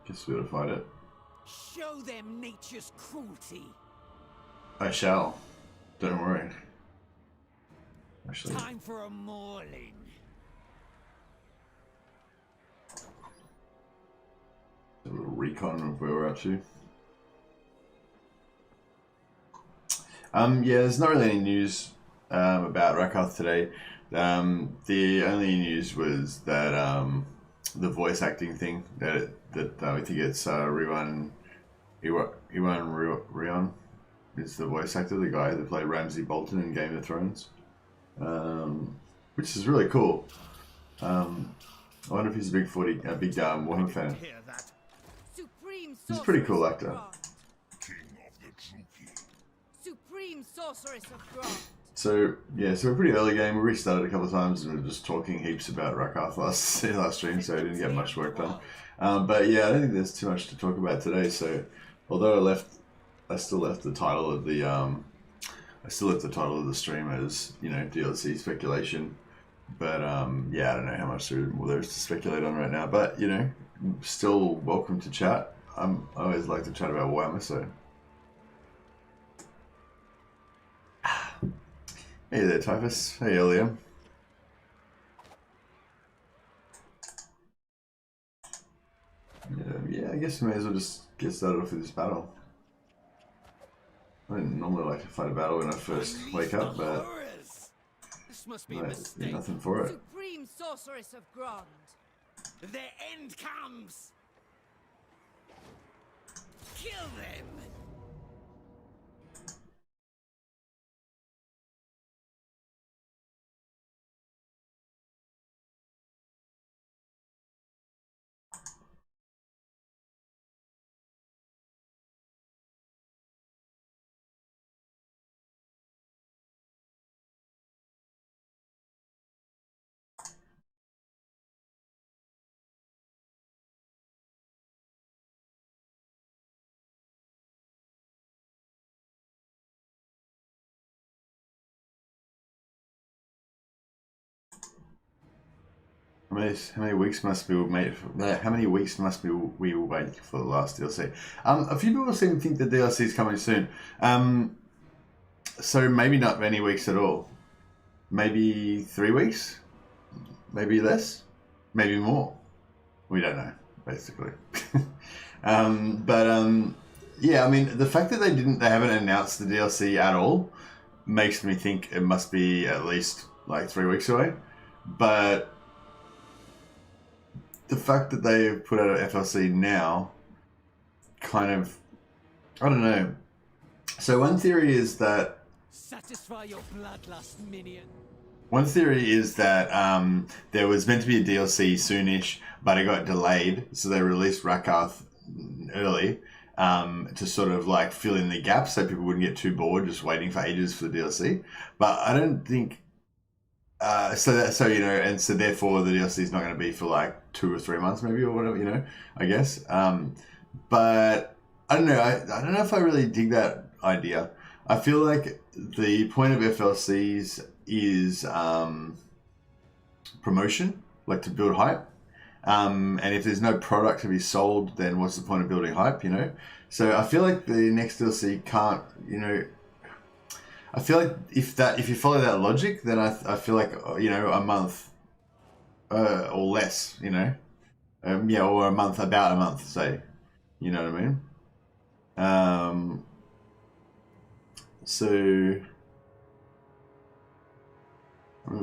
Guess we'll fight it. Show them nature's cruelty. I shall. Don't worry. Actually, Time for a mauling. a little recon of where we're up to. Yeah, there's not really any news about Rakarth today. The only news was that the voice acting thing that I think it's Riwan Rion is the voice actor, the guy that played Ramsay Bolton in Game of Thrones, which is really cool. I wonder if he's a big Warhammer fan. He's a pretty cool actor. Supreme sorceress of Grant. So yeah, so we're pretty early game. We restarted a couple of times and we were just talking heaps about Rakarth last stream, so I didn't get much work done. But yeah, I don't think there's too much to talk about today. So although I still left the title of the stream as, you know, DLC speculation. But yeah, I don't know how much there is to speculate on right now. But you know, still welcome to chat. I always like to chat about Warhammer, so. Hey there, Typhus. Hey, Liam. Yeah, I guess we may as well just get started off with this battle. I don't normally like to fight a battle when I first wake up, but this must be there's nothing for it. Supreme sorceress of Grant. Their end comes. Kill them. How many weeks must we wait for the last DLC? A few people seem to think the DLC is coming soon. So maybe not many weeks at all. Maybe 3 weeks? Maybe less? Maybe more? We don't know, basically. Yeah, I mean, the fact that they haven't announced the DLC at all makes me think it must be at least like 3 weeks away. But the fact that they've put out an FLC now, kind of, I don't know. So one theory is that Satisfy your bloodlust, minion. One theory is that there was meant to be a DLC soonish, but it got delayed, so they released Rakarth early to sort of like fill in the gaps so people wouldn't get too bored just waiting for ages for the DLC. But I don't think so you know, and so therefore the DLC is not going to be for like 2 or 3 months maybe, or whatever, you know, I guess. But I don't know. I don't know if I really dig that idea. I feel like the point of FLCs is promotion, like to build hype. And if there's no product to be sold, then what's the point of building hype, you know? So I feel like the next DLC can't, you know, I feel like if you follow that logic, then I feel like, you know, a month or less, you know, yeah, or about a month, say, you know what I mean? So how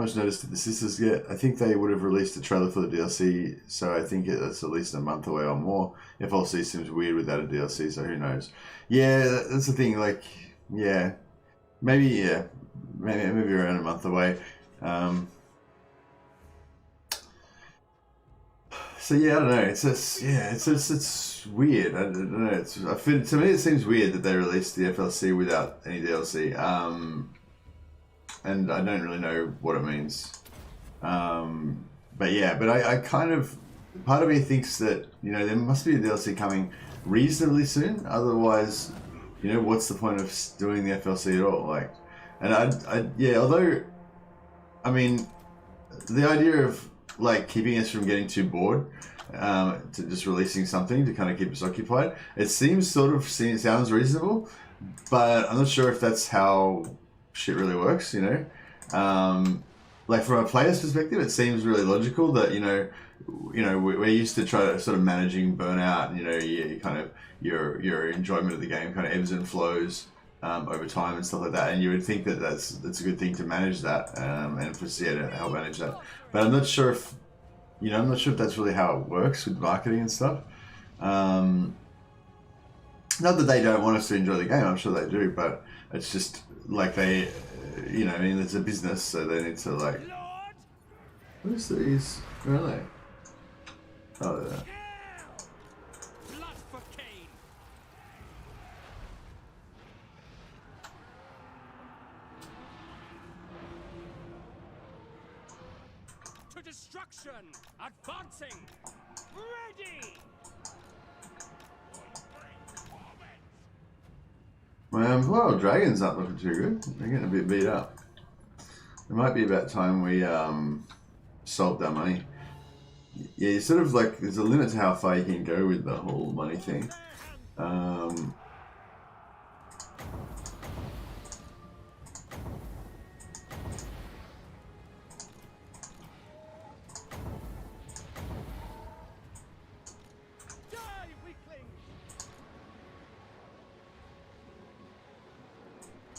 much notice did the sisters get? I think they would have released a trailer for the DLC, so I think it's at least a month away or more. FLC seems weird without a DLC, so who knows? Yeah, that's the thing. Like, yeah, maybe around a month away. So yeah, I don't know. It's just it's weird. I don't know. To me, it seems weird that they released the FLC without any DLC. And I don't really know what it means. But yeah, but I kind of, part of me thinks that, you know, there must be a DLC coming reasonably soon. Otherwise, you know, what's the point of doing the FLC at all? Like, and yeah, although I mean, the idea of like keeping us from getting too bored, to just releasing something to kind of keep us occupied, it sounds reasonable, but I'm not sure if that's how shit really works, you know. Like from a player's perspective, it seems really logical that we're used to try to sort of managing burnout, and you kind of your enjoyment of the game kind of ebbs and flows over time and stuff like that, and you would think that that's a good thing to manage that, and for CA to help manage that. But I'm not sure if that's really how it works with marketing and stuff. Not that they don't want us to enjoy the game, I'm sure they do, but it's just like they, I mean, it's a business, so they need to like. What is these? Where are they? Oh, there. Blood for Cain. To destruction! Advancing! Ready! Well, Dragon's not looking too good. They're getting a bit beat up. It might be about time we solved our money. Yeah, you sort of like, there's a limit to how far you can go with the whole money thing.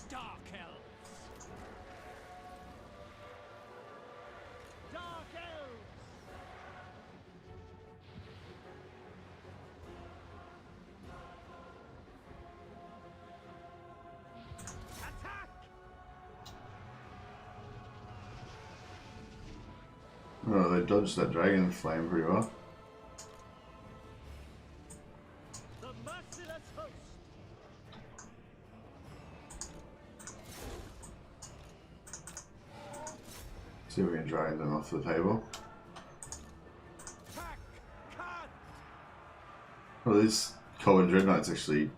Dark Elves! Dark Elves! Attack! Oh, they dodged that dragon flame pretty well. The merciless host! See if we can drag them off the table. Attack! Cut! Well, these Common Dreadnoughts actually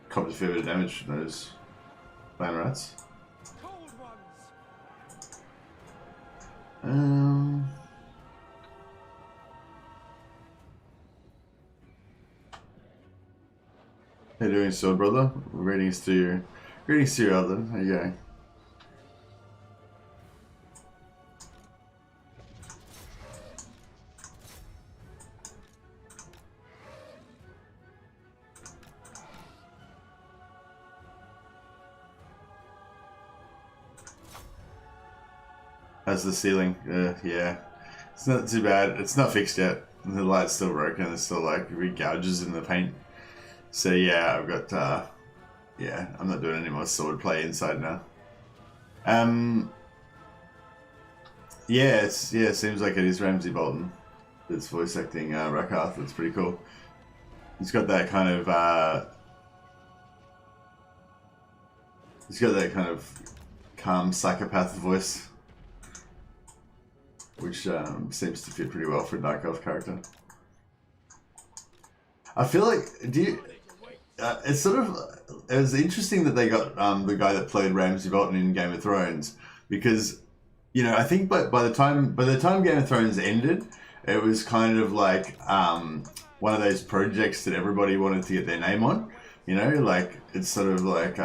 copped a fair bit of damage from those Land Rats. Cold ones! How you doing, Sword Brother? Greetings to you. Greetings to you, Eldon. How you going? How's the ceiling? Yeah. It's not too bad. It's not fixed yet. The light's still broken. There's still like gouges in the paint. So yeah, I've got, yeah, I'm not doing any more sword play inside now. Yeah, it seems like it is Ramsay Bolton that's voice acting Rakarth. That's pretty cool. He's got that kind of, calm psychopath voice, which seems to fit pretty well for a Dark Elf character. I feel like, it's sort of, it was interesting that they got the guy that played Ramsay Bolton in Game of Thrones, because, I think by the time Game of Thrones ended, it was kind of like one of those projects that everybody wanted to get their name on, like it's sort of like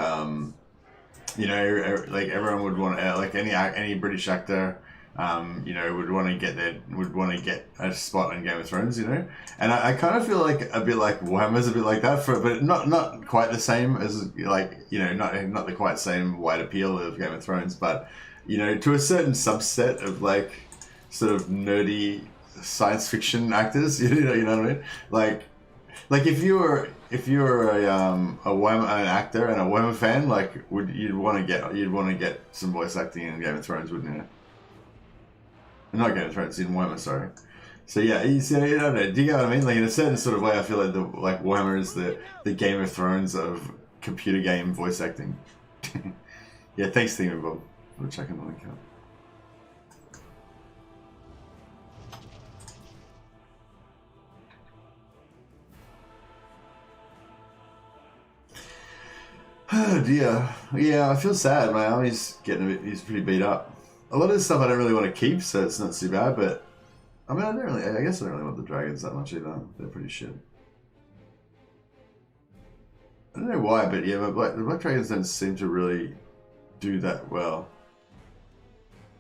like everyone would want like any British actor would want to get a spot in Game of Thrones, and I kind of feel like a bit like Warhammer's a bit like that, but not quite the same as like not the quite same wide appeal of Game of Thrones, but to a certain subset of like sort of nerdy science fiction actors, you know what I mean? Like if you were an actor and a Warhammer fan, like you'd want to get some voice acting in Game of Thrones, wouldn't you? Not Game of Thrones, in Warhammer, sorry. So yeah, I don't know. Do you get what I mean? Like in a certain sort of way, I feel like Warhammer is the Game of Thrones of computer game voice acting. Yeah, thanks, Steven Bob, for checking the link out. Oh dear. Yeah, I feel sad. My army's he's pretty beat up. a lot of this stuff I don't really want to keep, so it's not too bad. But I mean, I guess I don't really want the dragons that much either. They're pretty shit. I don't know why, but yeah, the black dragons don't seem to really do that well.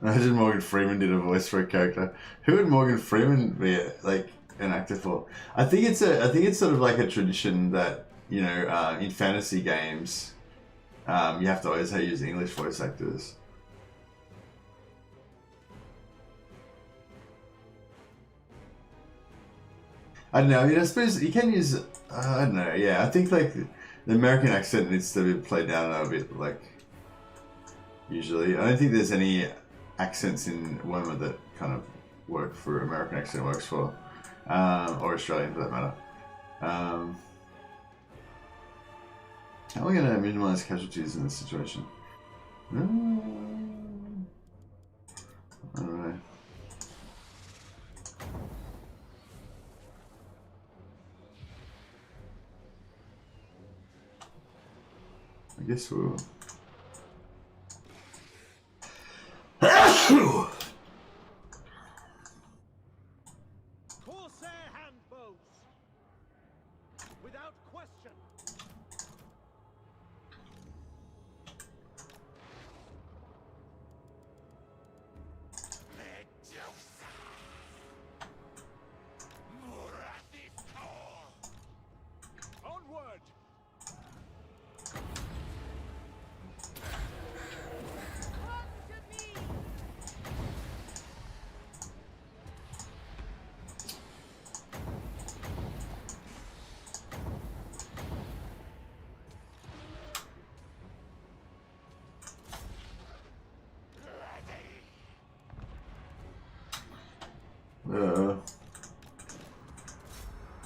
Imagine Morgan Freeman did a voice for a character. Who would Morgan Freeman be like an actor for? I think it's sort of like a tradition that, you know, in fantasy games, you have to always use English voice actors. I don't know. I mean, I suppose you can use. I don't know. Yeah, I think like the American accent needs to be played down a bit. Like usually, I don't think there's any accents in Warhammer that kind of work for American accent works for, or Australian for that matter. How are we going to minimize casualties in this situation? I don't know. I guess we'll... Corsair handbows. Without question. Onward.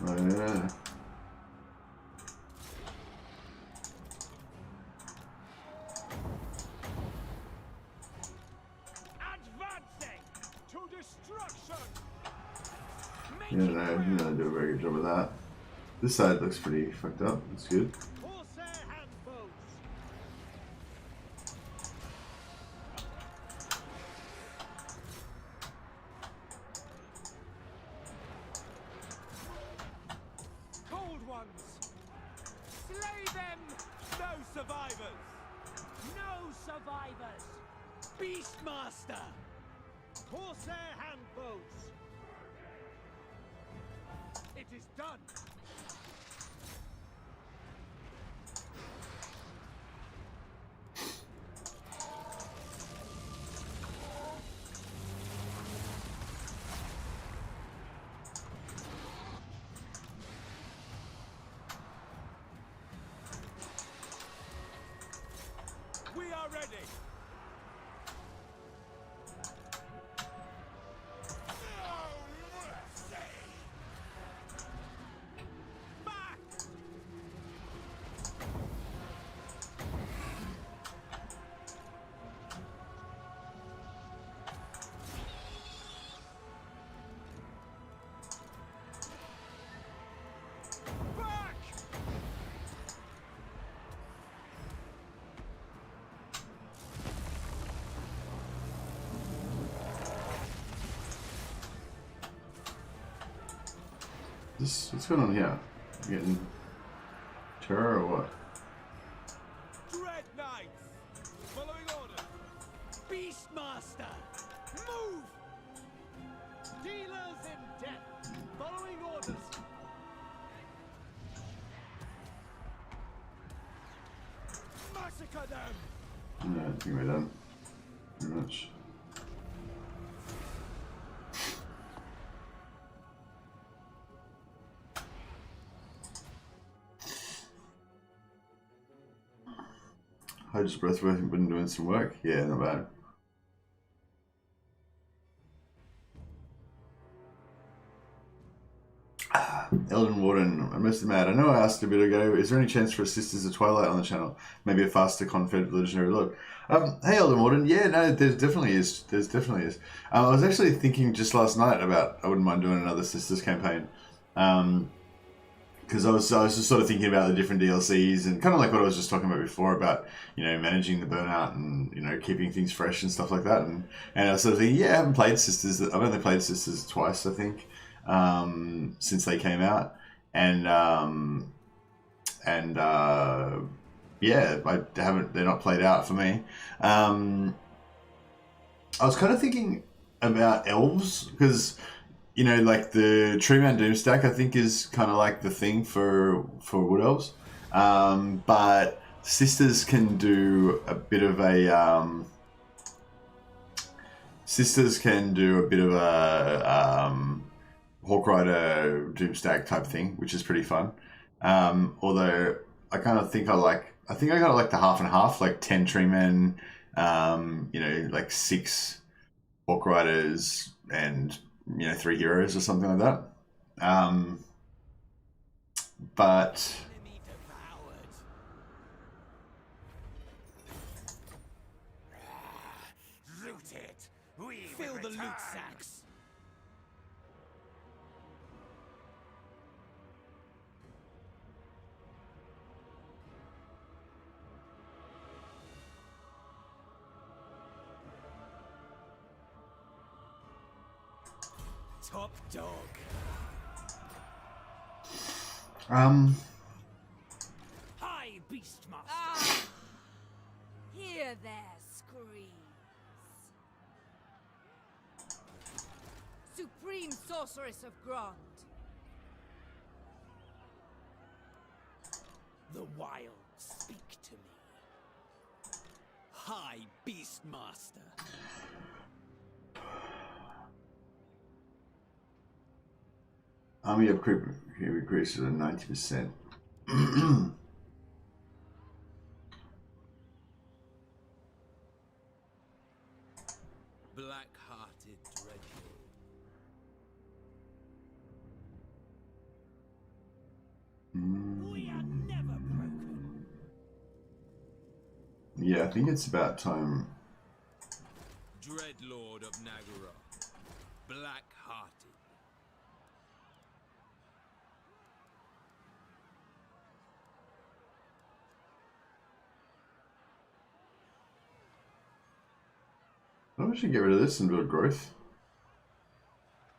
Oh yeah. Advancing to destruction. Yeah, no, you know, do a very good job of that. This side looks pretty fucked up. That's good. Corsair handbows. Cold ones. Slay them. No survivors. No survivors. Beastmaster. Corsair handbows. It is done. We are ready. Back. Back. What's going on here? You getting terror or what? Dread Knights. Following orders. Beastmaster. Move. Dealers in death. Following orders. Massacre them. Yeah, I think we're done. Pretty much. I just breathwork been doing some work. Yeah, not bad. Elden Warden, I'm mostly mad. I know I asked a bit ago, is there any chance for a Sisters of Twilight on the channel? Maybe a faster confed legendary look. Hey Elden Warden, yeah, no, there definitely is. There's definitely is. I was actually thinking just last night about, I wouldn't mind doing another Sisters campaign. because I was just sort of thinking about the different DLCs and kind of like what I was just talking about before about, you know, managing the burnout and, you know, keeping things fresh and stuff like that. And I was sort of thinking, yeah, I haven't played Sisters. I've only played Sisters twice, I think, since they came out. And yeah, they're not played out for me. I was kind of thinking about Elves because, you know, like the Treeman Doomstack, I think is kind of like the thing for Wood Elves. But Sisters can do a bit of a Hawk Rider Doomstack type thing, which is pretty fun. Although I kind of think I kind of like the half and half, like 10 Treemen, you know, like 6 Hawk Riders and, you know, 3 heroes or something like that. But Loot it. Fill the loot sacks. Top dog. Hi, Beastmaster. Hear their screams. Supreme Sorceress of Grond. The wilds speak to me. Hi, Beastmaster. Army upgrade increases to 90%. Black-hearted dreadful. We are never broken. Yeah, I think it's about time. Dreadlord of Nagara. Black-hearted. Maybe we should get rid of this and build growth.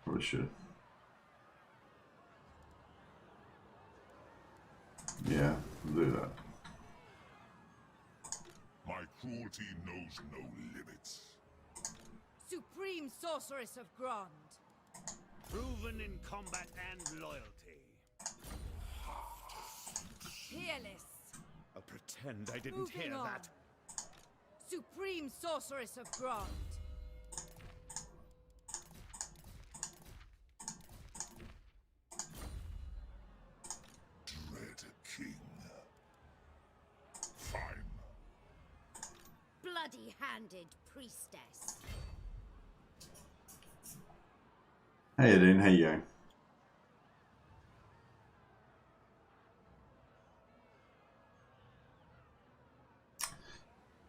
Probably should. Yeah, we'll do that. My cruelty knows no limits. Supreme Sorceress of Grond. Proven in combat and loyalty. Peerless. I'll pretend I didn't Moving hear on. that. Supreme Sorceress of Grond. Dread King. Fine. Bloody-handed priestess. Hey, Adine, how you going?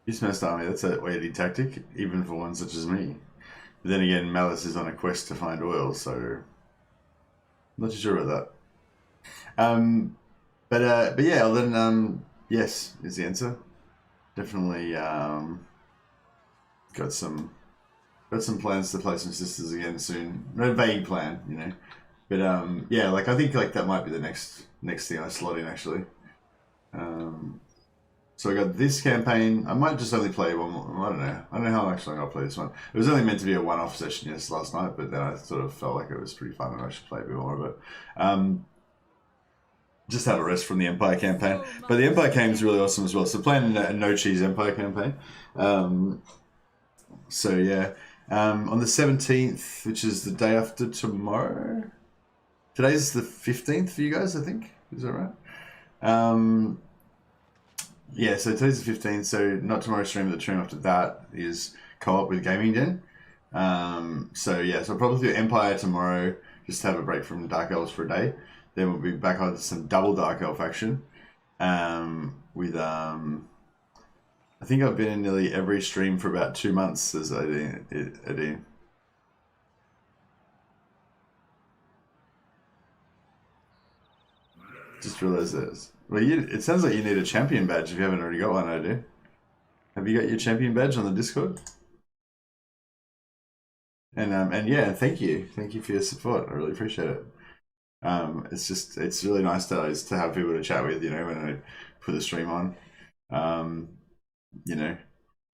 Beastmaster army, that's a weighty tactic, even for one such as me. But then again, Malus is on a quest to find oil, so I'm not too sure about that. But yeah, well then, yes is the answer. Definitely got some plans to play some Sisters again soon. No vague plan, you know. But yeah, like I think like that might be the next thing I slot in actually. So I got this campaign. I might just only play one more. I don't know how actually I'm gonna play this one. It was only meant to be a one-off session last night, but then I sort of felt like it was pretty fun and I should play a bit more of it. Just have a rest from the Empire campaign. But the Empire campaign is really awesome as well. So playing a no-cheese Empire campaign. So yeah. On the 17th, which is the day after tomorrow. Today's the 15th for you guys, I think. Is that right? Yeah, so today's the 15th, so not tomorrow's stream, but the stream after that is co-op with Gaming Den. So yeah, so I'll probably do Empire tomorrow, just to have a break from Dark Elves for a day. Then we'll be back on some double Dark Elf action. With I think I've been in nearly every stream for about 2 months as Adine. Just realized this. Well, it sounds like you need a champion badge if you haven't already got one, I do. Have you got your champion badge on the Discord? And yeah, thank you for your support. I really appreciate it. It's really nice to have people to chat with, you know, when I put the stream on. You know,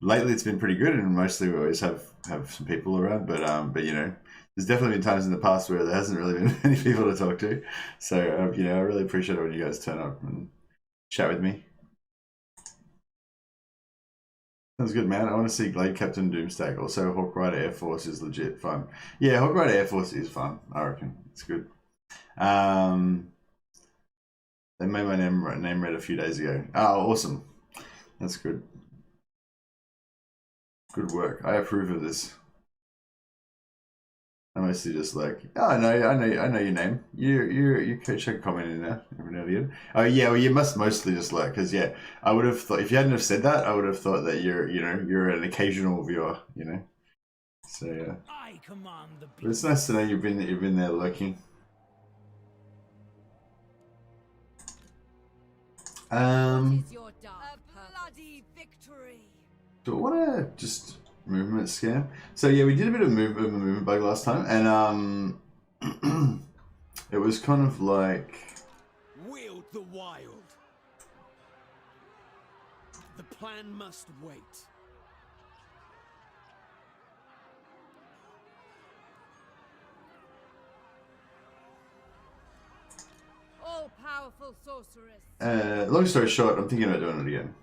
lately it's been pretty good, and mostly we always have some people around. But you know, there's definitely been times in the past where there hasn't really been many people to talk to. So you know, I really appreciate it when you guys turn up and chat with me. Sounds good, man. I want to see Glade Captain Doomstack. Also, Hawk Rider Air Force is legit fun. Yeah, Hawk Rider Air Force is fun. I reckon it's good. They made my name read a few days ago. Oh, awesome. That's good. Good work. I approve of this. I mostly just like, oh, I know your name. You check a comment in there every now and again. Oh yeah, well you must mostly just like, because yeah, I would have thought if you hadn't have said that, I would have thought that you're an occasional viewer, you know. So yeah. I command the But it's nice to know you've been there lurking. Is your dark bloody victory. Do I want to just movement scan? So yeah, we did a bit of movement bug last time, and it was kind of like wield the wild. The plan must wait. All-powerful sorceress. long story short, I'm thinking about doing it again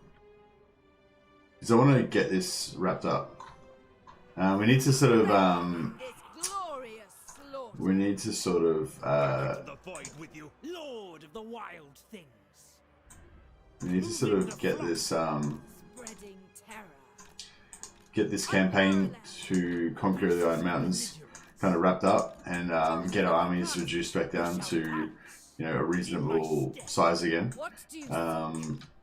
because I want to get this wrapped up. We need to sort of It's glorious slaughter. we need to sort of The void with you, Lord of the wild things. we need to sort of get this Spreading terror. get this campaign to conquer the Iron Mountains kind of wrapped up, and get our armies reduced back down to, you know, a reasonable size again, What do you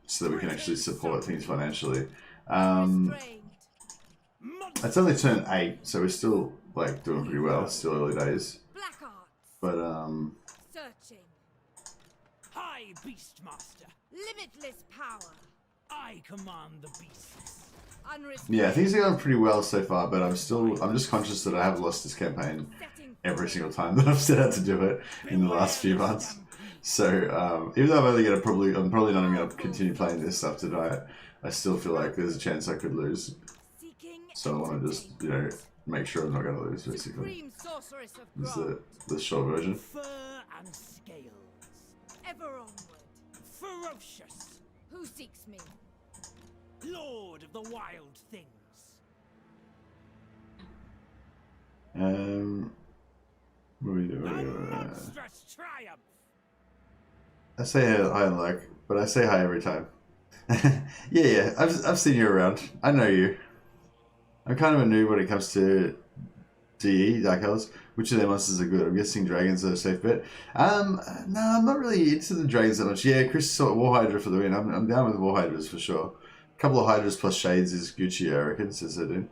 so that we can actually support things financially. restrained? It's only turn 8, so we're still like doing pretty well. It's still early days, Black arts. but Searching. High Beastmaster, Limitless power. I command the beasts. Unrestrained. yeah, things are going pretty well so far. But I'm just conscious that I have lost this campaign Setting every single time that I've set out to do it in the last few months. So even though I'm probably not even going to continue playing this stuff tonight, I still feel like there's a chance I could lose. seeking So I want to just, you know, make sure I'm not going to lose, basically. supreme sorceress of This is Grond. the short version. Fur and scales, Ever onward. ferocious, Who seeks me? Lord of the wild things. What are we doing? A monstrous triumph. I say hi and like, but I say hi every time. yeah, I've seen you around. I know you. I'm kind of a noob when it comes to DE, Dark Elves. Which of their monsters are good? I'm guessing dragons are a safe bet. No, I'm not really into the dragons that much. Yeah, Chris saw War Hydra for the win. I'm down with War Hydras for sure. A couple of Hydras plus Shades is Gucci, I reckon, says I do.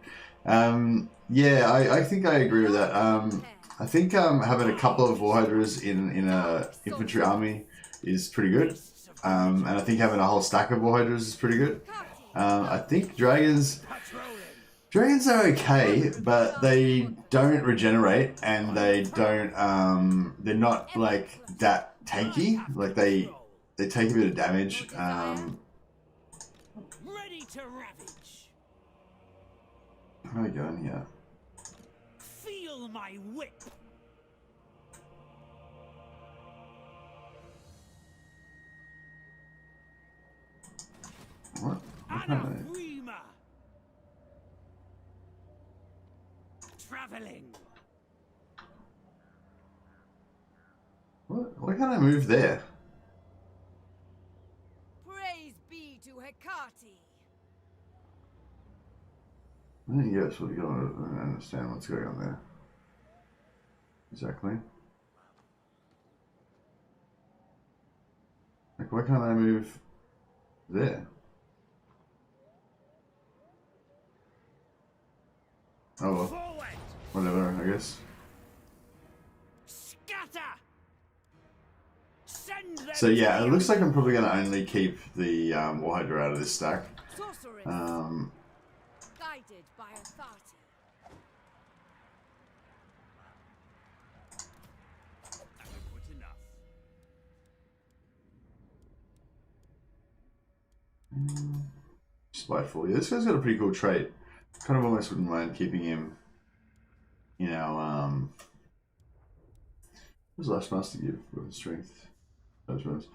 Yeah, I think I agree with that. I think having a couple of War Hydras in a infantry army is pretty good. And I think having a whole stack of War Hydras is pretty good. I think Dragons are okay, but they don't regenerate, and they don't, they're not like that tanky. Like they take a bit of damage. Ready to ravage. How are we going here? Feel my whip. What? Anathema. Traveling. What? Why can't I move there? Praise be to Hecate. I don't guess what you don't understand what's going on there. Exactly. Like, why can't I move there? Oh well, Forward. whatever, I guess. Scatter. Send them So yeah, it looks like I'm probably going to only keep the War Hydra out of this stack. Sorceress. Guided by authority. Adequate enough. Spiteful. Yeah, this guy's got a pretty cool trait. Kind of almost wouldn't mind keeping him, you know, what does Last Master give? Weapon strength. Judgment.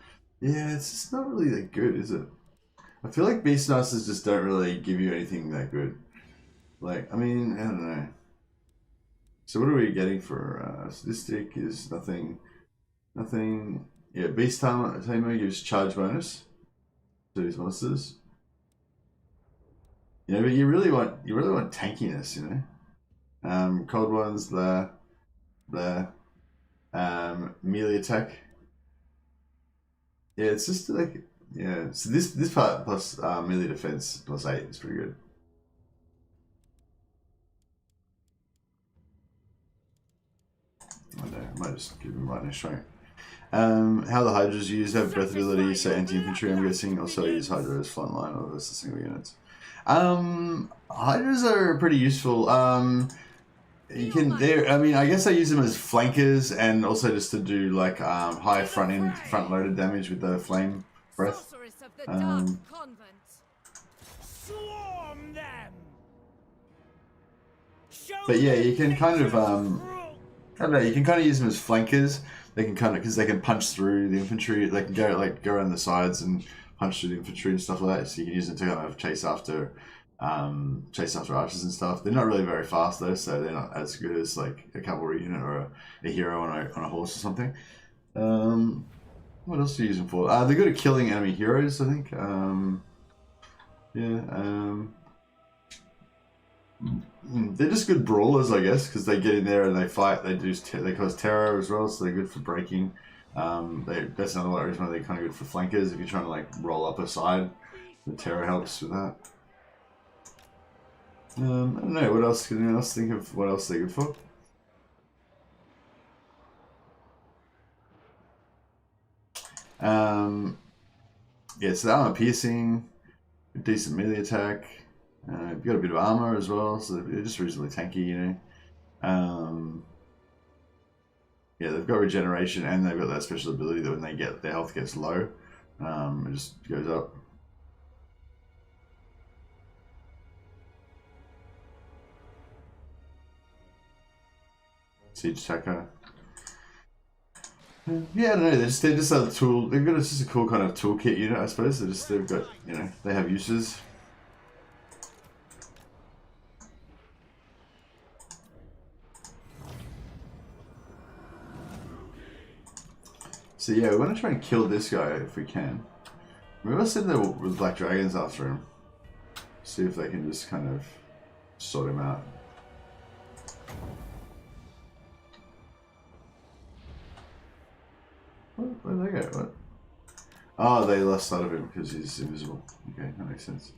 Yeah, it's just not really that good, is it? I feel like Beastmasters just don't really give you anything that good. Like, I mean, I don't know. So what are we getting for sadistic is nothing. Yeah, Beast Tamer gives charge bonus to his monsters. You know, but you really want tankiness, you know. Cold ones, the melee attack. Yeah, it's just like, yeah. So this part plus melee defense plus 8 is pretty good. I know, I might just give him lightning strike. How the Hydras used have breath ability, so anti-infantry I'm guessing. Also use Hydra as frontline or versus single units. Hydras are pretty useful. You can I mean, I guess I use them as flankers and also just to do like high front loaded damage with the flame breath. Sorceress of the Dark Convent. Swarm them. But yeah, you can kind of I don't know, you can kind of use them as flankers. They can kind of, because they can punch through the infantry. They can go around the sides and punch through the infantry and stuff like that. So you can use them to kind of chase after archers and stuff. They're not really very fast though, so they're not as good as like a cavalry unit or a hero on a horse or something. What else do you use them for? They're good at killing enemy heroes, I think. They're just good brawlers, I guess, because they get in there and they fight. They cause terror as well, so they're good for breaking. That's another reason why they're kind of good for flankers. If you're trying to like roll up a side, the terror helps with that. I don't know, what else can anyone else think of what else they're good for? Yeah, so the armor piercing, decent melee attack. You've got a bit of armor as well, so they're just reasonably tanky, you know. Yeah, they've got regeneration and they've got that special ability that when they get their health gets low, it just goes up. Siege attacker. Yeah, I don't know. They're just a tool. They've got just a cool kind of toolkit unit, I suppose. They've got, you know, they have uses. So yeah, we're gonna try and kill this guy if we can. Maybe I'll send there with black dragons after him. See if they can just kind of sort him out. Where'd they go? What? Oh, they lost sight of him because he's invisible. Okay, that makes sense.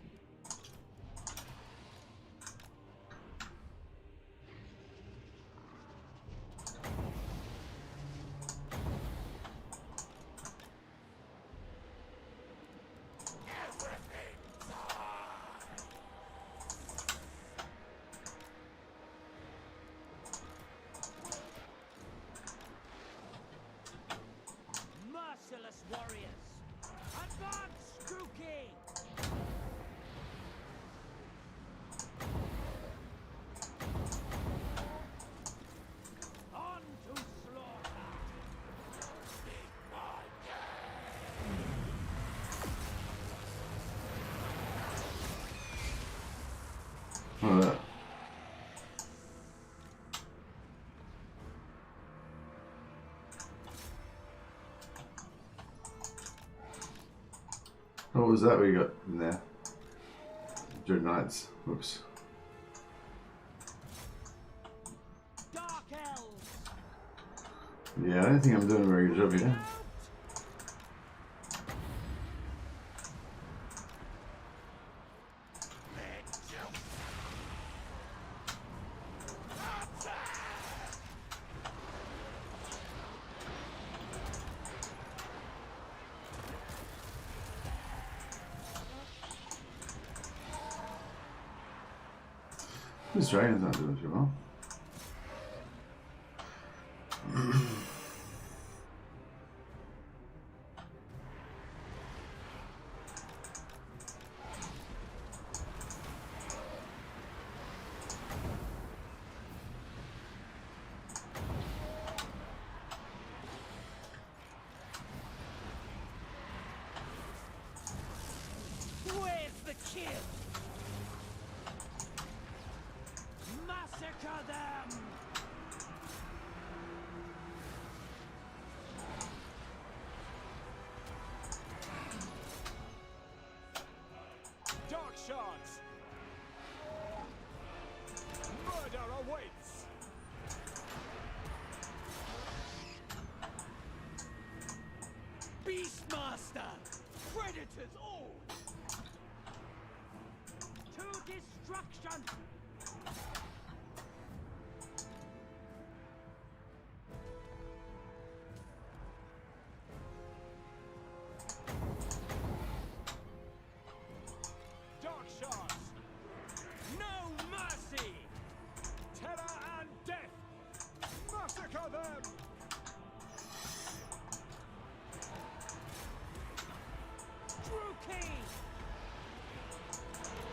Merciless warriors. Advance, true king. On to slaughter. What was that we got in there? Dread Knights. Whoops. Dark Elves. Yeah, I don't think I'm doing a very good job here. This dragon's not doing too well. Where's the kill? Massacre them! Dark shards! Murder awaits! Beastmaster! Predators all! To destruction! Dark shards! No mercy! Terror and death! Massacre them! True key!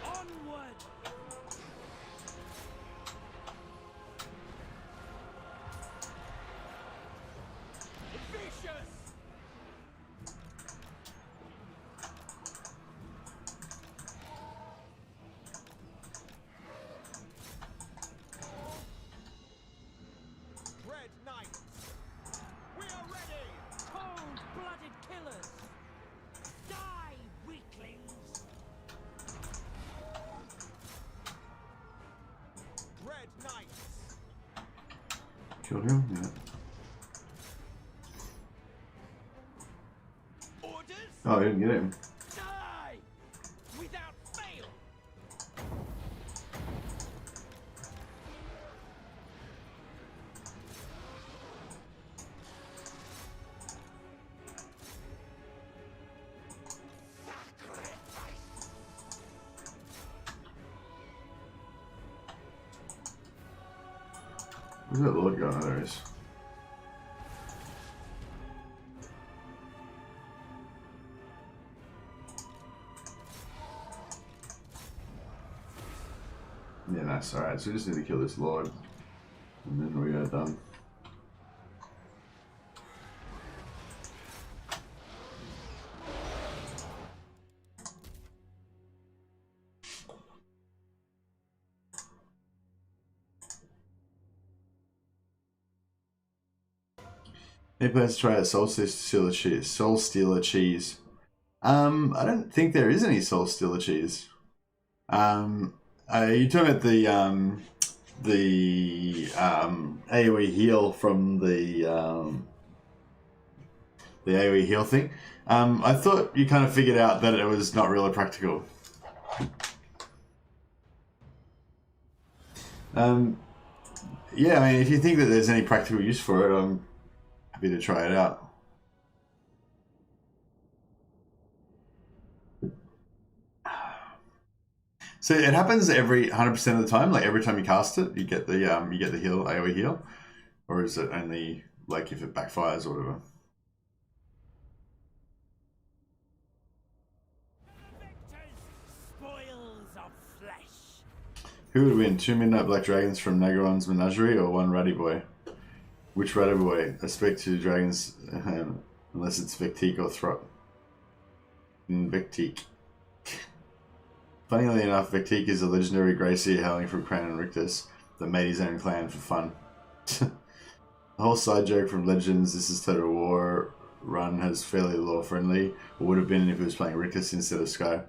Onward! Vicious! Red Knights! We are ready! Cold-blooded killers! Die, weaklings! Red Knights! Killed him? Yeah. Orders? Oh, I didn't get him. Die! Without fail! Where's that lord going? Oh, there he is. Yeah, nice. Alright, so we just need to kill this lord. And then we are done. Any plans to try a Soul Stealer cheese? Soul Stealer cheese. I don't think there is any Soul Stealer cheese. You talking about the AoE heal from the AoE heal thing? I thought you kind of figured out that it was not really practical. Yeah, I mean, if you think that there's any practical use for it, I'm happy to try it out. So it happens every 100% of the time. Like every time you cast it, you get the heal, AoE heal, or is it only like if it backfires or whatever? Spoils of flesh. Who would win? 2 Midnight Black Dragons from Nagaron's Menagerie or 1 Ratty Boy? Which Ratty Boy? I expect 2 dragons, unless it's Victique or Throt. Victique. Funnily enough, Victique is a legendary Greyseer hailing from Cran and Rictus that made his own clan for fun. The whole side joke from Legends, this is Total War run, has fairly lore-friendly, or would have been if it was playing Rictus instead of Sky.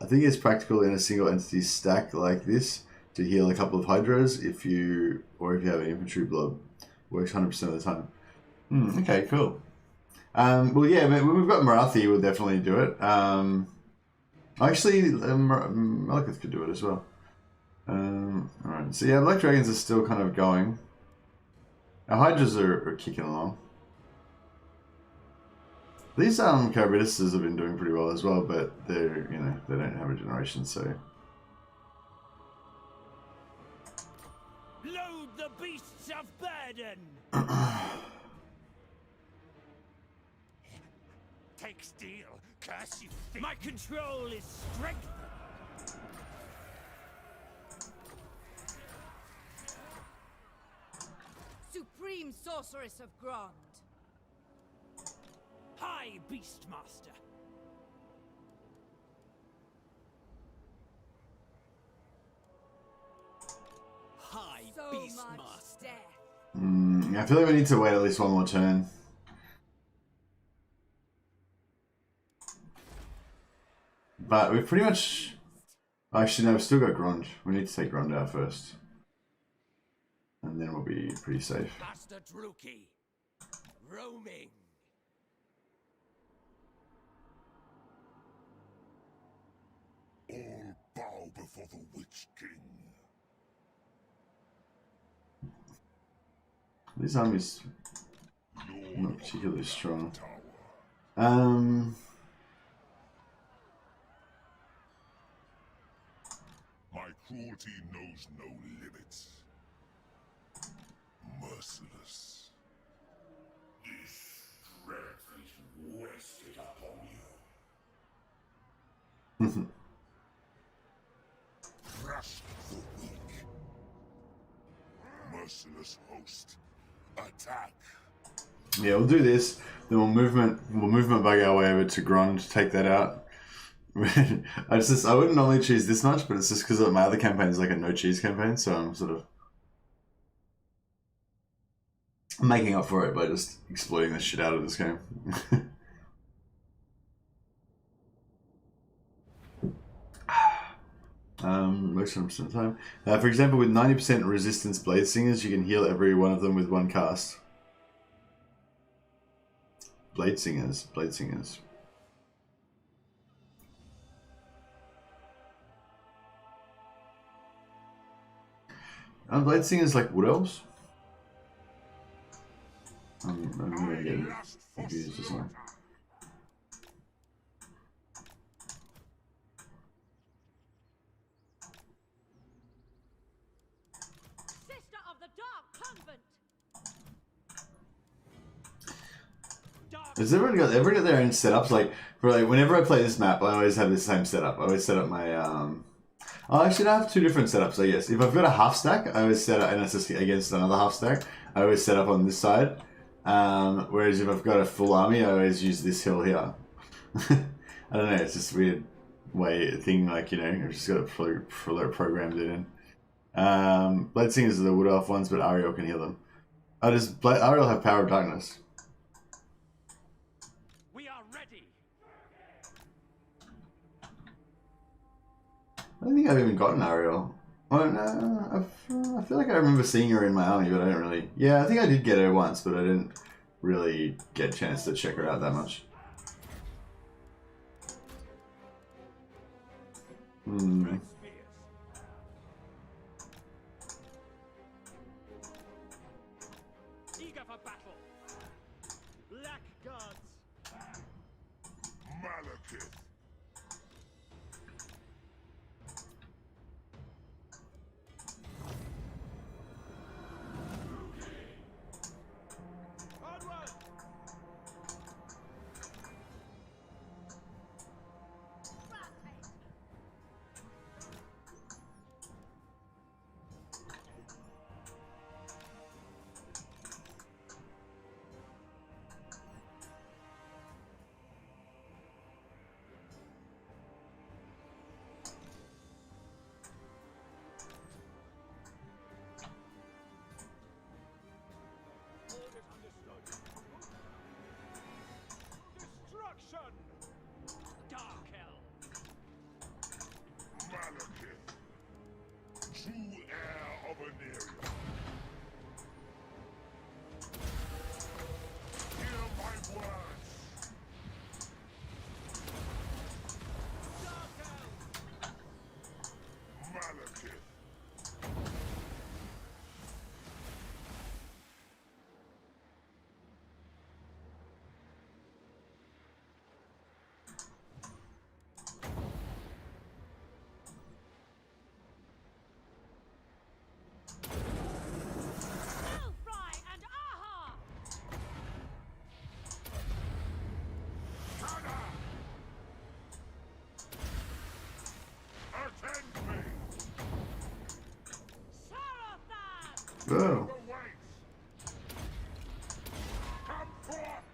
I think it's practical in a single entity stack like this to heal a couple of Hydras if you have an infantry blob. Works 100% of the time. Okay, cool. Well, yeah, when we've got Marathi, we'll definitely do it. Actually, Malekith could do it as well. Alright, so yeah, Black Dragons are still kind of going. Our Hydras are kicking along. These Carabidises have been doing pretty well as well, but they're, they don't have a generation, so. Load the beasts of burden. Take steel, curse you. My control is strength. Supreme Sorceress of Grond. High Beastmaster. High So much Beastmaster. death. I feel like we need to wait at least one more turn. But we've pretty much... Actually, no, we've still got Grond. We need to take Grond out first. And then we'll be pretty safe. Master Druki. Roaming. All bow before the Witch King. These armies Lord not particularly strong. Tower. My cruelty knows no limits. Merciless. This strength is wasted upon you. Crush the weak. Merciless host. Attack. Yeah, we'll do this. Then we'll movement bug our way over to Grond, take that out. I wouldn't normally choose this much, but it's just because my other campaign is like a no cheese campaign, so I'm sort of making up for it by just exploiting the shit out of this game. Most of the time. For example, with 90% resistance Blade Singers, you can heal every one of them with one cast. Blade Singers. Aren't Blade Singers like Wood Elves? I'm gonna get confused or something. Sister of the Dark Convent. Has everyone got their own setups? Like whenever I play this map, I always have the same setup. I always set up my I actually have two different setups, I guess. If I've got a half stack, I always set up, and it's just against another half stack, I always set up on this side. Whereas if I've got a full army, I always use this hill here. I don't know, it's just a weird thing, like, you know, I've just got it programmed it in. Blade Singers are the Wood Elf ones, but Ariel can heal them. Oh, does Ariel have Power of Darkness? We are ready. I don't think I've even gotten Ariel. Oh, no, I feel like I remember seeing her in my army, but I don't really... Yeah, I think I did get her once, but I didn't really get a chance to check her out that much. Eager for battle. Black guards. Malekith. Onward. Orders understood. Destruction! Dark Hell. Malekith. True heir of Aneria. Hear my words. Dark Hell. Malekith. Oh. Come forth!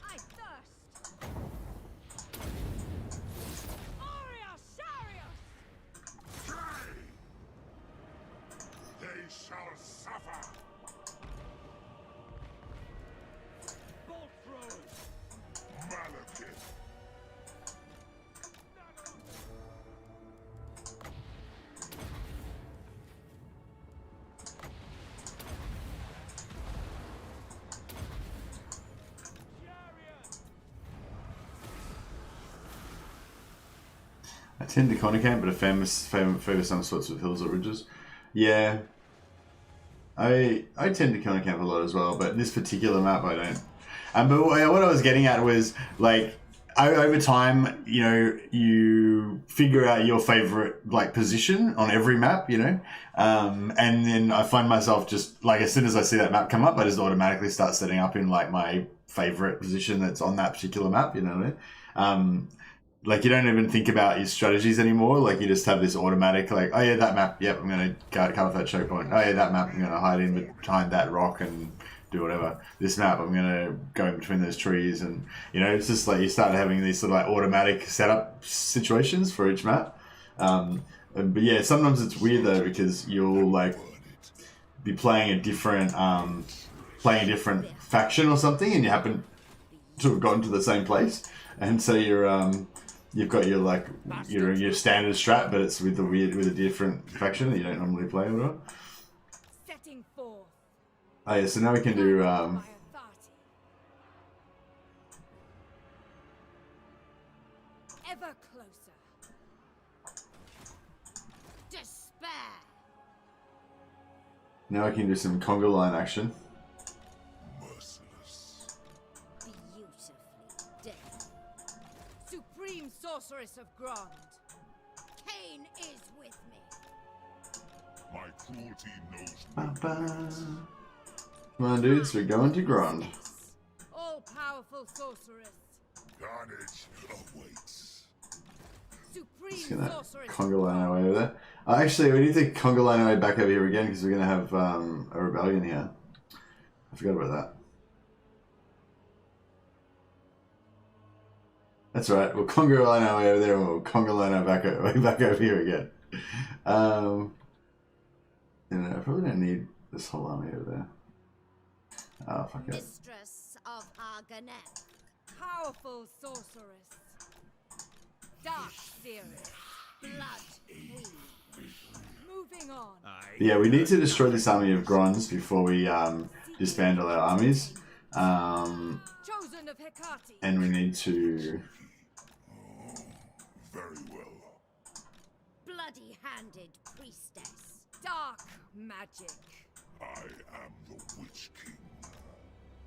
I thirst. Aureus, Sarius! They shall suffer! Bolt throw! Malekith! I tend to corner camp, but a favor some sorts of hills or ridges. Yeah, I tend to corner camp a lot as well, but this particular map I don't. But what I was getting at was like, over time, you know, you figure out your favorite like position on every map, you know, and then I find myself just like as soon as I see that map come up, I just automatically start setting up in like my favorite position that's on that particular map, you know what I mean? Like you don't even think about your strategies anymore. Like you just have this automatic, like, oh yeah, that map. Yep, I'm gonna cut off that choke point. Oh yeah, that map. I'm gonna hide in behind that rock and do whatever. This map, I'm gonna go in between those trees, and you know, it's just like you start having these sort of like automatic setup situations for each map. But yeah, sometimes it's weird though because you'll like be playing a different faction or something, and you happen to have gotten to the same place, and so you've got your like your standard strat, but it's with a different faction that you don't normally play or whatever. Setting forth. Oh yeah, so now we can do By authority. Ever closer. Despair. now I can do some conga line action. Merciless. Beautifully dead. Supreme sorceress of Grond. Cain is with me. My cruelty knows no Ba-ba. Come on, dudes, we're going to Grond. Yes. All-powerful sorceress. carnage awaits. Supreme Just gonna sorceress. conga line our way over there. Actually, we need to conga line our way back over here again because we're gonna have a rebellion here. I forgot about that. That's right. We'll conga line our way over there, and we'll conga line our way back over here again. And I probably don't need this whole army over there. Oh, fuck it. Mistress of Arganet. Powerful sorceress. Dark seeress. Blood queen. Moving on. Yeah, we need to destroy this army of Grons before we disband all our armies. Chosen of Hecate. And we need to... Very well. Bloody-handed priestess. Dark magic. I am the Witch King.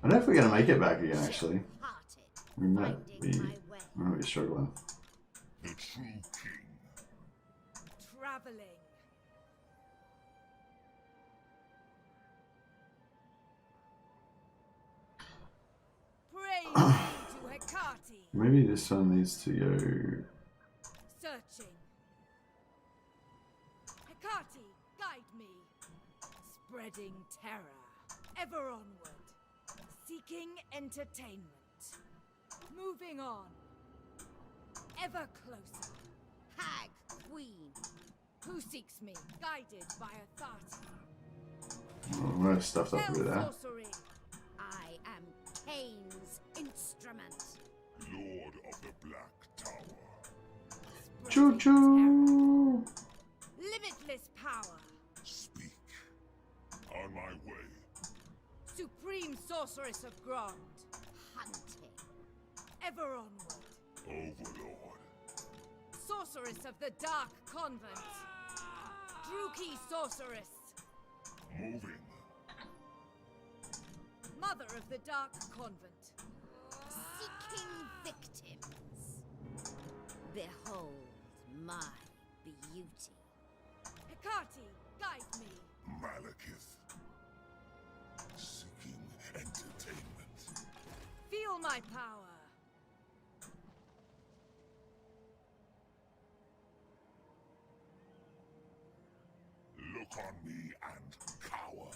I don't know if we're going to make it back again, actually. Hearted. We might be, Finding my way. we might be struggling. The true king. Traveling. Praise to Hecate. Maybe this one needs to go... Searching. Hecate, guide me. Spreading terror. Ever onward. Seeking entertainment. Moving on. Ever closer. Hag Queen. Who seeks me? Guided by authority. Oh, we're stuffed up a bit there. Sorcery. I am Cain's instrument. Lord of the Black Tower. Choo choo! Limitless power. Speak. On my way. Supreme sorceress of Grond. Hunting. Ever onward. Overlord. Sorceress of the Dark Convent. Druki sorceress. Moving. Mother of the Dark Convent. Seeking victims. Behold my beauty. Hecate, guide me. Malekith. Seeking entertainment. Feel my power. look on me and cower.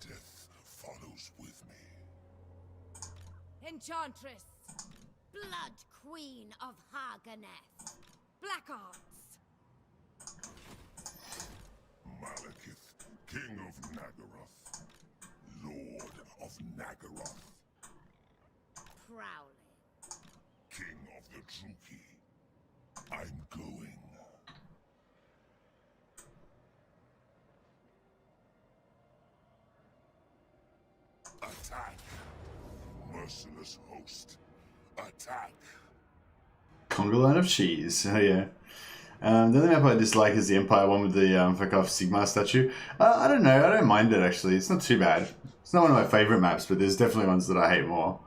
Death follows with me. Enchantress. Blood Queen of Haganeth. Black Arts. Malekith, King of Nagaroth. Lord of Nagaroth. Prowling. King of the Druki. I'm going. Attack! Merciless host. Attack! Conga line of cheese. Oh yeah. The only map I dislike is the Empire one with the Rakarth Sigmar statue. I don't know. I don't mind it actually. It's not too bad. It's not one of my favorite maps, but there's definitely ones that I hate more.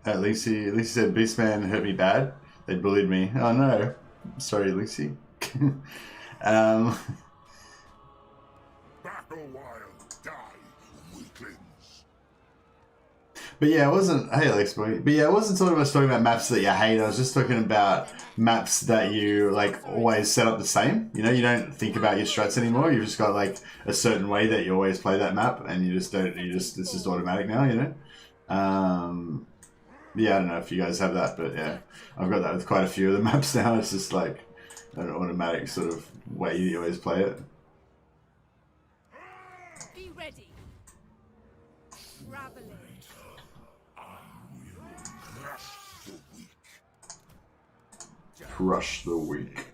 At least he said Beastman hurt me bad. They bullied me. Oh no. Sorry, Lucy. Battle while die, weaklings. But yeah, it wasn't. Hey, Alex, boy. But yeah, it wasn't talking about maps that you hate. I was just talking about maps that you like always set up the same. You know, you don't think about your strats anymore. You've just got like a certain way that you always play that map, and you just don't. It's just automatic now. You know. Yeah, I don't know if you guys have that, but yeah, I've got that with quite a few of the maps now. It's just like an automatic sort of way you always play it. Be ready. Traveling. Crush the weak.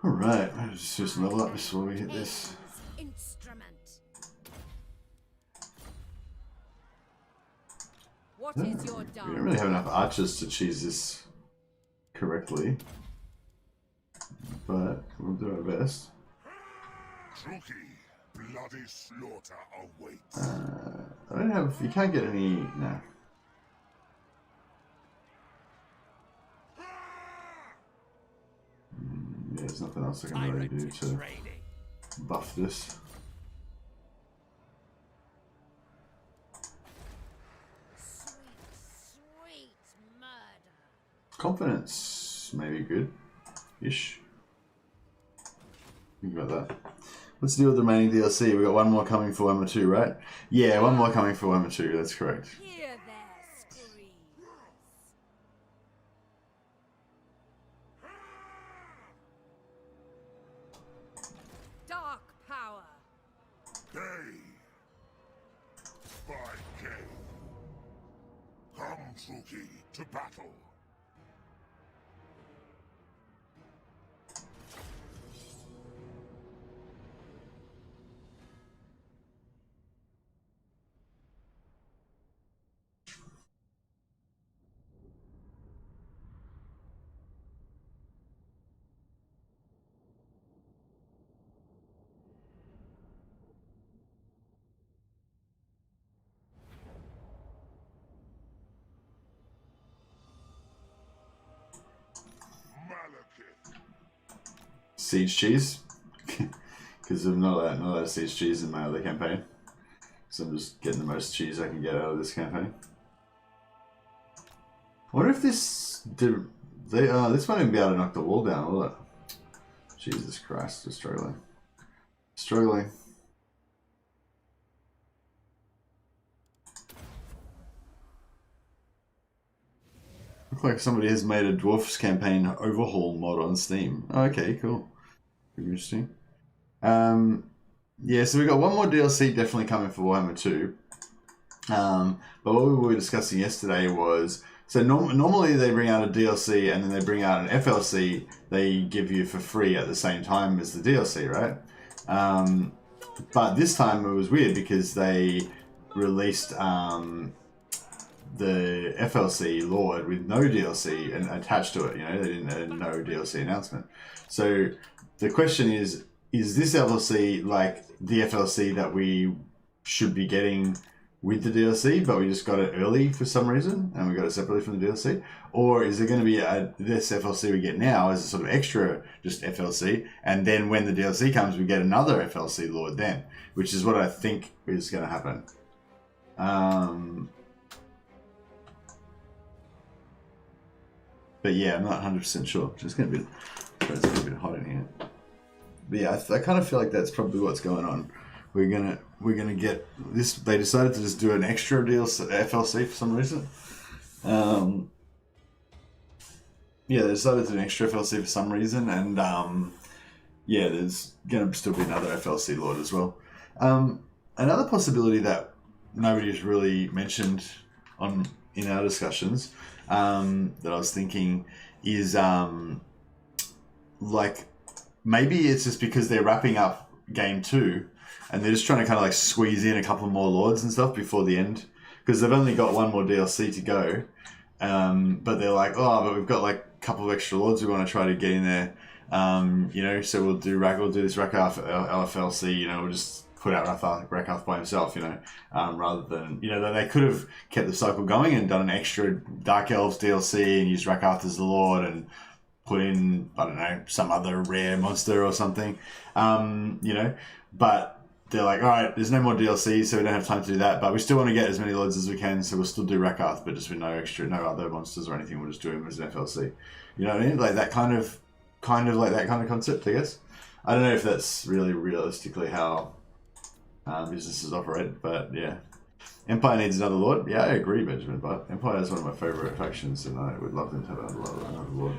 Alright, let's just level up before we hit this. Instrument. What Yeah, is your we dark? don't really have enough archers to choose this correctly, but we'll do our best. Druki, bloody slaughter awaits. I don't have. You can't get any. No. Yeah, there's nothing else I can really do to buff this. Sweet murder. Confidence may be good-ish. Think about that. Let's deal with the remaining DLC. We've got one more coming for Warhammer 2, right? Yeah, one more coming for Warhammer 2, that's correct. Hear their screams. Dark power. Day. By day. Come, Druki, to battle. Malekith. Siege cheese. Because I'm not allowed to siege cheese in my other campaign. So I'm just getting the most cheese I can get out of this campaign. I wonder if this... this won't even be able to knock the wall down, will it? Jesus Christ, just struggling. Struggling. Looks like somebody has made a Dwarfs campaign overhaul mod on Steam. Oh, okay, cool. Pretty interesting. Yeah, so we got one more DLC definitely coming for Warhammer 2. But what we were discussing yesterday was, so normally they bring out a DLC and then they bring out an FLC they give you for free at the same time as the DLC, right? But this time it was weird because they released the FLC Lord with no DLC and attached to it, you know, they didn't no DLC announcement. So the question is this FLC like the FLC that we should be getting with the DLC, but we just got it early for some reason and we got it separately from the DLC? Or is it going to be this FLC we get now as a sort of extra just FLC, and then when the DLC comes we get another FLC Lord then, which is what I think is going to happen. But yeah, I'm not 100% sure. Just gonna be, it's a bit hot in here. But yeah, I kind of feel like that's probably what's going on. We're gonna get this. They decided to just do an extra DLC, FLC for some reason. Yeah, they decided to do an extra FLC for some reason, and yeah, there's gonna still be another FLC Lord as well. Another possibility that nobody's really mentioned in our discussions that I was thinking is like maybe it's just because they're wrapping up game 2 and they're just trying to kind of like squeeze in a couple more lords and stuff before the end, because they've only got one more DLC to go, but they're like, oh, but we've got like a couple of extra lords we want to try to get in there, you know, so we'll do this Rakarth LFLC, you know, we'll just put out Rakarth by himself, you know, rather than, you know, they could have kept the cycle going and done an extra Dark Elves DLC and used Rakarth as the Lord and put in, I don't know, some other rare monster or something, you know, but they're like, all right, there's no more DLC, so we don't have time to do that, but we still want to get as many lords as we can, so we'll still do Rakarth, but just with no other monsters or anything, we'll just do him as an FLC. You know what I mean? Like that kind of like that kind of concept, I guess. I don't know if that's really realistically how businesses operate, but yeah. Empire needs another lord. Yeah, I agree, Benjamin, but Empire is one of my favourite factions, and I would love them to have another lord.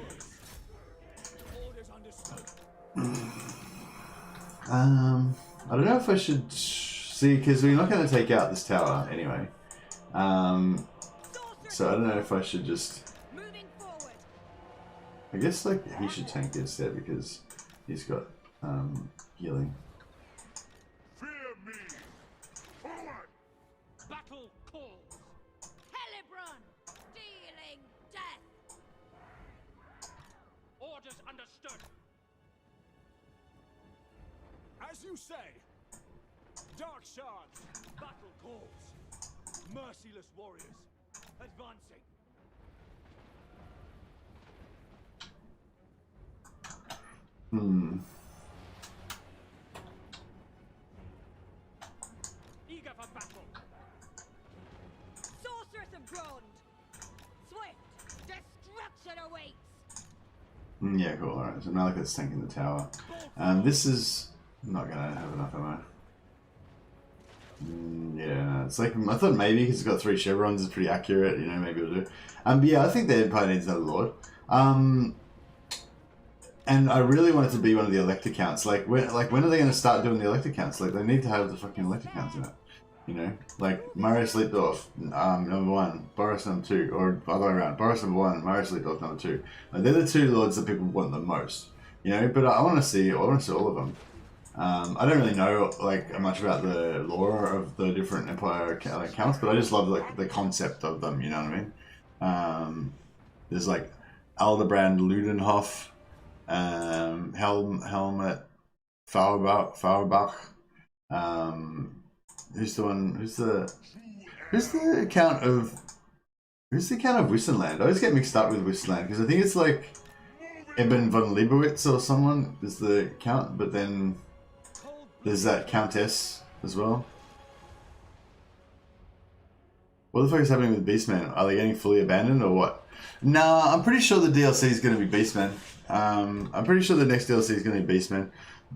I don't know if I should see, because we're not going to take out this tower anyway. So I don't know if I should just. I guess like he should tank instead because he's got healing. Fear me! Forward! Battle calls. Hellebron! Dealing death! Orders understood. As you say, dark shards, Battle calls. merciless warriors, advancing. Eager for battle. Sorceress of Grond! Swift! Destruction awaits! Yeah, cool. Alright, so Malekith's tanking the tower. This is not going to have enough ammo. Yeah, it's like, I thought maybe because it's got 3 chevrons, it's pretty accurate, you know, maybe it'll do. But yeah, I think the Empire needs another lord. And I really want it to be one of the elector counts. Like when are they going to start doing the elector counts? Like, they need to have the fucking elector counts in it. You know? Like, Mario Sleepdorf, number 1, Boris number 2, or other way around. Boris number 1, Mario Sleepdorf number 2. Like, they're the 2 lords that people want the most. You know? But I want to see all of them. I don't really know like much about the lore of the different Empire counts, but I just love like the concept of them. You know what I mean? There's like Aldebrand Ludenhof, Helmet Fauerbach. Who's the count of Wissenland? I always get mixed up with Wissenland because I think it's like Eben von Leibowitz or someone is the count, but then there's that Countess as well. What the fuck is happening with Beastman? Are they getting fully abandoned or what? No, I'm pretty sure the DLC is going to be Beastman. I'm pretty sure the next DLC is going to be Beastman.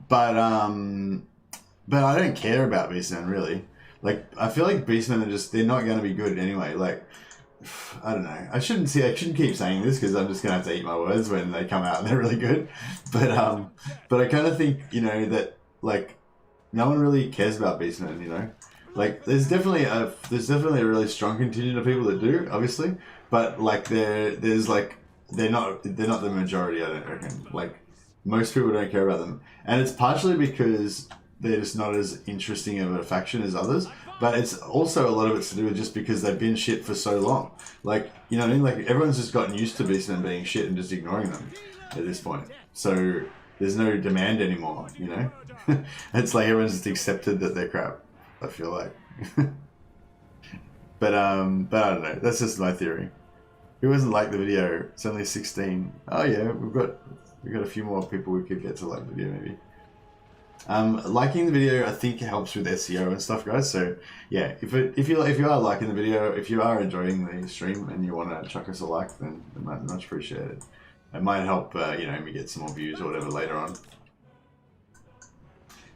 But I don't care about Beastman really. Like, I feel like Beastmen they're not going to be good anyway. Like, I don't know. I shouldn't keep saying this because I'm just going to have to eat my words when they come out and they're really good. But I kind of think, you know, that like no one really cares about Beastmen, you know. Like, there's definitely a really strong contingent of people that do, obviously, but like they're not the majority, I don't reckon. Like, most people don't care about them, and it's partially because they're just not as interesting of a faction as others, but it's also a lot of it's to do with just because they've been shit for so long. Like, you know what I mean? Like, everyone's just gotten used to Beastmen being shit and just ignoring them at this point. So there's no demand anymore, you know? It's like everyone's just accepted that they're crap, I feel like. But I don't know. That's just my theory. Who hasn't liked the video? It's only 16. Oh yeah, we've got a few more people we could get to like the video maybe. Liking the video, I think, helps with SEO and stuff, guys. So yeah, if you are liking the video, if you are enjoying the stream and you want to chuck us a like, then much appreciated. It might help, you know, me get some more views or whatever later on.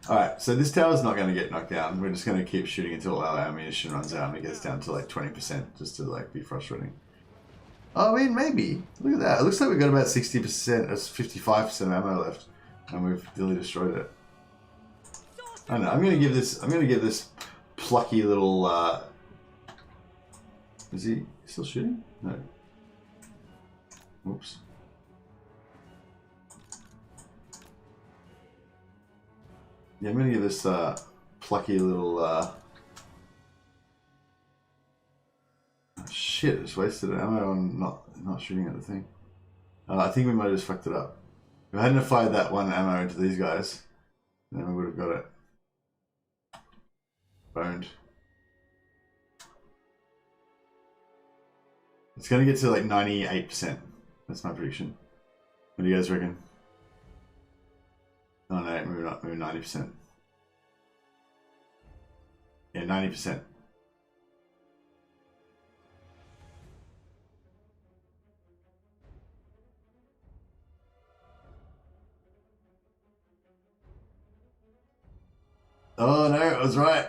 Alright, so this tower's not going to get knocked down. We're just going to keep shooting until our ammunition runs out and it gets down to like 20%, just to like be frustrating. Oh, I mean, maybe. Look at that. It looks like we've got about 60%, that's 55% ammo left, and we've nearly destroyed it. I don't know. I'm going to give this plucky little. Is he still shooting? No. Whoops. Yeah, I'm gonna give this plucky little shit, just wasted ammo on not shooting at the thing. I think we might have just fucked it up. If I hadn't fired that one ammo into these guys, then we would have got it. Boned. It's gonna get to like 98%. That's my prediction. What do you guys reckon? Oh no, maybe 90%. Yeah, 90%. Oh no, I was right.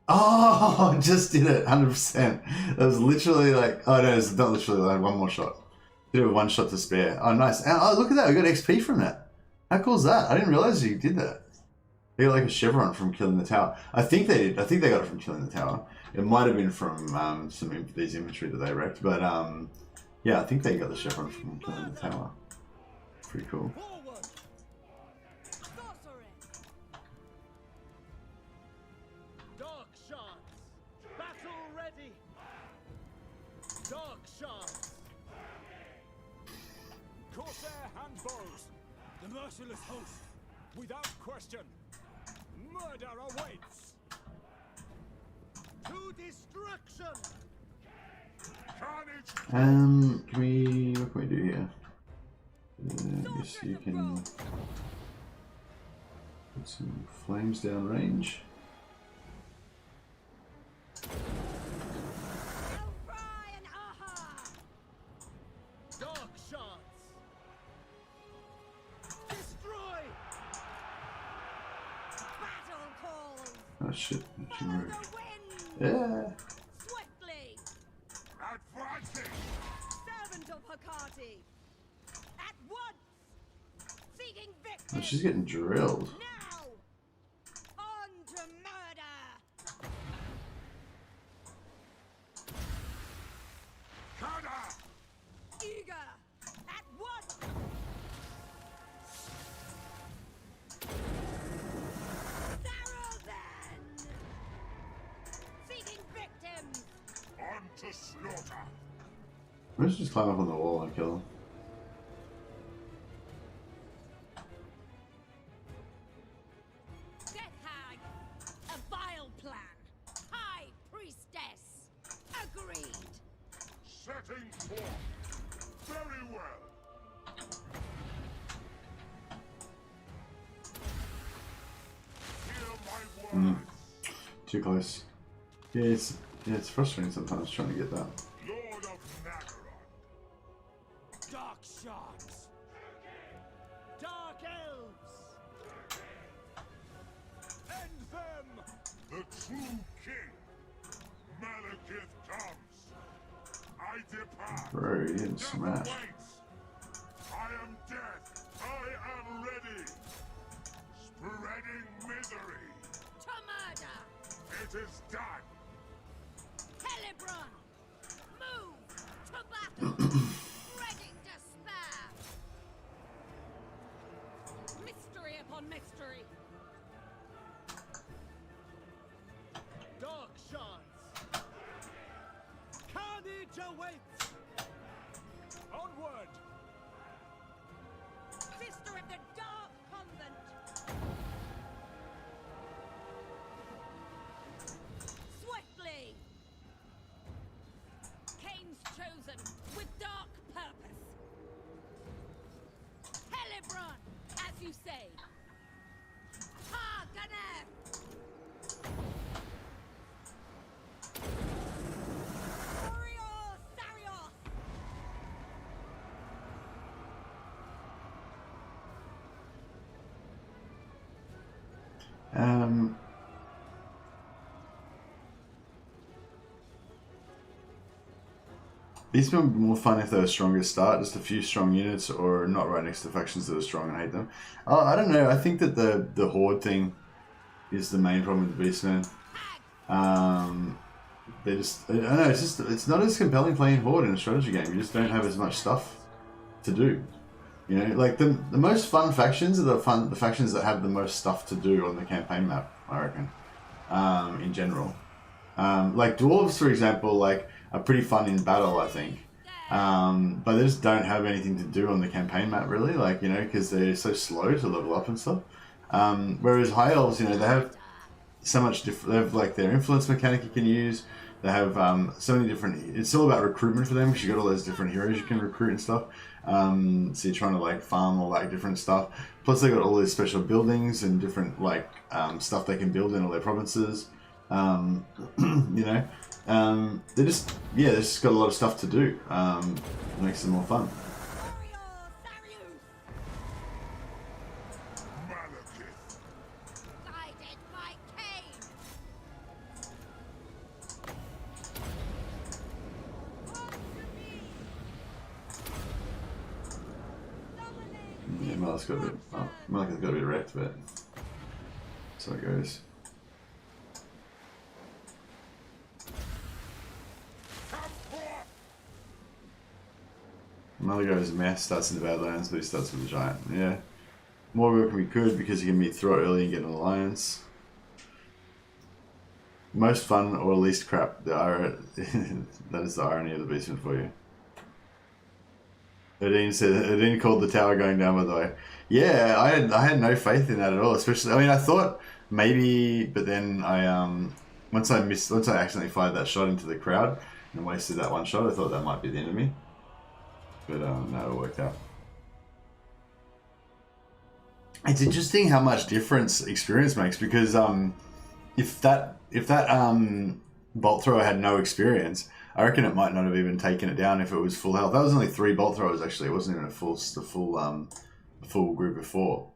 Oh, just did it, 100%. That was literally like, oh no, it's not literally, I had one more shot. Did have one shot to spare. Oh, nice. Oh, look at that. We got XP from that. How cool is that? I didn't realize you did that. They got like a chevron from killing the tower. I think they did. I think they got it from killing the tower. It might have been from these infantry that they wrecked. But yeah, I think they got the chevron from killing the tower. Pretty cool. Dark shards, battle ready. Dark shards. Corsair handbows, the merciless host, without question. Murder awaits. To destruction. Carnage. What can we do here? I guess you can put some flames down range. Dark shards. Destroy. Battle calls. Oh shit! She Follow moved. the wind. Yeah. Swiftly. Advancing. Servant of Hecate. At once. Seeking Oh, victim. she's getting drilled. Now. On to murder. Kada. Eager. At once. Thorough then. Seeking victims. On to slaughter. Let's just climb up on the wall and kill him. Death Hag. A vile plan. High Priestess. Agreed. Setting forth. Very well. Hear my words. Too close. Yeah, it's frustrating sometimes trying to get that. Lord of Nagaron. Dark shards. Dark elves. End them. The true king. Malekith comes. I depart. Bro, you didn't Death smash. awaits. I am death. I am ready. Spreading misery. To murder. It is done. Helibron. Move to battle. Spreading despair. Mystery upon mystery. Dark shards. Carnage awaits. Onward. Sister of the Dark Convent. Swiftly. Cain's chosen with dark purpose. Helibron, as you say? Ha, Gunner! Warrior Sarios! These would be more fun if they were stronger start, just a few strong units, or not right next to factions that are strong and hate them. Oh, I don't know. I think that the horde thing is the main problem with the Beastmen. They just, I don't know. It's not as compelling playing horde in a strategy game. You just don't have as much stuff to do. You know, like the most fun factions are the factions that have the most stuff to do on the campaign map, I reckon. In general, like dwarves, for example, like are pretty fun in battle, I think. But they just don't have anything to do on the campaign map, really. Like, you know, because they're so slow to level up and stuff. Whereas high elves, you know, they have so much different. They have like their influence mechanic you can use. They have so many different. It's all about recruitment for them because you got all those different heroes you can recruit and stuff. So you're trying to like farm all that different stuff. Plus they got all these special buildings and different like stuff they can build in all their provinces. You know, they just got a lot of stuff to do. It makes them more fun. Guided by Cain! Yeah, Malus got a bit. Oh, Malus got a bit wrecked, but so it goes. Another guy's mess starts in the Badlands, but he starts with a giant. Yeah. More work we could because you can meet throw it early and get an alliance. Most fun or least crap. That is the irony of the Beastman for you. Odin called the tower going down, by the way. Yeah, I had no faith in that at all. Especially, I mean, I thought maybe, but then once I accidentally fired that shot into the crowd and wasted that one shot, I thought that might be the enemy. But no, it worked out. It's interesting how much difference experience makes, because if that bolt thrower had no experience, I reckon it might not have even taken it down if it was full health. That was only 3 bolt throwers actually. It wasn't even a full group of 4.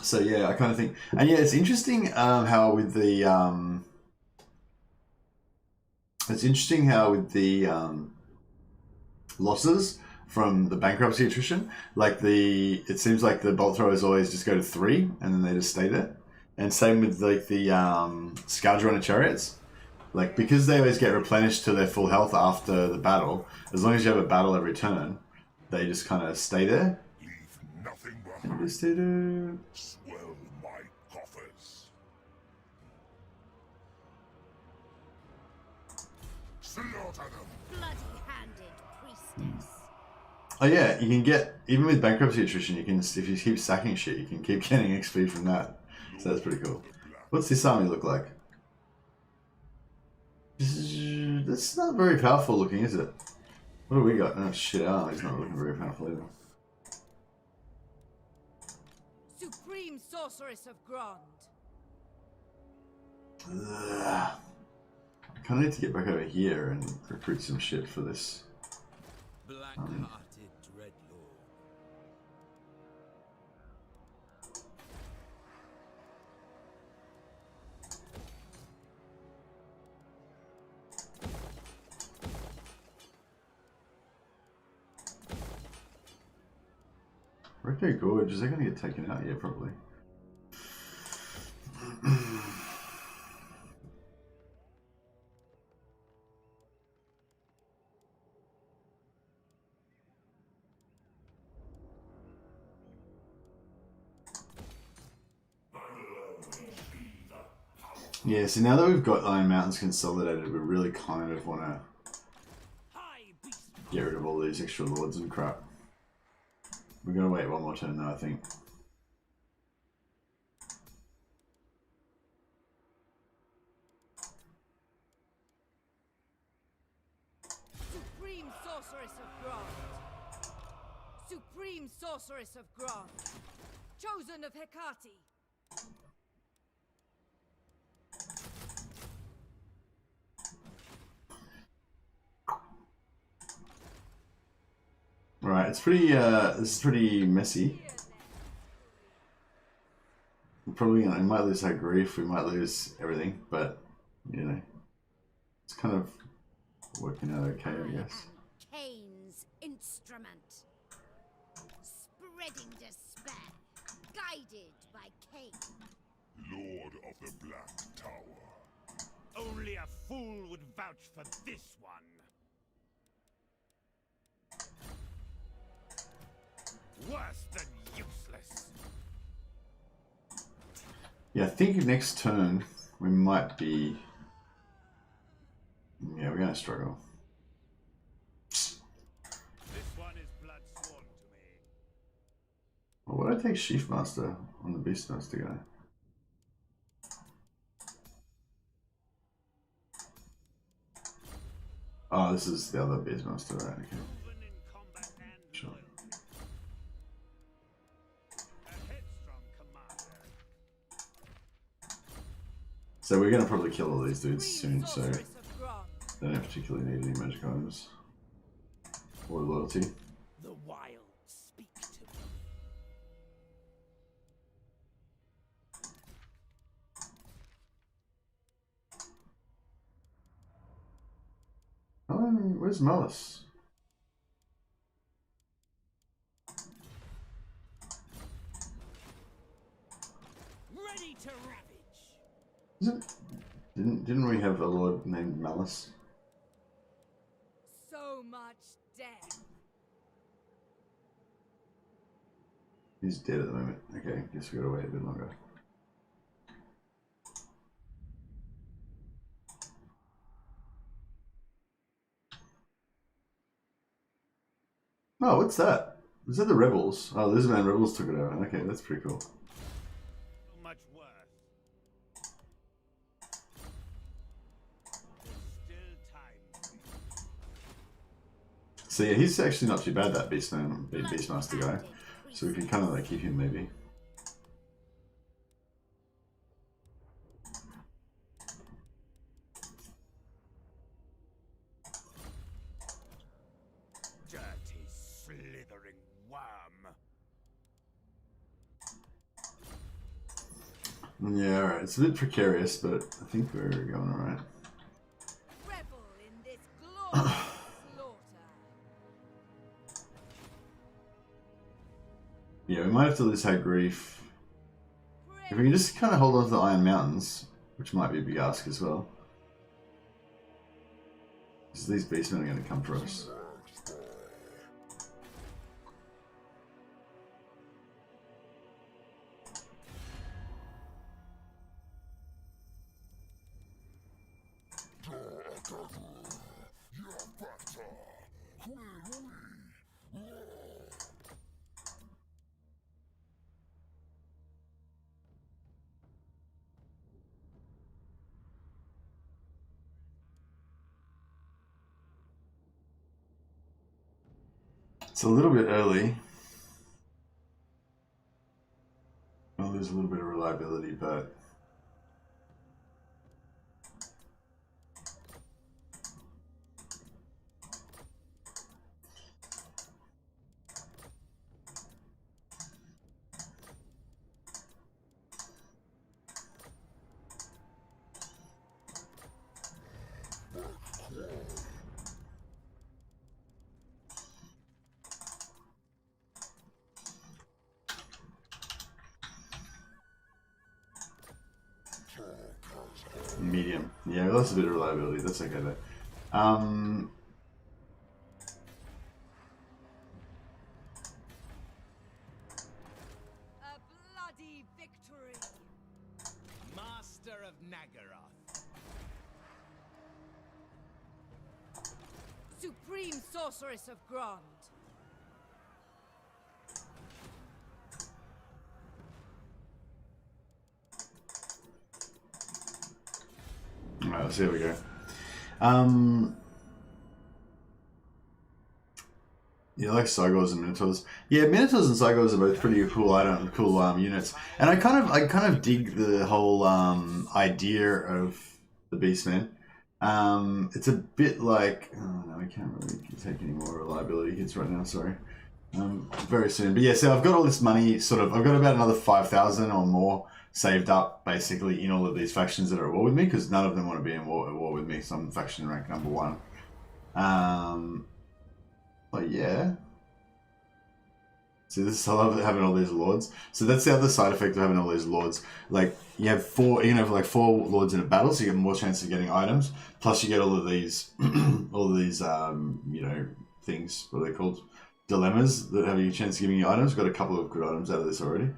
So yeah, I kind of think, and yeah, it's interesting how with the losses from the bankruptcy attrition, like it seems like the bolt throwers always just go to 3 and then they just stay there. And same with like the Scourge Runner chariots, like because they always get replenished to their full health after the battle. As long as you have a battle every turn, they just kind of stay there. Leave nothing And behind. just do. Swell my coffers. Slaughter them. Bloody-handed priestess. Oh yeah, you can get, even with bankruptcy attrition, you can, if you keep sacking shit, you can keep getting XP from that. So that's pretty cool. What's this army look like? That's not very powerful looking, is it? What do we got? Oh shit, our army's not looking very powerful either. Supreme sorceress of Grond. I kind of need to get back over here and recruit some shit for this. Black-hearted dreadlord. Recto Gorge, is that going to get taken out? Yeah, probably. Yeah, so now that we've got Iron Mountains consolidated, we really kind of want to get rid of all these extra lords and crap. We're going to wait one more turn though, I think. Supreme sorceress of Grond. Supreme Sorceress of Grond. Chosen of Hecate. Right, it's pretty. This is pretty messy. We're probably gonna. We might lose our grief. We might lose everything, but you know, it's kind of working out okay, I guess. Cain's instrument. Spreading despair. Guided by Cain. Lord of the Black Tower. Only a fool would vouch for this one. Worse than useless. Yeah, I think next turn we might be. Yeah, we're gonna struggle. This one is blood sworn to me. Well, why did I take Sheafmaster on the Beastmaster guy? Oh, this is the other Beastmaster, right? Okay. Proven in combat and Sure. loyalty. A headstrong commander. So we're gonna probably kill all these dudes Supreme soon, so Sorceress of Grond. they don't particularly need any magic items or loyalty. The wild speak to me. Oh, where's Malus? Ready to ravage. Is it? Didn't we have a lord named Malus? So much death. He's dead at the moment. Okay, guess we gotta wait a bit longer. Oh, what's that? Is that the rebels? Oh, Lizardman rebels took it over. Okay, that's pretty cool. So much worse. There's still time. So yeah, he's actually not too bad, that Beastmaster guy. So we can kind of like keep him maybe. Dirty, slithering worm. Yeah, alright. It's a bit precarious, but I think we're going alright. Revel in this glorious slaughter. Yeah, we might have to lose our grief. If we can just kind of hold on to the Iron Mountains, which might be a big ask as well. Because these beastmen are going to come for us. It's a little bit early. Well, there's a little bit of reliability, but medium. Yeah, we lost a bit of reliability. That's okay though. A bloody victory. Master of Nagaroth. Supreme Sorceress of Grond. Alright, so here we go. You like Cygors and Minotaurs? Yeah, Minotaurs and Cygors are both pretty cool units, and I kind of dig the whole idea of the Beastman. It's a bit like, oh no, I can't really take any more reliability hits right now. Sorry, very soon. But yeah, so I've got all this money. I've got about another 5,000 or more saved up, basically, in all of these factions that are at war with me, because none of them want to be at war with me. So I'm faction rank number 1. But yeah. So I love having all these lords. So that's the other side effect of having all these lords. Like you have 4 lords in a battle, so you get more chance of getting items. Plus you get all of these, things. What are they called? Dilemmas that have you a chance of giving you items. Got a couple of good items out of this already.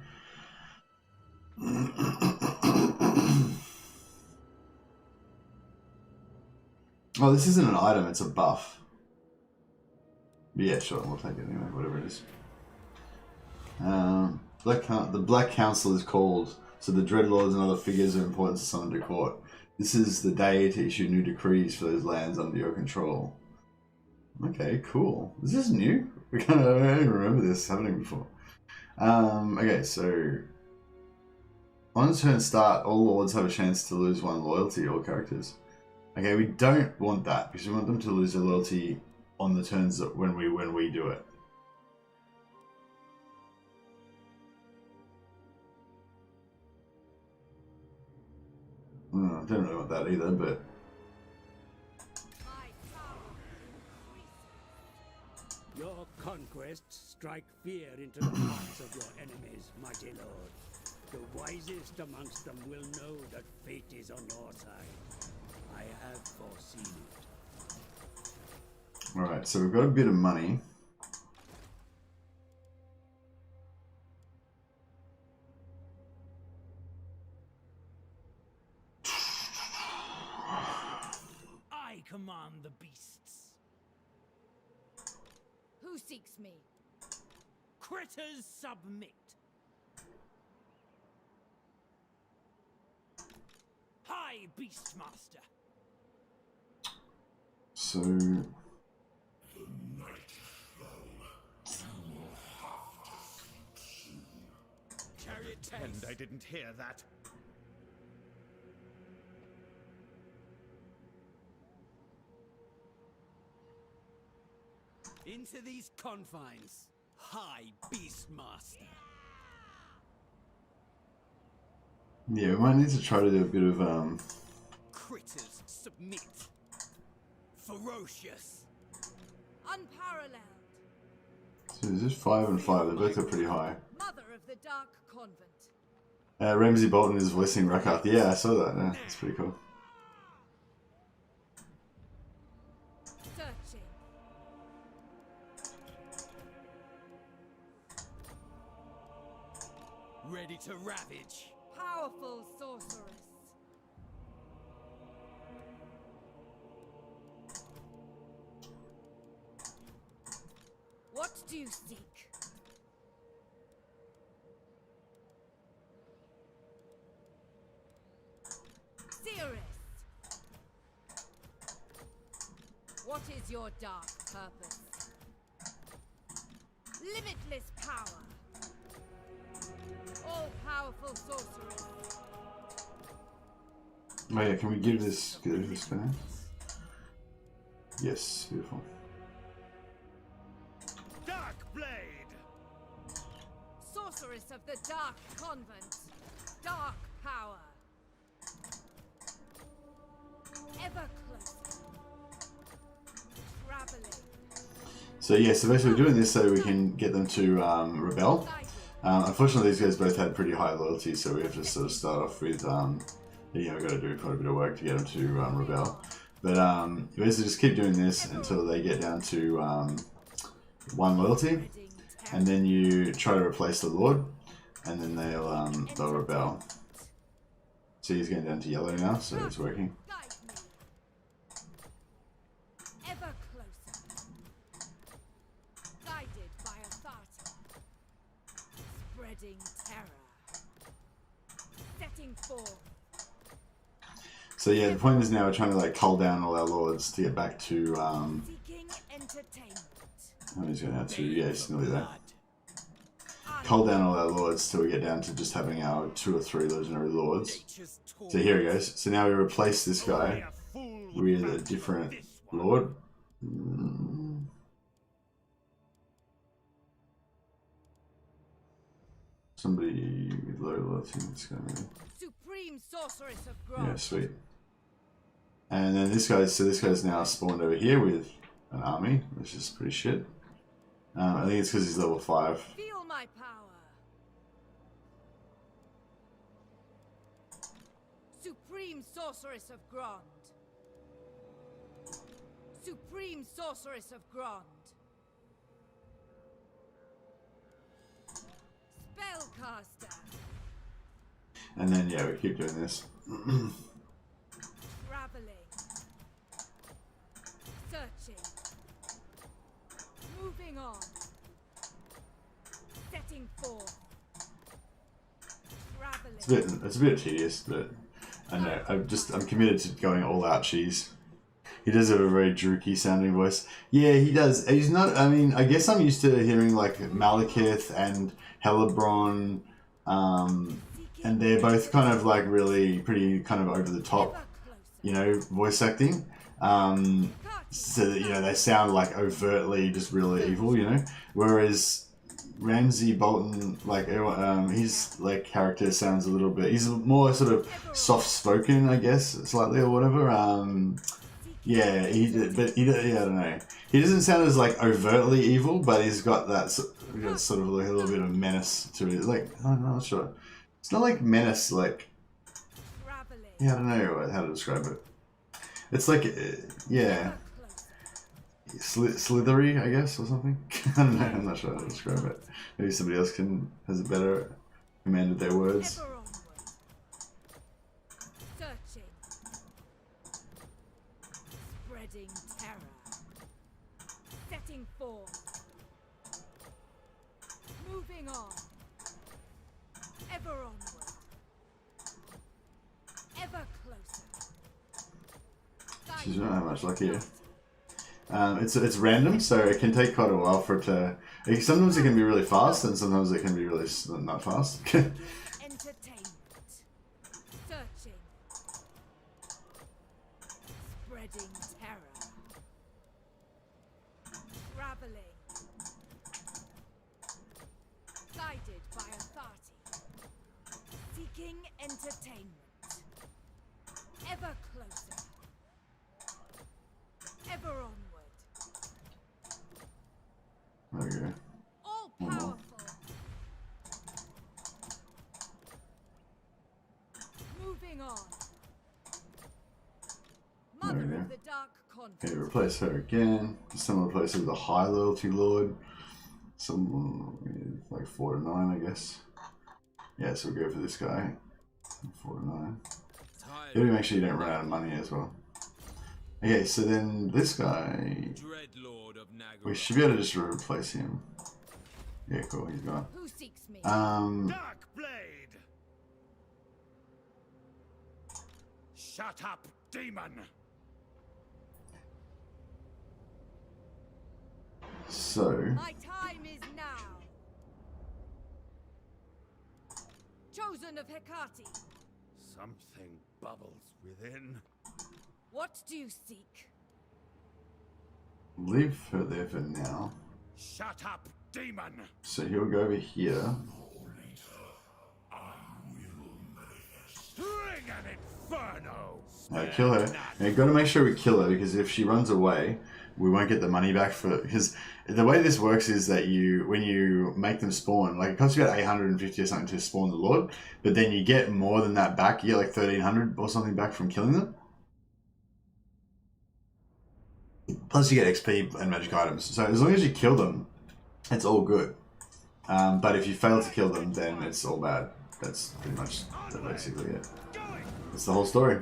Oh, this isn't an item; it's a buff. But yeah, sure, we'll take it anyway, whatever it is. The Black Council is called, so the Dreadlords and other figures of importance are summoned to court. This is the day to issue new decrees for those lands under your control. Okay, cool. Is this new? I don't even remember this happening before. Okay, so on turn start, all lords have a chance to lose 1 loyalty, all characters. Okay, we don't want that because we want them to lose their loyalty on the turns that when we do it. I don't really want that either, but Your conquests strike fear into the hearts of your enemies, mighty lord. The wisest amongst them will know that fate is on your side. I have foreseen it. alright, so we've got a bit of money. I command the beasts. Who seeks me? Critters submit. Hi, Beastmaster. So Pretend I didn't hear that. Into these confines, High Beastmaster. yeah, we might need to try to do a bit of Critters submit. Ferocious. Unparalleled. So is this 5 and 5? They both are pretty high. Mother of the Dark Convent. Ramsay Bolton is voicing Rakarth. Yeah, I saw that. Yeah, that's pretty cool. Searching. Ready to ravage. Powerful sorceress. What do you seek? Seeress. What is your dark purpose? Limitless power. All-powerful sorceress. Oh yeah, can we give this a spin? Yes, beautiful. Dark blade. Sorceress of the Dark Convent. Dark power. Ever closer. Traveling. So yeah, so basically we're doing this so we can get them to rebel. Unfortunately, these guys both had pretty high loyalty, so we have to sort of start off with, we've got to do quite a bit of work to get them to rebel. But we basically just keep doing this until they get down to 1 loyalty, and then you try to replace the Lord, and then they'll rebel. See, he's getting down to yellow now, so it's working. Guide me. Ever closer. Guided by authority. Spreading terror. Setting forth. So yeah, the point is now we're trying to like cull down all our lords to get back to Seeking entertainment. Oh, he's going out to, yeah, he's nearly there. Cull down all our lords till we get down to just having our 2 or 3 legendary lords. So here he goes. So now we replace this guy with a different lord. Somebody with low lord, I think it's going to be. Supreme sorceress of Grond. Yeah, sweet. And then this guy's now spawned over here with an army, which is pretty shit. I think it's because he's level 5. Feel my power. Supreme sorceress of Grond. Supreme sorceress of Grond. Spellcaster. And then yeah, we keep doing this. Traveling. Searching. Moving on. Setting forth. Traveling. It's a bit tedious, but I know I'm committed to going all out cheese. He does have a very drooky sounding voice. Yeah, he does. He's not. I mean, I guess I'm used to hearing like Malekith and Hellebrand, and they're both kind of like really pretty kind of over the top, you know, voice acting. So that, you know, they sound like overtly just really evil, you know. Whereas Ramsay Bolton, like his like character sounds a little bit. He's more sort of soft spoken, I guess, slightly or whatever. Yeah, yeah, I don't know. He doesn't sound as like overtly evil, but he's got that sort of like a little bit of menace to it. Like I'm not sure. It's not like menace, like yeah, I don't know how to describe it. It's like yeah, slithery, I guess, or something. I don't know. I'm not sure how to describe it. Maybe somebody else has a better command of their words. Moving on. Ever onward. Ever closer. She's not that much luck here. It's random, so it can take quite a while for it to. Sometimes it can be really fast, and sometimes it can be really not fast. Entertainment. Searching. Spreading terror. Traveling. Guided by authority. Seeking entertainment. Ever closer. Ever onward. There we go. All powerful. Moving on. Mother There we go. of the Dark Conflict. Okay, replace her again. Someone replace her with a high loyalty lord. Some like 4 to 9, I guess. Yeah, so we'll go for this guy. 4 to 9. Maybe make sure you don't run out of money as well. Okay, so then this guy, we should be able to just replace him. Yeah, cool, he's gone. Who seeks me? Dark Blade! Shut up, demon! So, My time is now. Chosen of Hecate. Something bubbles within. What do you seek? leave her there for now. Shut up, demon! So he'll go over here. Bring an inferno! Kill her. Now you've got to make sure we kill her, because if she runs away, we won't get the money back for. Because the way this works is that when you make them spawn, like it costs you about 850 or something to spawn the Lord, but then you get more than that back. You get like 1300 or something back from killing them. Plus you get XP and magic items. So as long as you kill them, it's all good. But if you fail to kill them, then it's all bad. That's pretty much basically it. That's the whole story.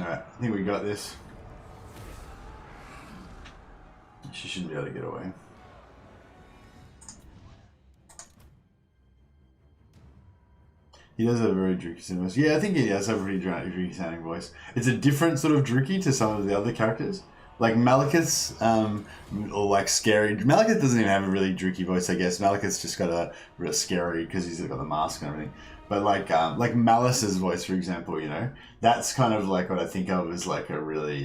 Alright, I think we got this. She shouldn't be able to get away. He does have a very Druky sounding voice. Yeah, I think he does have a pretty Druky sounding voice. It's a different sort of Druky to some of the other characters. Like Malus, or like Scary. Malus doesn't even have a really Druky voice, I guess. Malus just got a real Scary because he's got the mask and everything. But like Malus's voice, for example, you know, that's kind of like what I think of as like a really,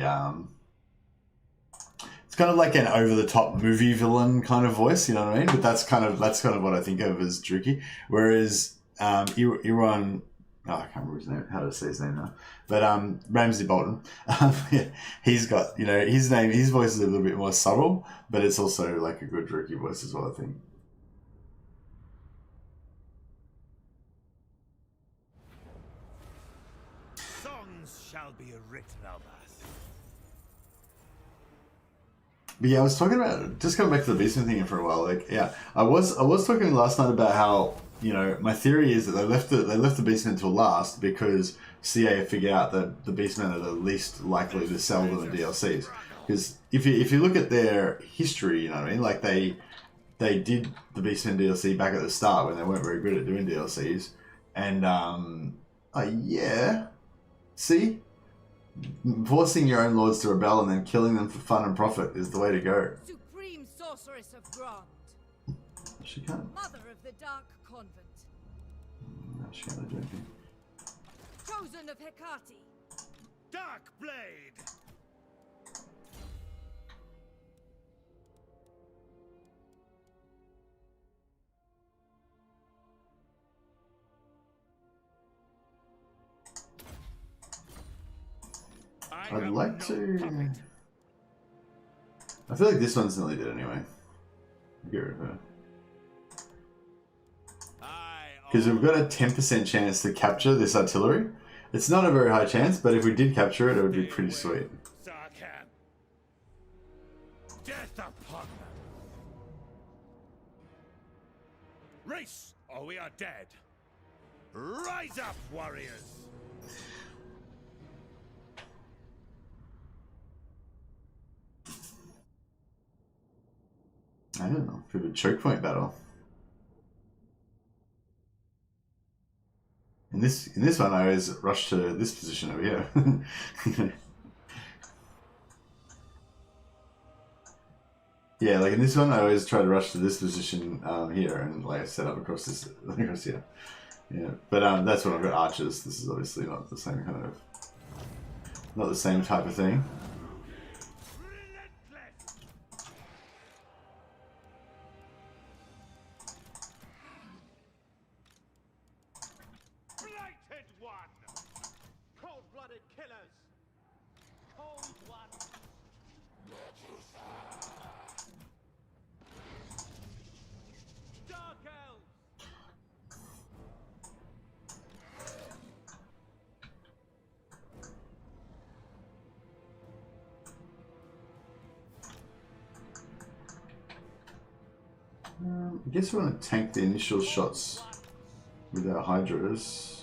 it's kind of like an over-the-top movie villain kind of voice, you know what I mean? But that's kind of what I think of as Druky. Whereas Iran, oh, I can't remember his name, how to say his name now. But Ramsay Bolton, yeah, he's got, you know, his voice is a little bit more subtle, but it's also like a good Druky voice as well, I think. Songs shall be written of us. But yeah, I was talking about, just going back to the Beastman thing for a while. Like, yeah, I was talking last night about how, you know, my theory is that they left the Beastmen till last because CA figured out that the Beastmen are the least likely to sell them in DLCs. Because if you look at their history, you know what I mean, like they did the Beastmen DLC back at the start when they weren't very good at doing DLCs, and yeah, see. Forcing your own lords to rebel and then killing them for fun and profit is the way to go. Supreme sorceress of Grond, She can't. mother of the Dark Convent, No, she can't do anything. chosen of Hecate, Dark Blade! I'd like to. I feel like this one's nearly dead anyway. Get rid of her. Because we've got a 10% chance to capture this artillery. It's not a very high chance, but if we did capture it, it would be pretty sweet. Death upon them! Race, or we are dead. Rise up, warriors! I don't know. Could be a choke point battle. In this one, I always rush to this position over here. Yeah, like in this one, I always try to rush to this position here, and like I set up across this across here. Yeah, but that's when I've got archers. This is obviously not the same kind of, not the same type of thing. I guess we want to tank the initial shots with our hydras.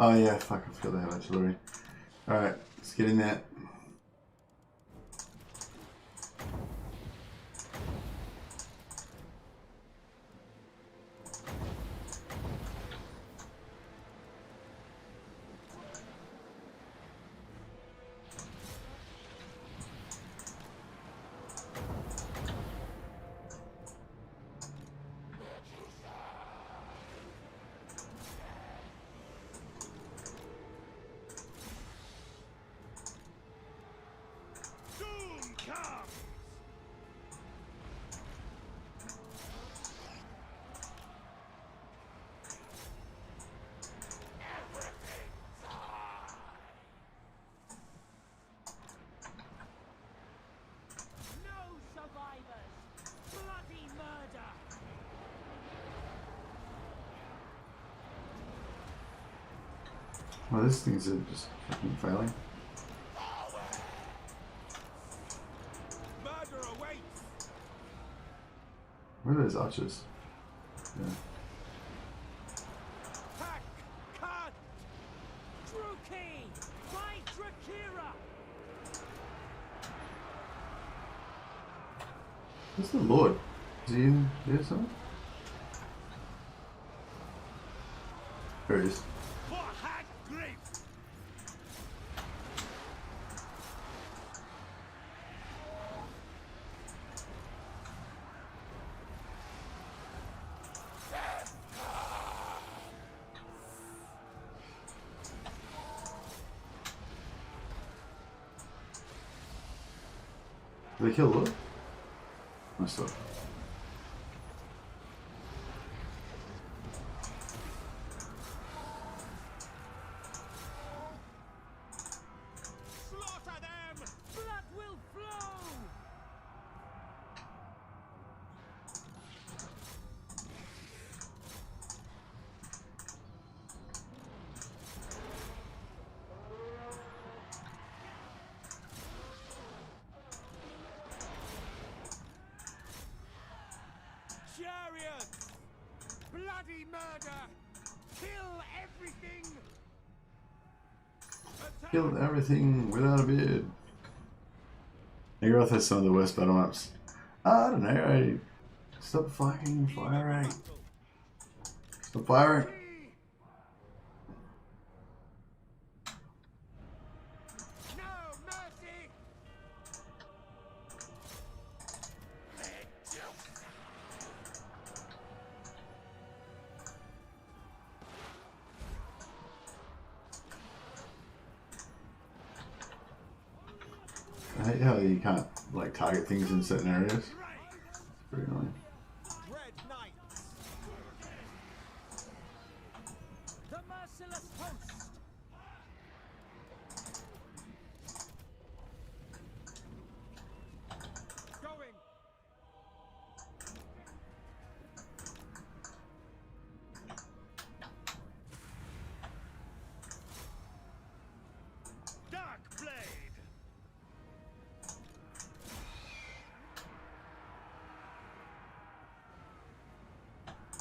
Oh yeah, fuck, I forgot they have artillery. Alright, let's get in there. Well, these things are just fucking failing. Murder awaits. Where are those archers? Yeah. Pack, cut. Druki, by Drakira. Where's the Lord? Is he in there somewhere? There he is. For Hag Grave. Did they kill the Lord? I saw. Slaughter them. Blood will flow. Chariots! Bloody murder! Kill everything! Attack! Killed everything without a beard. Rakarth has some of the worst battle maps. I don't know. Stop fucking firing. Stop firing. No mercy! I hate how you can't like target things in certain areas. It's pretty annoying. Red Knights! The merciless host! Going! Dark Blade!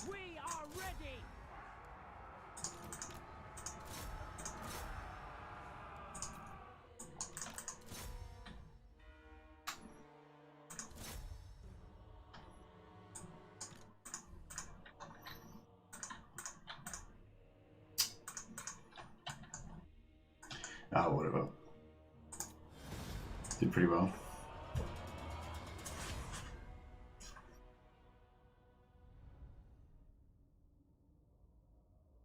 We are ready! Ah, whatever. Did pretty well.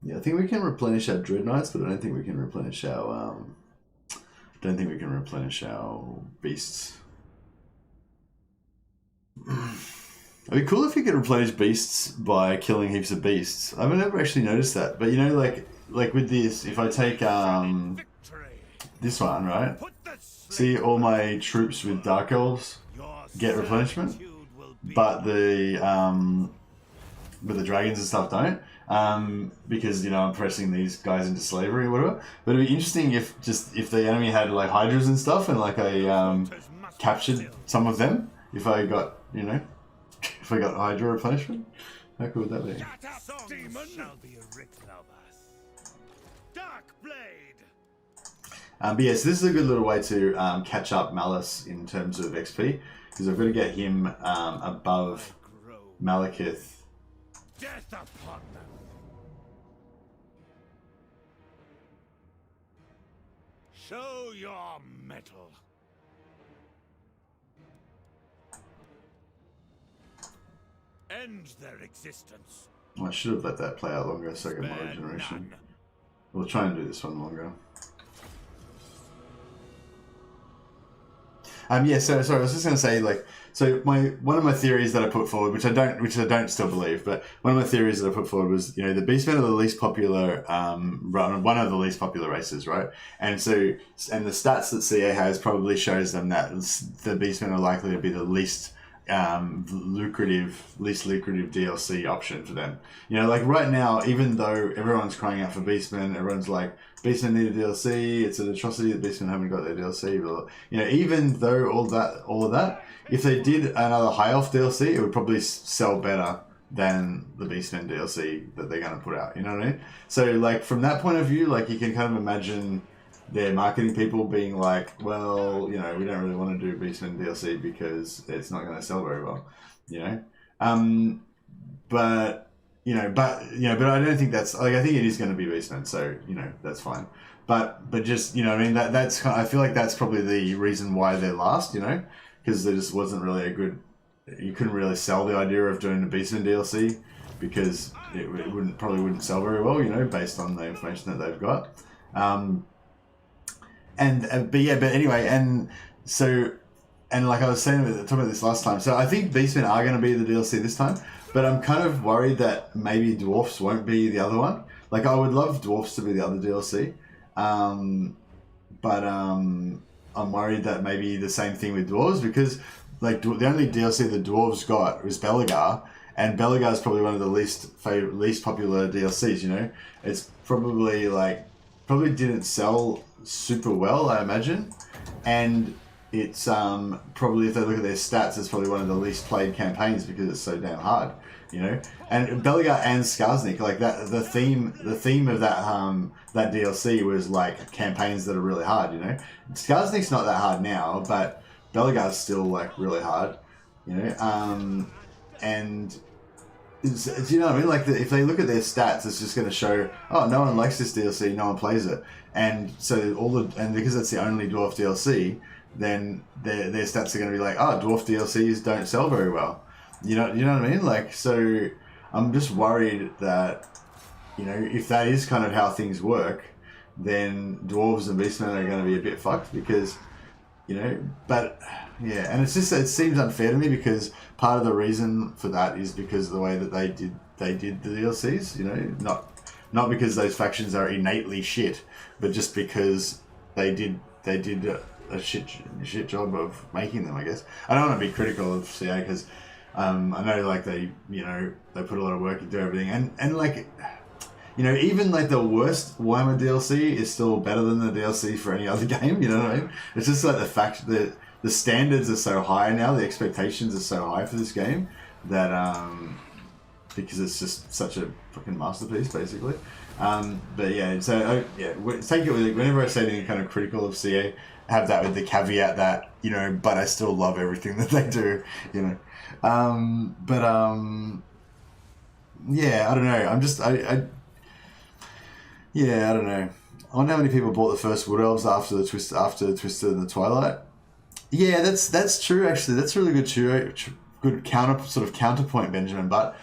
Yeah, I think we can replenish our Dread Knights, but I don't think we can replenish our beasts. It'd be cool if you could replenish beasts by killing heaps of beasts. I've never actually noticed that, but you know, like with this, if I take this one, right? See, all my troops with Dark Elves get replenishment, but the dragons and stuff don't. Because, you know, I'm pressing these guys into slavery or whatever. But it'd be interesting if the enemy had like hydras and stuff, and like I captured some of them. If I got, you know, if I got hydra replenishment, how cool would that be? Dark Blade! But yes, this is a good little way to catch up Malus in terms of XP, because I've got to get him above Malekith. Death upon them! Show your mettle! End their existence. I should have let that play out longer so I get more regeneration. We'll try and do this one longer. Yeah, so sorry, I was just going to say, like, so one of my theories that I put forward, which I don't still believe, but one of my theories that I put forward was, you know, the Beastmen are the least popular, one of the least popular races, right? And the stats that CA has probably shows them that the Beastmen are likely to be the least least lucrative DLC option for them. You know, like right now, even though everyone's crying out for Beastmen, everyone's like, Beastmen need a DLC, it's an atrocity that Beastmen haven't got their DLC. But, you know, even though all of that, if they did another High Elf DLC, it would probably sell better than the Beastmen DLC that they're going to put out. You know what I mean? So, like, from that point of view, like, you can kind of imagine their marketing people being like, well, you know, we don't really want to do Beastmen DLC because it's not going to sell very well, you know. But I don't think that's like, I think it is going to be Beastmen, so you know that's fine. But just, you know, I mean, that's kind of, I feel like that's probably the reason why they're last, you know, because there just wasn't really a good. You couldn't really sell the idea of doing the Beastmen DLC because it probably wouldn't sell very well, you know, based on the information that they've got. But anyway, and like I was saying, talking about this last time, so I think Beastmen are going to be the DLC this time, but I'm kind of worried that maybe Dwarfs won't be the other one. Like, I would love Dwarfs to be the other DLC, but I'm worried that maybe the same thing with Dwarves, because like the only DLC the Dwarves got was Belegar, and Belegar is probably one of the least popular DLCs, you know? It's probably didn't sell super well, I imagine, and it's probably, if they look at their stats, it's probably one of the least played campaigns because it's so damn hard, you know. And Belegar and Skarsnik, like that, the theme of that DLC was like campaigns that are really hard, you know. Skarsnik's not that hard now, but Belegar's still like really hard, you know. And do you know what I mean? Like, if they look at their stats, it's just going to show, oh, no one likes this DLC, no one plays it, and so because it's the only Dwarf DLC, then their stats are going to be like, oh, Dwarf DLCs don't sell very well. You know what I mean? Like, so I'm just worried that, you know, if that is kind of how things work, then Dwarves and Beastmen are going to be a bit fucked because, you know, but yeah, and it's just, it seems unfair to me because part of the reason for that is because of the way that they did the DLCs, you know, not because those factions are innately shit, but just because they did a shit job of making them, I guess. I don't want to be critical of CA because I know like they put a lot of work into everything, and like, you know, even like the worst Warhammer DLC is still better than the DLC for any other game, you know what I mean? It's just like the fact that the standards are so high now, the expectations are so high for this game that because it's just such a fucking masterpiece, basically. But yeah, so take it with, whenever I say anything kind of critical of CA, have that with the caveat that, you know, but I still love everything that they do, you know. Yeah, I don't know. I don't know. I wonder how many people bought the first Wood Elves after Twisted and the Twilight. Yeah, that's true. Actually, that's really good counterpoint, Benjamin. But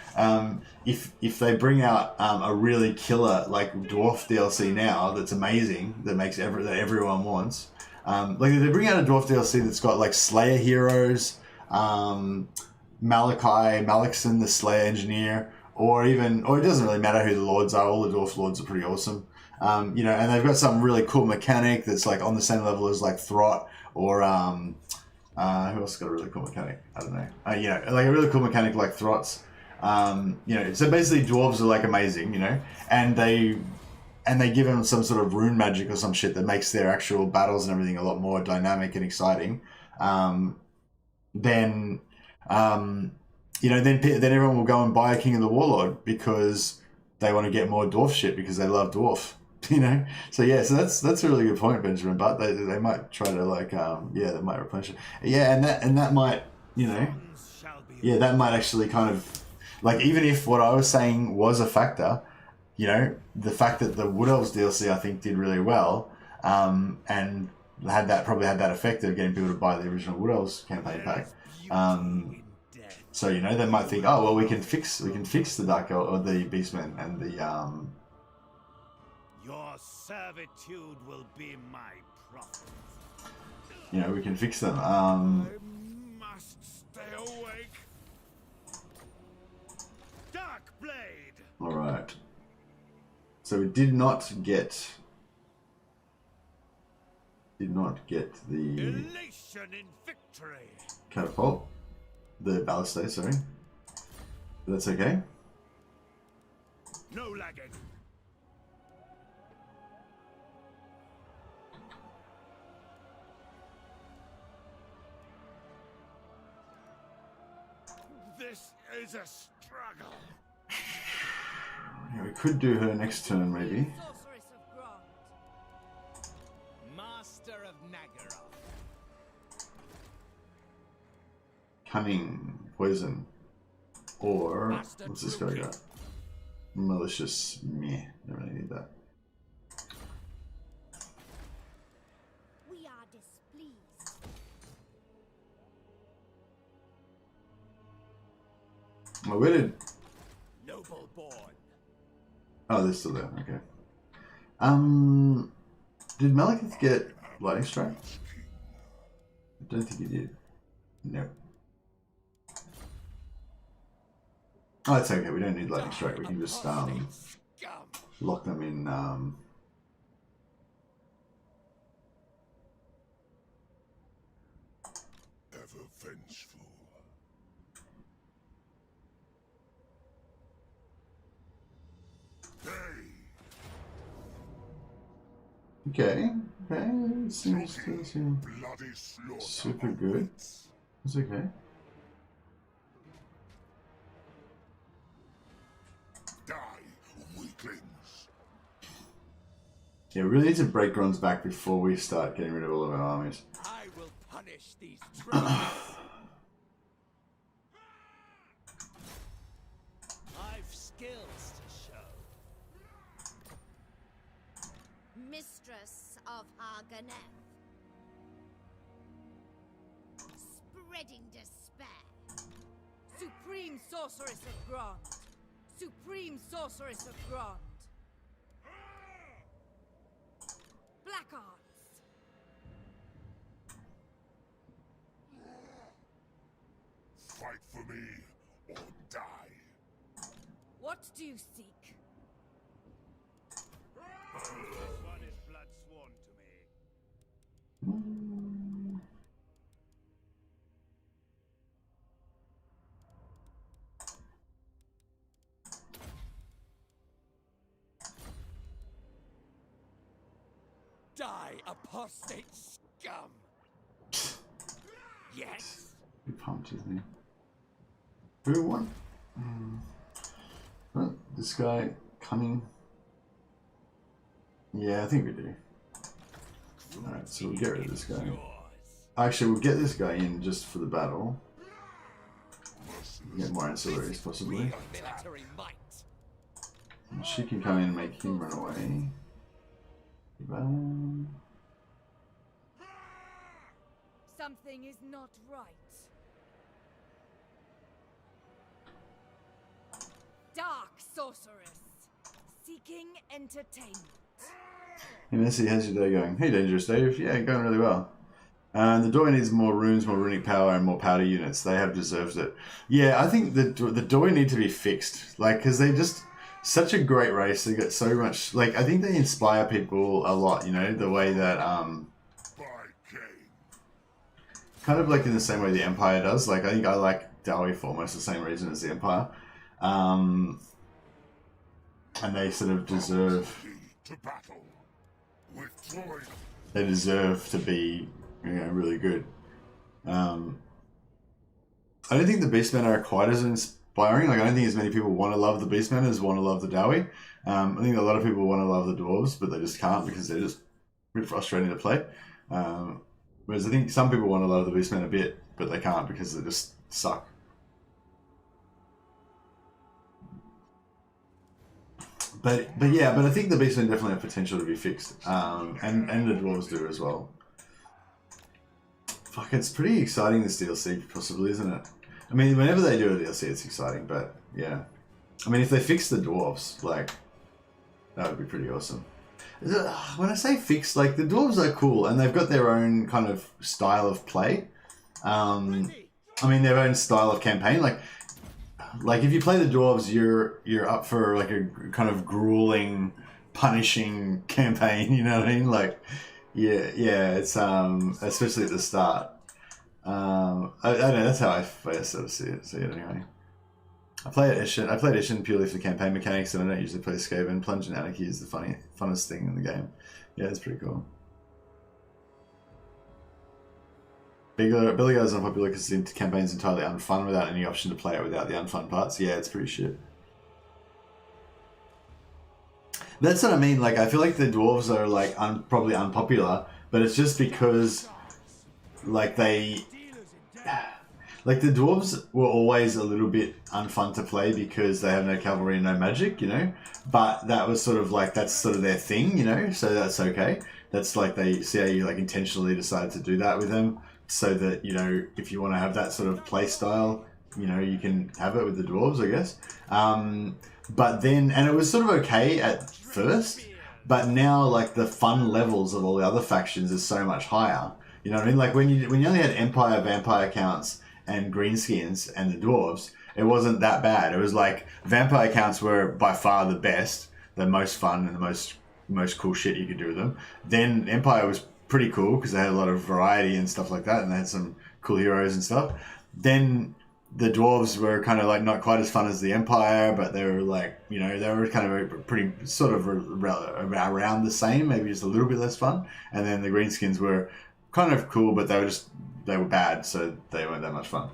if they bring out a really killer like Dwarf DLC now, that's amazing, that makes that everyone wants. Like if they bring out a Dwarf DLC that's got like Slayer heroes, Malixon, the Slayer engineer, or it doesn't really matter who the lords are. All the Dwarf lords are pretty awesome. You know, and they've got some really cool mechanic that's like on the same level as like Throt or who else got a really cool mechanic? I don't know. You know, like a really cool mechanic like Throt's. You know, so basically dwarves are like amazing, you know, and they give them some sort of rune magic or some shit that makes their actual battles and everything a lot more dynamic and exciting. Then everyone will go and buy a King of the Warlord because they want to get more dwarf shit because they love dwarf, you know. So yeah, so that's a really good point, Benjamin. But they might try to like they might replenish it. Yeah, and that might, you know, yeah, that might actually kind of, like, even if what I was saying was a factor, you know, the fact that the Wood Elves DLC I think did really well, and probably had that effect of getting people to buy the original Wood Elves campaign pack. So, you know, they might think, oh well, we can fix the Dark Elf or the Beastmen and the Your servitude will be my profit. You know, we can fix them. I must stay awake. Dark Blade. All right. So we did not get the Elation in victory. catapult. the ballista, sorry. That's okay. No lagging. This is a struggle. Yeah, we could do her next turn, maybe. Sorceress of Grond. Master of Nagaroth. Cunning, poison, or what's this guy got? Malicious, meh, don't really need that. We are displeased. Oh, where did... Noble born. Oh, they're still there, okay. Did Malekith get Lightning Strike? I don't think he did. No. Oh, it's okay, we don't need Lightning Strike, we can just lock them in Ever vengeful. Okay, okay, it seems Bloody slaughter. super good. It's okay. Die, weaklings. Yeah, we really need to break Grond's back before we start getting rid of all of our armies. I will punish these traitors. I've skills to show. Mistress of Arganeth. Spreading despair. Supreme Sorceress of Grond. Supreme Sorceress of Grond. Black Arts. Fight for me or die. What do you seek? This one is blood sworn to me. Die, apostate scum! Yes! He pumped, isn't he? Who won? Well, this guy, Cunning. Yeah, I think we do. Alright, so we'll get rid of this guy. Actually, we'll get this guy in just for the battle. Get more ancillaries, possibly. Military might. And she can come in and make him run away. Something is not right. Dark Sorceress. Seeking entertainment. Hey Messi, how's your day going? Hey Dangerous Dave, yeah, going really well. The Doi needs more runes, more runic power, and more powder units. They have deserved it. Yeah, I think the Doi need to be fixed. Like, because they just... Such a great race. They get so much... Like, I think they inspire people a lot, you know? The way that... Kind of like in the same way the Empire does. Like, I think I like Doi for almost the same reason as the Empire. And they sort of deserve... They deserve to be, you know, really good. I don't think the Beastmen are quite as inspiring. Like, I don't think as many people want to love the Beastmen as want to love the Dowie. I think a lot of people want to love the Dwarves, but they just can't because they're just a bit frustrating to play. Whereas I think some people want to love the Beastmen a bit, but they can't because they just suck. But I think the Beastmen definitely have potential to be fixed, and the Dwarves do as well. Fuck, it's pretty exciting, this DLC, possibly, isn't it? I mean, whenever they do a DLC, it's exciting, but yeah. I mean, if they fix the Dwarves, like, that would be pretty awesome. When I say fixed, like, the Dwarves are cool, and they've got their own kind of style of play. I mean, their own style of campaign. Like if you play the Dwarves, you're up for like a kind of grueling, punishing campaign. You know what I mean? Like, yeah, it's especially at the start. I don't know. That's how I sort of see it anyway. I played Ishin purely for campaign mechanics, and I don't usually play Skaven. Plunge and Anarchy is the funnest thing in the game. Yeah, it's pretty cool. Billy Goes unpopular because the campaign's entirely unfun without any option to play it without the unfun parts. Yeah, it's pretty shit. That's what I mean. Like, I feel like the dwarves are like probably unpopular, but it's just because like the dwarves were always a little bit unfun to play because they have no cavalry and no magic, you know. But that was sort of like that's sort of their thing, you know. So that's okay. That's like they see how you like intentionally decided to do that with them, so that you know if you want to have that sort of play style, you know, you can have it with the dwarves, I guess. But then, and it was sort of okay at first, but now like the fun levels of all the other factions is so much higher. You know what I mean? Like when you only had Empire, Vampire counts, and Greenskins and the dwarves, it wasn't that bad. It was like Vampire counts were by far the best, the most fun, and the most cool shit you could do with them. Then Empire was pretty cool because they had a lot of variety and stuff like that, and they had some cool heroes and stuff. Then the dwarves were kind of like not quite as fun as the Empire, but they were like, you know, they were kind of pretty sort of around the same, maybe just a little bit less fun. And then the Greenskins were kind of cool, but they were bad, so they weren't that much fun.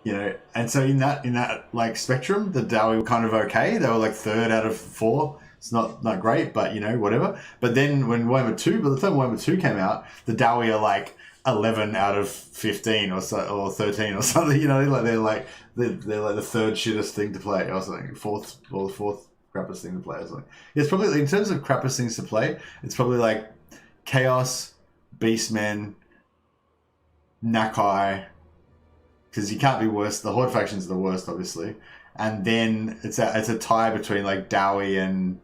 You know, and so in that like spectrum, the Dowie were kind of okay. They were like 3rd out of 4. It's not great, but you know, whatever. But then when Warhammer 2, by the time Warhammer 2 came out, the Dowie are like 11 out of 15 or 13 or something. You know, like they're like the 3rd shittest thing to play or something. 4th crappiest thing to play or something. Yeah, it's probably in terms of crappiest things to play. It's probably like Chaos, Beastmen, Nakai, because you can't be worse. The Horde factions are the worst, obviously, and then it's a tie between like Dowie and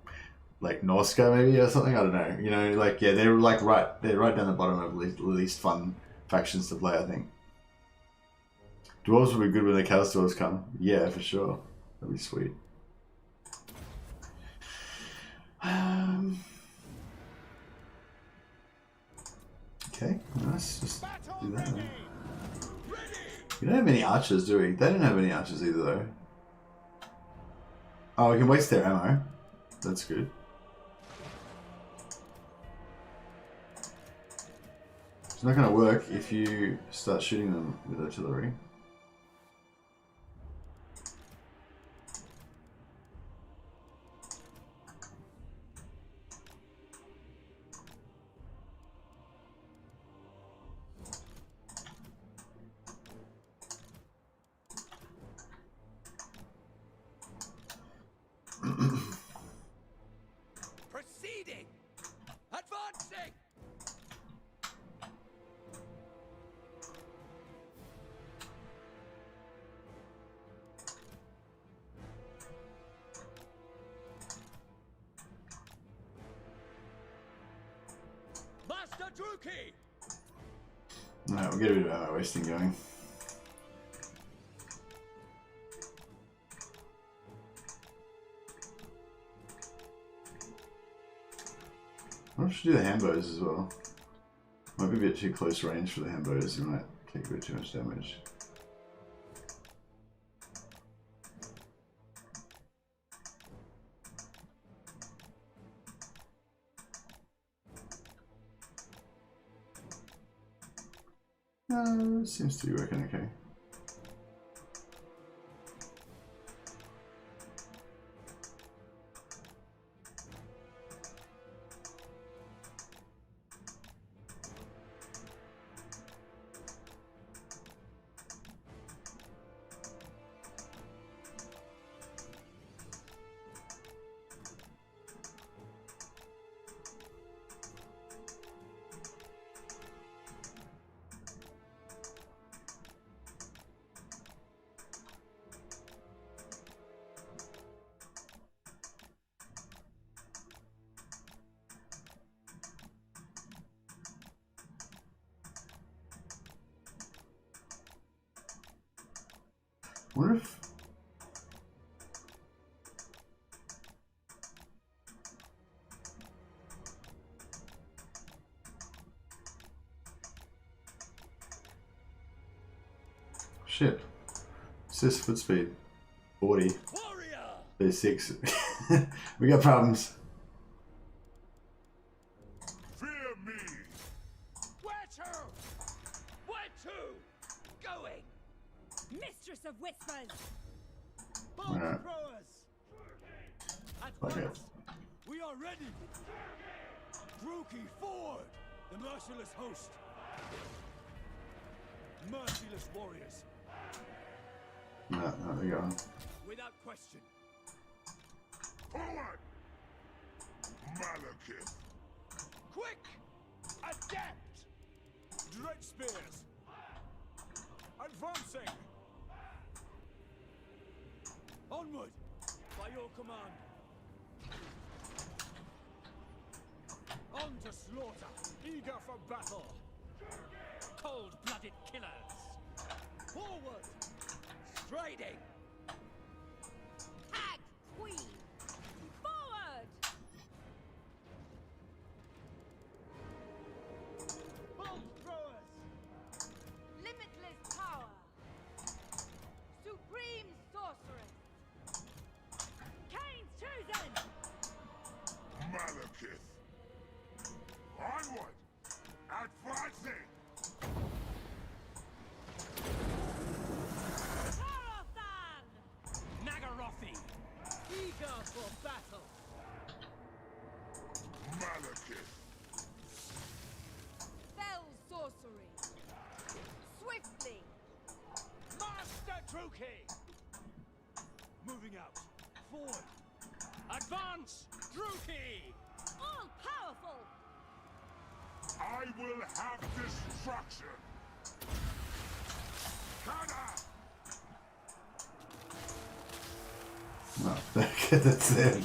like Norska maybe or something. I don't know. You know, like yeah, they're right down the bottom of least fun factions to play. I think dwarves will be good when the Chaos Dwarves come. Yeah, for sure. That'd be sweet. Okay, nice. Just do that. We don't have any archers, do we? They don't have any archers either, though. Oh, we can waste their ammo. That's good. It's not going to work if you start shooting them with artillery. Proceeding! Advancing! Master Druki! Alright, we'll get a bit of ammo wasting going. I should do the Hambos as well. Might be a bit too close range for the Hambos, you might take a bit too much damage. Seems to be working okay. What if... shit. What's this foot speed? 40. Warrior! There's 6. We got problems. Fear me! Where to? Where to? Going. Mistress of Whispers! Bolt Alright. throwers. At Okay. once. We are ready. Brookie forward. The merciless host. Merciless warriors. No, there we go. Without question. Forward! Malekith! Quick! Adept! Dread spears! Advancing! Onward! By your command! On to slaughter! Eager for battle! Cold-blooded killers! Forward! Striding! Hag Queen! Forward! Bolt throwers! Limitless power! Supreme sorceress! Kane's chosen! Malekith! Onward! Advancing! Tarathan! Nagarothi! Eager for battle! Malekith! Fell sorcery! Swiftly! Master Druki! Moving out. Forward. Advance! Druki! All powerful! I will have destruction! Kana! Oh, that's it.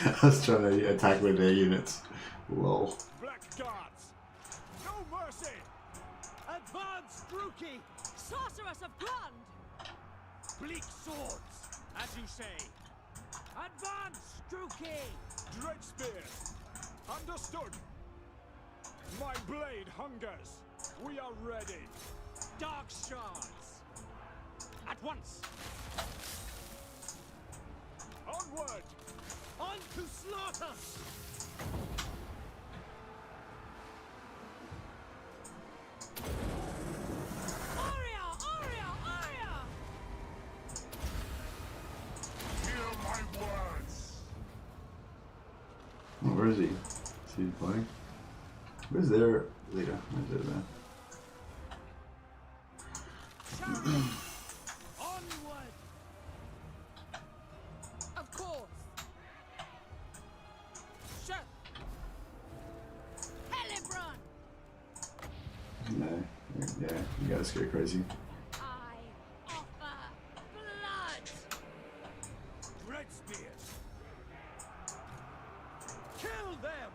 I was trying to attack with their units. Lol. Black Guards! No mercy! Advance Druki! Sorceress of Grond! Bleak swords, as you say. Advance Druki! Dread spears! Understood! My blade hungers! We are ready! Dark shards! At once! Onward! On to slaughter! Aria! Aria! Aria! Hear my words! Oh, where is he? Is he playing? Where's their leader? Where's their man? Onward! Of course! Shut! Helibron! No. Yeah, you guys go crazy. I offer blood! Dread spears! Kill them!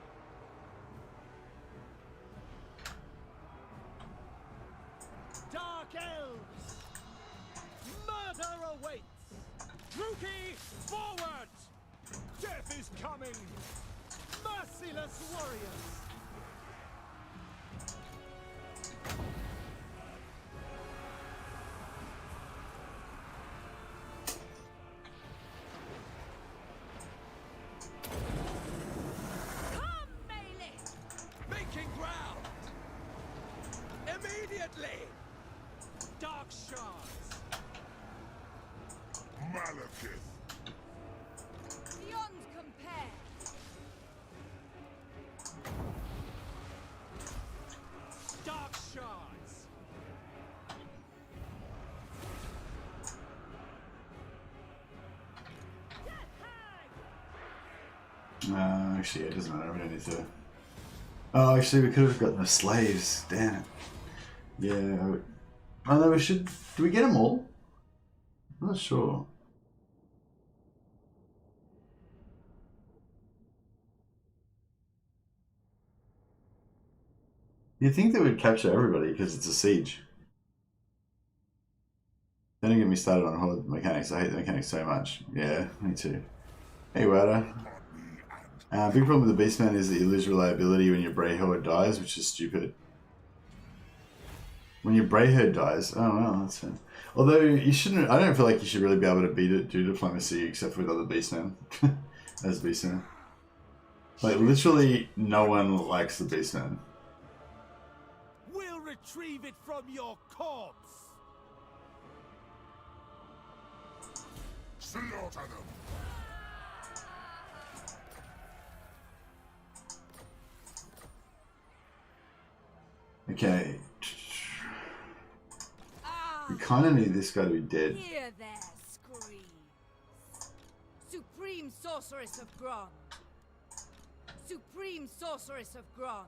Dark elves! Murder awaits! Druki, forward! Death is coming! Merciless warriors! Come, Malus! Making ground! Immediately! Dark shards! Malekith! Beyond compare! Dark shards! Death hag! Actually, it doesn't matter. We don't need to. Oh, actually, we could have gotten the slaves. Damn it. Yeah. Oh, no, we should. Do we get them all? I'm not sure. You'd think they would capture everybody because it's a siege. Don't get me started on horde mechanics. I hate the mechanics so much. Yeah, me too. Hey, Wada. Big problem with the Beastman is that you lose reliability when your Brayherd dies, which is stupid. When your Brayherd dies, oh well, that's fine. Although you shouldn't, I don't feel like you should really be able to do diplomacy except with other Beastmen. As Beastmen. Like, literally, no one likes the Beastmen. We'll retrieve it from your corpse. Slaughter them! Okay. We kind of need this guy to be dead. Hear their screams. Supreme Sorceress of Gron. Supreme Sorceress of Gron.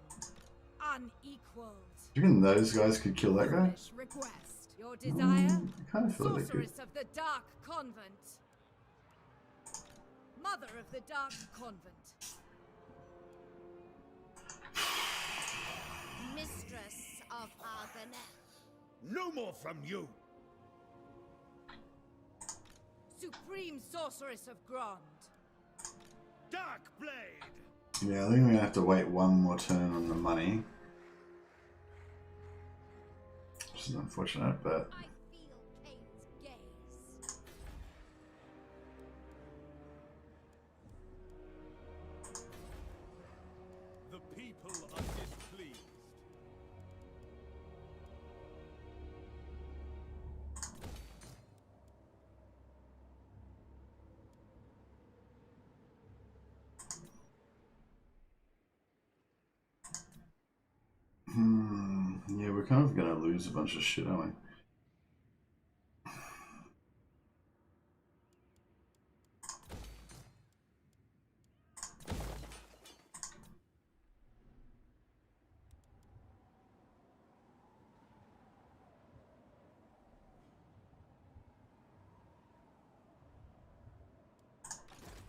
Unequaled. Do you reckon those guys could kill that guy? Request. Your desire? I kind of feel like they could. Sorceress of the Dark Convent. Mother of the Dark Convent. Mistress of Argoneth. No more from you. Supreme Sorceress of Grond. Dark Blade. Yeah, I think we're gonna have to wait one more turn on the money. Which is unfortunate, but... I feel Kane's gaze. The people are displeased. Yeah, we're kind of gonna lose a bunch of shit, aren't we?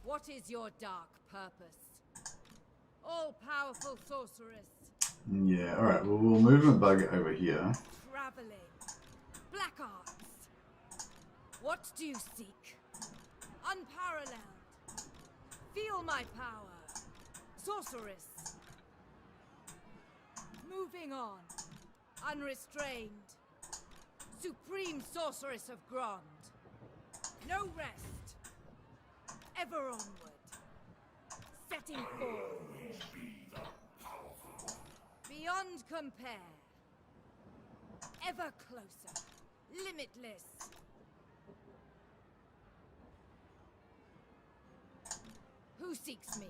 What is your dark purpose? All-powerful sorceress. Yeah, alright, well, we'll move a bug over here. Traveling. Black arts. What do you seek? Unparalleled. Feel my power. Sorceress. Moving on. Unrestrained. Supreme Sorceress of Grond. No rest. Ever onward. Setting forth. Beyond compare. Ever closer. Limitless. Who seeks me?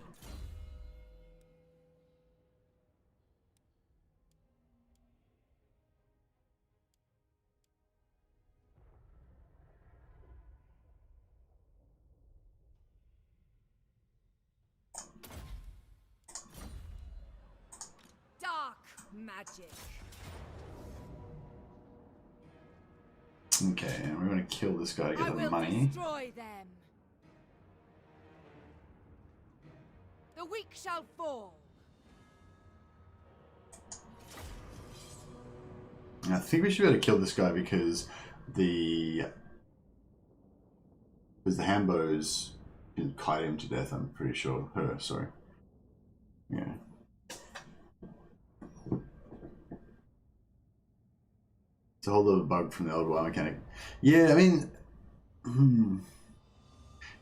Dark magic. Okay, and we're gonna kill this guy to I get the will money. destroy them. The weak shall fall. I think we should be able to kill this guy because the Hambos can kite him to death, I'm pretty sure. Her, sorry. Yeah. It's a whole lot of bug from the old wild mechanic. Yeah, I mean...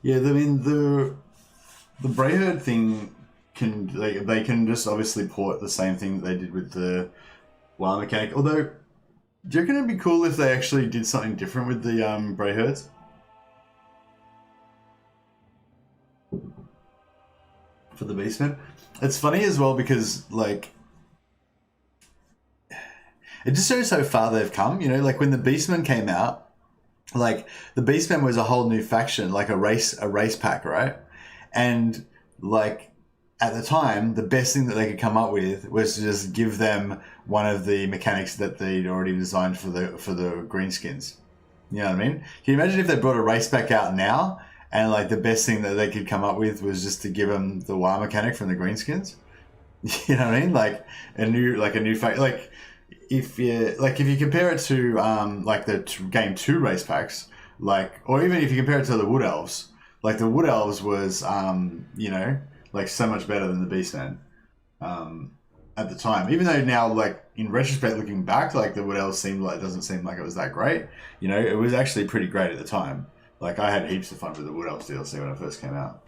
Yeah, I mean, the Brayherd thing can... They can just obviously port the same thing that they did with the wild mechanic. Although, do you reckon it'd be cool if they actually did something different with the Brayherds? For the Beastmen? It's funny as well because, like... It just shows how far they've come, you know, like when the Beastmen came out, like the Beastmen was a whole new faction, like a race pack, right? And like at the time, the best thing that they could come up with was to just give them one of the mechanics that they'd already designed for the greenskins. You know what I mean? Can you imagine if they brought a race pack out now and like the best thing that they could come up with was just to give them the WoW mechanic from the greenskins? You know what I mean? Like a new fact, like. If you compare it to like the game 2 race packs, like, or even if you compare it to the Wood Elves, like the Wood Elves was you know, like so much better than the Beastmen. at the time. Even though now, like in retrospect, looking back, like the Wood Elves doesn't seem like it was that great. You know, it was actually pretty great at the time. Like I had heaps of fun with the Wood Elves DLC when it first came out.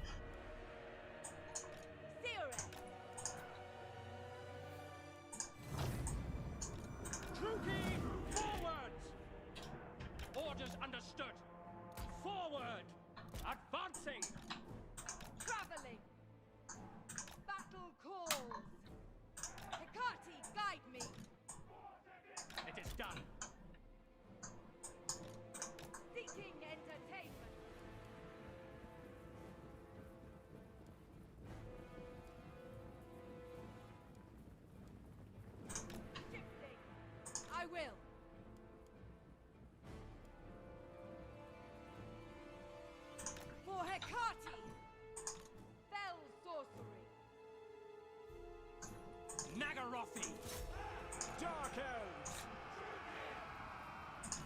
Dark Elves!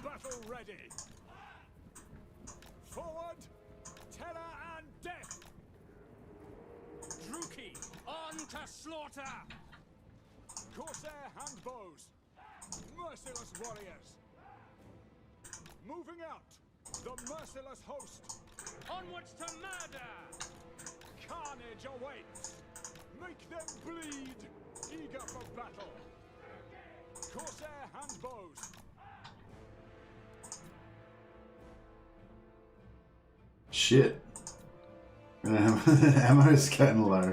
Battle ready! Forward! Terror and death! Druki, on to slaughter! Corsair handbows! Merciless warriors! Moving out! The merciless host! Onwards to murder! Carnage awaits! Make them bleed! Eager for battle! Corsair handbows! Shit. Ammo's getting low.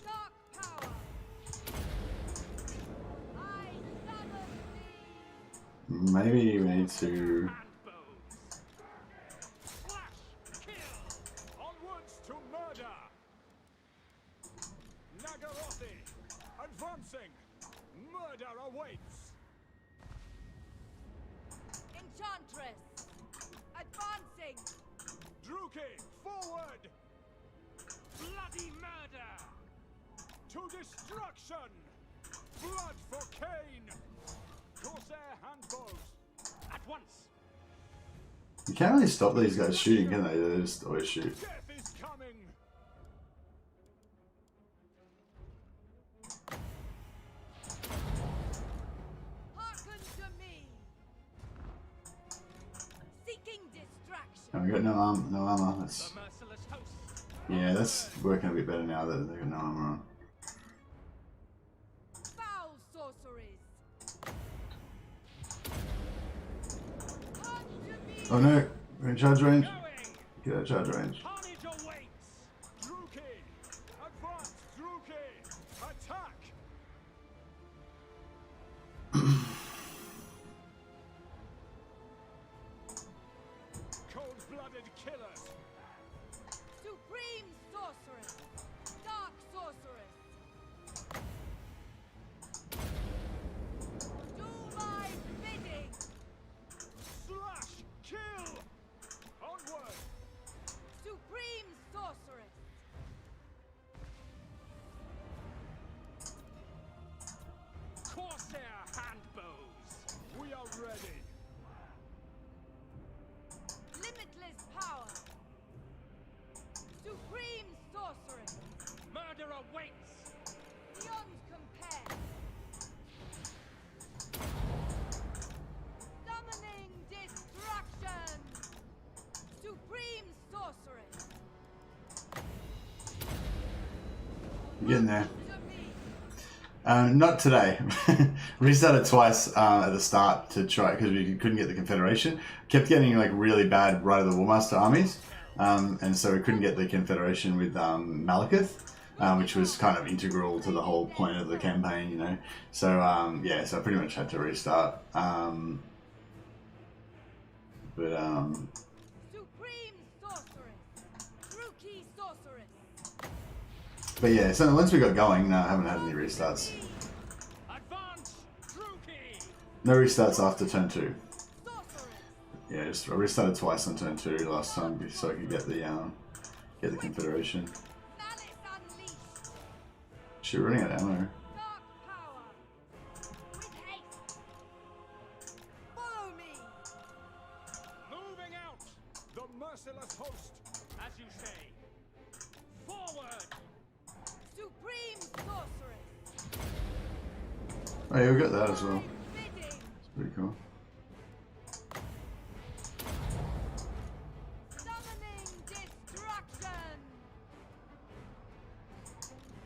Dark power. I summon thee. Maybe we need to... Slash! Kill! Onwards to murder! Nagarothi! Advancing! Murder awaits! Enchantress. Advancing. Druki, forward! Bloody murder! To destruction! Blood for Cain! Corsair handbows! At once! You can't really stop these guys shooting, can they? They just always shoot. Death is coming! Hearken to me. Seeking distraction. Oh, we got no armor. That's, The merciless host! yeah, that's working a bit better now that they've got no armor on. Foul sorceries. Come to me. Oh no, we're in charge range. Going! Get out of charge range. Carnage awaits! Druki! Advance, Druki! Attack! Cold-blooded killers! Supreme sorceress. Dark sorceress. Do my bidding. Slash! Kill! Onward! Supreme sorceress. Corsair handbows! We are ready! Limitless power. Supreme sorceress. Murder awaits! Beyond compare. Summoning destruction. Supreme sorceress. You're getting there. To me. Not today. Restarted twice at the start to try because we couldn't get the Confederation. Kept getting like really bad right of the Warmaster armies, and so we couldn't get the Confederation with Malekith, which was kind of integral to the whole point of the campaign, you know. So yeah, so I pretty much had to restart. Supreme sorceress. Rookie sorceress. But yeah, so once we got going, no, I haven't had any restarts. Advance, Druki! No restarts after turn 2. Sorceress. Yeah, I restarted twice on turn 2 last time so I could get the Confederation. Malice unleashed. Shit, we're running out of ammo. Dark power. With haste. Follow me. Moving out! The merciless host! As you say. Forward! Supreme sorceress. Oh yeah, we got that as well. Bidding. It's pretty cool. Summoning destruction.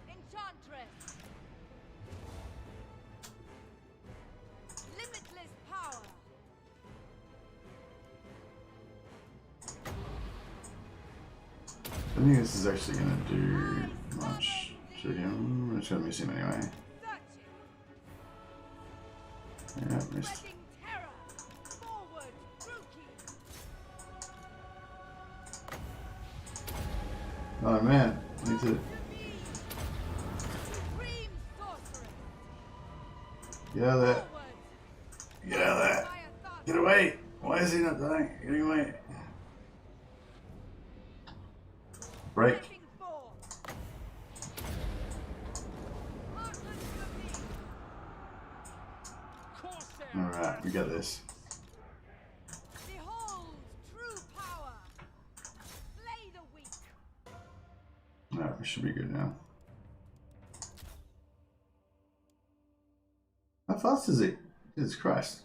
Enchantress. Limitless power. I think this is actually gonna do much to him. It's gonna miss him anyway. Searching. Yeah, missed. Spreading terror. Forward. Rookie. Oh man, I need to Supreme sorceress. get out of there. Forward. Get out of there. Fire thought. Get away. Why is he not dying? Get away. Break. Stepping forth. Heartless to me. Alright, we got this. Behold true power. Slay the weak. Alright, we should be good now. How fast is he? Jesus Christ.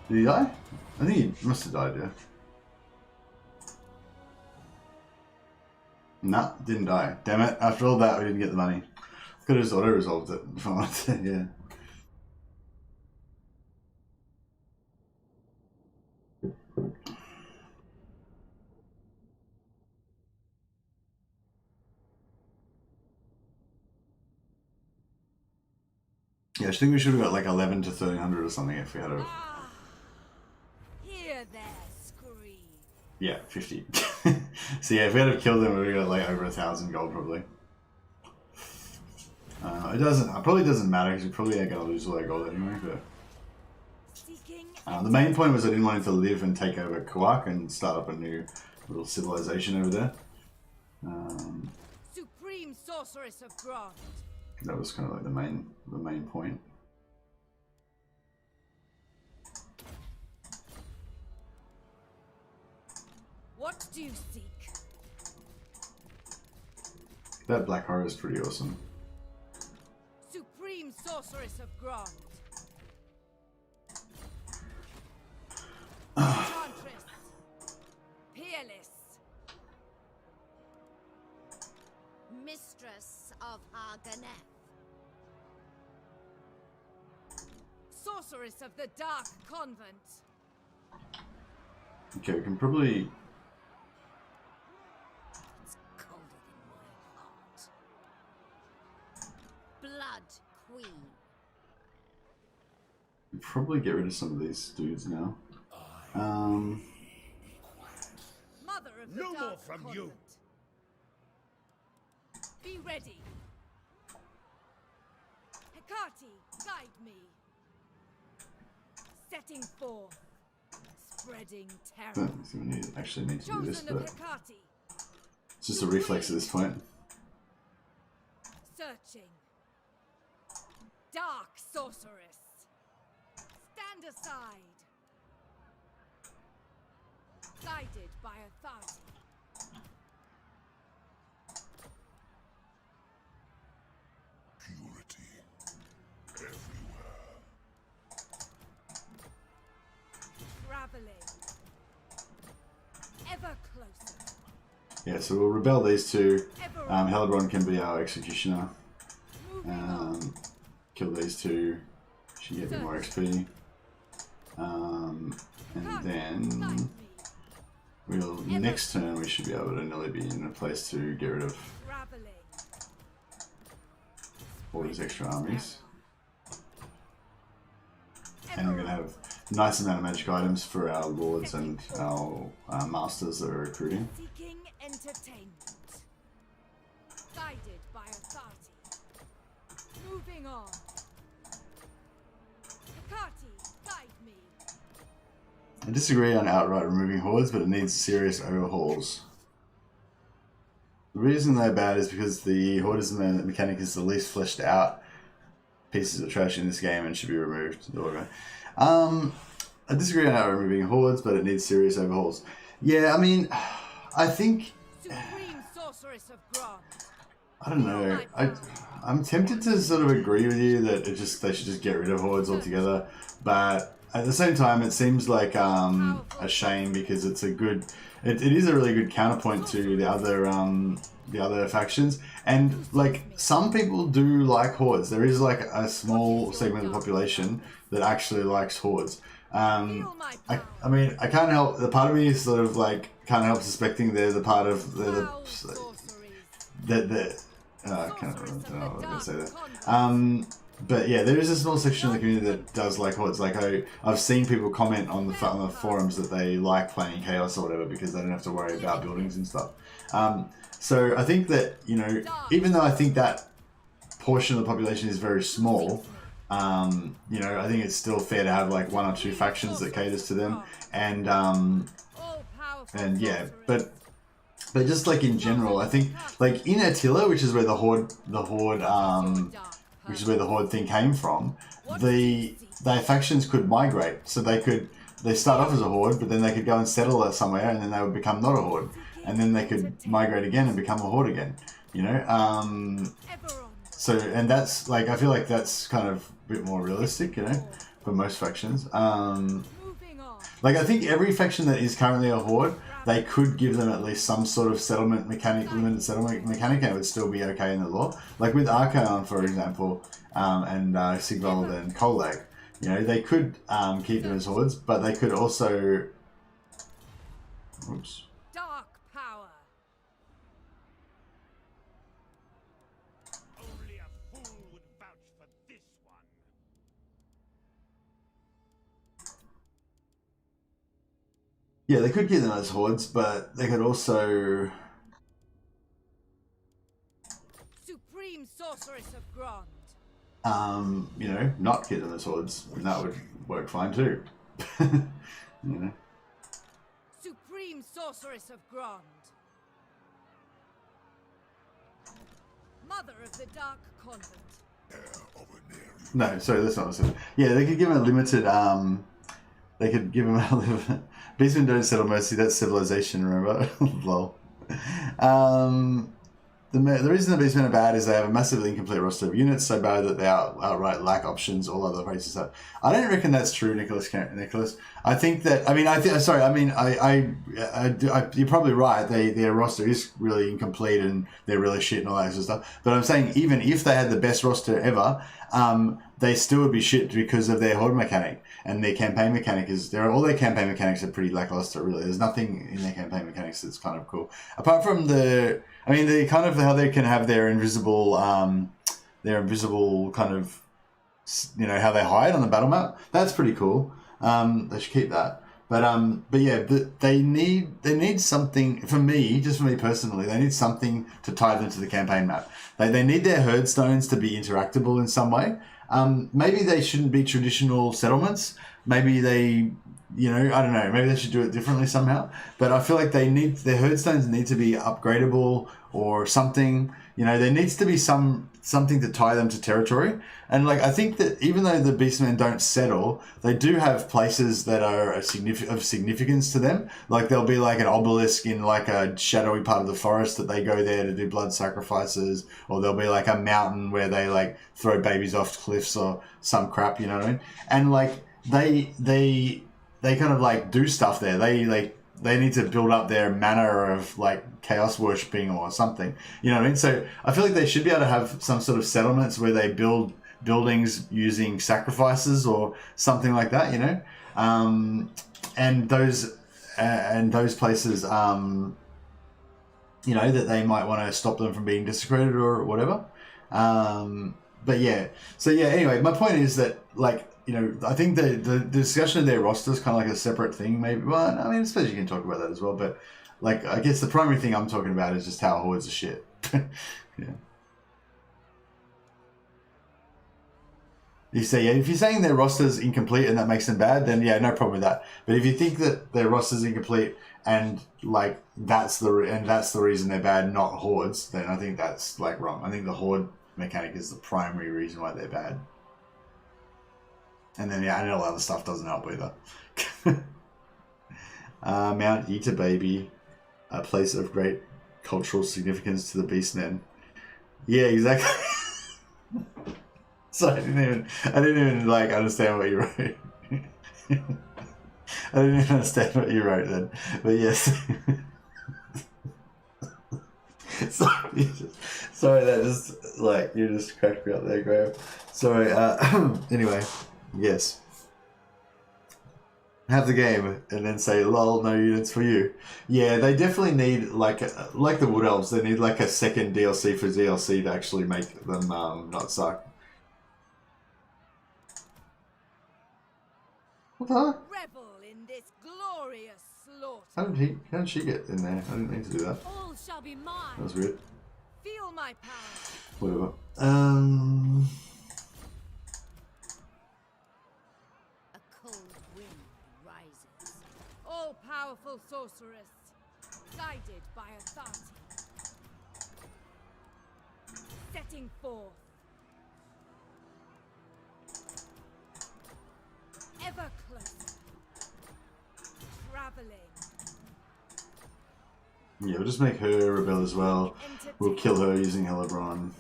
Did he die? I think he must have died, yeah. Nah, didn't die. Damn it. After all that, we didn't get the money. Could have just auto-resolved it if I wanted to, yeah. Yeah, I think we should have got like 11 to 1300 or something if we had a... Ah, hear their scream. Yeah, 50. So yeah, if we had to kill them, we would have got like over 1,000 gold probably. It probably doesn't matter because we probably ain't going to lose all that gold anyway, but... Seeking the main point was I didn't want him to live and take over Kuwak and start up a new little civilization over there. Supreme sorceress of Grant. That was kind of like the main point. What do you seek? That Black Horror is pretty awesome. Supreme sorceress of Grant. Enchantress. Peerless. Mistress of Arganeth. Sorceress of the Dark Convent. Okay, we can probably... It's colder than my heart. Blood Queen. Probably get rid of some of these dudes now. Mother of the No Dark more from Convent. you. Be ready. Hecate, guide me. Setting forth. Spreading I terror. don't think we actually need to do this, Chosen of but Hecate. it's just a reflex at this point. Searching. Dark sorceress. Stand aside. Guided by authority. Purity everywhere. Traveling. Ever closer. Yeah, so we'll rebel these two. Ever Helibron can be our executioner. moving on. Kill these two. She get me more XP. And Guide then me. we'll next turn we should be able to nearly be in a place to get rid of Traveling. all these extra armies. And Ever we're gonna have a nice amount of magic items for our lords and our masters that we're recruiting. seeking entertainment. Guided by authority. Moving on. Hecate, guide me. I disagree on outright removing hordes, but it needs serious overhauls. The reason they're bad is because the Hordism mechanic is the least fleshed out pieces of trash in this game and should be removed. I disagree on not removing hordes, but it needs serious overhauls. Yeah, I mean, I think... Supreme Sorceress of Grant. I don't know. I'm tempted to sort of agree with you that they should just get rid of hordes altogether, but at the same time, it seems like a shame because it's a good... It is a really good counterpoint to the other factions, and like some people do like hordes. There is like a small segment of the population that actually likes hordes. I mean, I can't help. The part of me is sort of like can't help suspecting there's a part of I can't remember. I was gonna say that. But yeah, there is a small section of the community that does like hordes. Like I've seen people comment on the forums that they like playing chaos or whatever because they don't have to worry about buildings and stuff. So I think that, you know, even though I think that portion of the population is very small, you know, I think it's still fair to have like 1 or 2 factions that caters to them, and yeah, but just like in general, I think like in Attila, which is where the horde thing came from, the factions could migrate, so they start off as a horde, but then they could go and settle somewhere, and then they would become not a horde, and then they could migrate again and become a horde again, you know. So, and that's like, I feel like that's kind of a bit more realistic, you know, for most factions. Like I think every faction that is currently a horde, they could give them at least some sort of settlement mechanic, limited settlement mechanic, and it would still be okay in the lore. Like with Archaon, for example, and Sigvald and Kolag, you know, they could keep them as hordes, but they could also... Oops. Dark power. Only a fool would vouch for this one. Yeah, they could keep them as hordes, but they could also... Supreme Sorceress of Grant. You know, not keep them as hordes, and that would work fine too. You know. Supreme Sorceress of Grant. Mother of the Dark Convent. No, sorry, that's not what I said. Yeah, they could give them a limited, they could give them a limited... Beastmen don't settle Mercy, that's civilization, remember? Lol. The reason the Beastmen are bad is they have a massively incomplete roster of units, so bad that they outright lack options all other races have. I don't reckon that's true, Nicholas. I think that, I mean, you're probably right. Their roster is really incomplete and they're really shit and all that sort of stuff. But I'm saying even if they had the best roster ever, they still would be shit because of their horde mechanic and their campaign mechanic all their campaign mechanics are pretty lackluster, really. There's nothing in their campaign mechanics that's kind of cool. Apart from the kind of how they can have their invisible kind of, you know, how they hide on the battle map. That's pretty cool. They should keep that. But yeah, they need something, for me personally, they need something to tie them to the campaign map. They need their herd stones to be interactable in some way. Maybe they shouldn't be traditional settlements. Maybe they, you know, I don't know, maybe they should do it differently somehow. But I feel like their herd stones need to be upgradable or something. You know, there needs to be something to tie them to territory. And like, I think that even though the Beastmen don't settle, they do have places that are of significance to them. Like there'll be like an obelisk in like a shadowy part of the forest that they go there to do blood sacrifices, or there'll be like a mountain where they like throw babies off cliffs or some crap, you know what I mean? And like they kind of like do stuff there. They need to build up their manner of like chaos worshipping or something. You know what I mean? So I feel like they should be able to have some sort of settlements where they build buildings using sacrifices or something like that, you know? And those places, you know, that they might want to stop them from being desecrated or whatever. But yeah. So yeah, anyway, my point is that like, you know, I think the discussion of their roster is kind of like a separate thing, maybe. Well, I mean, I suppose you can talk about that as well. But, like, I guess the primary thing I'm talking about is just how hordes are shit. Yeah. You say, yeah, if you're saying their roster's incomplete and that makes them bad, then yeah, no problem with that. But if you think that their roster's incomplete and like that's the reason they're bad, not hordes, then I think that's like wrong. I think the horde mechanic is the primary reason why they're bad. And then yeah, and all other stuff doesn't help either. Mount Eater Baby, a place of great cultural significance to the Beastmen. Yeah, exactly. So I didn't even like understand what you wrote. I didn't even understand what you wrote then. But yes. Sorry, that just like you just cracked me up there, Graham. Sorry. Anyway, yes. Have the game and then say, "Lol, no units for you." Yeah, they definitely need like the Wood Elves. They need like a second DLC for DLC to actually make them not suck. What the heck? Revel in this glorious slaughter. How did she get in there? I didn't mean to do that. All shall be mine. That was weird. Feel my power. Whatever. A cold wind rises. All-powerful sorceress, guided by authority. Setting forth. Ever closer. Traveling. Yeah, we'll just make her rebel as well. We'll kill her using Hellebron.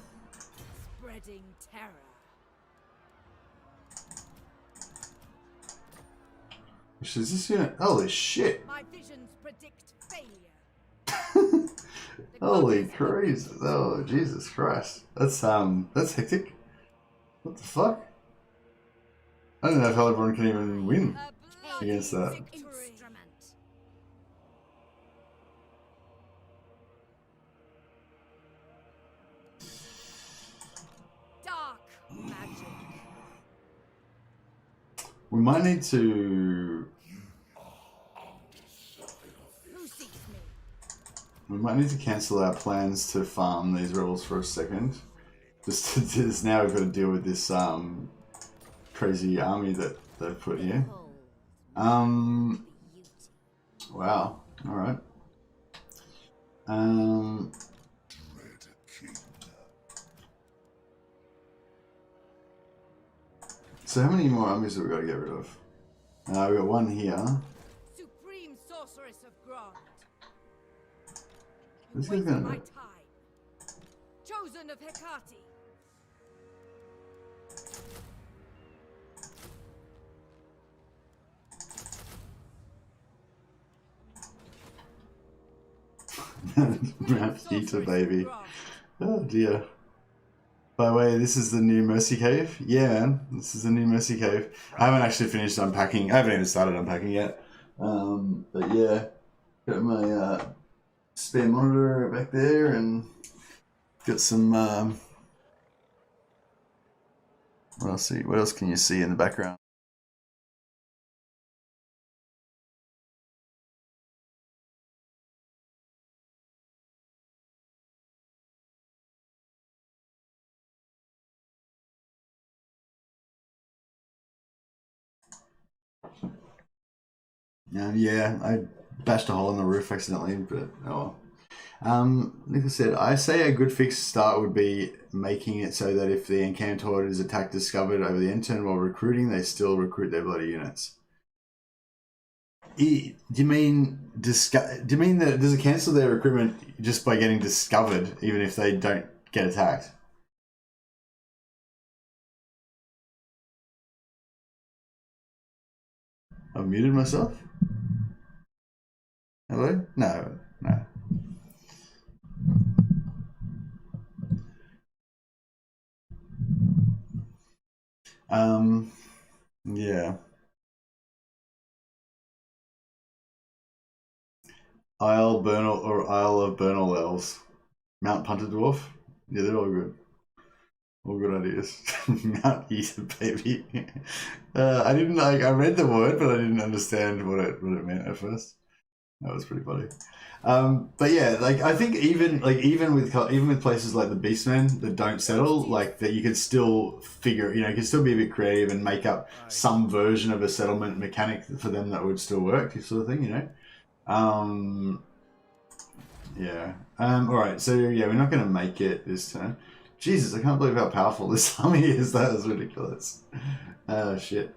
Spreading terror. Which is this unit? Holy shit! My visions predict failure. Holy crazy! Oh Jesus Christ! That's hectic. What the fuck? I don't know if Hellebron can even win against that. Instrument. Dark magic. We might need to. Who seeks me? We might need to cancel our plans to farm these rebels for a second. Just now we've got to deal with this crazy army that they've put here. Wow. All right. So how many more armies have we got to get rid of? We got one here. Supreme sorceress of Grant. This Wait is gonna. my time. Chosen of Hecate. Mount Eater Baby. Oh dear. By the way, this is the new Mercy Cave. Yeah, man, this is the new Mercy Cave. I haven't actually finished unpacking. I haven't even started unpacking yet. But yeah, got my spare monitor back there and got some. What else? What else can you see in the background? Yeah, I bashed a hole in the roof accidentally, but oh well. Like I said, I say a good fixed start would be making it so that if the encamped horde is attack discovered over the end turn while recruiting, they still recruit their bloody units. Do you mean that does it cancel their recruitment just by getting discovered, even if they don't get attacked? I've muted myself. Hello? No. Yeah. Isle Bernal or Isle of Bernal Elves. Mount Punter Dwarf. Yeah, they're all good. All good ideas. Mount Eater Baby. I didn't like. I read the word, but I didn't understand what it meant at first. That was pretty funny. But yeah, like I think even with places like the Beastmen that don't settle, like that you could still figure, you can still be a bit creative and make up some version of a settlement mechanic for them that would still work, sort of thing, Yeah. All right. So yeah, we're not going to make it this turn. Jesus, I can't believe how powerful this army is. That was ridiculous. Oh shit.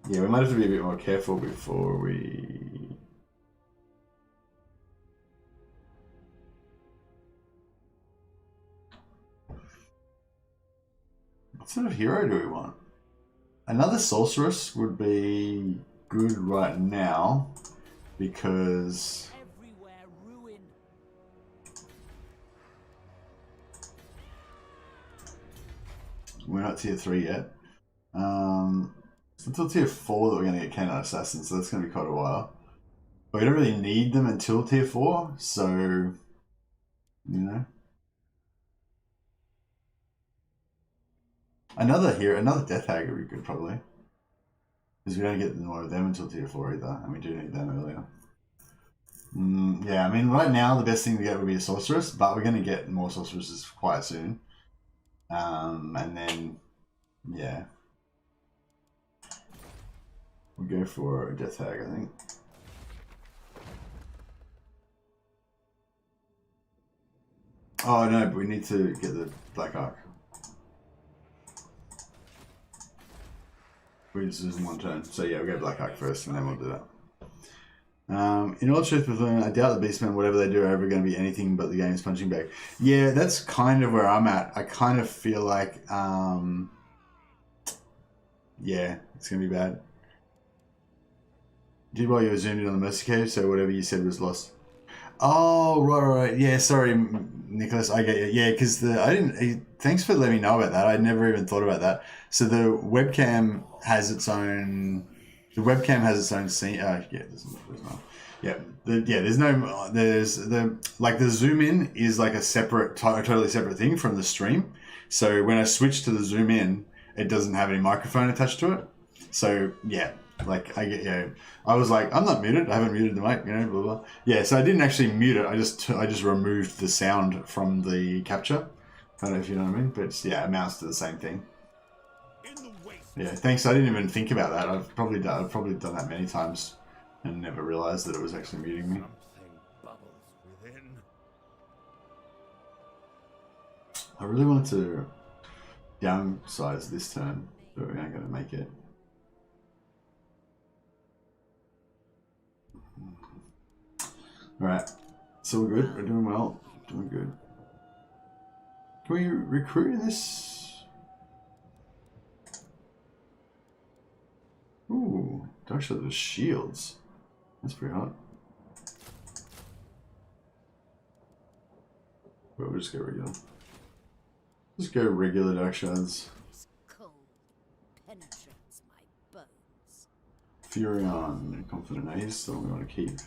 Yeah, we might have to be a bit more careful before we... What sort of hero do we want? Another sorceress would be good right now because... Everywhere ruin. We're not tier 3 yet. It's until tier 4 that we're going to get Canine Assassins, so that's going to be quite a while. But we don't really need them until tier 4, so... Another Death Hag would be good, probably. Because we don't get more of them until tier 4 either, and we do need them earlier. Yeah, I mean, right now the best thing to get would be a Sorceress, but we're going to get more Sorceresses quite soon. And then, yeah. We'll go for a Death Hag, I think. Oh no, but we need to get the Black Ark. We just lose in one turn. So yeah, we'll go Black Ark first and then we'll do that. In all truth, I doubt the Beastmen, whatever they do, are ever going to be anything but the game's punching bag. Yeah, that's kind of where I'm at. I kind of feel like, yeah, it's going to be bad. Did while you were zoomed in on the Mercy Cave, so whatever you said was lost. Oh, right. Yeah, sorry, Nicholas. I get you. Yeah, because thanks for letting me know about that. I never even thought about that. So the webcam has its own. The webcam has its own scene. Yeah, there's no. Yeah, there's the zoom in is like a totally separate thing from the stream. So when I switch to the zoom in, it doesn't have any microphone attached to it. So yeah. Like I was like, I'm not muted. I haven't muted the mic, blah blah. Yeah, so I didn't actually mute it. I just removed the sound from the capture. I don't know if you know what I mean, but it's, yeah, it amounts to the same thing. Yeah, thanks. I didn't even think about that. I've probably done that many times and never realized that it was actually muting me. I really wanted to downsize this turn, but we aren't going to make it. Alright, so we're good, we're doing well, doing good. Can we recruit in this? Ooh, actually there's shields. That's pretty hot. But we'll just go regular. Just go regular dark shards. Cold penetrates my bones. Furion, Confident Ace, the one we want to keep.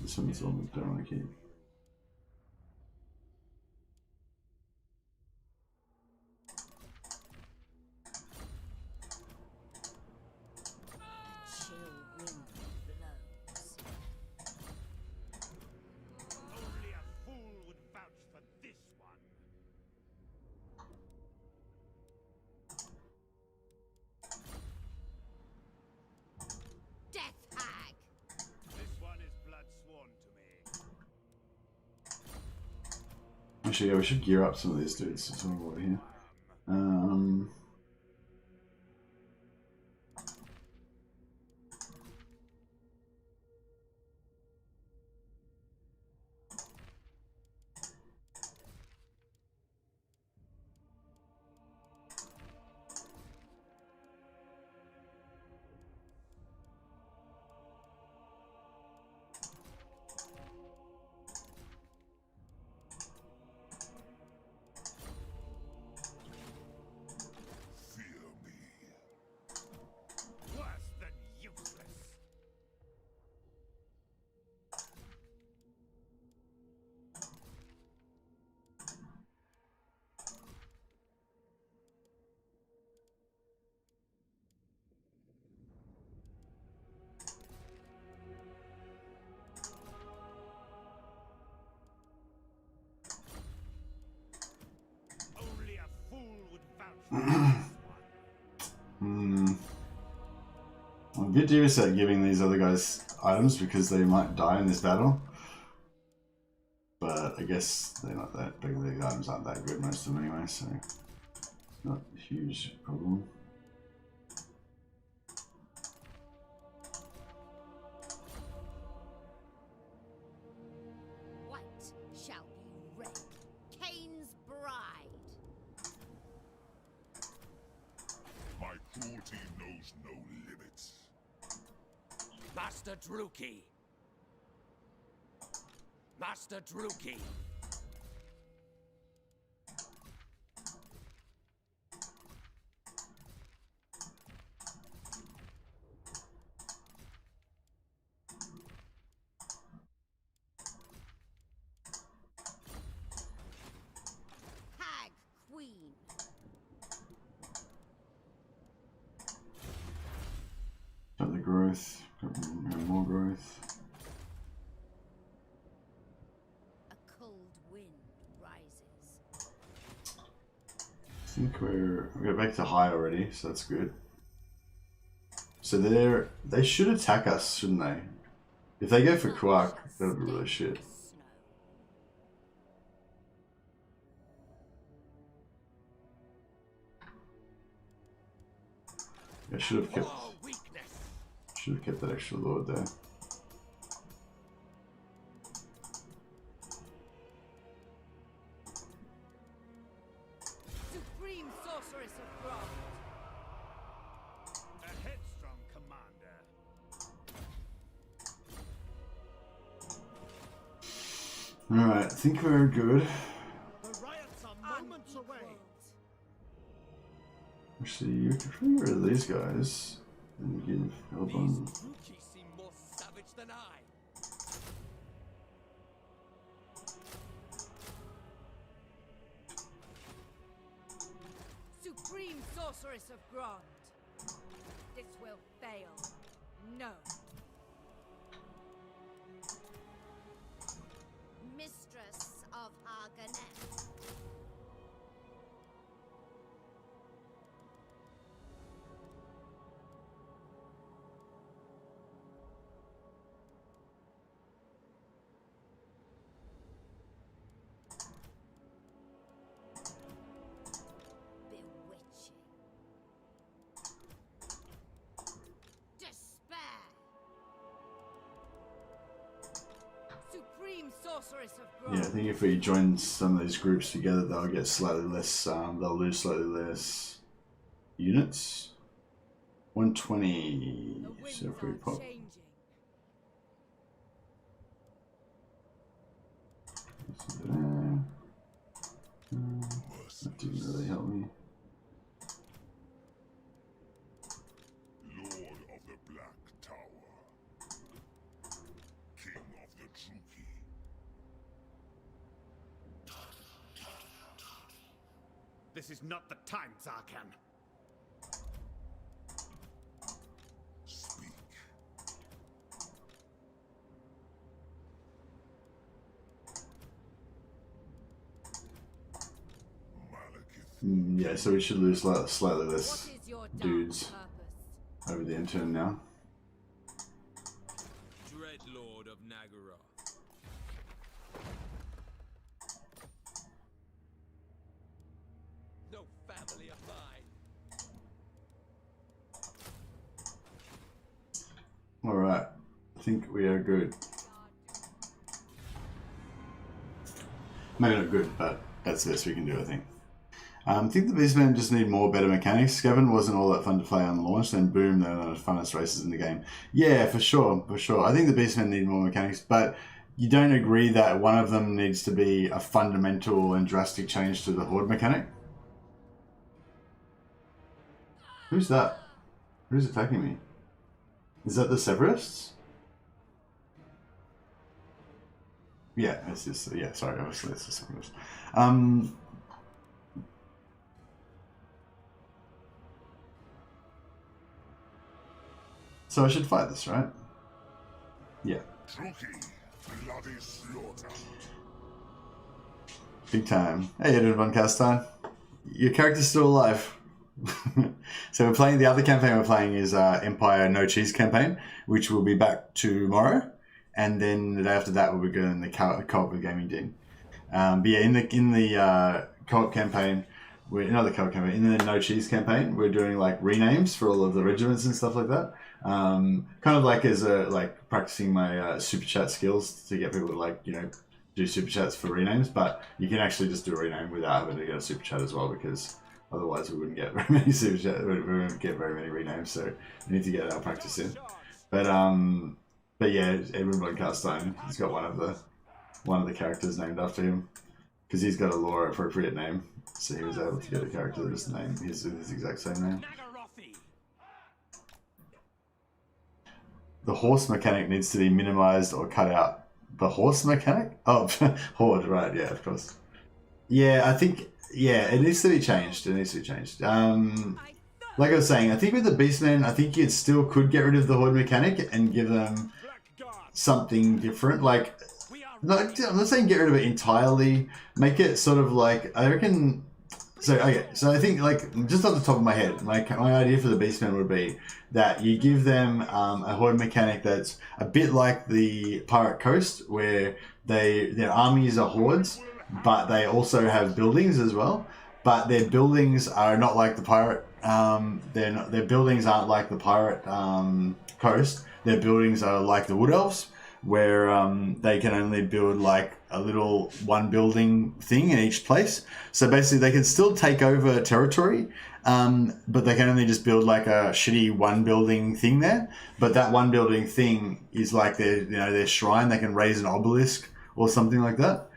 This one's the one we don't want to keep. Chill wind blows. Only a fool would vouch for this one. Death Hag! This one is blood sworn to me. Actually, yeah, we should gear up some of these dudes. There's one over here. bit dubious at giving these other guys items because they might die in this battle. But I guess they're not that big. The items aren't that good, most of them anyway, so it's not a huge problem. White shall be red. Cain's bride. My cruelty knows no limits. Master Druki. Master Druki. Hag Queen. Got the growth, got more growth. A cold wind rises. I think we're back to high already, so that's good. So they should attack us, shouldn't they? If they go for Quark, that'll be really shit. Snow. I should have kept that extra lord there. Supreme Sorceress of Grant. A headstrong commander. Alright, I think we're good. The riots are moments away. Actually, you can probably get rid of these guys and give help on. These Druki seem more savage than I. Supreme Sorceress of Grant. This will fail. No. Mistress of Arganet. Bewitching. Despair. Supreme Sorceress of Yeah, I Grant. think if we join some of these groups together, they'll get slightly less. They'll lose slightly less units. 120. The winds So if we are pop. changing. That didn't really help me. Lord of the Black Tower. King of the Druki. This is not the time, Zarkan. Speak. Malekith. Yeah, so we should lose slightly What less is your dark dudes purpose? over the intern now. Dread Lord of Nagara. No family of mine. Alright, I think we are good. Maybe not good, but that's the best we can do, I think. I think the Beastmen just need more better mechanics. Skaven wasn't all that fun to play on launch, then boom, they're one of the funnest races in the game. Yeah, for sure, for sure. I think the Beastmen need more mechanics, but you don't agree that one of them needs to be a fundamental and drastic change to the Horde mechanic? Who's that? Who's attacking me? Is that the Separatists? Yeah, it's just, yeah, sorry, obviously it's the Separatists. So I should fight this, right? Yeah. Druki. Bloody slaughter. Big time. Hey, Edwin von Castine. Your character's still alive. So we're playing, the other campaign we're playing is Empire No Cheese campaign, which will be back tomorrow. And then the day after that, we'll be doing the co-op with Gaming Dean. But yeah, in the co-op campaign, in the No Cheese campaign, we're doing like renames for all of the regiments and stuff like that. Kind of like as practicing my super chat skills to get people to like, you know, do super chats for renames. But you can actually just do a rename without having to get a super chat as well, because otherwise we wouldn't get very many super chats. We wouldn't get very many renames. So we need to get our practice in. But yeah, Edwin Bluncastine, he's got one of the characters named after him, because he's got a lore appropriate name. So he was able to get a character that just named his exact same name. The horse mechanic needs to be minimized or cut out. The horse mechanic? Oh, horde, right? Yeah, of course. Yeah, I think it needs to be changed. Like I was saying, I think with the Beastmen, I think you still could get rid of the horde mechanic and give them something different. Like, I'm not saying get rid of it entirely. Make it sort of like, I reckon. So I think, like, just off the top of my head, my idea for the Beastmen would be that you give them a horde mechanic that's a bit like the Pirate Coast, where their armies are hordes, but they also have buildings as well. But their buildings are not like the pirate. Their buildings aren't like the Pirate Coast. Their buildings are like the Wood Elves, where they can only build like a little one building thing in each place. So basically they can still take over territory, but they can only just build like a shitty one building thing there. But that one building thing is like their shrine. They can raise an obelisk or something like that.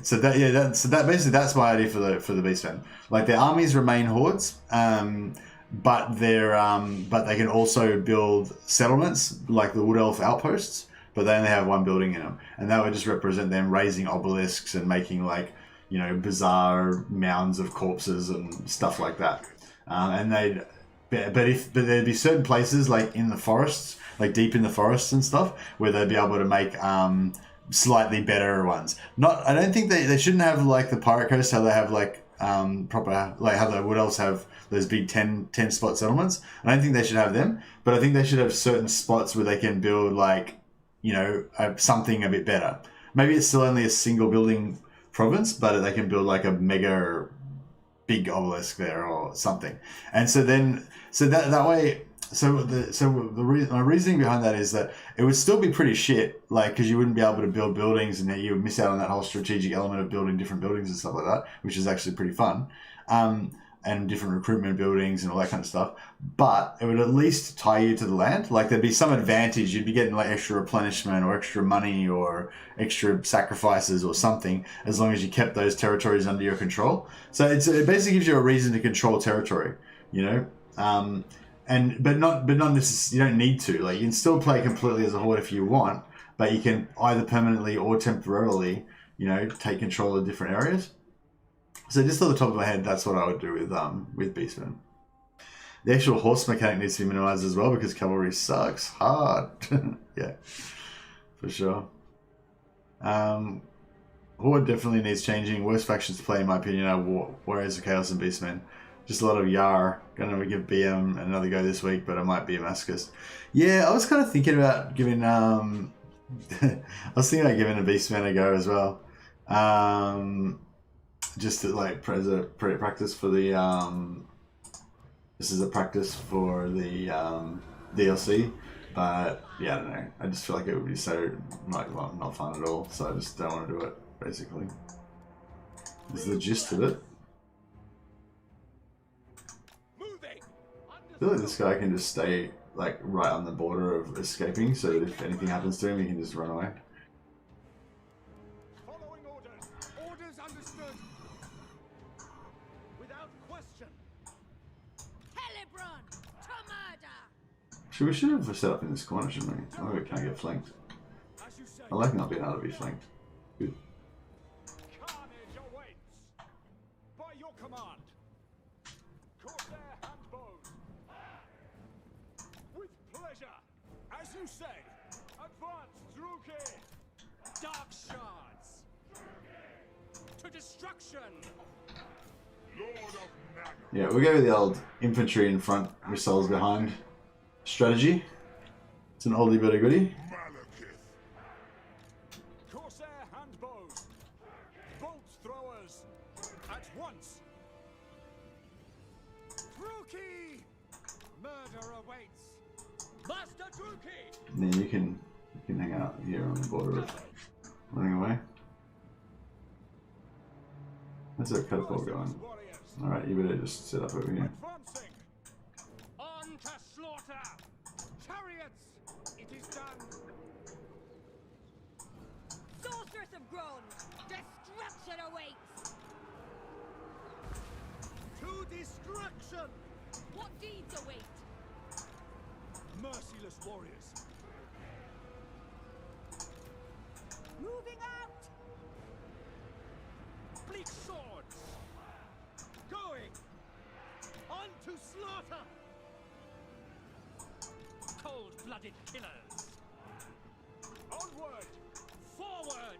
So that's my idea for the Beastmen. Like, their armies remain hordes, but they can also build settlements like the Wood Elf outposts, but they only have one building in them, and that would just represent them raising obelisks and making, like, you know, bizarre mounds of corpses and stuff like that. But there'd be certain places like in the forests, like deep in the forests and stuff, where they'd be able to make slightly better ones. I don't think they shouldn't have like the Pirate Coast, how they have like proper, like how the Wood Elves have those big 10 spot settlements. I don't think they should have them, but I think they should have certain spots where they can build, like, you know, something a bit better. Maybe it's still only a single building province, but they can build like a mega big obelisk there or something. And so that way, my reasoning behind that is that it would still be pretty shit, like, because you wouldn't be able to build buildings, and you would miss out on that whole strategic element of building different buildings and stuff like that, which is actually pretty fun. And different recruitment buildings and all that kind of stuff. But it would at least tie you to the land. Like, there'd be some advantage. You'd be getting like extra replenishment or extra money or extra sacrifices or something, as long as you kept those territories under your control. So it basically gives you a reason to control territory, you know? But not necessarily, you don't need to. Like, you can still play completely as a horde if you want, but you can either permanently or temporarily, you know, take control of different areas. So just off the top of my head, that's what I would do with Beastmen. The actual horse mechanic needs to be minimized as well, because cavalry sucks hard. Yeah, for sure. Horde definitely needs changing. Worst factions to play, in my opinion, are Warriors of Chaos and Beastmen. Just a lot of Yar. Gonna give BM another go this week, but I might be a masochist. Yeah, I was kind of thinking about giving a Beastmen a go as well. Just to, like, practice for the this is a practice for the DLC, but yeah, I don't know. I just feel like it would be so not fun at all, so I just don't want to do it. Basically, this is the gist of it. I feel like this guy can just stay, like, right on the border of escaping, so that if anything happens to him, he can just run away. We should have set up in this corner, shouldn't we? Oh, we can't get flanked. I like not being able to be flanked. Good. Carnage awaits. By your command. Corsair and bows. With pleasure. As you say. Advance, Druki. Dark shards. To destruction. Yeah, we'll go with the old infantry in front, missiles behind strategy. It's an oldie but a goodie. Corsair handbows. Bolt throwers. At once. Druki! Murder awaits. Master Druki! And then you can hang out here on the border of running away. Where's that catapult going? Alright, you better just sit up over here. Advancing. On to slaughter. Chariots. It is done. Sorceress of Grond! Destruction awaits! To destruction. What deeds await? Merciless warriors. Moving out! Bleak swords. Going. On to slaughter. Cold-blooded killers. Onward. Forward.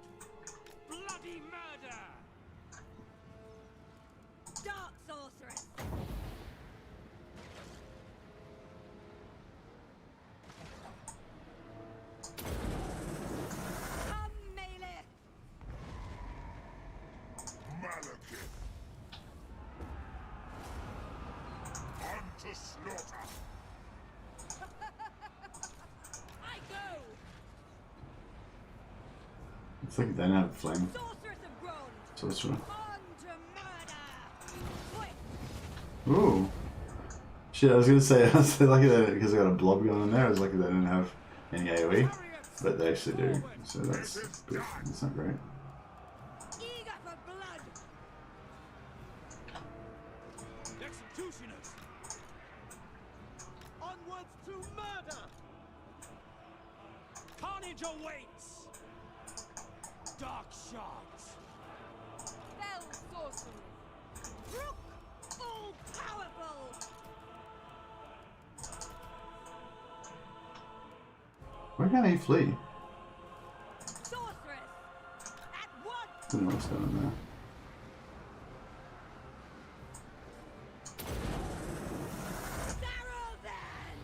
Bloody murder. Dark sorceress! Come, melee! Malekith. Unto slaughter. I go! It's like they don't have flame. Sorceress of Grond! Sorcerer. On to murder! Quick! Ooh. Shit, I was gonna say, I was lucky that because I got a blob going on there, I was lucky they didn't have any AoE. But they actually do, so that's good. That's not great. Eager for blood! Executioners. Onwards to murder. Carnage awaits. Dark shards. Fell sorceress! Rook! All powerful! Where can he flee? Sorceress! At once! I don't know what's going on there. Narrow then!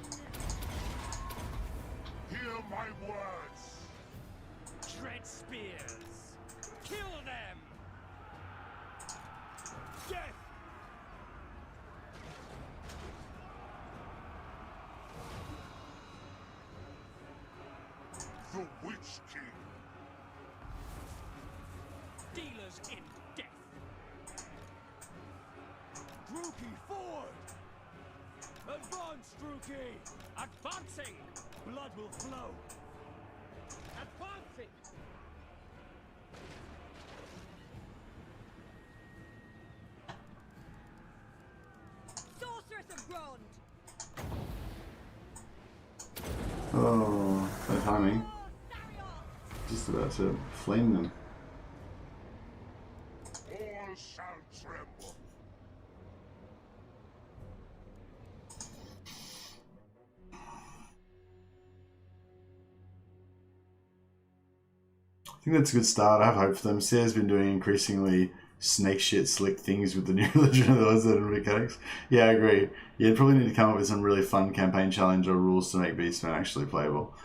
Hear my words. Dread spears. Kill them. Death. The Witch King. Dealers in death. Druki forward. Advance, Druki. Advancing. Blood will flow. Advancing. Sorceress of Grond! Oh, bad timing. Oh, Sarios! Just about to flame them. All shall tremble. I think that's a good start. I have hope for them. Sarah's been doing increasingly snake shit slick things with the new Legend of the Lizard and mechanics. Yeah, I agree. You'd probably need to come up with some really fun campaign challenge or rules to make Beastman actually playable.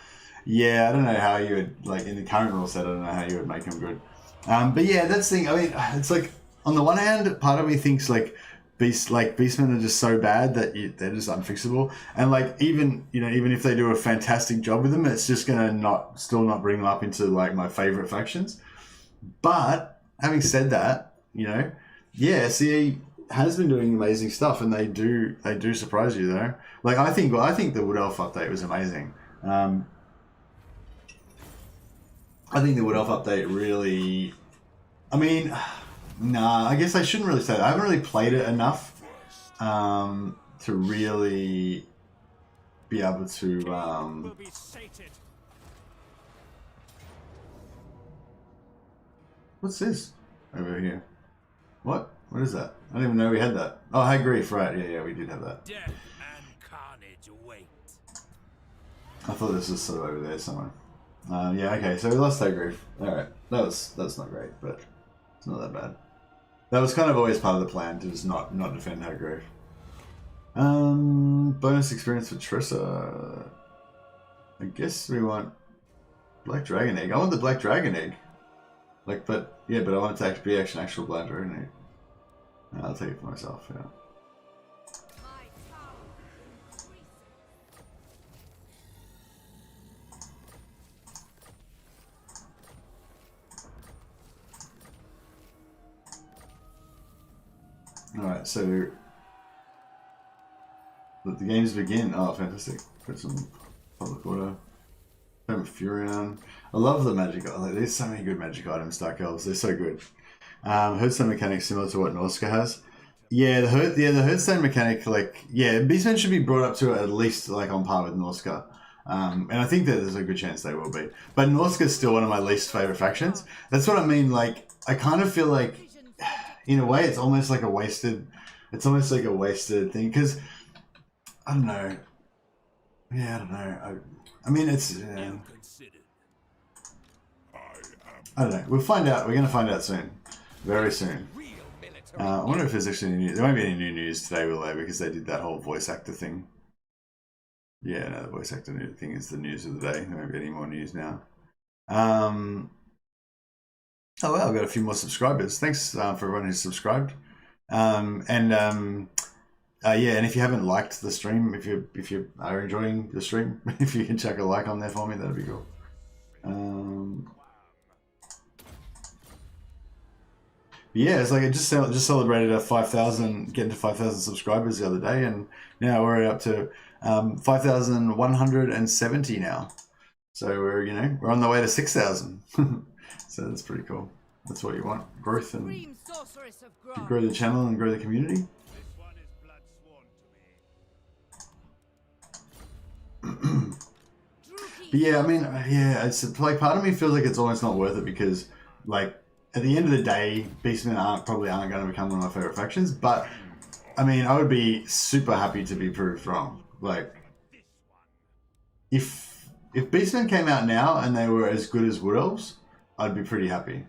Yeah, I don't know how you would, like, in the current rule set, I don't know how you would make them good. But yeah, that's the thing. I mean, it's like, on the one hand, part of me thinks, like, Beastmen are just so bad that they're just unfixable. And, like, even if they do a fantastic job with them, it's just going to still not bring them up into, like, my favorite factions. But, having said that, yeah, CE has been doing amazing stuff, and they do surprise you though. Like I think the Wood Elf update was amazing. I think the Wood Elf update really, I mean, nah, I guess I shouldn't really say that. I haven't really played it enough to really be able to. Will be sated. What's this over here? What? What is that? I didn't even know we had that. Oh, High Grief, right. Yeah, we did have that. Death and carnage await. I thought this was sort of over there somewhere. Yeah, okay, so we lost High Grief. Alright, that's not great, but it's not that bad. That was kind of always part of the plan to just not defend her grave. Bonus experience for Trissa. I guess we want Black Dragon Egg. I want the Black Dragon Egg. Like, but I want it to be an actual Black Dragon Egg. I'll take it for myself. Yeah. Alright, so let the games begin. Oh, fantastic. Put some public order. Tome of Furion. I love the magic. Like, there's so many good magic items, Dark Elves. They're so good. Hearthstone mechanic similar to what Norska has. Yeah, the Hearthstone mechanic, like, yeah, Beastmen should be brought up to at least like on par with Norska. And I think that there's a good chance they will be. But Norska is still one of my least favorite factions. That's what I mean. Like, I kind of feel like, in a way, it's almost like a wasted. It's almost like a wasted thing because I don't know. Yeah, I don't know. I mean, it's. I don't know. We'll find out. We're going to find out soon, very soon. I wonder if there's actually any news. There won't be any new news today, will there? Because they did that whole voice actor thing. Yeah, no, the voice actor thing is the news of the day. There won't be any more news now. Oh well, I've got a few more subscribers. Thanks for everyone who's subscribed. Yeah, and if you haven't liked the stream, if you are enjoying the stream, if you can chuck a like on there for me, that'd be cool. Yeah, it's like I just celebrated a 5,000, getting to 5,000 subscribers the other day, and now we're up to 5,170 now. So we're on the way to 6,000. So that's pretty cool. That's what you want: growth and grow the channel and grow the community. But yeah, I mean, yeah, it's like part of me feels like it's almost not worth it because, like, at the end of the day, Beastmen probably aren't going to become one of my favorite factions. But I mean, I would be super happy to be proved wrong. Like, if Beastmen came out now and they were as good as Wood Elves, I'd be pretty happy.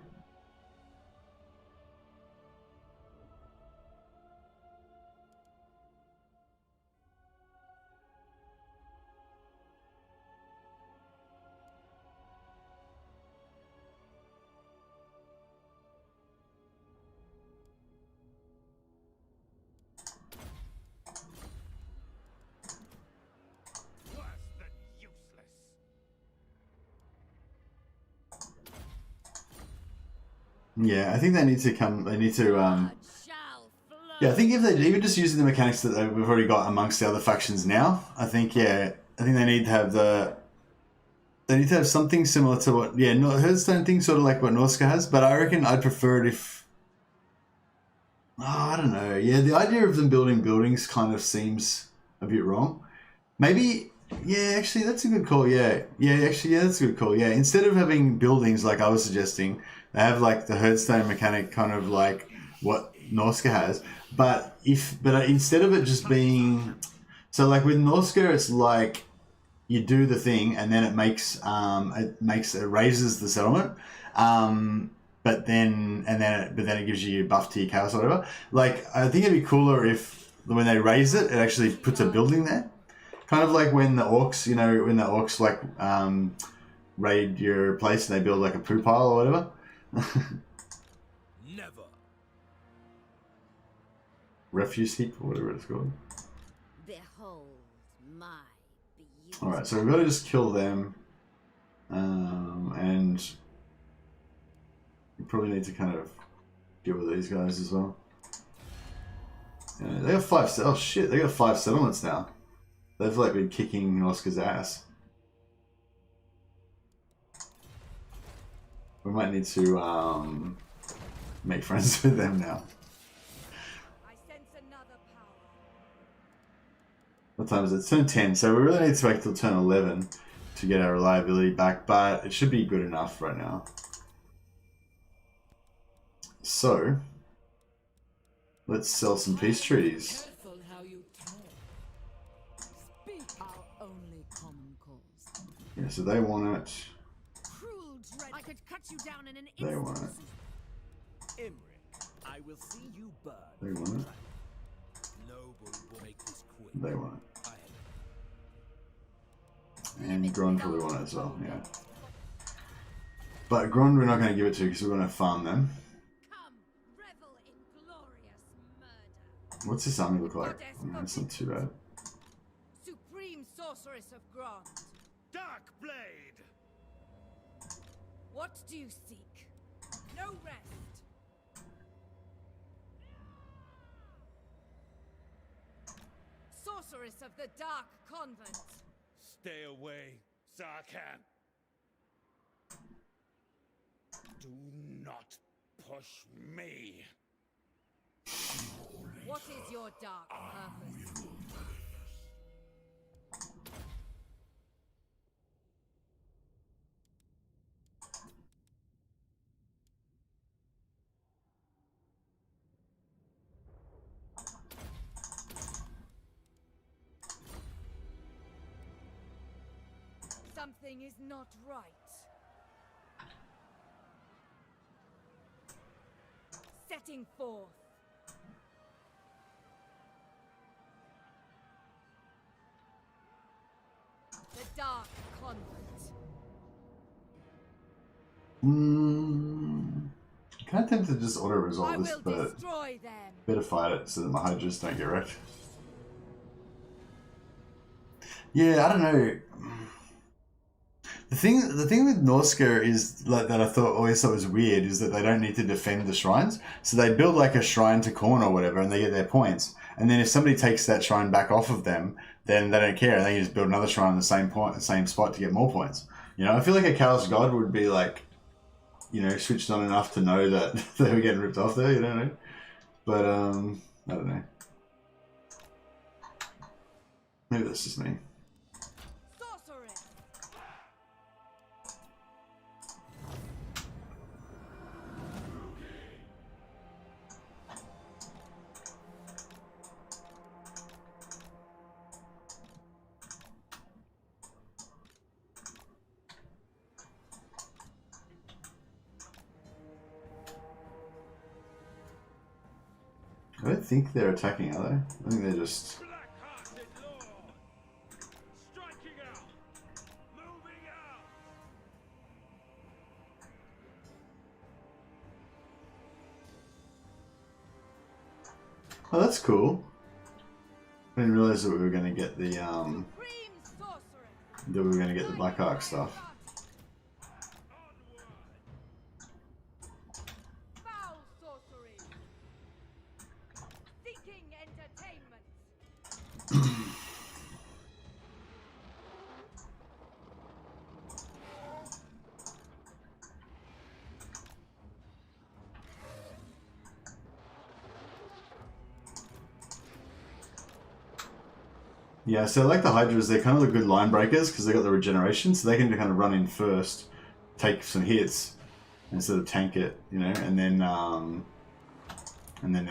Yeah, I think they need to come. They need to. Yeah, I think if they're even just using the mechanics that we've already got amongst the other factions now, I think they need to have They need to have something similar to what. Yeah, Hearthstone thing, sort of like what Norska has. But I reckon I'd prefer it if. Oh, I don't know. Yeah, the idea of them building buildings kind of seems a bit wrong. Maybe. Yeah, actually, that's a good call. Yeah, that's a good call. Yeah, instead of having buildings like I was suggesting, they have like the Hearthstone mechanic, kind of like what Norska has. But instead of it just being, so like with Norska, it's like you do the thing and then it raises the settlement, but then it gives you buff to your chaos or whatever. Like I think it'd be cooler if when they raise it, it actually puts a building there. Kind of like when the orcs, like raid your place and they build like a poo pile or whatever. Never. Refuse heap or whatever it's called. Behold my beauty. Alright, so we've got to just kill them. And we probably need to kind of deal with these guys as well. Yeah, they got 5 oh shit, they got 5 settlements now. They've like been kicking Oscar's ass. We might need to make friends with them now. I sense another power. What time is it? It's turn 10, so we really need to wait till turn 11 to get our reliability back, but it should be good enough right now. So, let's sell some peace treaties. Yeah, so they want it. I could cut you down in an They want it. Imric, I I will see you burn. They want it. Noble will make this quick. They want it. I And Grond probably want it as well, yeah. But Grond we're not going to give it to because we're going to farm them. Come, revel in glorious murder. What's this army look like? It's not too bad. Supreme sorceress of Grond. Dark blade. What do you seek? No rest. Sorceress of the Dark Convent. Stay away, Sarkhan. Do not push me. What is your dark purpose? Something is not right. Setting forth. The Dark Convent. Kind of tempted to just auto resolve I this, will but destroy them. better fight it so that my Hydras don't get wrecked. Yeah, I don't know. The thing with Norska is like that I always thought was weird is that they don't need to defend the shrines. So they build like a shrine to corner or whatever and they get their points. And then if somebody takes that shrine back off of them, then they don't care. They just build another shrine in the same spot to get more points. You know, I feel like a Chaos God would be like, you know, switched on enough to know that they were getting ripped off there, you know? But I don't know. Maybe that's just me. I don't think they're attacking, are they? I think they're just... Black-hearted lord. Striking out. Moving out. Oh, that's cool. I didn't realize that we were going to get the, that we were going to get the Black Ark stuff. Foul sorcery. Seeking entertainment. Yeah, so I like the Hydras, they're kind of the good line breakers because they got the regeneration, so they can kind of run in first, take some hits, and sort of tank it, you know, and then the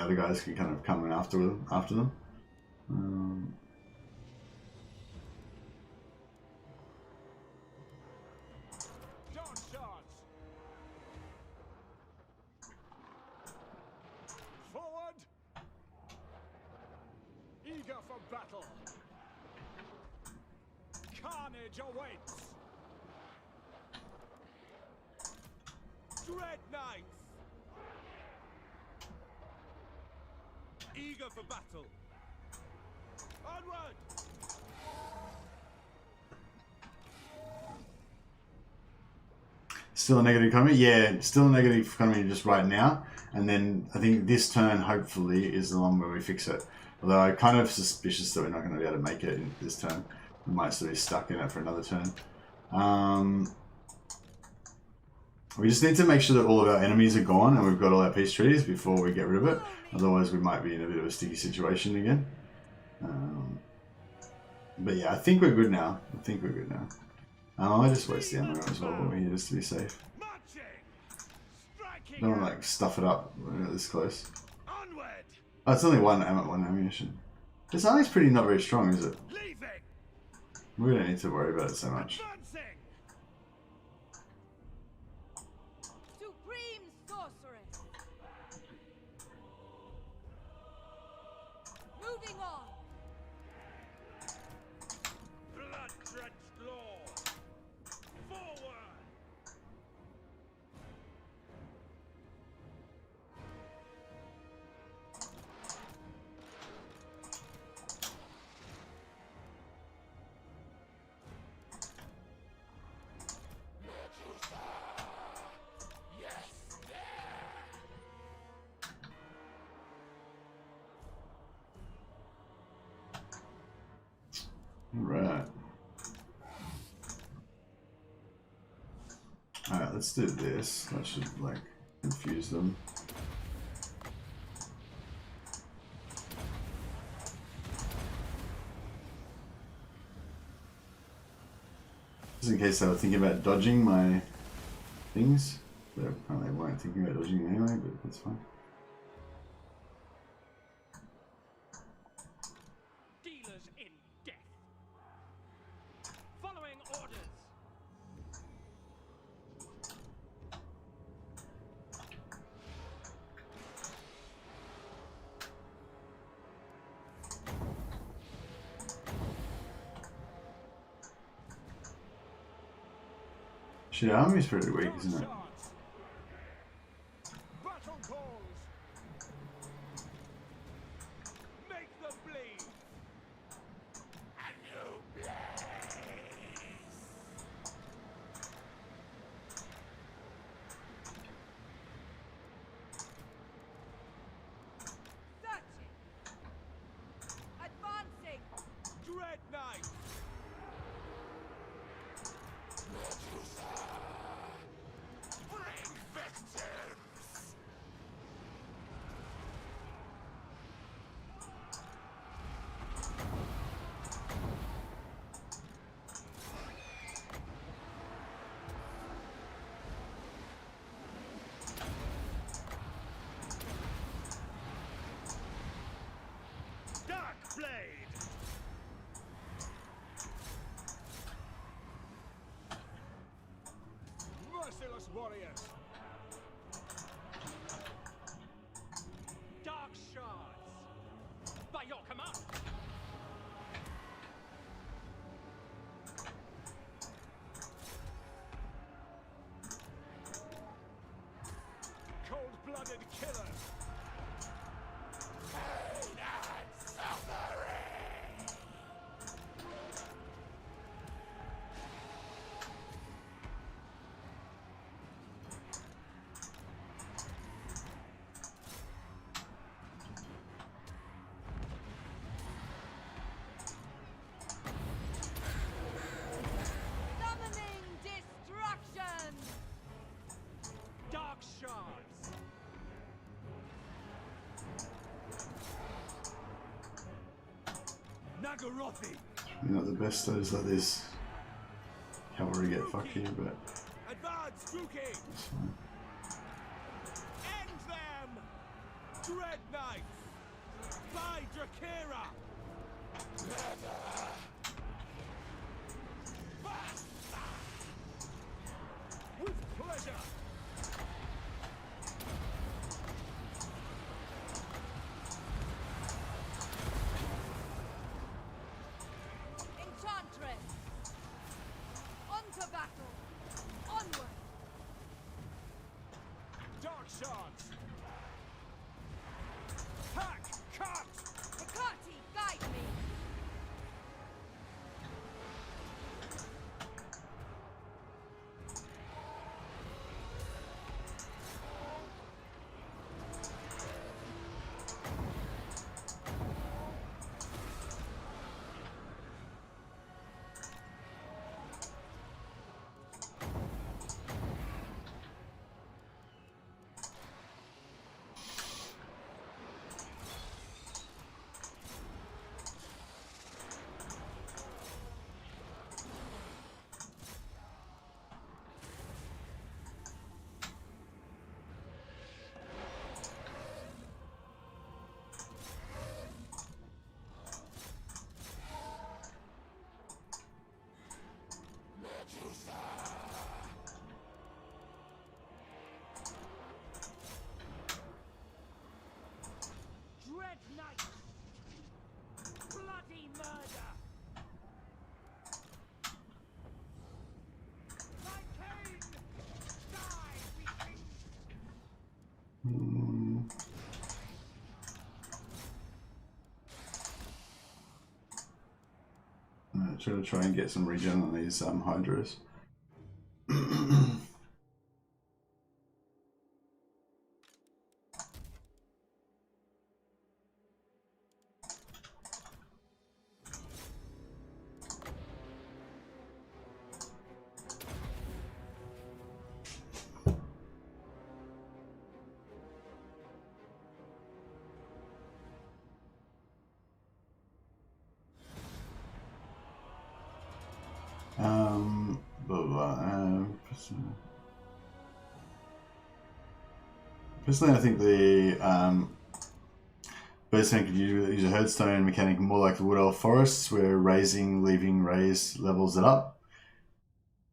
other guys can kind of come in after them. Dodge shots. Forward. Eager for battle. Carnage awaits. Dread Knights. Eager for battle. Onward. Still a negative economy? Yeah, still a negative economy just right now. And then I think this turn, hopefully, is the one where we fix it. Although I'm kind of suspicious that we're not going to be able to make it in this turn. We might still be stuck in it for another turn. We just need to make sure that all of our enemies are gone and we've got all our peace treaties before we get rid of it. Otherwise, we might be in a bit of a sticky situation again. But yeah, I think we're good now. I just waste the ammo as well while we're here just to be safe. Don't want to like stuff it up when we're this close. Oh, it's only one ammunition. This army's pretty not very strong, is it? We don't need to worry about it so much. Supreme sorceress. Right. Alright, let's do this. That should, like, confuse them. Just in case they were thinking about dodging my things. They apparently weren't thinking about dodging anyway, but that's fine. Dealers in death. Following orders. Shit, army's pretty weak, isn't it? Battle calls. Make them bleed. Searching. Advancing. Dread Knight. Dark Blade. Merciless warriors. Dark Shards. By your command. Cold-blooded killers. Summoning destruction. Dark Shards. Nagarothi. You're not the best those like this. Cavalry get fucked here, but Advance, Druki. it's fine. End them. Dread Knight. By Drakira. With pleasure. Enchantress. On to battle. Onward. Dark Shards. Hack. Cut. Hecate, guide me. Dread Knight. Bloody murder. My cane. Die, weakling. Try and get some regen on these hydras. blah, blah, blah. Personally, I think the Beastman could use a herdstone mechanic more like the Wood Elf forests, where raising, leaving, raise levels it up.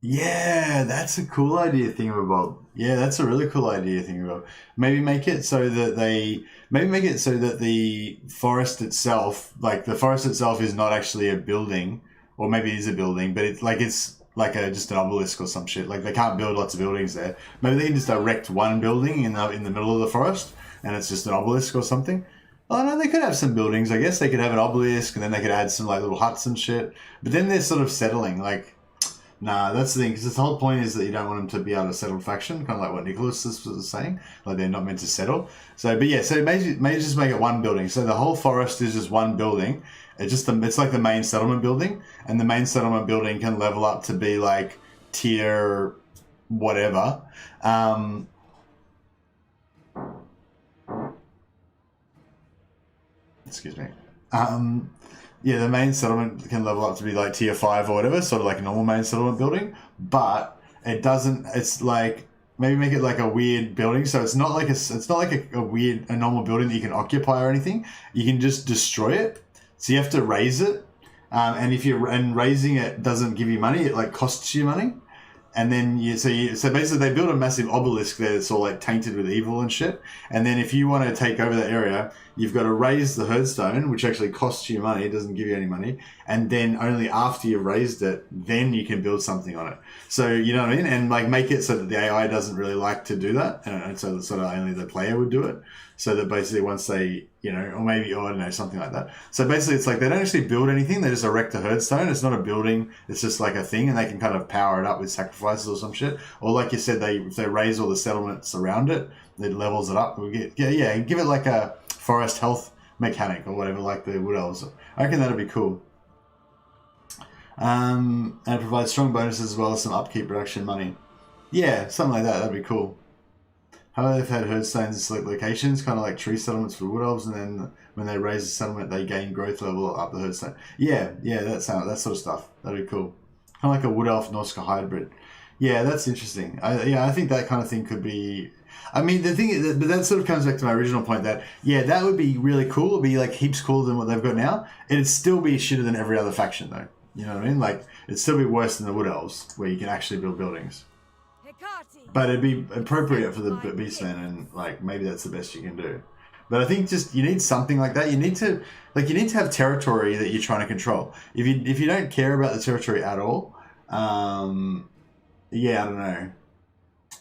Yeah, that's a cool idea, Thingamabob. Yeah, that's a really cool idea, Thingamabob. Maybe make it so that the forest itself, like the forest itself, is not actually a building, or maybe it is a building, but it's like just an obelisk or some shit. Like they can't build lots of buildings there. Maybe they can just erect one building in the middle of the forest, and it's just an obelisk or something. Oh no, they could have some buildings. I guess they could have an obelisk, and then they could add some like little huts and shit. But then they're sort of settling. Like, nah, that's the thing. Because the whole point is that you don't want them to be able to settle faction, kind of like what Nicholas was saying. Like they're not meant to settle. So, but yeah, so maybe just make it one building. So the whole forest is just one building. It's like the main settlement building, and the main settlement building can level up to be like tier whatever. Excuse me. Yeah, the main settlement can level up to be like tier 5 or whatever, sort of like a normal main settlement building, but it doesn't. It's like maybe make it like a weird building, so it's not like a normal building that you can occupy or anything. You can just destroy it, so you have to raise it, and raising it doesn't give you money. It like costs you money. And then so basically they build a massive obelisk there that's all like tainted with evil and shit. And then if you want to take over that area, you've got to raise the herdstone, which actually costs you money. It doesn't give you any money. And then only after you've raised it, then you can build something on it. So you know what I mean? And like make it so that the AI doesn't really like to do that, and so that sort of only the player would do it. So that basically once they, or I don't know, something like that. So basically it's like they don't actually build anything. They just erect a herdstone. It's not a building. It's just like a thing, and they can kind of power it up with sacrifices or some shit. Or like you said, if they raise all the settlements around it, it levels it up. Give it like a forest health mechanic or whatever, like the Wood Elves. I reckon that'd be cool. And it provides strong bonuses as well as some upkeep reduction money. Yeah, something like that. That'd be cool. However, they've had herdstones in select locations, kind of like tree settlements for Wood Elves, and then when they raise the settlement, they gain growth level up the herdstone. Yeah, that sort of stuff. That'd be cool. Kind of like a Wood Elf Norska hybrid. Yeah, that's interesting. I think that kind of thing could be. I mean, the thing is, but that sort of comes back to my original point that, that would be really cool. It'd be like heaps cooler than what they've got now. It'd still be shitter than every other faction, though. You know what I mean? Like, it'd still be worse than the Wood Elves, where you can actually build buildings. But it'd be appropriate for the Beastman, and like maybe that's the best you can do. But I think just you need something like that. You need to have territory that you're trying to control. If you don't care about the territory at all, I don't know.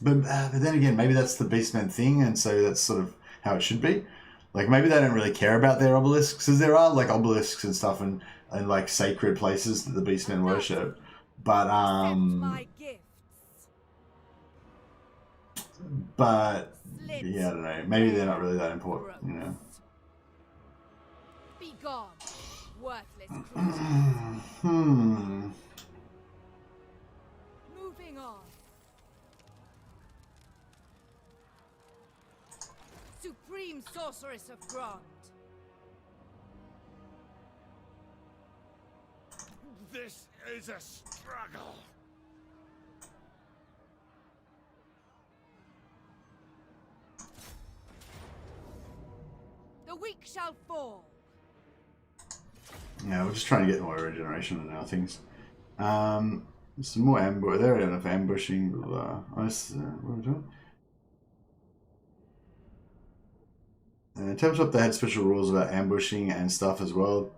But then again, maybe that's the Beastman thing, and so that's sort of how it should be. Like maybe they don't really care about their obelisks, because there are like obelisks and stuff and like sacred places that the Beastmen worship. But I don't know. Maybe they're not really that important, Be gone, worthless Moving on. Supreme sorceress of Grant. This is a struggle. The weak shall fall. Yeah, we're just trying to get more regeneration on our things. Some more ambush. There, I don't know if ambushing. What are we doing? Tabletop, they had special rules about ambushing and stuff as well.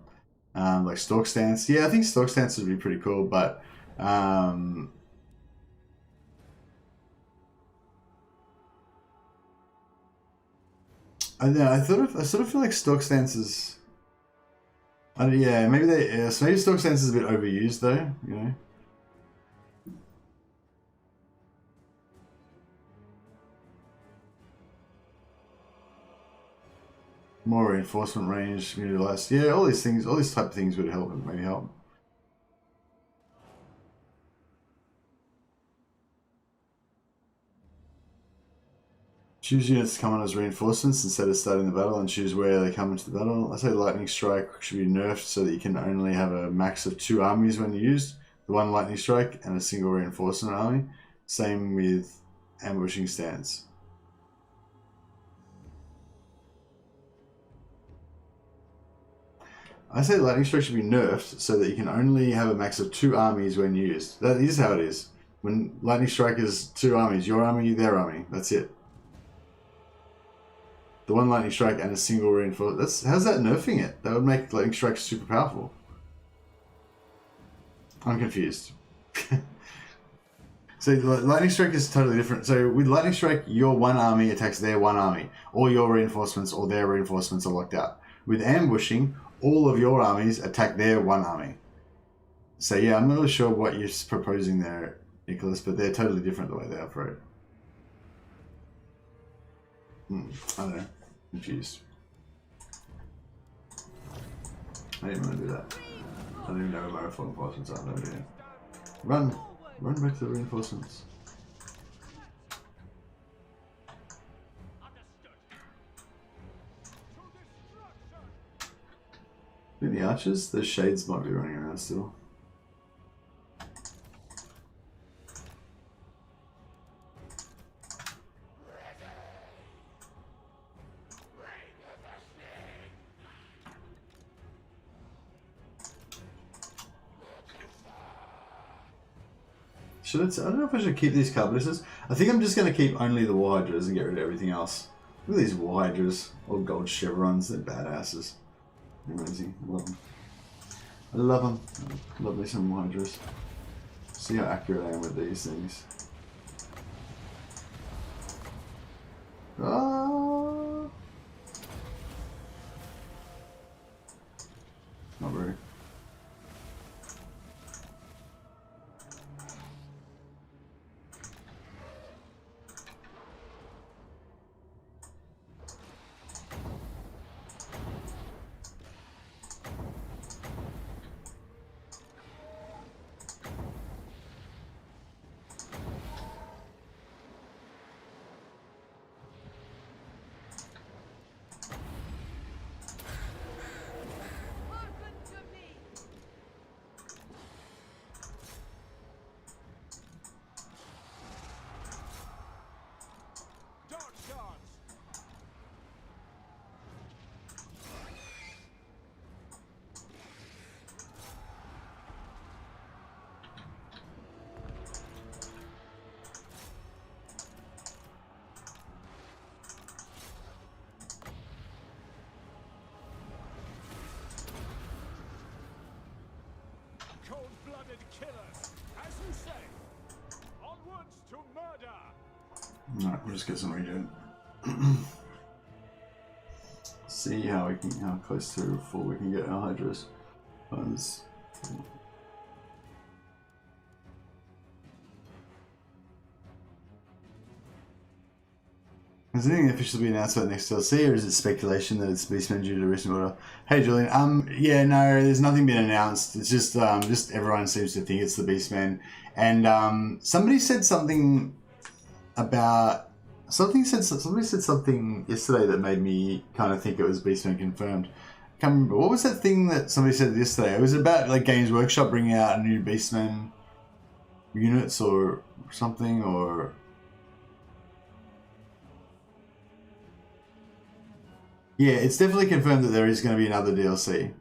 Like stalk stance. Yeah, I think stalk stance would be pretty cool, but I don't know. I sort of feel like stalk stances. Maybe stalk stance is a bit overused though. More reinforcement range, community less. Yeah, all these type of things would help. Maybe help. Choose units to come on as reinforcements instead of starting the battle, and choose where they come into the battle. I say lightning strike should be nerfed so that you can only have a max of 2 armies when used. the one lightning strike, and a single reinforcement army. Same with ambushing stance. I say lightning strike should be nerfed so that you can only have a max of 2 armies when used. That is how it is. When lightning strike is 2 armies, your army, their army. That's it. The one lightning strike and a single reinforcement. How's that nerfing it? That would make lightning strike super powerful. I'm confused. So lightning strike is totally different. So with lightning strike, your one army attacks their one army. All your reinforcements or their reinforcements are locked out. With ambushing, all of your armies attack their one army. So yeah, I'm not really sure what you're proposing there, Nicholas, but they're totally different the way they operate. I don't know. Confused. I didn't want to do that. I don't even know where my reinforcements are. No idea. Run! Run back to the reinforcements. I think the archers, the shades might be running around still. I don't know if I should keep these carburetors. I think I'm just going to keep only the war hydras and get rid of everything else. Look at these war hydras. All gold chevrons. They're badasses. They're amazing. I love them. I love them. I love me some war hydras. See how accurate I am with these things. Ah! Not very. Cold-blooded killers, as you say. Onwards to murder. Alright, we'll just get some redoing. See how close to full we can get our hydras. Ones. Has anything officially been announced about the next DLC, or is it speculation that it's Beastmen due to recent order? Hey Julian, yeah, no, there's nothing been announced. It's just everyone seems to think it's the Beastmen, and somebody said something about somebody said something yesterday that made me kind of think it was Beastmen confirmed. I can't remember what was that thing that somebody said yesterday. It was about like Games Workshop bringing out a new Beastmen units or something, or. Yeah, it's definitely confirmed that there is going to be another DLC.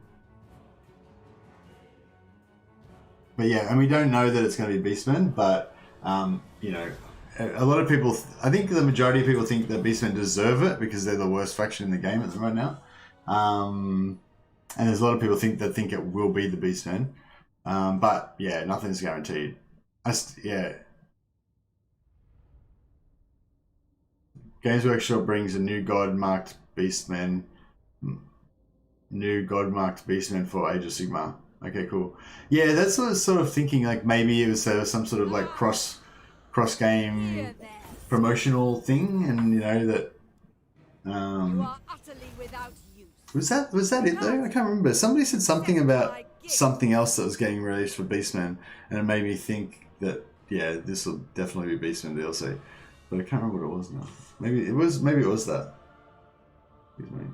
But yeah, and we don't know that it's going to be Beastmen, but, you know, a lot of people, I think the majority of people think that Beastmen deserve it because they're the worst faction in the game right now. And there's a lot of people think it will be the Beastmen. But yeah, nothing's guaranteed. Yeah. Games Workshop brings a new god-marked Beastmen, for Age of Sigmar. Okay, cool. Yeah, that's what I was sort of thinking. Like maybe it was some sort of like cross game promotional thing, and you know that. You are utterly without use. Was that it though? I can't remember. Somebody said something about something else that was getting released for Beastmen, and it made me think that yeah, this will definitely be Beastmen DLC. But I can't remember what it was now. Maybe it was that. Excuse me.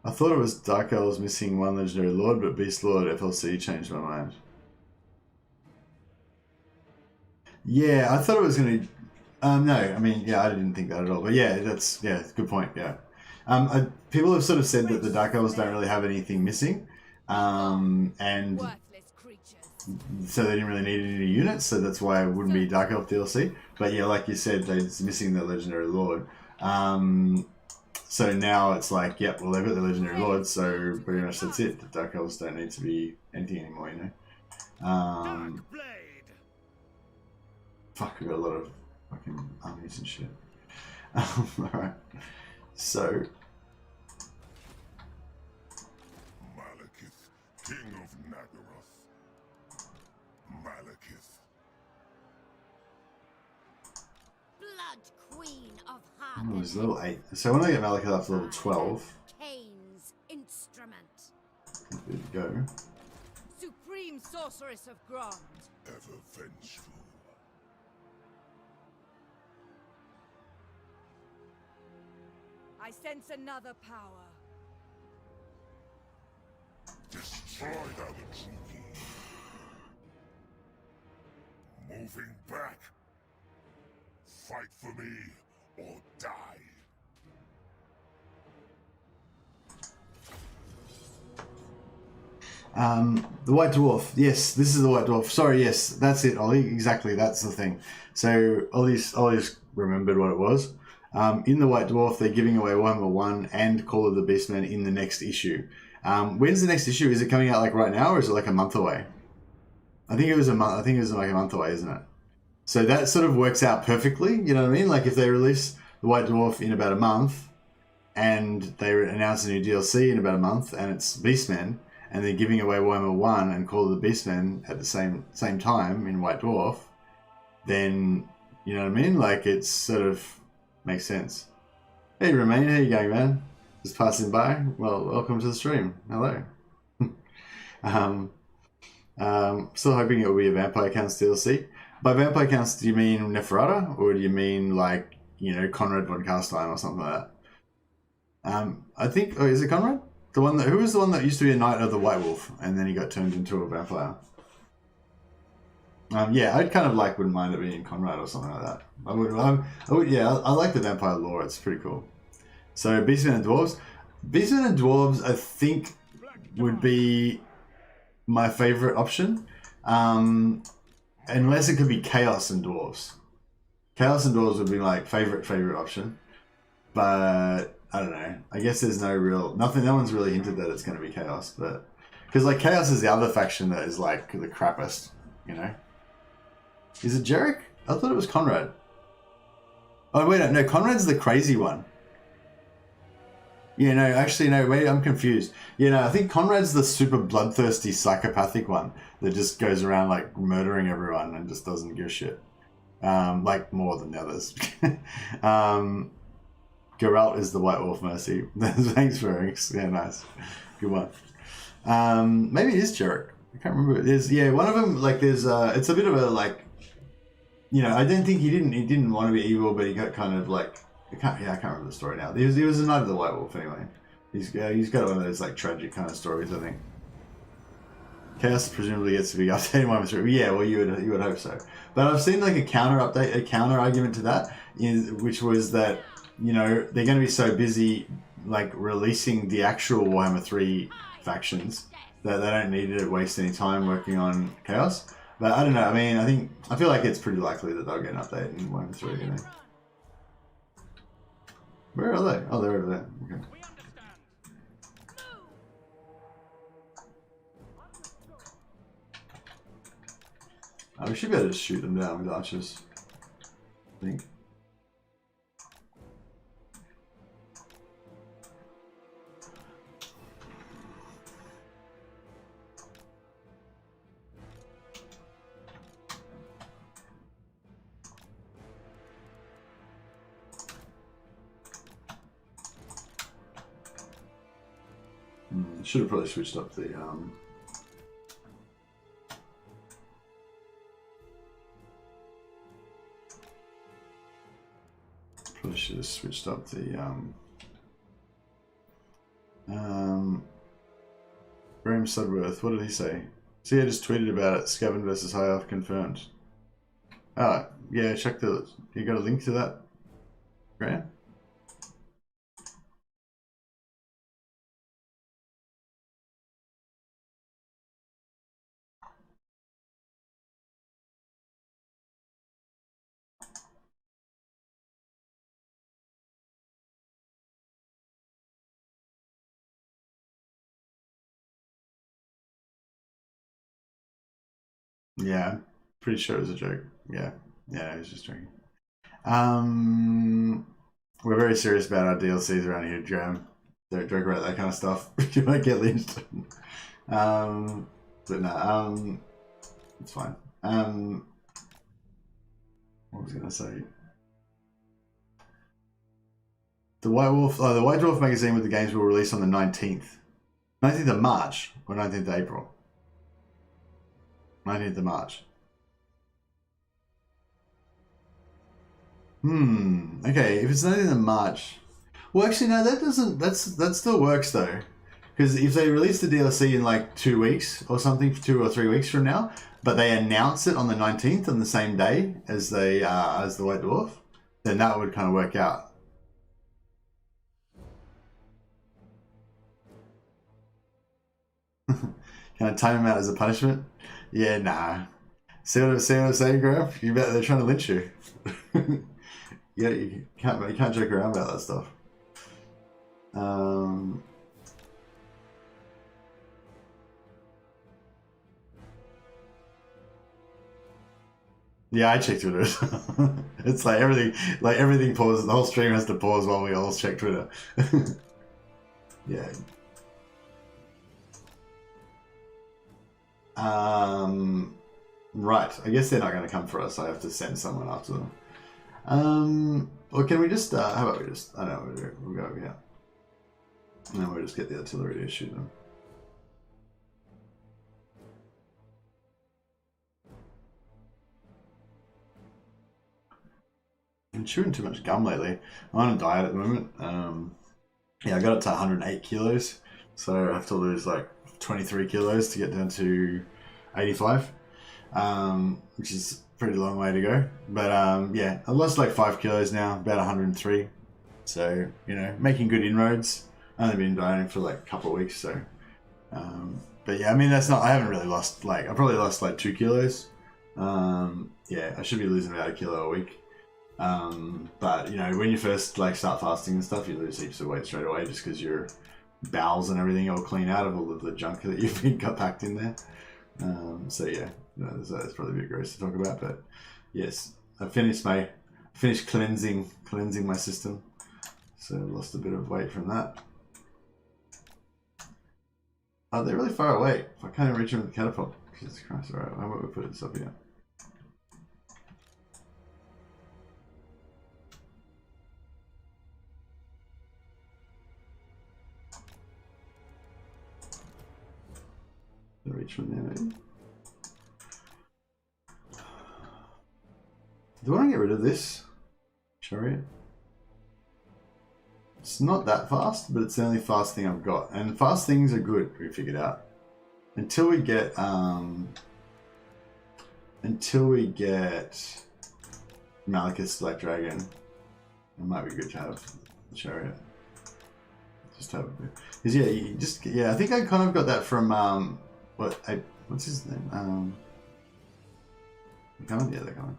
I thought it was Dark Elves missing one legendary lord, but Beastlord FLC changed my mind. Yeah, I thought it was going to... no, I mean, yeah, I didn't think that at all. But yeah, that's good point, yeah. People have sort of said that the Dark Elves don't really have anything missing. And Worthless creatures. so they didn't really need any new units, so that's why it wouldn't be Dark Elf DLC. But yeah, like you said, they're missing the legendary lord. So now it's like, yep, well, they've got the legendary lord, so pretty much that's it. The Dark Elves don't need to be anything anymore, you know. Dark blade. Fuck, we've got a lot of fucking armies and shit. Alright. So. Malekith, King of Nagaroth. Malekith. Blood Queen of Oh, it's Hagen. level 8. So when I get Malekith up to level 12, Cain's instrument. there you go. Supreme sorceress of Grond. Ever vengeful. I sense another power. Destroy thou the Druki. Moving back. Fight for me or die. The White Dwarf. Yes, this is the White Dwarf. Sorry, yes, that's it, Ollie. Exactly, that's the thing. So Ollie's remembered what it was. In the White Dwarf, they're giving away Warhammer 1 and Call of the Beastman in the next issue. When's the next issue? Is it coming out like right now, or is it like a month away? I think it was a month. I think it was like a month away, isn't it? So that sort of works out perfectly. You know what I mean? Like if they release the White Dwarf in about a month, and they announce a new DLC in about a month, and it's Beastmen, and they're giving away Warhammer 1 and Call of the Beastmen at the same time in White Dwarf, then you know what I mean? Like it's sort of makes sense. Hey Romain, how you going, man? Just passing by. Well, welcome to the stream. Hello. Still hoping it will be a Vampire Counts DLC. By Vampire Counts, do you mean Neferata, or do you mean like, you know, Conrad von Carstein or something like that? I think, oh, is it Conrad? The one that, who was the one that used to be a knight of the White Wolf, and then he got turned into a vampire? Yeah, I'd kind of like, wouldn't mind it being Conrad or something like that. I would, yeah, I like the vampire lore. It's pretty cool. So Beastmen and Dwarves. Beastmen and Dwarves, I think, would be my favorite option. Unless it could be Chaos and Dwarves. Chaos and Dwarves would be my favorite option. But I don't know. I guess there's no one's really hinted that it's going to be Chaos, but because like Chaos is the other faction that is like the crappiest, you know. Is it Jarek? I thought it was Conrad. Oh wait, no, Conrad's the crazy one. Yeah, no, actually, no, wait, I'm confused. Yeah, no, I think Conrad's the super bloodthirsty psychopathic one that just goes around like murdering everyone and just doesn't give a shit. Like more than the others. Geralt is the White Wolf, Mercy. Thanks for yeah, nice. Good one. Maybe it is Jarek. I can't remember. There's one of them, like there's it's a bit of a like, you know, I don't think he didn't want to be evil, but he got kind of like I can't remember the story now. He was a knight of the White Wolf anyway. He's got one of those like tragic kind of stories, I think. Chaos presumably gets to be updated 1.3. Yeah, well you would hope so. But I've seen like a counter argument to that, which was that, you know, they're going to be so busy like releasing the actual Warhammer 3 factions that they don't need to waste any time working on Chaos. But I don't know. I mean, I feel like it's pretty likely that they'll get an update in Warhammer 3. You know. Where are they? Oh, they're over there. Okay. We understand. We should be able to shoot them down with archers, I think. Should have probably switched up the probably should have switched up the Graham Sudworth. What did he say? See, I just tweeted about it. Scaven versus High Elf confirmed. Oh, yeah, check the... You got a link to that, Graham? Yeah, I'm pretty sure it was a joke. Yeah, I was just joking. We're very serious about our DLCs around here, Graham. Don't joke about that kind of stuff. You might get lynched. But no, it's fine. What was I gonna say? The White Wolf, the White Dwarf magazine with the games will release on the 19th. 19th of March or 19th of April? 19th of March. Okay, if it's 19th of March. Well, actually, no, that doesn't, that still works though. Because if they release the DLC in like 2 weeks or something, 2 or 3 weeks from now, but they announce it on the 19th on the same day as they as the White Dwarf, then that would kind of work out. Can I time him out as a punishment? Yeah, nah. See what I'm saying, Graf? You bet they're trying to lynch you. Yeah, you can't joke around about that stuff. Yeah, I check Twitter. It's like everything pauses. The whole stream has to pause while we all check Twitter. Yeah. Right. I guess they're not going to come for us. I have to send someone after them. Or can we just? How about we just? I don't know. We'll go over here, and then we'll just get the artillery to shoot them. I'm chewing too much gum lately. I'm on a diet at the moment. Yeah, I got it to 108 kilos, so I have to lose like 23 kilos to get down to 85, which is a pretty long way to go. But yeah, I lost like 5 kilos now, about 103. So, you know, making good inroads. I've only been dieting for like a couple of weeks, so. But yeah, I mean, that's not, I haven't really lost, like, I probably lost like 2 kilos. Yeah, I should be losing about 1 kilo a week. But you know, when you first like start fasting and stuff, you lose heaps of weight straight away just because your bowels and everything all clean out of all of the junk that you've got packed in there. So yeah, that's probably a bit gross to talk about, but yes, I finished cleansing my system, so I lost a bit of weight from that. Oh, they're really far away. I can't even reach them with the catapult. Jesus Christ! All right, how about we put this up here? Reach from there, maybe. Do I want to get rid of this chariot? It's not that fast, but it's the only fast thing I've got, and fast things are good. We figured out until we get Malus Black Dragon. It might be good to have the chariot. Just have it, because I think I kind of got that from what's his name? They're coming? Yeah, they're coming.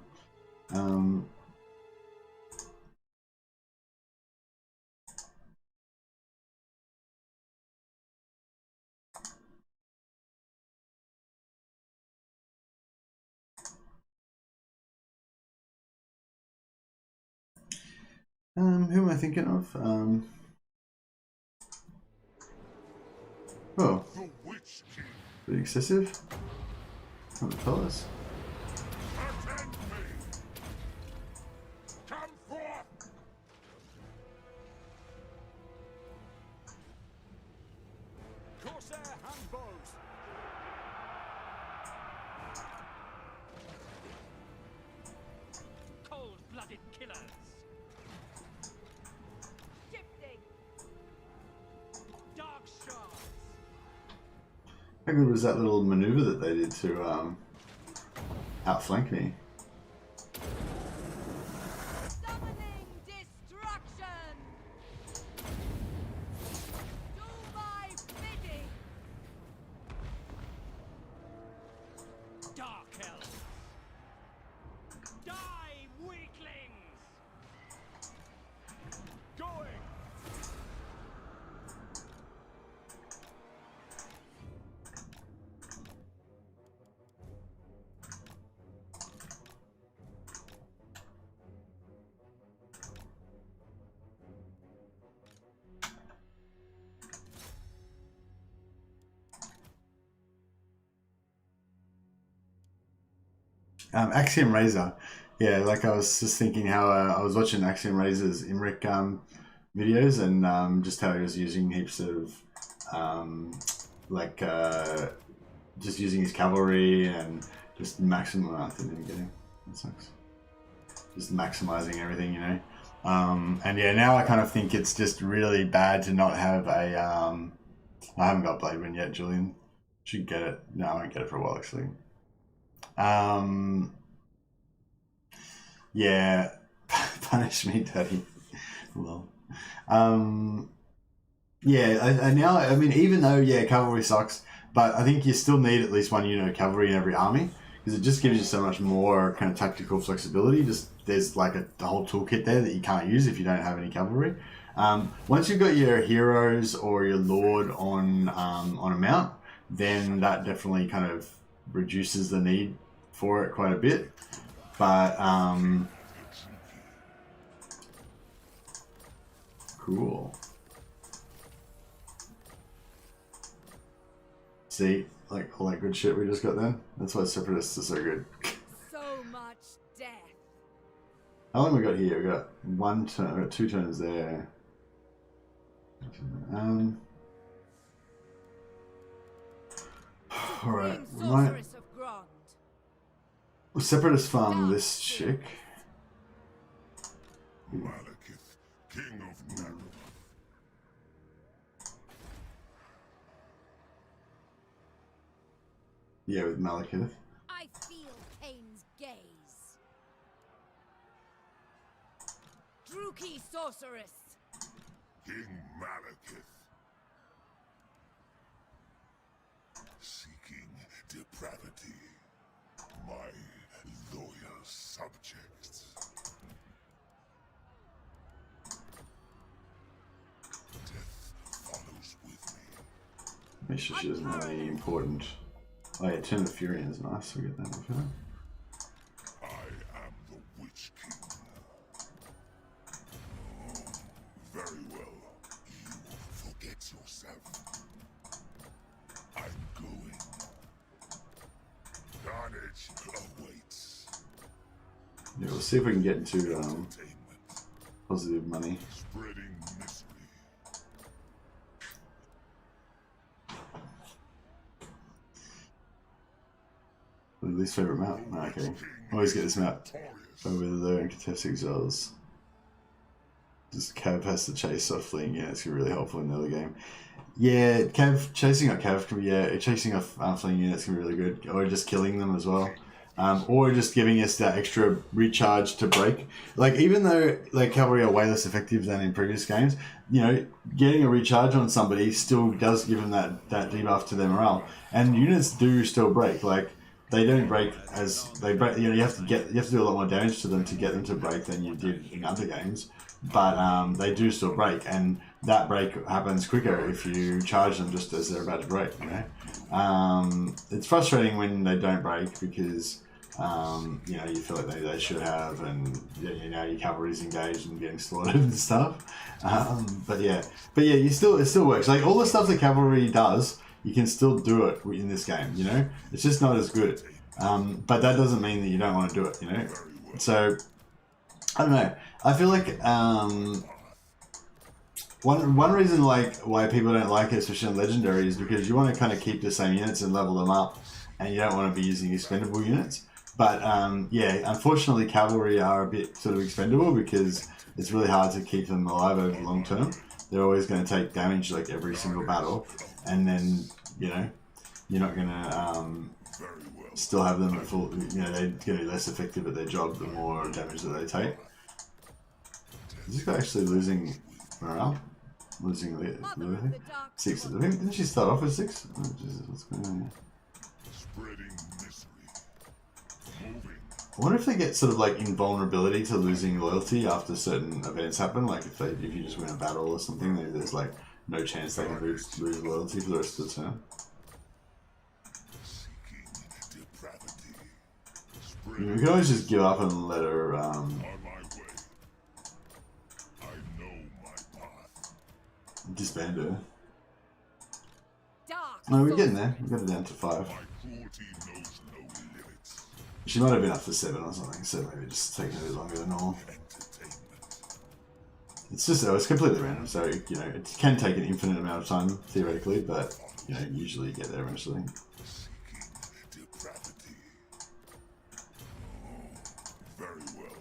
Who am I thinking of? Oh, pretty excessive. Come tell us. Come forth! Corsair handbows. Cold-blooded killers. Shifting. Dark shards. How good was that little maneuver that they did to outflank me? Summoning destruction! Do my bidding! Dark Elves! Die, weaklings! Going! Axiom Razor. Yeah, like I was just thinking how I was watching Axiom Razor's Imric videos and just how he was using heaps of just using his cavalry and just maximum. I didn't get him. That sucks. Just maximizing everything, you know. And yeah, now I kind of think it's just really bad to not have a. I haven't got Bladewind yet, Julian. Should get it. No, I won't get it for a while actually. Yeah, punish me, Daddy. Well, yeah, I mean, even though, yeah, cavalry sucks, but I think you still need at least one unit of cavalry in every army, because it just gives you so much more kind of tactical flexibility. Just there's like the whole toolkit there that you can't use if you don't have any cavalry. Once you've got your heroes or your lord on a mount, then that definitely kind of reduces the need for it quite a bit. But cool. See, like all that good shit we just got then. That's why Separatists are so good. So much death. How long we got here? We got one turn. We got 2 turns there. All right. We might. Sorceress of Grond. Separatist farm this chick. Malekith, King of Narrow. Yeah, with Malekith. I feel Cain's gaze. Druki sorceress. King Malekith. Seeking depravity. My loyal subjects. Death follows with me. Make sure she doesn't have any important. Oh yeah, Turn of Fury is nice. We get that info. I am the Witch King. Oh, very well. You forget yourself. I'm going. Carnage awaits. Yeah, we'll see if we can get into Entertainment. positive money. Spreading misery. Least favorite map. Oh, okay. Always get this map over the contested exiles. Just Cav has to chase off fleeing. Yeah, it's really helpful in the early game. Yeah, Cav chasing up Cav can be, yeah, chasing off fleeing units can be really good, or just killing them as well. Or just giving us that extra recharge to break. Like, even though like cavalry are way less effective than in previous games, you know, getting a recharge on somebody still does give them that debuff to their morale. And units do still break. Like, they don't break as they break. You know, you have to do a lot more damage to them to get them to break than you did in other games. But they do still break, and that break happens quicker if you charge them just as they're about to break. You know, it's frustrating when they don't break because you know, you feel like they should have, and you know, your cavalry's engaged and getting slaughtered and stuff. But yeah, it still works. Like, all the stuff that cavalry does, you can still do it in this game, you know? It's just not as good. But that doesn't mean that you don't want to do it, you know? So, I don't know. I feel like one reason like why people don't like it, especially on Legendary, is because you want to kind of keep the same units and level them up, and you don't want to be using expendable units. But yeah, unfortunately cavalry are a bit sort of expendable because it's really hard to keep them alive over the long term. They're always going to take damage like every single battle. And then, you know, you're not gonna still have them at full. You know, they're gonna be less effective at their job the more damage that they take. Is this guy actually losing morale? Losing Mother of the everything? dark 6. Didn't she start off with 6? Oh, Jesus, what's going on here? Spreading misery. Moving. I wonder if they get sort of like invulnerability to losing loyalty after certain events happen. Like if you just win a battle or something, there's like no chance they can lose loyalty for the rest of the term. Seeking depravity. We can always just give up and let her. On my way. I know my path. Disband her. dark. No, we're getting there. We got it down to 5. My cruelty knows no limits. She might have been up to 7 or something, so maybe just taking a bit longer than normal. Entertainment. It's just, it's completely random, so, you know, it can take an infinite amount of time, theoretically, but, you know, usually you get there eventually. Seeking depravity. Very well.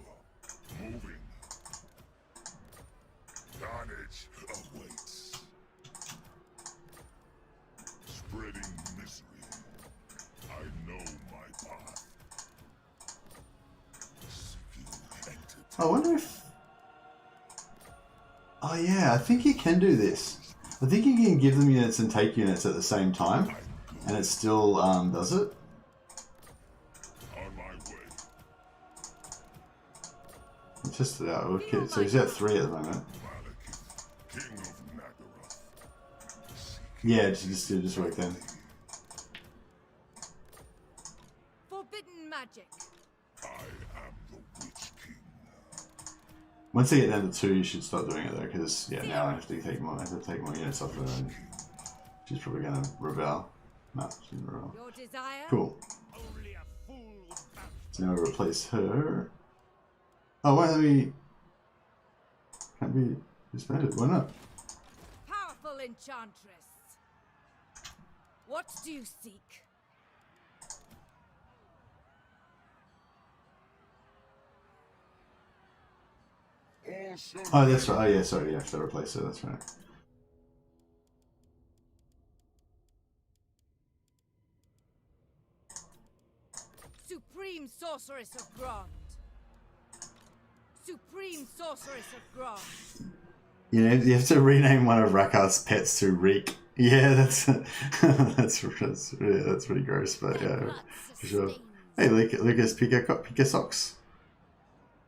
Moving. Carnage awaits. Spreading misery. I know my path. Seeking entertainment. I wonder if... Oh yeah, I think you can do this. I think you can give them units and take units at the same time, and it still does it. On my way. Let's test it out. Okay, so he's at 3 at the moment. Malekith, King of Nagaroth. Yeah, just work then. Forbidden magic. I am the Witch King. Once they get down to 2, you should start doing it though, because yeah, now I have to take more units off her, and she's probably gonna rebel. No, she didn't rebel. Your desire. Cool. Only a fool would bounce. So now we replace her. Oh, why don't we? Can't be disbanded. Why not? Powerful enchantress. What do you seek? Also, Oh, that's right. Oh, yeah, sorry. You have to replace her. That's right. Supreme sorceress of Grond. Supreme sorceress of Grond. You know, you have to rename one of Rakarth's pets to Reek. Yeah, that's that's pretty gross, but yeah, for sure. Hey, Lucas, pick a socks.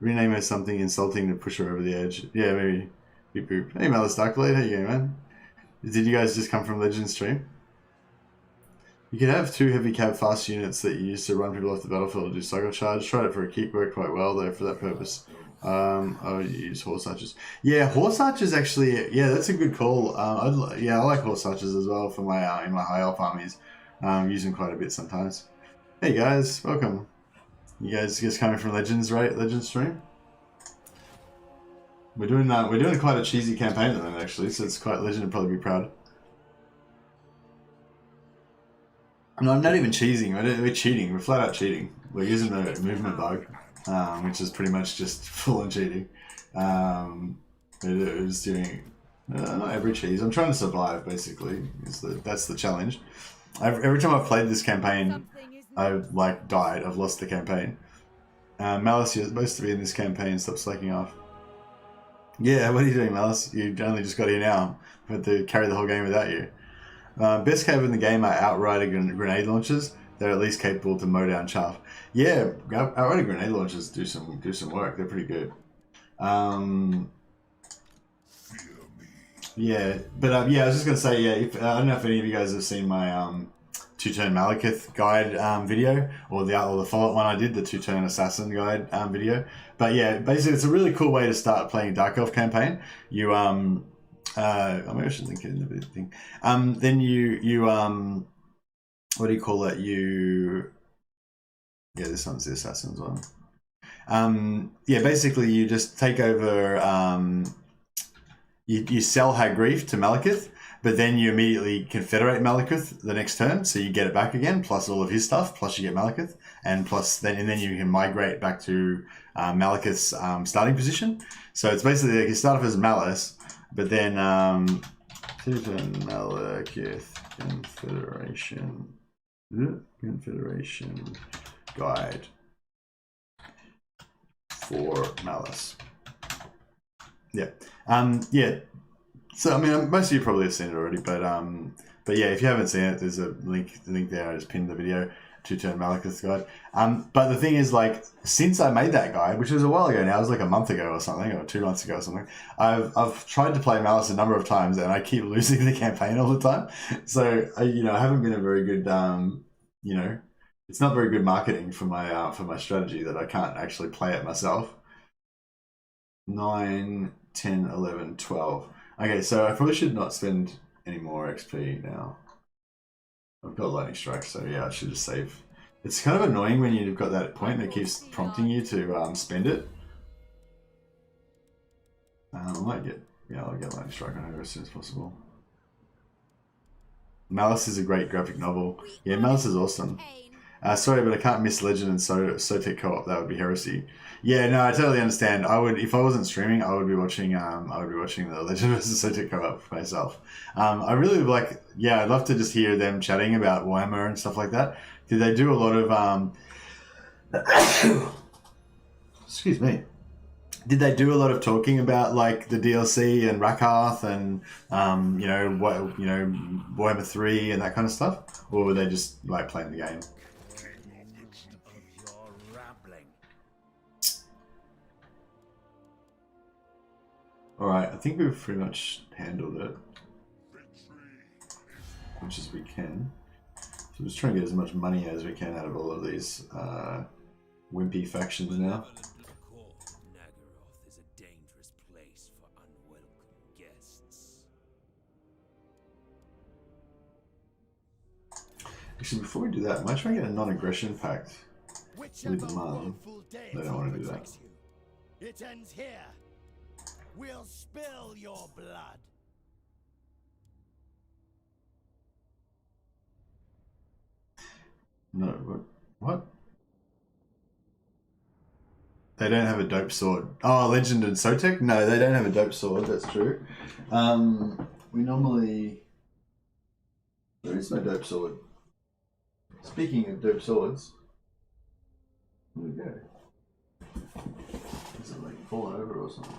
Rename her something insulting to push her over the edge. Yeah, maybe. Beep boop. Hey, Malus Darkblade, how you going, man? Did you guys just come from Legends stream? You could have 2 heavy cab fast units that you use to run people off the battlefield to do cycle charge. Tried it for a kick, worked quite well though for that purpose. Oh, you use horse archers. Yeah, horse archers actually. Yeah, that's a good call. I like horse archers as well for my in my high elf armies. Use them quite a bit sometimes. Hey guys, welcome. You guys just coming from Legends, right? Legends stream. We're doing quite a cheesy campaign at the moment actually, so it's quite Legend would probably be proud. No, I'm not even cheesing. We're cheating. We're flat out cheating. We're using the movement bug, which is pretty much just full on cheating. It was doing not every cheese. I'm trying to survive basically. That's the challenge. Every time I've played this campaign, I've like died. I've lost the campaign. Malus, you're supposed to be in this campaign. Stop slacking off. Yeah, what are you doing, Malus? You only just got here now. I had to carry the whole game without you. Best cave in the game are outrider grenade launchers. They're at least capable to mow down chaff. Yeah, outrider grenade launchers do some work. They're pretty good. Yeah, but yeah, I was just gonna say, yeah. I don't know if any of you guys have seen my 2-turn Malekith guide video, or the follow-up one I did, the 2-turn assassin guide video. But yeah, basically, it's a really cool way to start playing a Dark Elf campaign. You maybe I should link it in the video thing. Then you what do you call it? Yeah, this one's the assassin's one. Yeah, basically you just take over. You sell Hagrief to Malekith, but then you immediately confederate Malekith the next turn, so you get it back again, plus all of his stuff, plus you get Malekith, and then you can migrate back to Malekith's starting position. So it's basically like you start off as Malus, but then 2-turn Malekith confederation. Confederation Guide for Malus. Yeah. Yeah. So I mean, most of you probably have seen it already, but yeah, if you haven't seen it, there's a link there. I just pinned the video to turn Malekith's guide. But the thing is, like, since I made that guide, which was a while ago now, it was like a month ago or something, or 2 months ago or something, I've tried to play Malus a number of times, and I keep losing the campaign all the time. So I haven't been a very good, it's not very good marketing for my strategy that I can't actually play it myself. 9, 10, 11, 12. Okay, so I probably should not spend any more XP now. I've got lightning strike, so yeah, I should just save. It's kind of annoying when you've got that point that keeps prompting you to spend it. I'll get lightning strike on her as soon as possible. Malus is a great graphic novel. Yeah, Malus is awesome. Sorry, but I can't miss Legend and Sotek co-op. That would be heresy. Yeah, no, I totally understand. I would, if I wasn't streaming, I would be watching the Legend vs Sotek co-op for myself. I really like. Yeah, I'd love to just hear them chatting about Warhammer and stuff like that. Did they do a lot of excuse me. Did they do a lot of talking about like the DLC and Rakarth and Warhammer 3 and that kind of stuff, or were they just like playing the game? Alright, I think we've pretty much handled it, as much as we can. So we're just trying to get as much money as we can out of all of these wimpy factions now. Is a dangerous place for unwelcome guests. Actually, before we do that, I might try and get a non-aggression pact with the mum. They don't want to do that. It ends here. We'll spill your blood. No, what? They don't have a dope sword. Oh, Legend and Sotek? No, they don't have a dope sword, that's true. We normally... There is no dope sword. Speaking of dope swords... Where did it go? Is it like fallen over or something?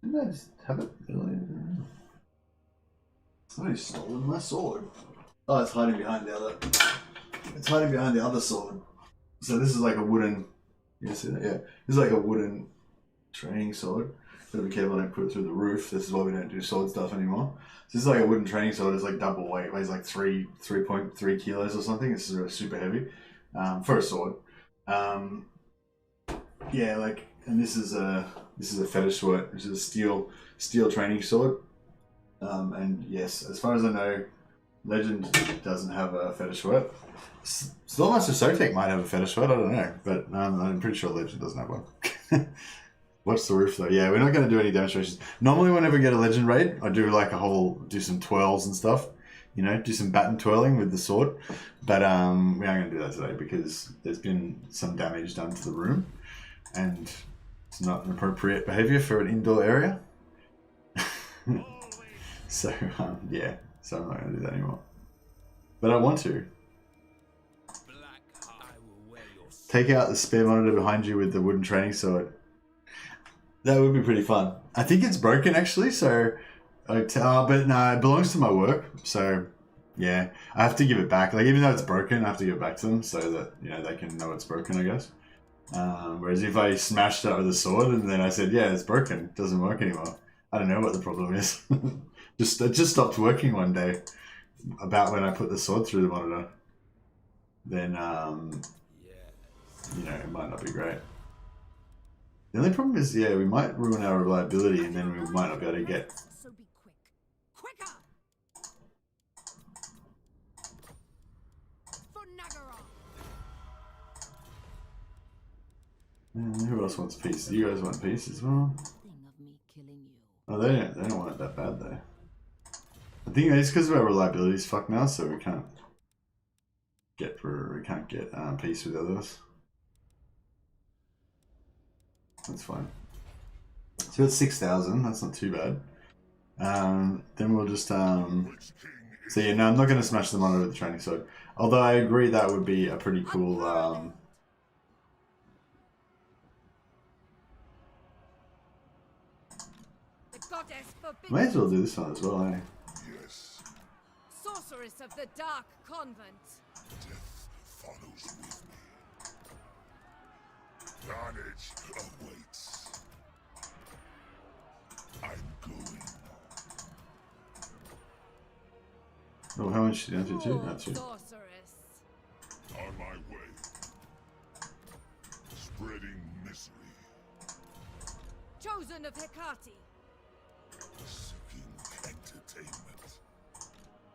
Didn't I just have it earlier? Somebody's stolen my sword. Oh, it's hiding behind the other... It's hiding behind the other sword. So this is like a wooden... You see that? Yeah. This is like a wooden training sword. Gotta be careful I don't put it through the roof. This is why we don't do sword stuff anymore. So this is like a wooden training sword. It's like double weight. It weighs like 3.3 kilos or something. This is really super heavy for a sword. Yeah, like... And this is a fetish sword, which is a steel training sword. And yes, as far as I know, Legend doesn't have a fetish sword. Swordmaster Sotek might have a fetish sword, I don't know, but I'm pretty sure Legend doesn't have one. Watch the roof though. Yeah, we're not going to do any demonstrations. Normally, whenever I get a Legend raid, I do like do some twirls and stuff. You know, do some baton twirling with the sword. But we aren't going to do that today because there's been some damage done to the room, and it's not an appropriate behavior for an indoor area. So, yeah. So I'm not going to do that anymore. But I want to. Take out the spare monitor behind you with the wooden training sword. That would be pretty fun. I think it's broken actually, so... but no, it belongs to my work, so... Yeah, I have to give it back. Like, even though it's broken, I have to give it back to them so that, you know, they can know it's broken, I guess. Whereas if I smashed that with a sword and then I said, yeah, it's broken, it doesn't work anymore. I don't know what the problem is. It just stopped working one day, about when I put the sword through the monitor. Then, you know, it might not be great. The only problem is, yeah, we might ruin our reliability and then we might not be able to get... So be quick. Quicker! For Nagaroth. Who else wants peace? You guys want peace as well? Oh, they don't want it that bad though. I think it's because our reliability is fucked now, so we can't get peace with others. That's fine. So it's 6,000. That's not too bad. Then we'll just So yeah, no, I'm not going to smash them on with the training sword. Although I agree that would be a pretty cool. The goddess forbids May as well do this one as well, eh? Yes, sorceress of the Dark Convent. death follows with me. Carnage awaits. I'm going. Oh, how much did you do? Cruel That's it. sorceress. On my way. Spreading misery. Chosen of Hecate. Seeking entertainment.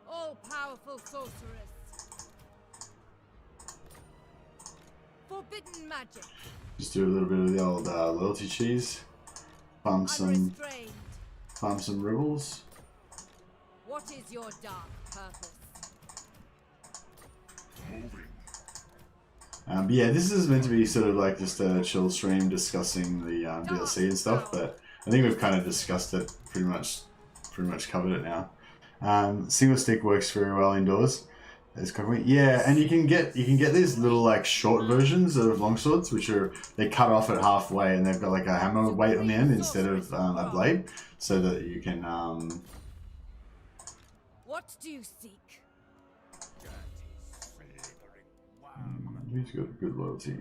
All-powerful sorceress. Forbidden magic. Just do a little bit of the old loyalty cheese. Farm some Unrestrained. rebels. What is your dark purpose? Moving. But yeah, this is meant to be sort of like just a chill stream discussing the DLC and stuff, but I think we've kind of discussed it pretty much covered it now. Single stick works very well indoors. Yeah, and you can get these little like short versions of longswords, which they cut off at halfway and they've got like a hammer weight on the end instead of a blade, so that you can. What do you seek? Who's got good loyalty?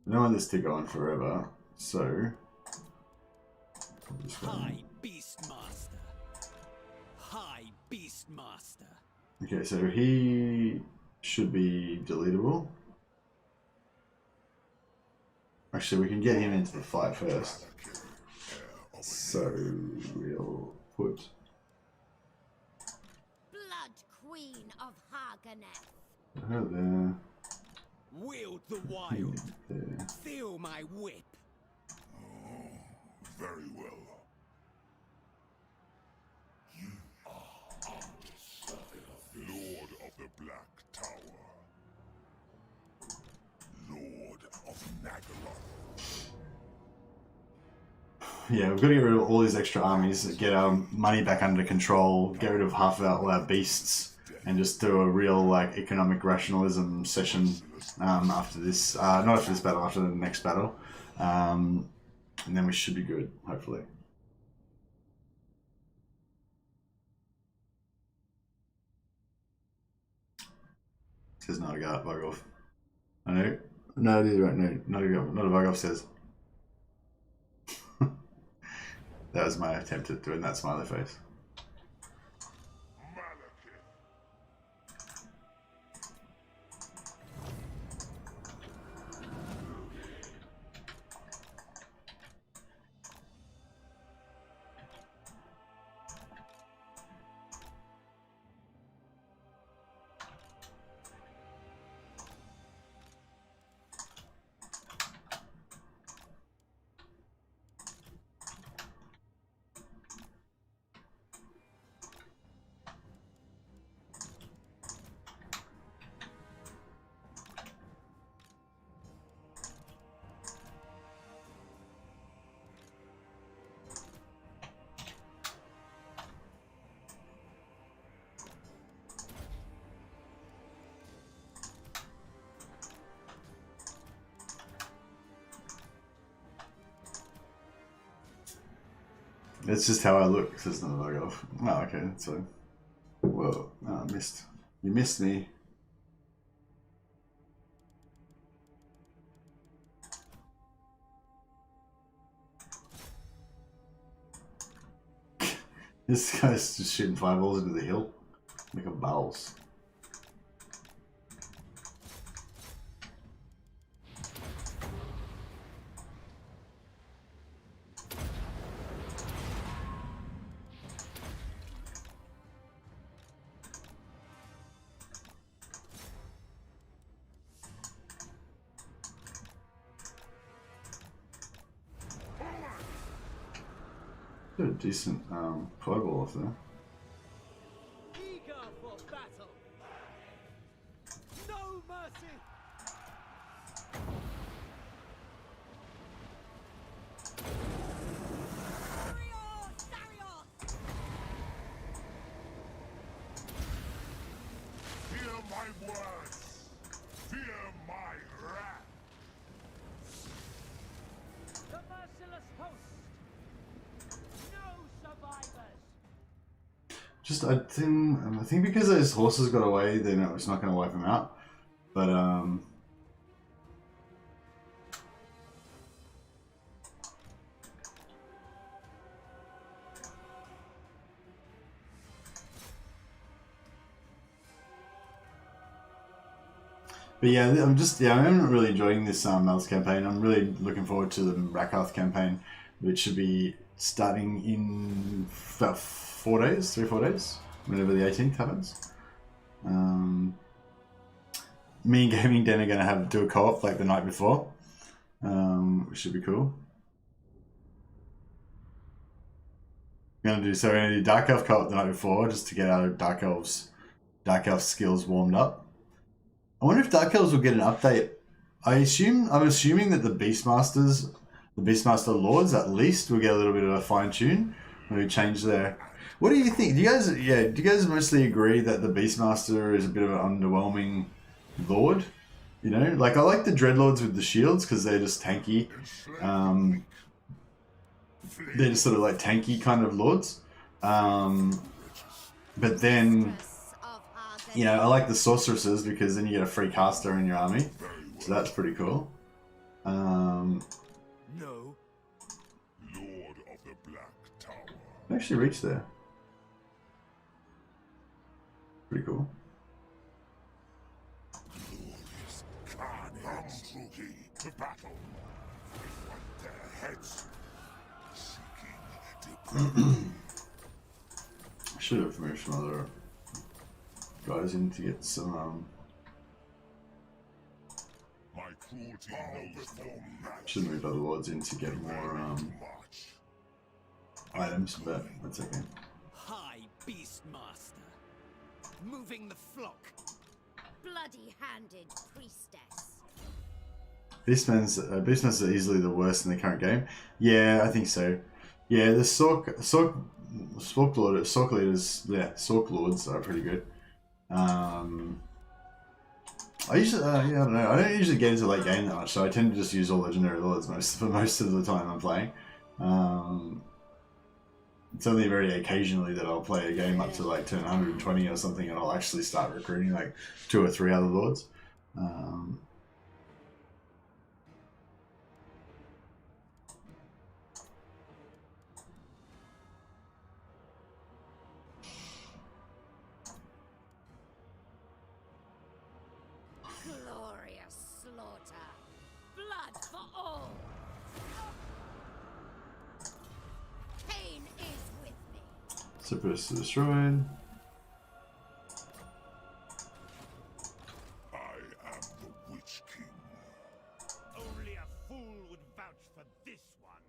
I don't want this to go on forever, so. High Beastmaster. High Beastmaster. Okay, so he should be deletable. Actually, we can get him into the fight first. So we'll put. Blood Queen of Haganeth. Her there. Wield the wild. There. Feel my whip. Very well. You are Lord of the Black Tower. Lord of Nagaroth. Yeah, we've got to get rid of all these extra armies, get our money back under control, get rid of half of all our beasts, and just do a real like economic rationalism session after this. Not after this battle, after the next battle, and then we should be good, hopefully. Says not a guard, bug off. I know. No, it is right. No, not a bug off says. That was my attempt at doing that smiley face. It's just how I look, says the bug off. Oh, okay, that's fine. Whoa, oh, I missed. You missed me. This guy's just shooting fireballs into the hill. Like a barrels. A decent fireball off there. Eager for battle. No mercy. Just I think because those horses got away, then it's not going to wipe them out. But yeah, I'm really enjoying this Malus campaign. I'm really looking forward to the Rakarth campaign, which should be starting in about 4 days, 3-4 days, whenever the 18th happens. Me and Gaming Den are going to do a co-op like the night before, which should be cool. We're going to do Dark Elf co-op the night before, just to get our Dark Elf skills warmed up. I wonder if Dark Elves will get an update. I'm assuming that the Beastmaster Lords at least will get a little bit of a fine tune. Maybe change their. What do you think? Do you guys mostly agree that the Beastmaster is a bit of an underwhelming Lord? You know, like I like the Dreadlords with the shields because they're just tanky. They're just sort of like tanky kind of lords. But then, you know, I like the sorceresses because then you get a free caster in your army, so that's pretty cool. No. Lord of the Black Tower. I actually reached there. Pretty cool. Glorious carnage. Rookie to battle. Want their heads. Seeking depravity. I should have moved some other guys in to get some. My cruelty knows no match. Should have moved other lords in to get more items, but that's okay. High Beastmaster, moving the flock. Bloody-handed priestess. Beastmasters are easily the worst in the current game. Yeah, I think so. Yeah, the Sork Lords are pretty good. I usually, I don't know. I don't usually get into late game that much, so I tend to just use all legendary lords for most of the time I'm playing. It's only very occasionally that I'll play a game up to like turn 120 or something, and I'll actually start recruiting like 2 or 3 other lords. Glorious slaughter. Blood for all. Pain is with me. Separatists destroyed. I am the Witch King. Only a fool would vouch for this one.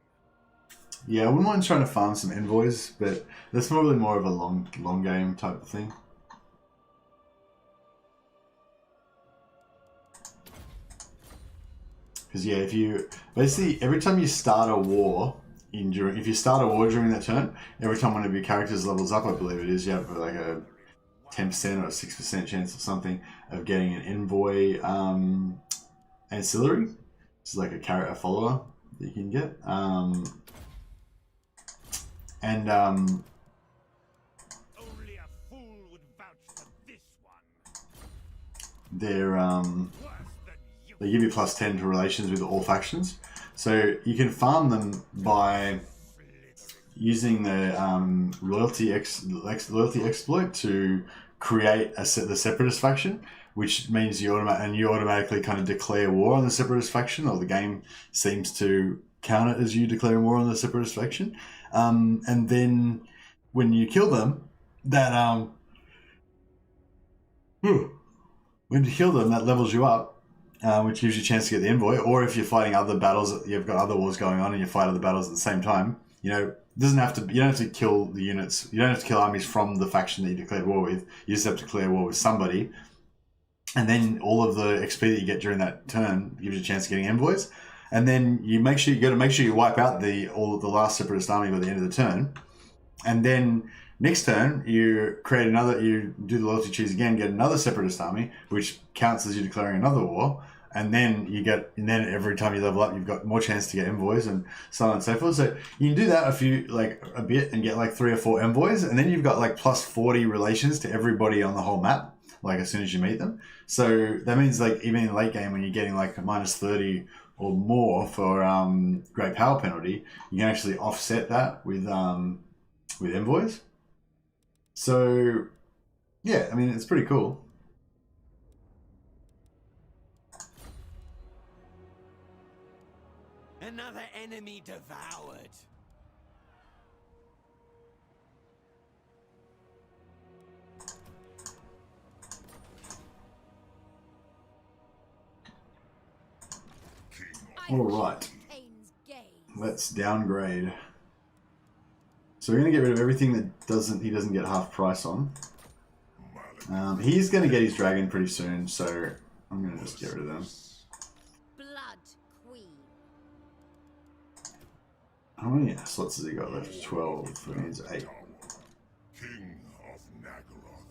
Yeah, I wouldn't mind trying to farm some envoys, but that's probably more of a long game type of thing. Because yeah, if you basically every time you start a war if you start a war during that turn, every time one of your characters levels up, I believe it is, you have like a 10% or a 6% chance or something of getting an envoy ancillary. It's like a follower that you can get. Only a fool would vouch for this one. They're Worse than you. they give you +10 to relations with all factions, so you can farm them by using the loyalty exploit to create the separatist faction, which means you automatically kind of declare war on the separatist faction, or the game seems to count it as you declaring war on the separatist faction. And then when you kill them, that levels you up. Which gives you a chance to get the envoy, or if you're fighting other battles, you've got other wars going on and you fight other battles at the same time. You know, you don't have to kill the units. You don't have to kill armies from the faction that you declared war with. You just have to declare war with somebody, and then all of the XP that you get during that turn gives you a chance of getting envoys. And then you got to make sure you wipe out all of the last separatist army by the end of the turn, and then next turn, you do the loyalty cheese again, get another separatist army, which counts as you declaring another war, and then every time you level up, you've got more chance to get envoys and so on and so forth. So you can do that a bit and get like 3 or 4 envoys, and then you've got like plus 40 relations to everybody on the whole map, like as soon as you meet them. So that means like even in late game when you're getting like a minus 30 or more for great power penalty, you can actually offset that with envoys. So yeah, I mean, it's pretty cool. Another enemy devoured. All right, Kane's gaze. let's downgrade. So we're gonna get rid of everything that he doesn't get half price on. He's gonna get his dragon pretty soon, so I'm gonna just get rid of them. Blood Queen. How many slots has he got left? 12. That means 8. King of Nagaroth.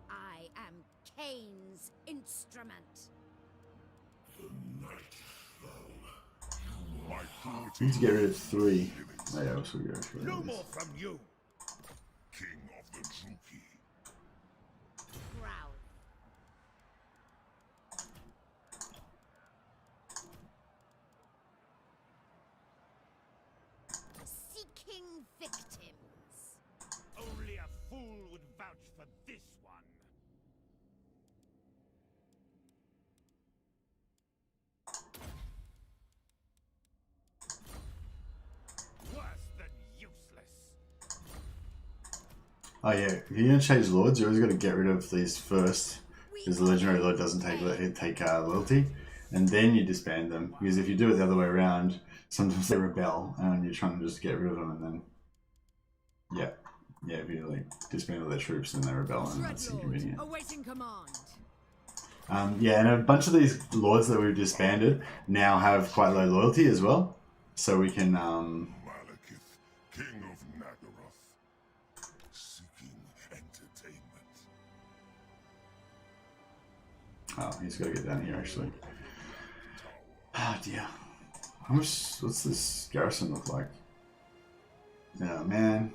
I am Kane's instrument. My We need to get rid of 3. Oh, yeah, so we go through No this. more from you. King of the Druki. Proud. Seeking victims. Only a fool would vouch for this one. Worse than useless. Oh yeah, if you're gonna change lords, you always got to get rid of these first, because the legendary lord doesn't take loyalty, and then you disband them. Because if you do it the other way around, sometimes they rebel, and you're trying to just get rid of them, and then if you like disband their troops, then they rebel, and that's inconvenient. Awaiting command. Yeah, and a bunch of these lords that we've disbanded now have quite low loyalty as well, so we can Malekith, King of Nagaroth. Seeking entertainment. Oh, he's got to get down here actually. Ah, dear. How much? What's this garrison look like? Yeah, man.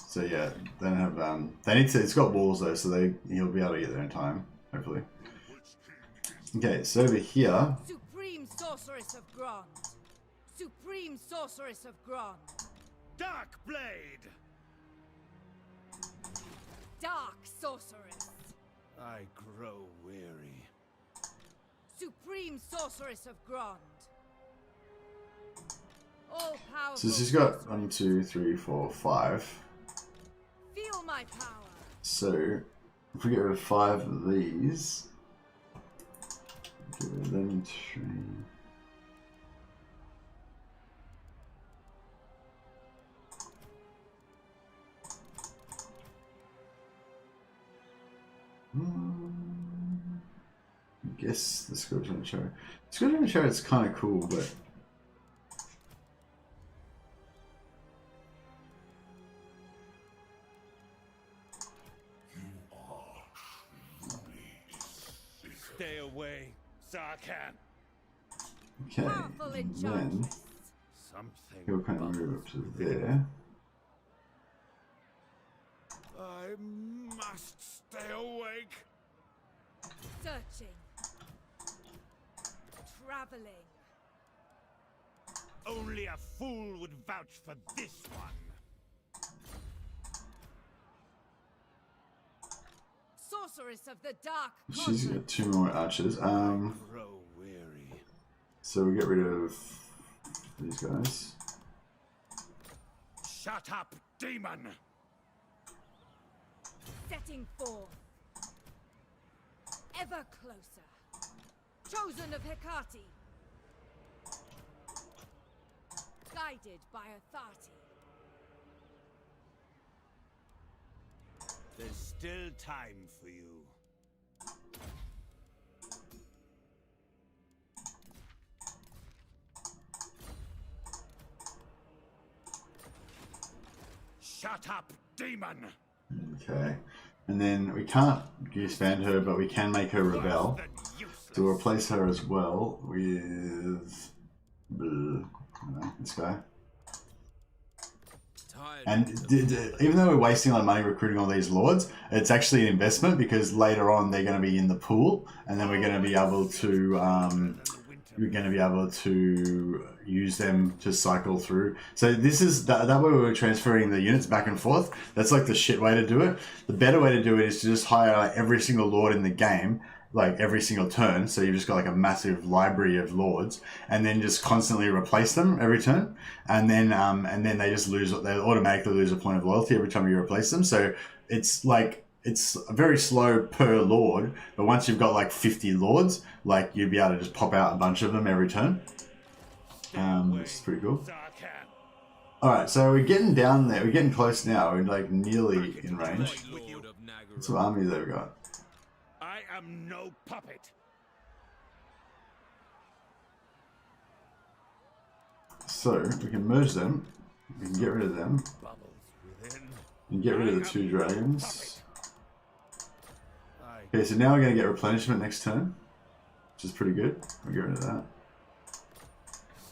So yeah, they don't have. They need to. It's got walls though, so he'll be able to get there in time, hopefully. Okay, so over here. Supreme Sorceress of Grond. Supreme Sorceress of Grond. Dark Blade! Dark Sorceress. I grow weary. Supreme Sorceress of Grond. All powerful. So she's got 1, 2, 3, 4, 5. Feel my power. So if we get rid of 5 of these, get rid of them 3. I guess the Scorpion Chariot. Scorpion Chariot's kind of cool, but Stay away, Sarkhan. okay. Powerful Then enchantress. Something. he'll kind of move up to there. I must stay awake. Searching. Traveling. Only a fool would vouch for this one. Sorceress of the Dark She's Continent. got 2 more archers. Grow weary. So we get rid of these guys. Shut up, demon! Setting forth. Ever closer. Chosen of Hecate. Guided by Authority. There's still time for you. Shut up, demon! Okay. And then we can't disband her, but we can make her rebel. So we'll replace her as well with this guy. And even though we're wasting a lot of money recruiting all these lords, it's actually an investment because later on they're going to be in the pool, and then we're going to be able to use them to cycle through. So this is that way we're transferring the units back and forth. That's like the shit way to do it. The better way to do it is to just hire like every single lord in the game, like every single turn. So you've just got like a massive library of lords, and then just constantly replace them every turn, and then they just they automatically lose a point of loyalty every time you replace them. So it's like it's very slow per lord, but once you've got like 50 lords, like you'd be able to just pop out a bunch of them every turn, which is pretty cool. All right, so we're getting down there. We're getting close now. We're like nearly in range. What's what army they've got? I am no puppet. So we can merge them. We can get rid of them. And get rid of the 2 dragons. Okay, so now we're going to get replenishment next turn, which is pretty good. We'll get rid of that.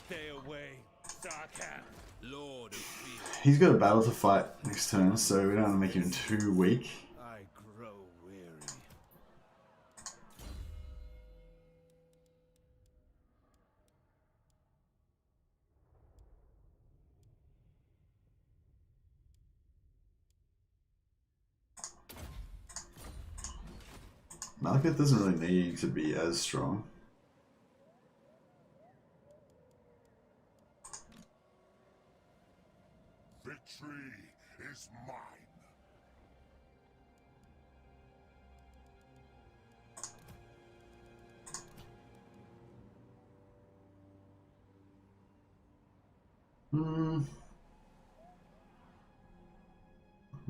Stay away, Sarkhan. Lord of Fear. He's got a battle to fight next turn, so we don't want to make him too weak. I grow weary. Malekith doesn't really need to be as strong. Victory is mine.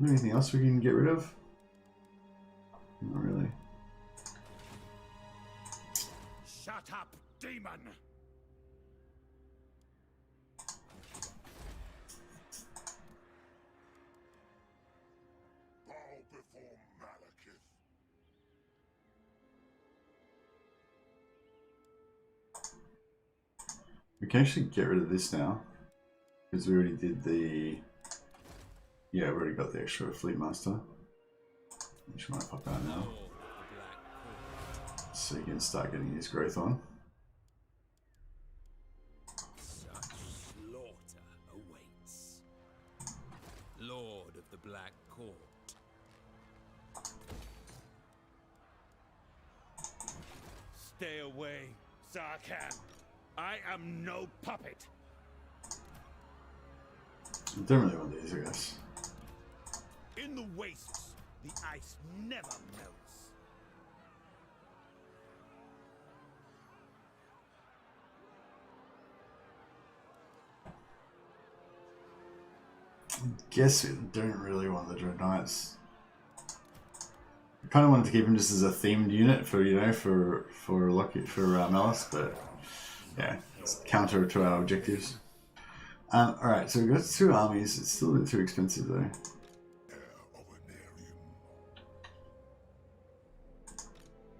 Anything else we can get rid of? Not really. Shut up, demon! Bow before Malekith. We can actually get rid of this now, because we already did the... Yeah, we already got the extra Fleetmaster. Which might pop out now. So you can start getting his growth on. Such slaughter awaits. Lord of the Black Court. Stay away, Sarkhan. I am no puppet. I don't really want these, I guess. In the wastes, the ice never melts. I guess we don't really want the Dread Knights. I kind of wanted to keep him just as a themed unit for, you know, for Malus, but yeah, it's counter to our objectives. Alright, so we've got 2 armies. It's still a bit too expensive though. Heir of an Aryan.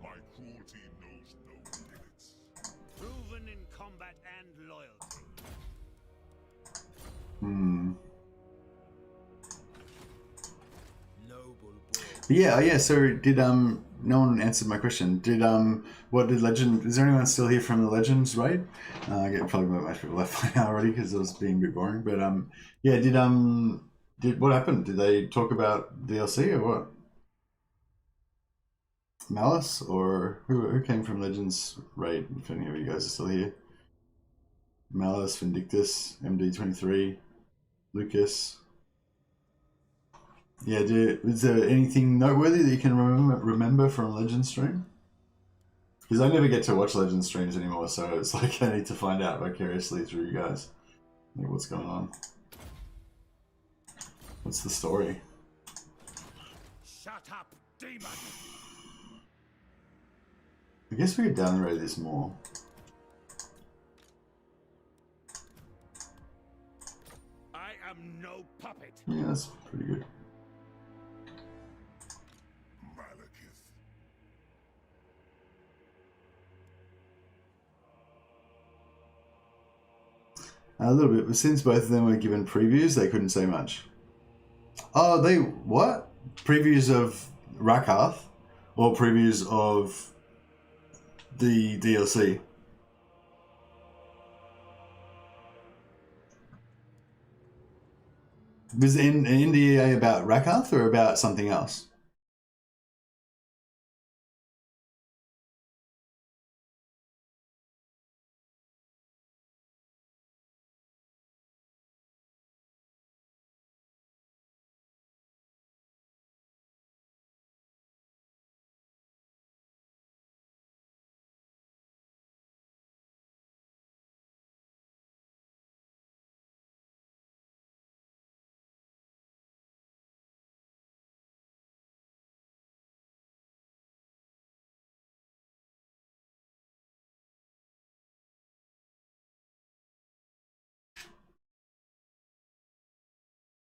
My cruelty knows no limits. Proven in combat and loyalty. Noble boy. But yeah, so did no one answered my question. Did what did Legend? Is there anyone still here from the Legends raid? I get probably most people left by now already because it was being a bit boring. But yeah, did what happened? Did they talk about DLC or what? Malus or who came from Legends raid? If any of you guys are still here, Malus, Vindictus, MD23, Lucas. Yeah, is there anything noteworthy that you can remember from Legends stream? Because I never get to watch Legends streams anymore, so it's like I need to find out vicariously through you guys. Like what's going on? What's the story? Shut up, demon! I guess we could downgrade this more. I am no puppet. Yeah, that's pretty good. A little bit, but since both of them were given previews, they couldn't say much. Oh, they what? Previews of Rakarth or previews of the DLC? Was an NDA about Rakarth or about something else?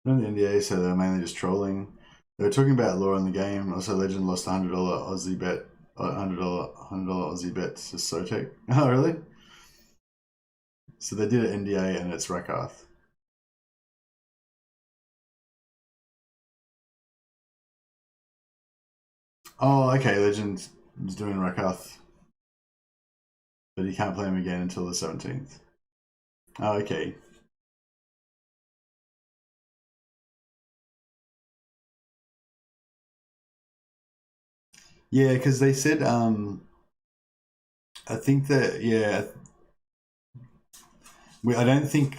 In the NDA, so they're mainly just trolling. They were talking about lore in the game. Also, Legend lost $100 Aussie bet, $100 Aussie bet to Sotek. Oh, really? So they did an NDA and it's Rakarth. Oh, okay. Legend is doing Rakarth, but he can't play him again until the 17th. Oh, okay. Yeah, because they said, I think that, yeah,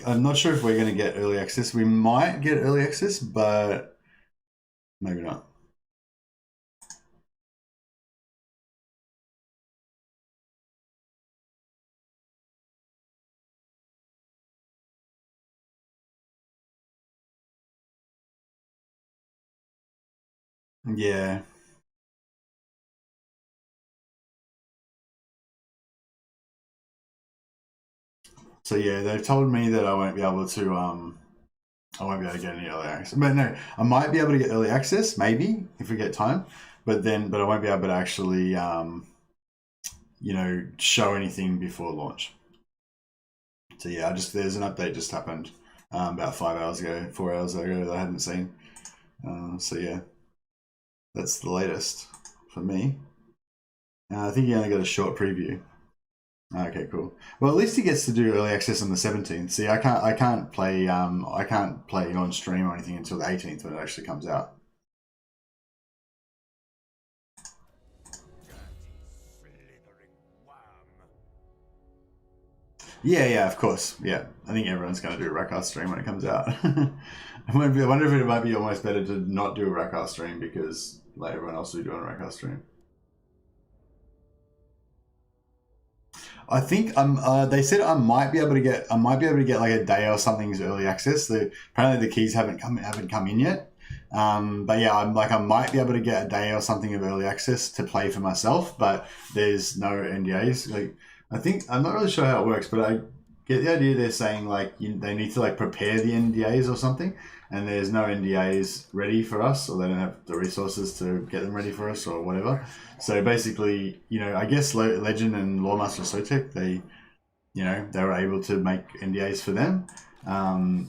I'm not sure if we're going to get early access. We might get early access, but maybe not. Yeah. So yeah, they've told me that I won't be able to get any early access. But no, I might be able to get early access, maybe, if we get time. But I won't be able to actually show anything before launch. So yeah, there's an update just happened about 4 hours ago that I hadn't seen. So yeah, that's the latest for me. I think you only got a short preview. Okay, cool. Well, at least he gets to do early access on the 17th. See, I can't play on stream or anything until the 18th when it actually comes out. Yeah, of course. Yeah, I think everyone's going to do a Rakarth stream when it comes out. I wonder if it might be almost better to not do a Rakarth stream because like everyone else will be doing a Rakarth stream. I think they said I might be able to get like a day or something's early access. Apparently the keys haven't come in yet. But yeah, I might be able to get a day or something of early access to play for myself, but there's no NDAs. Like I'm not really sure how it works, but I get the idea they're saying like they need to like prepare the NDAs or something, and there's no NDAs ready for us, or they don't have the resources to get them ready for us or whatever. So basically, I guess Legend and Lawmaster Sotek, they were able to make NDAs for them,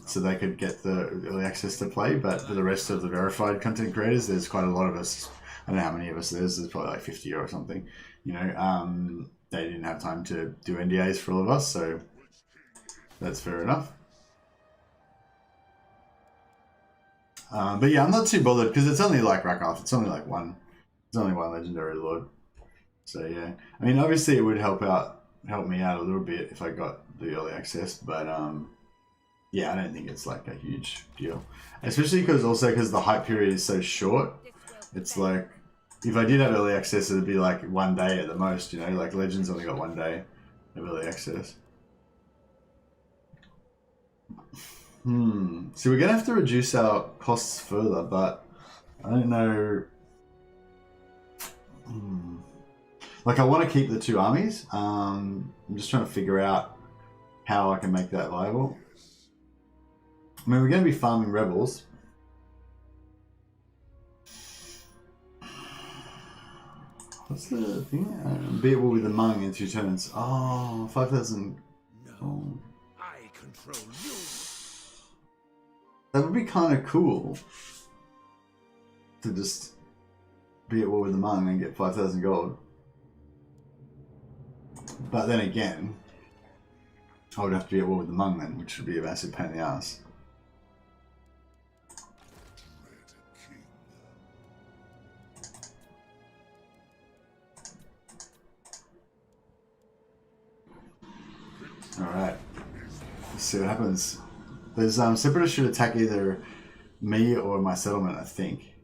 so they could get the early access to play. But for the rest of the verified content creators, there's quite a lot of us. I don't know how many of us there's probably like 50 or something. They didn't have time to do NDAs for all of us, so that's fair enough. But yeah, I'm not too bothered because it's only like Rakarth. It's only one legendary lord. So yeah, I mean, obviously it would help me out a little bit if I got the early access, but yeah, I don't think it's like a huge deal, especially because the hype period is so short. It's like if I did have early access, it'd be like 1 day at the most. Like Legends only got 1 day of early access. So we're gonna have to reduce our costs further, but I don't know. Like I want to keep the 2 armies. I'm just trying to figure out how I can make that viable. I mean, we're going to be farming rebels. What's the thing? Beat will be the Mung in 2 turns. Oh, 5,000. No, I control you. That would be kind of cool. To just be at war with the Hmong and get 5,000 gold. But then again, I would have to be at war with the Hmong then, which would be a massive pain in the ass. Alright, let's see what happens. There's separatists should attack either me or my settlement, I think.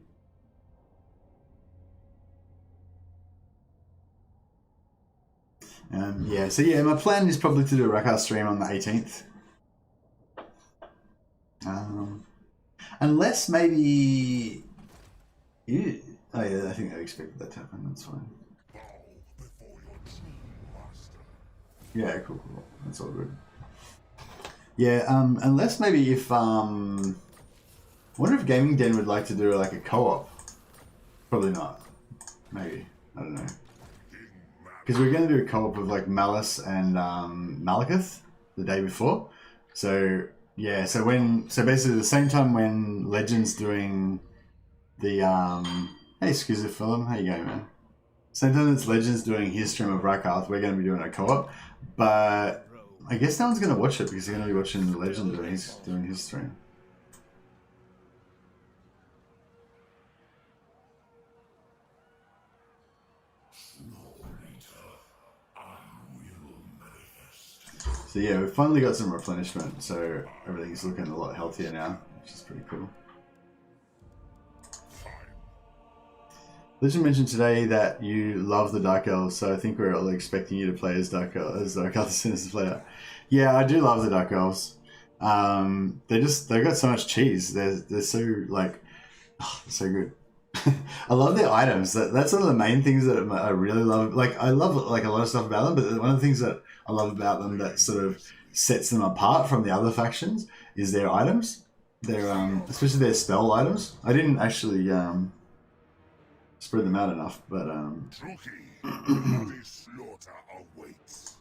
Yeah, so yeah, my plan is probably to do a Rakarth stream on the 18th. Unless maybe... Yeah. Oh yeah, I think I expected that to happen, that's fine. Yeah, cool. That's all good. Yeah, unless maybe if... I wonder if Gaming Den would like to do like a co-op. Probably not. Maybe. I don't know. Because we're going to do a co-op of like Malus and Malakath the day before. So yeah, so basically the same time when Legends doing the hey Schizophilum, how you going, man? Same time as Legends doing his stream of Rakarth, we're going to be doing a co-op. But I guess no one's going to watch it because they're going to be watching the Legend doing his stream. So yeah, we've finally got some replenishment, so everything's looking a lot healthier now, which is pretty cool. Legend mentioned today that you love the Dark Elves, so I think we're all expecting you to play as Dark Elves as soon as player. Yeah, I do love the Dark Elves. They've got so much cheese. They're so like, so good. I love their items. That's one of the main things that I really love. Like I love like a lot of stuff about them, but one of the things that I love about them that sort of sets them apart from the other factions is their items. Their especially their spell items. I didn't actually spread them out enough, but slaughter awaits.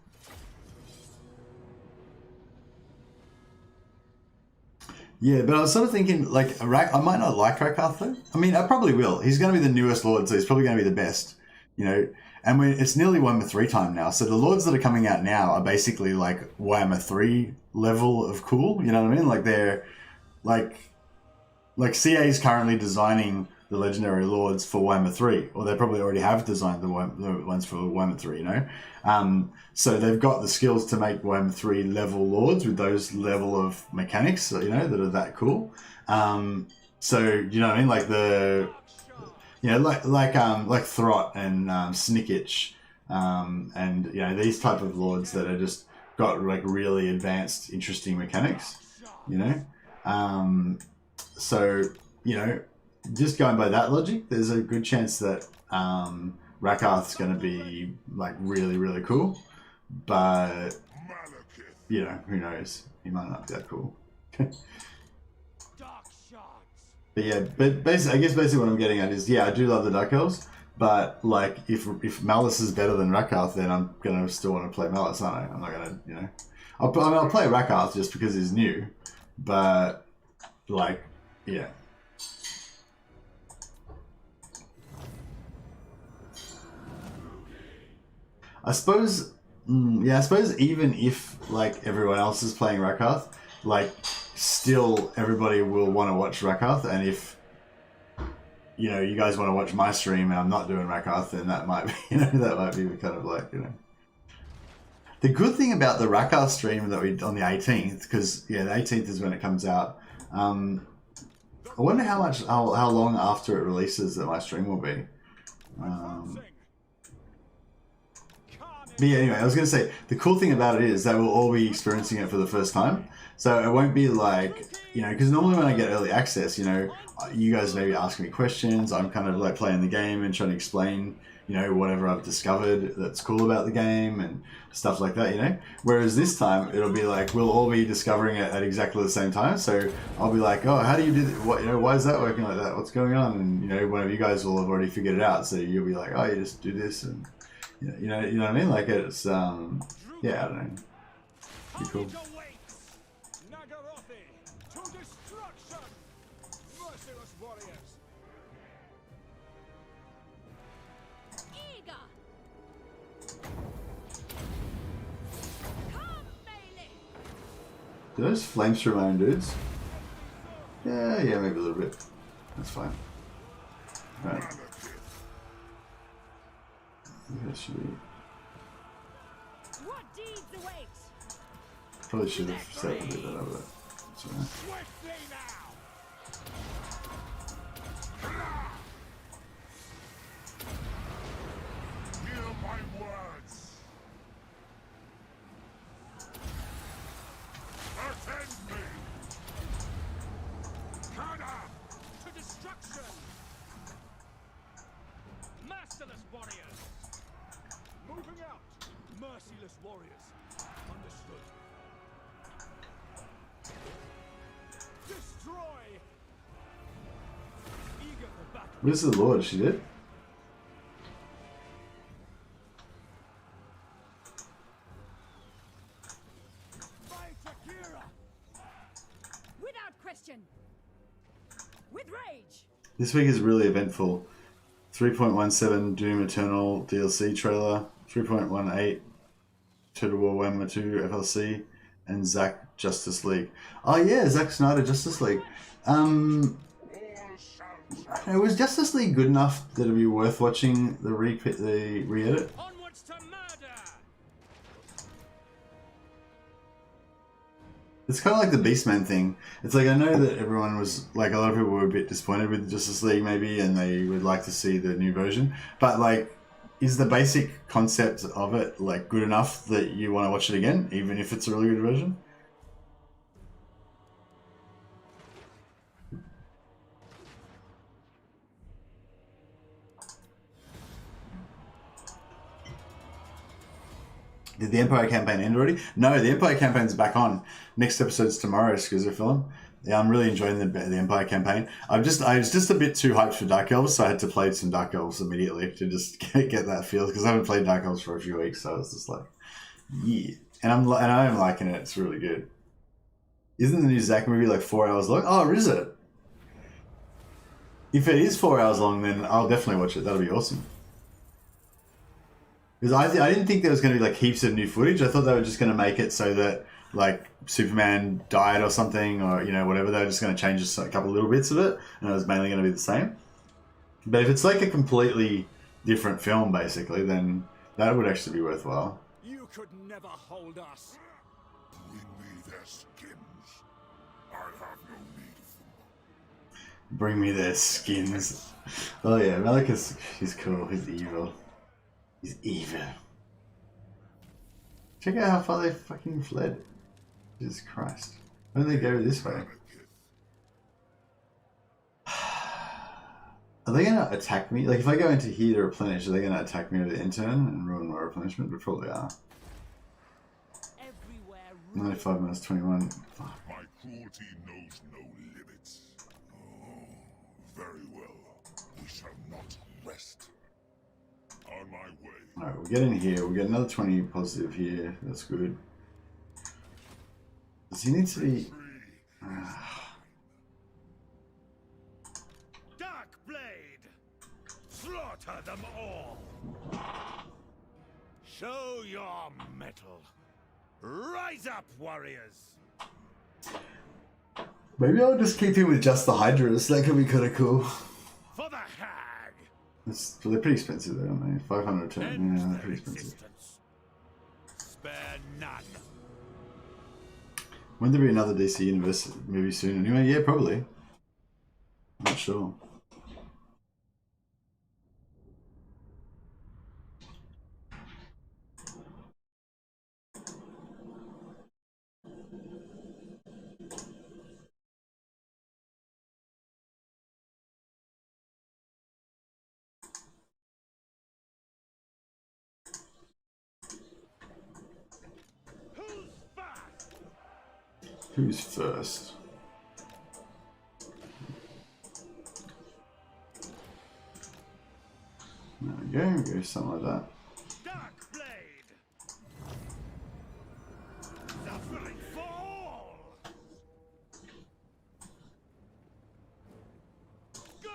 yeah, but I was sort of thinking, like, I might not like Rakarth though. I mean, I probably will. He's going to be the newest Lord, so he's probably going to be the best, you know. And it's nearly Warhammer 3 time now, so the Lords that are coming out now are basically like Warhammer 3 level of cool, you know what I mean? Like they're, like CA is currently designing the Legendary Lords for Warhammer 3, or they probably already have designed the ones for Warhammer 3, you know? So they've got the skills to make Warhammer 3 level Lords with those level of mechanics, you know, that are that cool. So, you know what I mean? Like you know, like Throt and Snickitch, and, you know, these type of Lords that are just got, like, really advanced, interesting mechanics, you know? So, you know, just going by that logic, there's a good chance that Rakarth's going to be like really, really cool, but you know, who knows? He might not be that cool. But yeah, but basically, I guess basically what I'm getting at is, yeah, I do love the Dark Elves, but like if Malus is better than Rakarth, then I'm gonna still want to play Malus, aren't I? I'm not gonna, you know, I'll play Rakarth just because he's new, but like, yeah. I suppose even if like everyone else is playing Rakarth, like still everybody will want to watch Rakarth, and if you know you guys want to watch my stream and I'm not doing Rakarth, then that might be, you know, that might be kind of like, you know. The good thing about the Rakarth stream that we on the 18th, because yeah, the 18th is when it comes out. I wonder how long after it releases that my stream will be. But yeah, anyway, I was going to say, the cool thing about it is that we'll all be experiencing it for the first time. So it won't be like, you know, because normally when I get early access, you know, you guys maybe asking me questions. I'm kind of like playing the game and trying to explain, you know, whatever I've discovered that's cool about the game and stuff like that, you know. Whereas this time, it'll be like, we'll all be discovering it at exactly the same time. So I'll be like, oh, how do you do that? What, you know, why is that working like that? What's going on? And, you know, one of you guys will have already figured it out. So you'll be like, oh, you just do this and... You know what I mean? Like it's, yeah, I don't know. Pretty cool. Did I just flame through my own dudes? Yeah, maybe a little bit. That's fine. Alright. That should be... What deeds await? Probably should have set a bit better, but it's alright. Swiftly now! Hear my words. Attend me. Kada to destruction. Masterless warriors! Moving out! Merciless warriors. Understood. Destroy! Eager for battle. Where's the Lord? She did? Fight Akira! Without question! With rage! This week is really eventful. 3.17 Doom Eternal DLC trailer, 3.18 Total War Warhammer 2 FLC, and Zack Justice League. Oh yeah, Zack Snyder Justice League. Was Justice League good enough that it'd be worth watching the re-edit? Onwards to murder! It's kind of like the Beastman thing. It's like, I know that everyone was, like, a lot of people were a bit disappointed with Justice League maybe, and they would like to see the new version. But, like, is the basic concept of it, like, good enough that you want to watch it again, even if it's a really good version? Did the Empire campaign end already? No, the Empire campaign's back on. Next episode's tomorrow, Skizzer Film. Yeah, I'm really enjoying the Empire campaign. I was just a bit too hyped for Dark Elves, so I had to play some Dark Elves immediately to just get that feel, because I haven't played Dark Elves for a few weeks, so I was just like, yeah. And I am liking it. It's really good. Isn't the new Zack movie like 4 hours long? Oh, is it? If it is 4 hours long, then I'll definitely watch it. That'll be awesome. Because I didn't think there was going to be like heaps of new footage. I thought they were just going to make it so that like Superman died or something, or you know, whatever. They were just going to change just a couple little bits of it, and it was mainly going to be the same. But if it's like a completely different film, basically, then that would actually be worthwhile. You could never hold us. Bring me their skins. I have no need of them. Bring me their skins. Oh yeah, Malus, he's cool. He's evil. He's evil. Check out how far they fucking fled. Jesus Christ. Why don't they go this way? Are they gonna attack me? Like, if I go into here to replenish, are they gonna attack me with the intern and ruin my replenishment? But probably are. 95 minus 21. Fuck. My cruelty knows no limits. Oh, very well. We shall not rest. On my way. Alright, we'll get in here. We'll get another 20 positive here. That's good. Does he need to be... Dark Blade! Slaughter them all! Show your mettle. Rise up, warriors! Maybe I'll just keep him with just the Hydras. That could be kind of cool. For the hag! They're pretty expensive though, aren't they? 500 a turn. Yeah, they're pretty expensive. Spare none. Won't there be another DC Universe movie soon anyway? Yeah, probably. I'm not sure. Who's first? There we go, something like that. Dark Blade! Suffering for all! Good!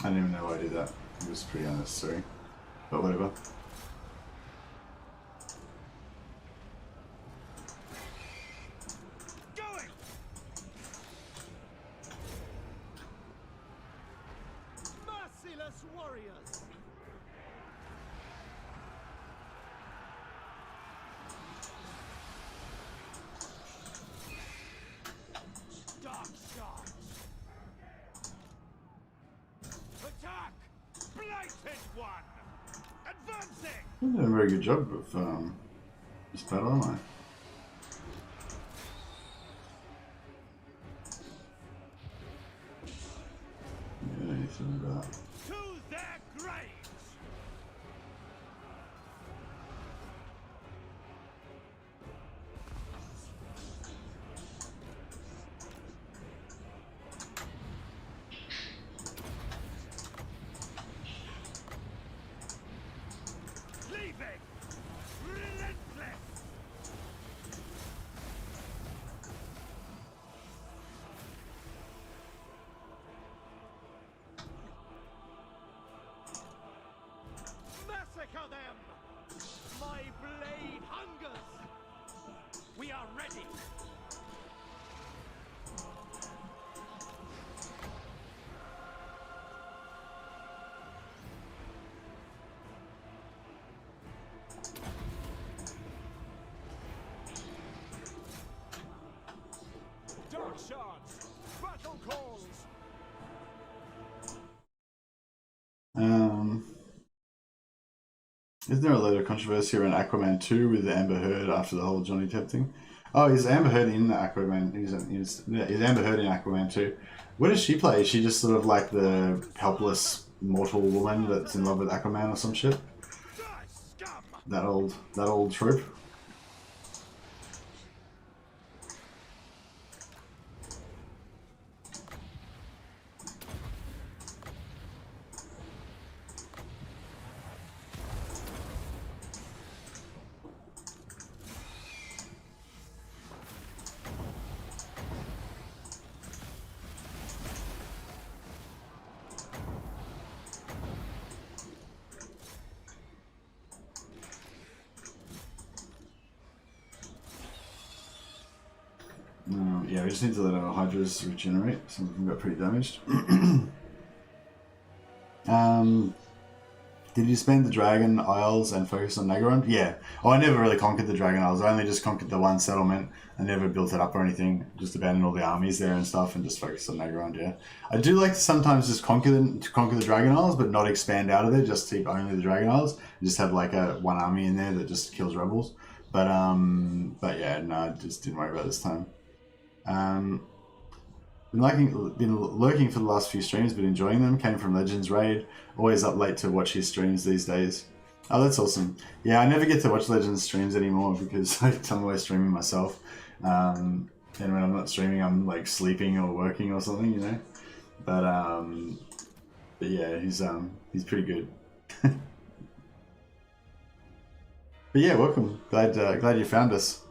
I didn't even know why I did that. It was pretty unnecessary. But whatever. Going! Merciless warriors! Dark shots! Attack! Blighted one! Advancing! I'm doing a very good job of this battle, am I? Yeah, anything about that. To their graves! Leaving! Relentless! Massacre them! My blade hungers! We are ready! Dark shards! Battle calls! Isn't there a lot of controversy around Aquaman 2 with Amber Heard after the whole Johnny Depp thing? Oh, is Amber Heard in Aquaman? Is Amber Heard in Aquaman 2? What does she play? Is she just sort of like the helpless mortal woman that's in love with Aquaman or some shit? Scum! That old trope. Yeah, we just need to let our Hydras regenerate. Some of them got pretty damaged. Did you spend the Dragon Isles and focus on Nagaron? Yeah. Oh, I never really conquered the Dragon Isles. I only just conquered the one settlement. I never built it up or anything. Just abandoned all the armies there and stuff and just focused on Nagaron, yeah. I do like to sometimes just conquer the Dragon Isles, but not expand out of there. Just keep only the Dragon Isles. And just have like one army in there that just kills rebels. But yeah, no, I just didn't worry about it this time. Been lurking for the last few streams, but enjoying them. Came from Legends Raid. Always up late to watch his streams these days. Oh, that's awesome. Yeah, I never get to watch Legends streams anymore because I'm always streaming myself. And when I'm not streaming, I'm like sleeping or working or something, you know. But yeah, he's pretty good. But yeah, welcome. Glad you found us.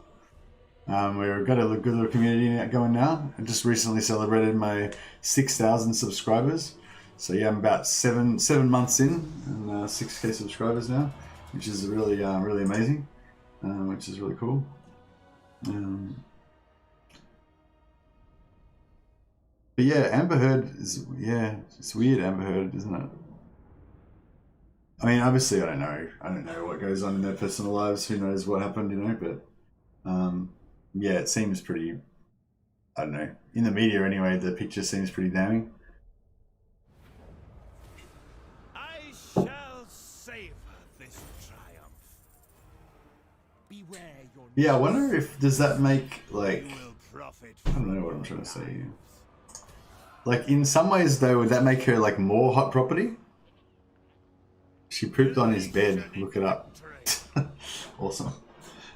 We've got a good little community going now. I just recently celebrated my 6,000 subscribers. So yeah, I'm about seven months in and 6K subscribers now, which is really really amazing, which is really cool. But yeah, Amber Heard is, yeah, it's weird, Amber Heard, isn't it? I mean, obviously I don't know what goes on in their personal lives. Who knows what happened, you know? But yeah, it seems pretty, I don't know, in the media anyway, the picture seems pretty damning. I shall savor this triumph. Beware your Yeah, I wonder if, does that make, like, you will profit I don't know what I'm trying to say here. Like, in some ways though, would that make her like more hot property? She pooped on his bed, look it up. Awesome.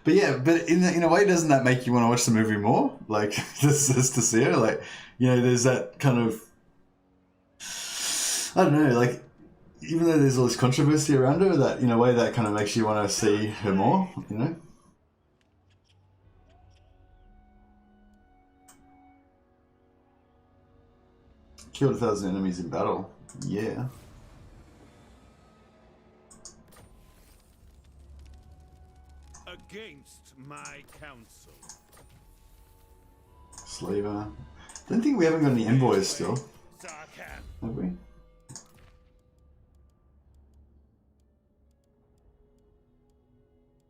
But yeah, but in a way, doesn't that make you want to watch the movie more? Like, just to see her, like, you know, there's that kind of, I don't know, like, even though there's all this controversy around her, that in a way that kind of makes you want to see her more, you know? Killed 1,000 enemies in battle. Yeah. Against my counsel. Slaver. Don't think we haven't got any envoys still, Sarkhan. have we? I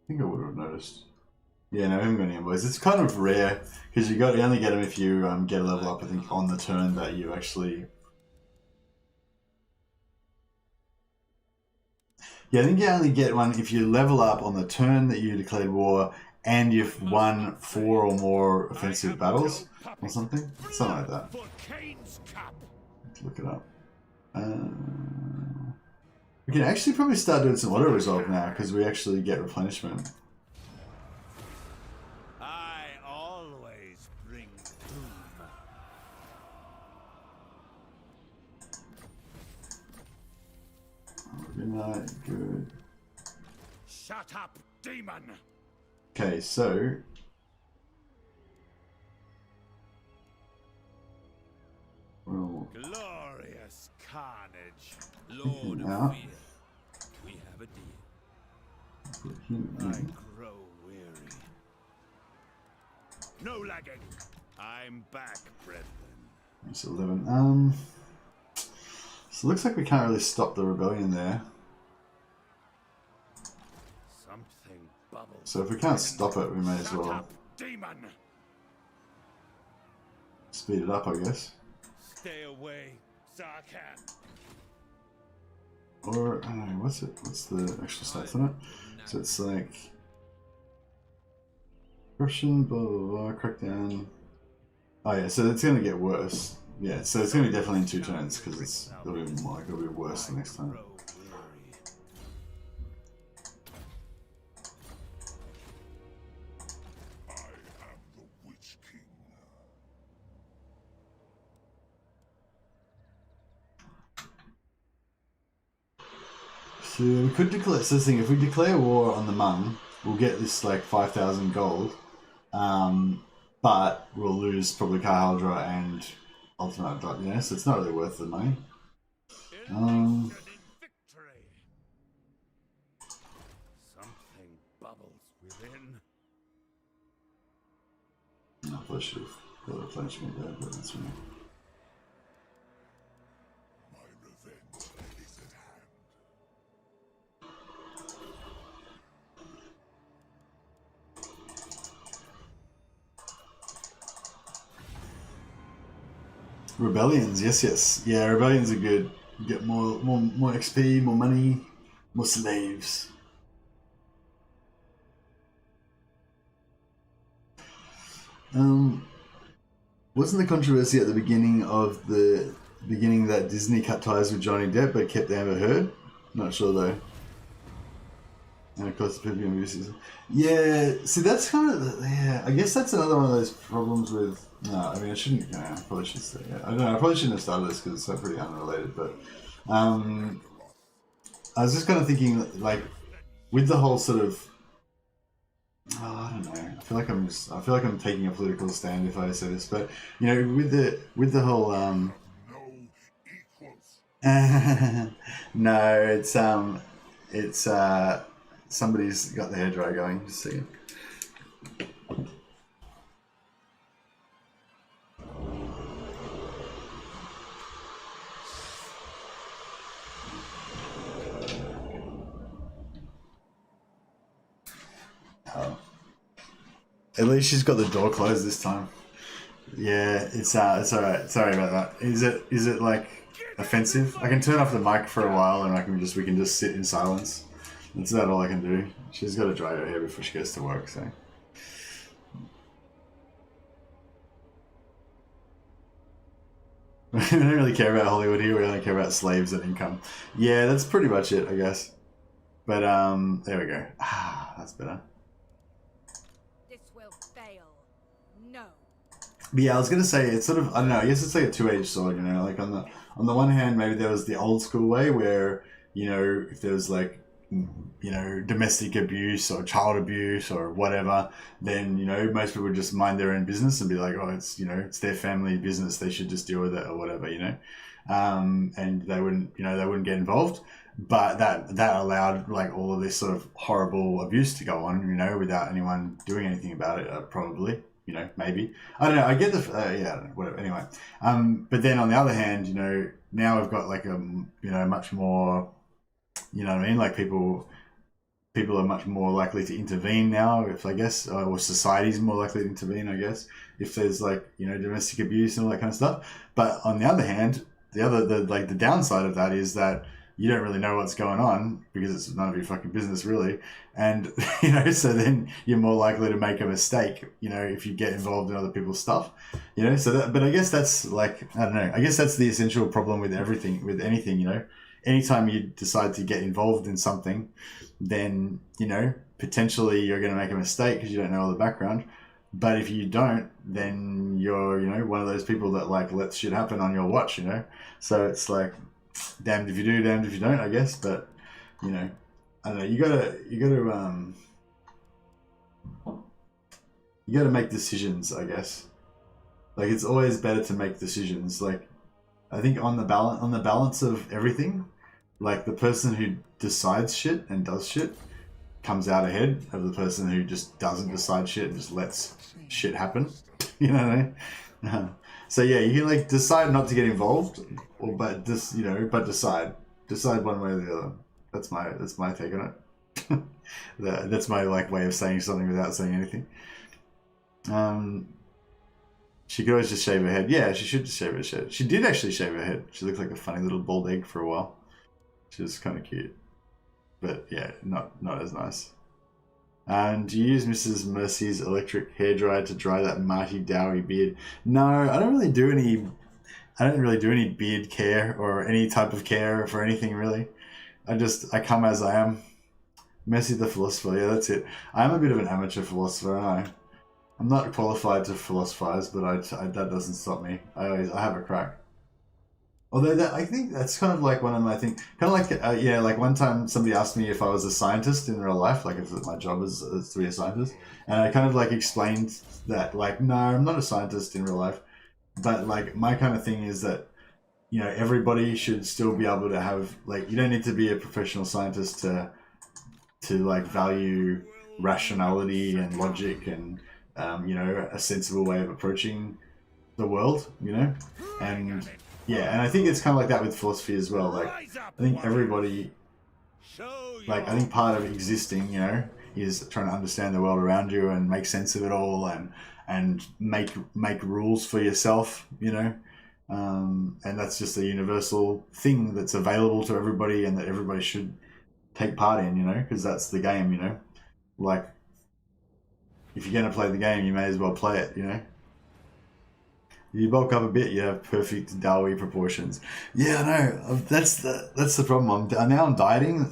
think I would have noticed. Yeah, no, we haven't got any envoys. It's kind of rare because you only get them if you get a level up. I think on the turn that you actually. Yeah, I think you only get one if you level up on the turn that you declared war, and you've won 4 or more offensive battles or something like that. For Cain's Cup. Let's look it up. We can actually probably start doing some auto resolve now because we actually get replenishment. I always bring doom. Good night, good. Shut up, demon. Okay, so well, Glorious carnage. Lord Yeah. of fear. We have a deal. put him I in. grow weary. No lagging. I'm back, brethren. It's 11. So it looks like we can't really stop the rebellion there. Something bubbles. So if we can't stop it, we may as Shut well up, demon. speed it up, I guess. Stay away, Sarkhan. Or I don't know, what's it? What's the actual stats on it? So it's like corruption, blah blah blah, crackdown. Oh yeah, so it's gonna get worse. Yeah, so it's gonna be definitely in 2 turns because it'll be worse the next time. Grow weary. I am the Witch King. So we could declare. So this thing, if we declare war on the Hmong, we'll get this like 5,000 gold, but we'll lose probably Karhaldra and Ultimate. You know, so it's not really worth the money. Elation in victory. Something bubbles within. I probably should have got a replenishment there, but that's right. My revenge is at hand. Rebellions, yes. Yeah, rebellions are good. You get more XP, more money, more slaves. Wasn't the controversy at the beginning that Disney cut ties with Johnny Depp but kept Amber Heard? Not sure though. And of course the Pippin movie season. Yeah, see that's kind of I guess that's another one of those problems with. No, I mean I shouldn't. Yeah, I probably should say. Yeah. I don't know. I probably shouldn't have started this because it's so pretty unrelated. But I was just kind of thinking like with the whole sort of. Oh, I don't know. I feel like I'm taking a political stand if I say this, but you know, with the whole No equals. no, it's somebody's got the hairdryer going. Just a second. At least she's got the door closed this time. Yeah, it's alright. Sorry about that. Is it like offensive? I can turn off the mic for a while and we can just sit in silence. That's about all I can do. She's got to dry her hair before she goes to work, so. We don't really care about Hollywood here. We only care about slaves and income. Yeah, that's pretty much it, I guess. But there we go. Ah, that's better. This will fail. No. But yeah, I was gonna say it's sort of I don't know. I guess it's like a two-edged sword, you know. Like on the one hand, maybe there was the old school way where you know if there was like you know domestic abuse or child abuse or whatever, then you know most people would just mind their own business and be like, oh, it's you know it's their family business. They should just deal with it or whatever, you know. and they wouldn't get involved. But that allowed like all of this sort of horrible abuse to go on, without anyone doing anything about it. Probably, maybe, I don't know. I get the yeah, I don't know, whatever. Anyway, but then on the other hand, now we've got like a much more, what I mean, like people are much more likely to intervene now, if I guess, or society's more likely to intervene, I guess, if there's like domestic abuse and all that kind of stuff. But on the other hand, the downside of that is that you don't really know what's going on because it's none of your fucking business, really. And, so then you're more likely to make a mistake, if you get involved in other people's stuff, but I guess that's like, I don't know, I guess that's the essential problem with everything, with anything, anytime you decide to get involved in something, then, potentially you're going to make a mistake because you don't know all the background. But if you don't, then you're, one of those people that like lets shit happen on your watch, So it's like, damned if you do, damned if you don't, I guess. But I don't know. You gotta make decisions, I guess. Like it's always better to make decisions. Like I think on the balance of everything, like the person who decides shit and does shit comes out ahead of the person who just doesn't decide shit and just lets shit happen. You know what I mean? So yeah, you can like decide not to get involved, but decide one way or the other. That's my take on it. That's my like way of saying something without saying anything. She could always just shave her head. Yeah, she should just shave her head. She did actually shave her head. She looked like a funny little bald egg for a while. She was kind of cute, but yeah, not as nice. And do you use Mrs. Mercy's electric hairdryer to dry that Marty Dowie beard? No, I don't really do any beard care or any type of care for anything really. I come as I am. Mercy the philosopher, yeah, that's it. I'm a bit of an amateur philosopher, aren't I? I'm not qualified to philosophize, but that doesn't stop me. I have a crack. Although I think that's kind of like one of my things. Kind of like, like one time somebody asked me if I was a scientist in real life, like if my job is to be a scientist. And I kind of like explained that, like, no, I'm not a scientist in real life. But like my kind of thing is that, everybody should still be able to have, like, you don't need to be a professional scientist to like value rationality and logic and, a sensible way of approaching the world, and yeah, and I think it's kind of like that with philosophy as well. Like, I think everybody, like, I think part of existing, is trying to understand the world around you and make sense of it all and make rules for yourself, and that's just a universal thing that's available to everybody and that everybody should take part in, because that's the game, like, if you're going to play the game, you may as well play it, You bulk up a bit, you have perfect Dowie proportions. Yeah, I know. That's the problem. I'm dieting.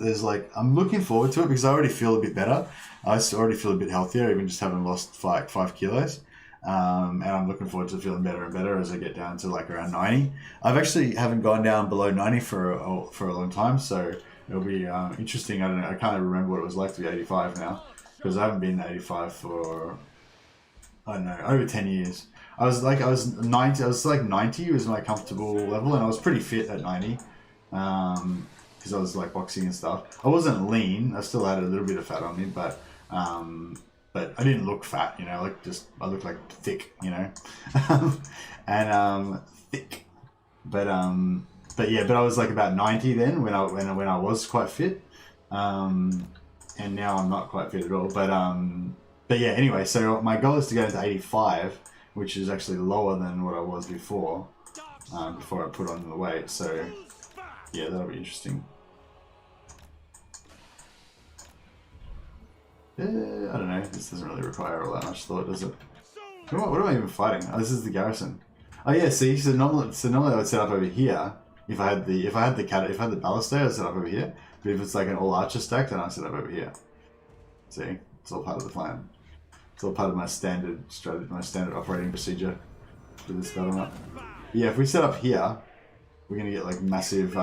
I'm looking forward to it because I already feel a bit better. I already feel a bit healthier, even just having lost 5 kilos. And I'm looking forward to feeling better and better as I get down to like around 90. I've actually haven't gone down below 90 for a long time, so it'll be interesting. I don't know. I can't even remember what it was like to be 85 now because I haven't been 85 for, I don't know, over 10 years. I was like 90 was my comfortable level, and I was pretty fit at 90, because I was like boxing and stuff. I wasn't lean. I still had a little bit of fat on me, but I didn't look fat, I looked like thick, and thick. But I was like about 90 then when I was quite fit, and now I'm not quite fit at all. But yeah, anyway, so my goal is to go into 85, which is actually lower than what I was before I put on the weight. So yeah, that'll be interesting. I don't know. This doesn't really require all that much thought, does it? What am I even fighting? Oh, this is the garrison. Oh yeah, see, so normally I would set up over here. If I had the ballista, I'd set up over here. But if it's like an all archer stack, then I set up over here. See, it's all part of the plan. It's all part of my standard strategy, my standard operating procedure for this battle map. Yeah, if we set up here, we're gonna get like massive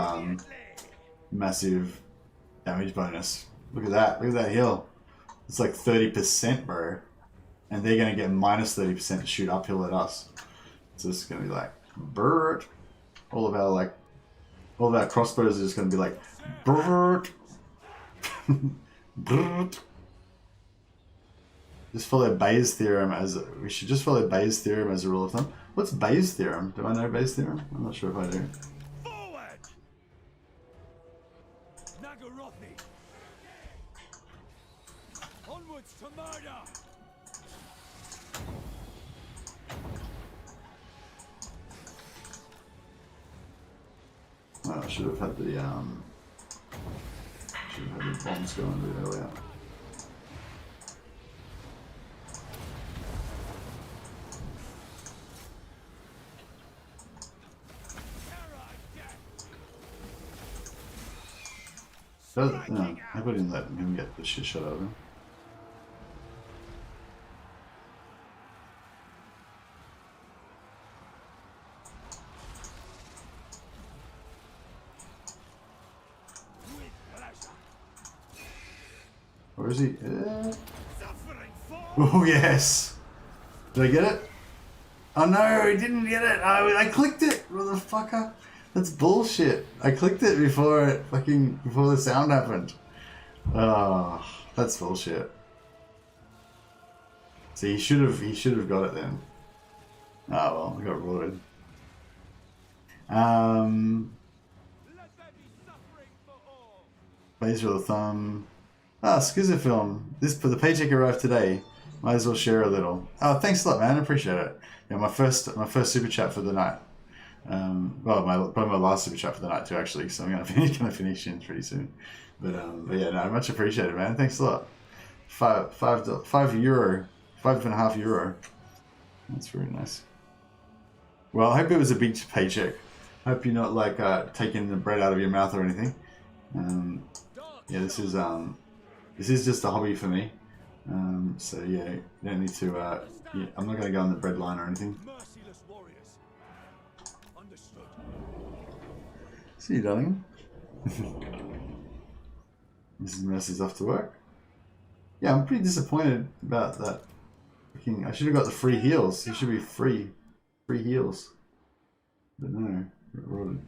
damage bonus. Look at that! Look at that hill. It's like 30%, bro, and they're gonna get minus 30% to shoot uphill at us. So this is gonna be like, bird. All of our crossbows are just going to be like, brrrt, brrrt. Just follow Bayes' theorem we should just follow Bayes' theorem as a rule of thumb. What's Bayes' theorem? Do I know Bayes' theorem? I'm not sure if I do. Forward! Nagarothi! Onwards to murder! Oh, I should have had the bombs going a bit earlier. No, I wouldn't let him get the shit shot out of him. Where is he? Oh yes! Did I get it? Oh no, he didn't get it! Oh, I clicked it, motherfucker! That's bullshit. I clicked it before the sound happened. Oh, that's bullshit. See, he should have got it then. Oh well, I got rorted. Base rule of thumb. Ah, Skizofilm. The paycheck arrived today. Might as well share a little. Oh, thanks a lot, man. I appreciate it. Yeah, my first super chat for the night. Well, probably my last super chat for the night too, actually. So I'm gonna finish in pretty soon. But yeah, no, much appreciated, man. Thanks a lot. €5.50. That's very nice. Well, I hope it was a big paycheck. I hope you're not like taking the bread out of your mouth or anything. Yeah, this is just a hobby for me. So yeah, you don't need to. Yeah, I'm not gonna go on the bread line or anything. See you, darling. Mrs. Mercy's off to work. Yeah, I'm pretty disappointed about that. I should have got the free heals. It should be free heals. But no, got rotted.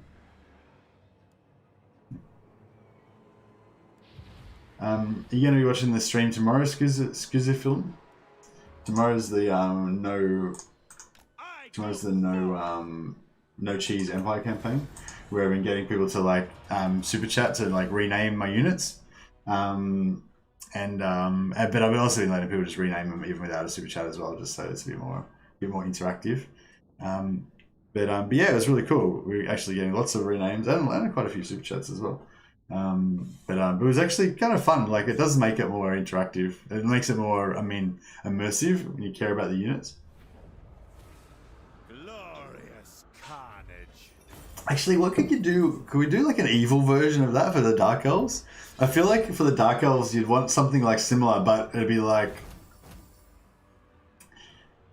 Are you going to be watching the stream tomorrow, Skizofilm? Tomorrow's the no cheese Empire campaign, where I've been getting people to like super chat to like rename my units, but I've also been letting people just rename them even without a super chat as well, just so it's a bit more interactive. But yeah, it was really cool. We're actually getting lots of renames and quite a few super chats as well. But it was actually kind of fun. Like, it does make it more interactive. It makes it more, immersive when you care about the units. Glorious carnage. Actually, what could you do? Could we do like an evil version of that for the Dark Elves? I feel like for the Dark Elves, you'd want something like similar, but it'd be like,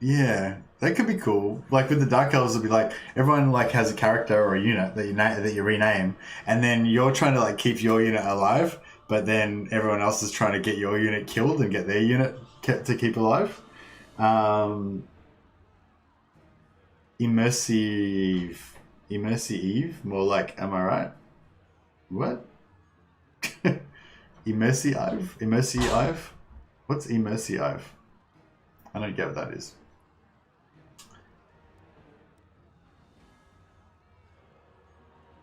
yeah, that could be cool. Like with the Dark Elves, it'd be like everyone like has a character or a unit that you rename, and then you're trying to like keep your unit alive, but then everyone else is trying to get your unit killed and get their unit to keep alive. Immersive, more like, am I right? What? Immersive? What's immersive? I don't get what that is.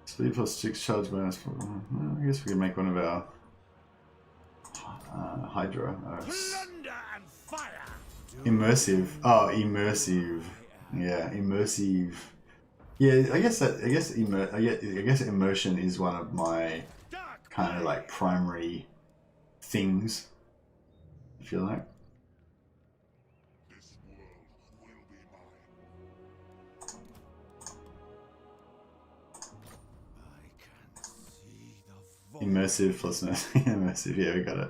3+6 charge bonus. I guess we can make one of our Hydra. Plunder and fire. Immersive. Oh, immersive. Yeah, immersive. Yeah, I guess immersion is one of my kind of like primary things. I feel like. Immersive plus immersive, yeah, we got it.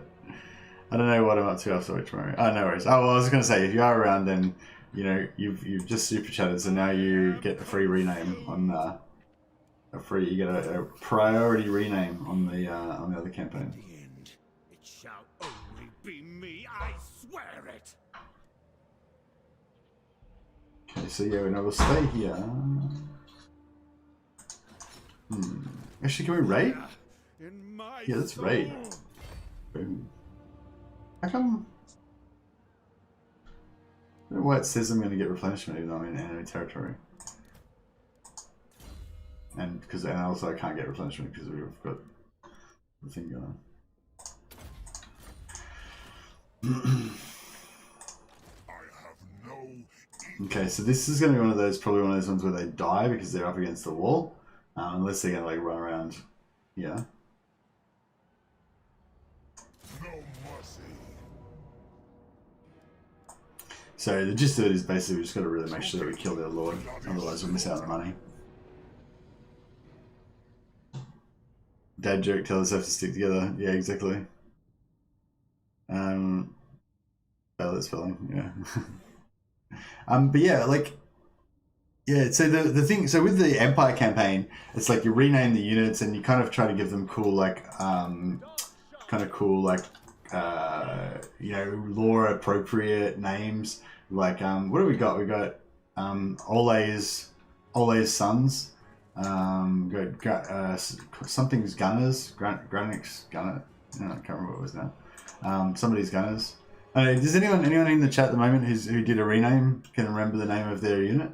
I don't know what I'm up to after tomorrow. Oh, no worries. Oh, well, I was going to say, if you are around, then, you know, you've just super chatted, so now you get a free rename on you get a priority rename on the other campaign. It shall only be me, I swear it. Okay, so yeah, we'll stay here. Actually, can we raid? In my Yeah, let's raid. soul. Boom. How come? I don't know why it says I'm going to get replenishment even though I'm in enemy territory. And also I can't get replenishment because we've got the thing going on. I have no. Okay, so this is going to be probably one of those ones where they die because they're up against the wall. Unless they're going to like run around here. No mercy. So the gist of it is basically we just got to really make sure that we kill their lord, otherwise we'll miss out on money. Dad joke, tell us have to stick together. Yeah, exactly. Ballot spelling, yeah. But yeah, like, yeah. So the thing, so with the Empire campaign, it's like you rename the units and you kind of try to give them cool, like, kind of cool, like, you know, lore appropriate names. Like, what do we got? We got Ole's sons. Something's Gunners, Granix Gunner. No, I can't remember what it was now. Somebody's Gunners. Does anyone in the chat at the moment who did a rename can remember the name of their unit?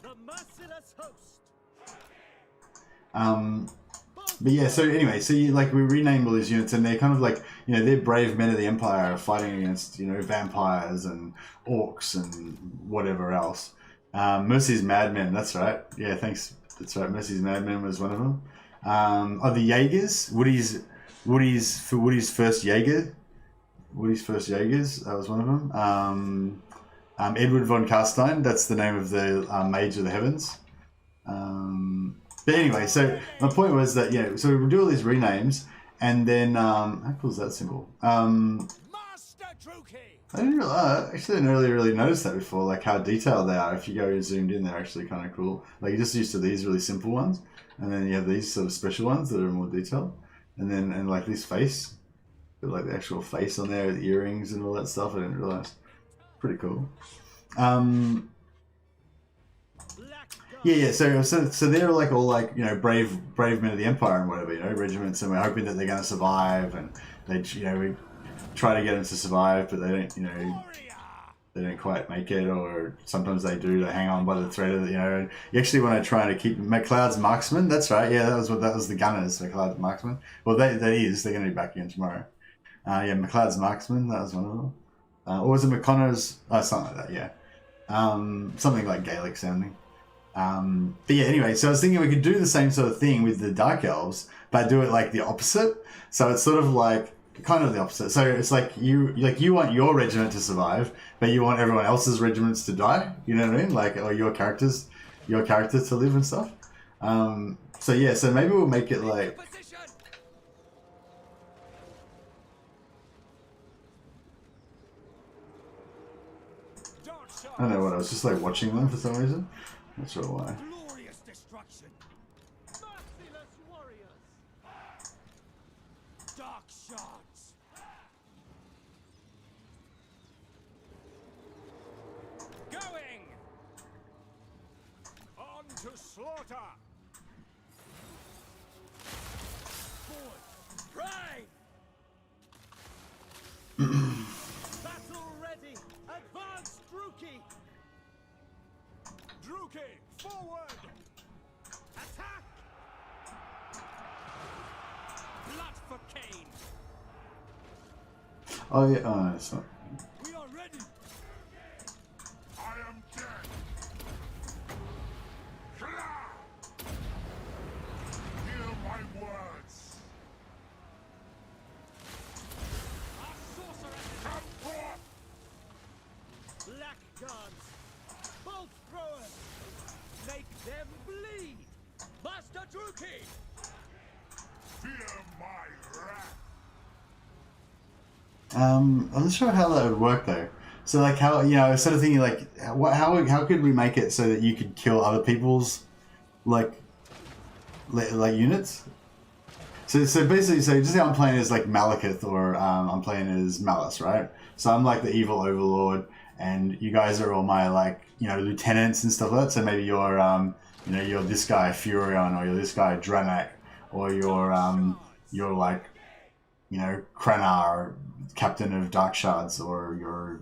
The merciless host. But yeah, so anyway, so we renamed all these units and they're kind of like, you know, they're brave men of the Empire fighting against, you know, vampires and orcs and whatever else. MercytheMad Men, that's right. Yeah, thanks. That's right. MercytheMad Men was one of them. The Jaegers, Woody's first Jaeger. Woody's first Jaegers, that was one of them. Edward von Carstein, that's the name of the Mage of the Heavens. But anyway, so my point was that, yeah, so we do all these renames, and then, how cool is that symbol? I didn't really notice that before, like how detailed they are. If you go zoomed in, they're actually kind of cool. Like you're just used to these really simple ones, and then you have these sort of special ones that are more detailed. And like this face, like the actual face on there with earrings and all that stuff, I didn't realize. Pretty cool. Yeah. So they're like all like, you know, brave men of the Empire and whatever, you know, regiments, and we're hoping that they're going to survive, and we try to get them to survive, but they don't, you know, they don't quite make it, or sometimes they do. They hang on by the thread of it, you know. And you actually want to try to keep McLeod's marksmen. That's right. Yeah, that was the gunners. McLeod's marksmen. Well, they're going to be back again tomorrow. Yeah, McLeod's marksmen. That was one of them. Or was it McConaughey's? Something like that. Yeah. Something like Gaelic sounding. But yeah, anyway, so I was thinking we could do the same sort of thing with the Dark Elves, but do it like the opposite. So it's sort of like kind of the opposite. So it's like you want your regiment to survive, but you want everyone else's regiments to die. You know what I mean? Like, or your character to live and stuff. So yeah, so maybe we'll make it like. I don't know what, I was just like watching them for some reason. Not sure why. Glorious destruction. Merciless warriors. Dark shards. Going. On to slaughter. Forward. Pride. Battle ready. Advance, Druki. Druki, forward! Attack! Blood for Cain! Oh yeah, oh, it's not. We are ready. I am dead. Hear my words. Our sorceress! Come forth. Blackguards! Bolt throwers! Make them bleed! Master Druki! Fear my wrath. I'm not sure how that would work though. So like how, you know, I was sort of thinking like how could we make it so that you could kill other people's like units? So basically, so just say I'm playing as like Malekith or I'm playing as Malus, right? So I'm like the evil overlord, and you guys are all my like lieutenants and stuff like that. So maybe you're you're this guy Furion, or you're this guy Dranak, or you're like Krenar, captain of Dark Shards, or you're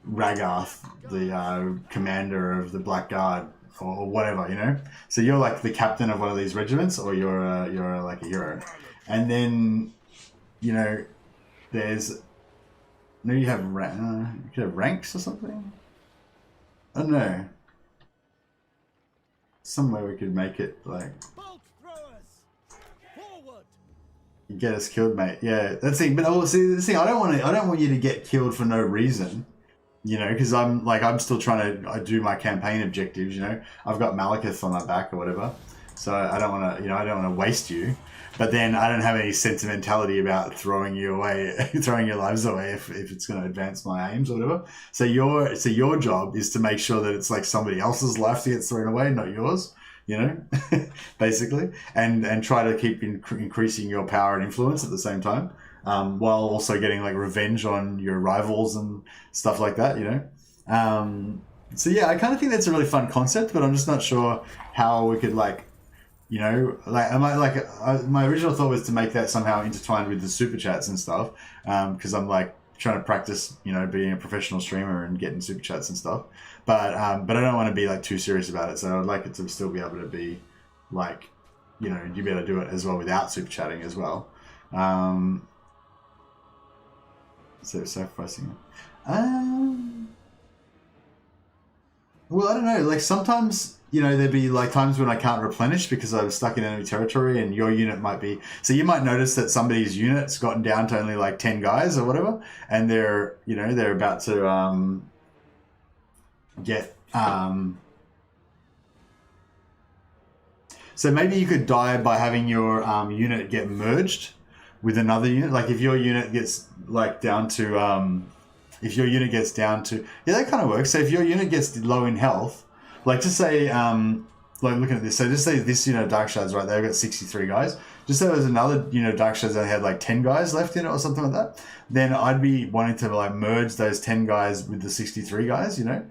Rakarth, the commander of the Black Guard, or whatever, So you're like the captain of one of these regiments, or you're like a hero. And then, there's maybe you could have ranks or something. I don't know. Somewhere we could make it like Bolt throwers! Forward! get us killed, mate. Yeah, that's the thing. But see, the thing, I don't want you to get killed for no reason. Because I'm still trying to do my campaign objectives. I've got Malekith on my back or whatever, so I don't want to, I don't want to waste you. But then I don't have any sentimentality about throwing you away, throwing your lives away if it's going to advance my aims or whatever. So your job is to make sure that it's like somebody else's life that gets thrown away, not yours. Basically, and try to keep increasing your power and influence at the same time. While also getting like revenge on your rivals and stuff like that, So yeah, I kind of think that's a really fun concept, but I'm just not sure how we could my original thought was to make that somehow intertwined with the super chats and stuff, because I'm like trying to practice, being a professional streamer and getting super chats and stuff, but I don't want to be like too serious about it, so I'd like it to still be able to be like, you'd be able to do it as well without super chatting as well. So sacrificing. Well, I don't know. Like sometimes, there'd be like times when I can't replenish because I was stuck in enemy territory, and your unit might be. So you might notice that somebody's unit's gotten down to only like 10 guys or whatever, and they're about to get. So maybe you could die by having your unit get merged with another unit. Like if your unit gets like down to yeah, that kind of works. So if your unit gets low in health, like just say like looking at this, so just say this Dark Shards, right, they've got 63 guys. Just say there's another Dark Shards that had like 10 guys left in it or something like that, then I'd be wanting to like merge those 10 guys with the 63 guys, and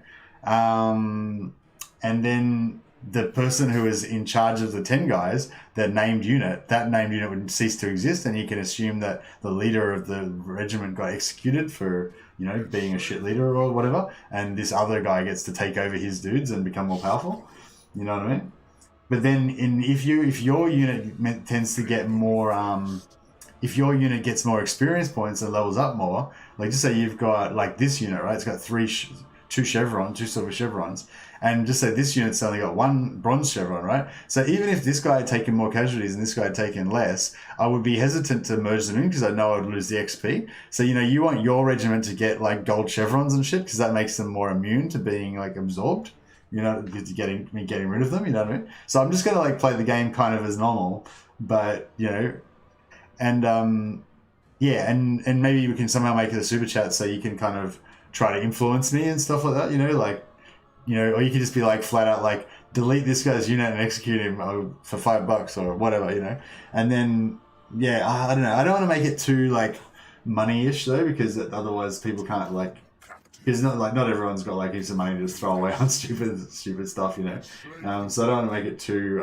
then the person who is in charge of the 10 guys, that named unit would cease to exist, and you can assume that the leader of the regiment got executed for, being a shit leader or whatever, and this other guy gets to take over his dudes and become more powerful. You know what I mean? But then if your unit tends to get more, if your unit gets more experience points and levels up more, like just say you've got like this unit, right? It's got two silver chevrons, and just say this unit's only got one bronze chevron, right? So even if this guy had taken more casualties and this guy had taken less, I would be hesitant to merge them in because I know I'd lose the XP. So, you want your regiment to get like gold chevrons and shit because that makes them more immune to being like absorbed, getting rid of them, you know what I mean? So I'm just going to like play the game kind of as normal, but, and yeah, and maybe we can somehow make it a super chat so you can kind of try to influence me and stuff like that, or you could just be like flat out like delete this guy's unit and execute him for $5 or whatever, and then yeah, I don't know. I don't want to make it too like money-ish though, because otherwise people can't like, because not everyone's got like heaps of money to just throw away on stupid stuff, so I don't want to make it too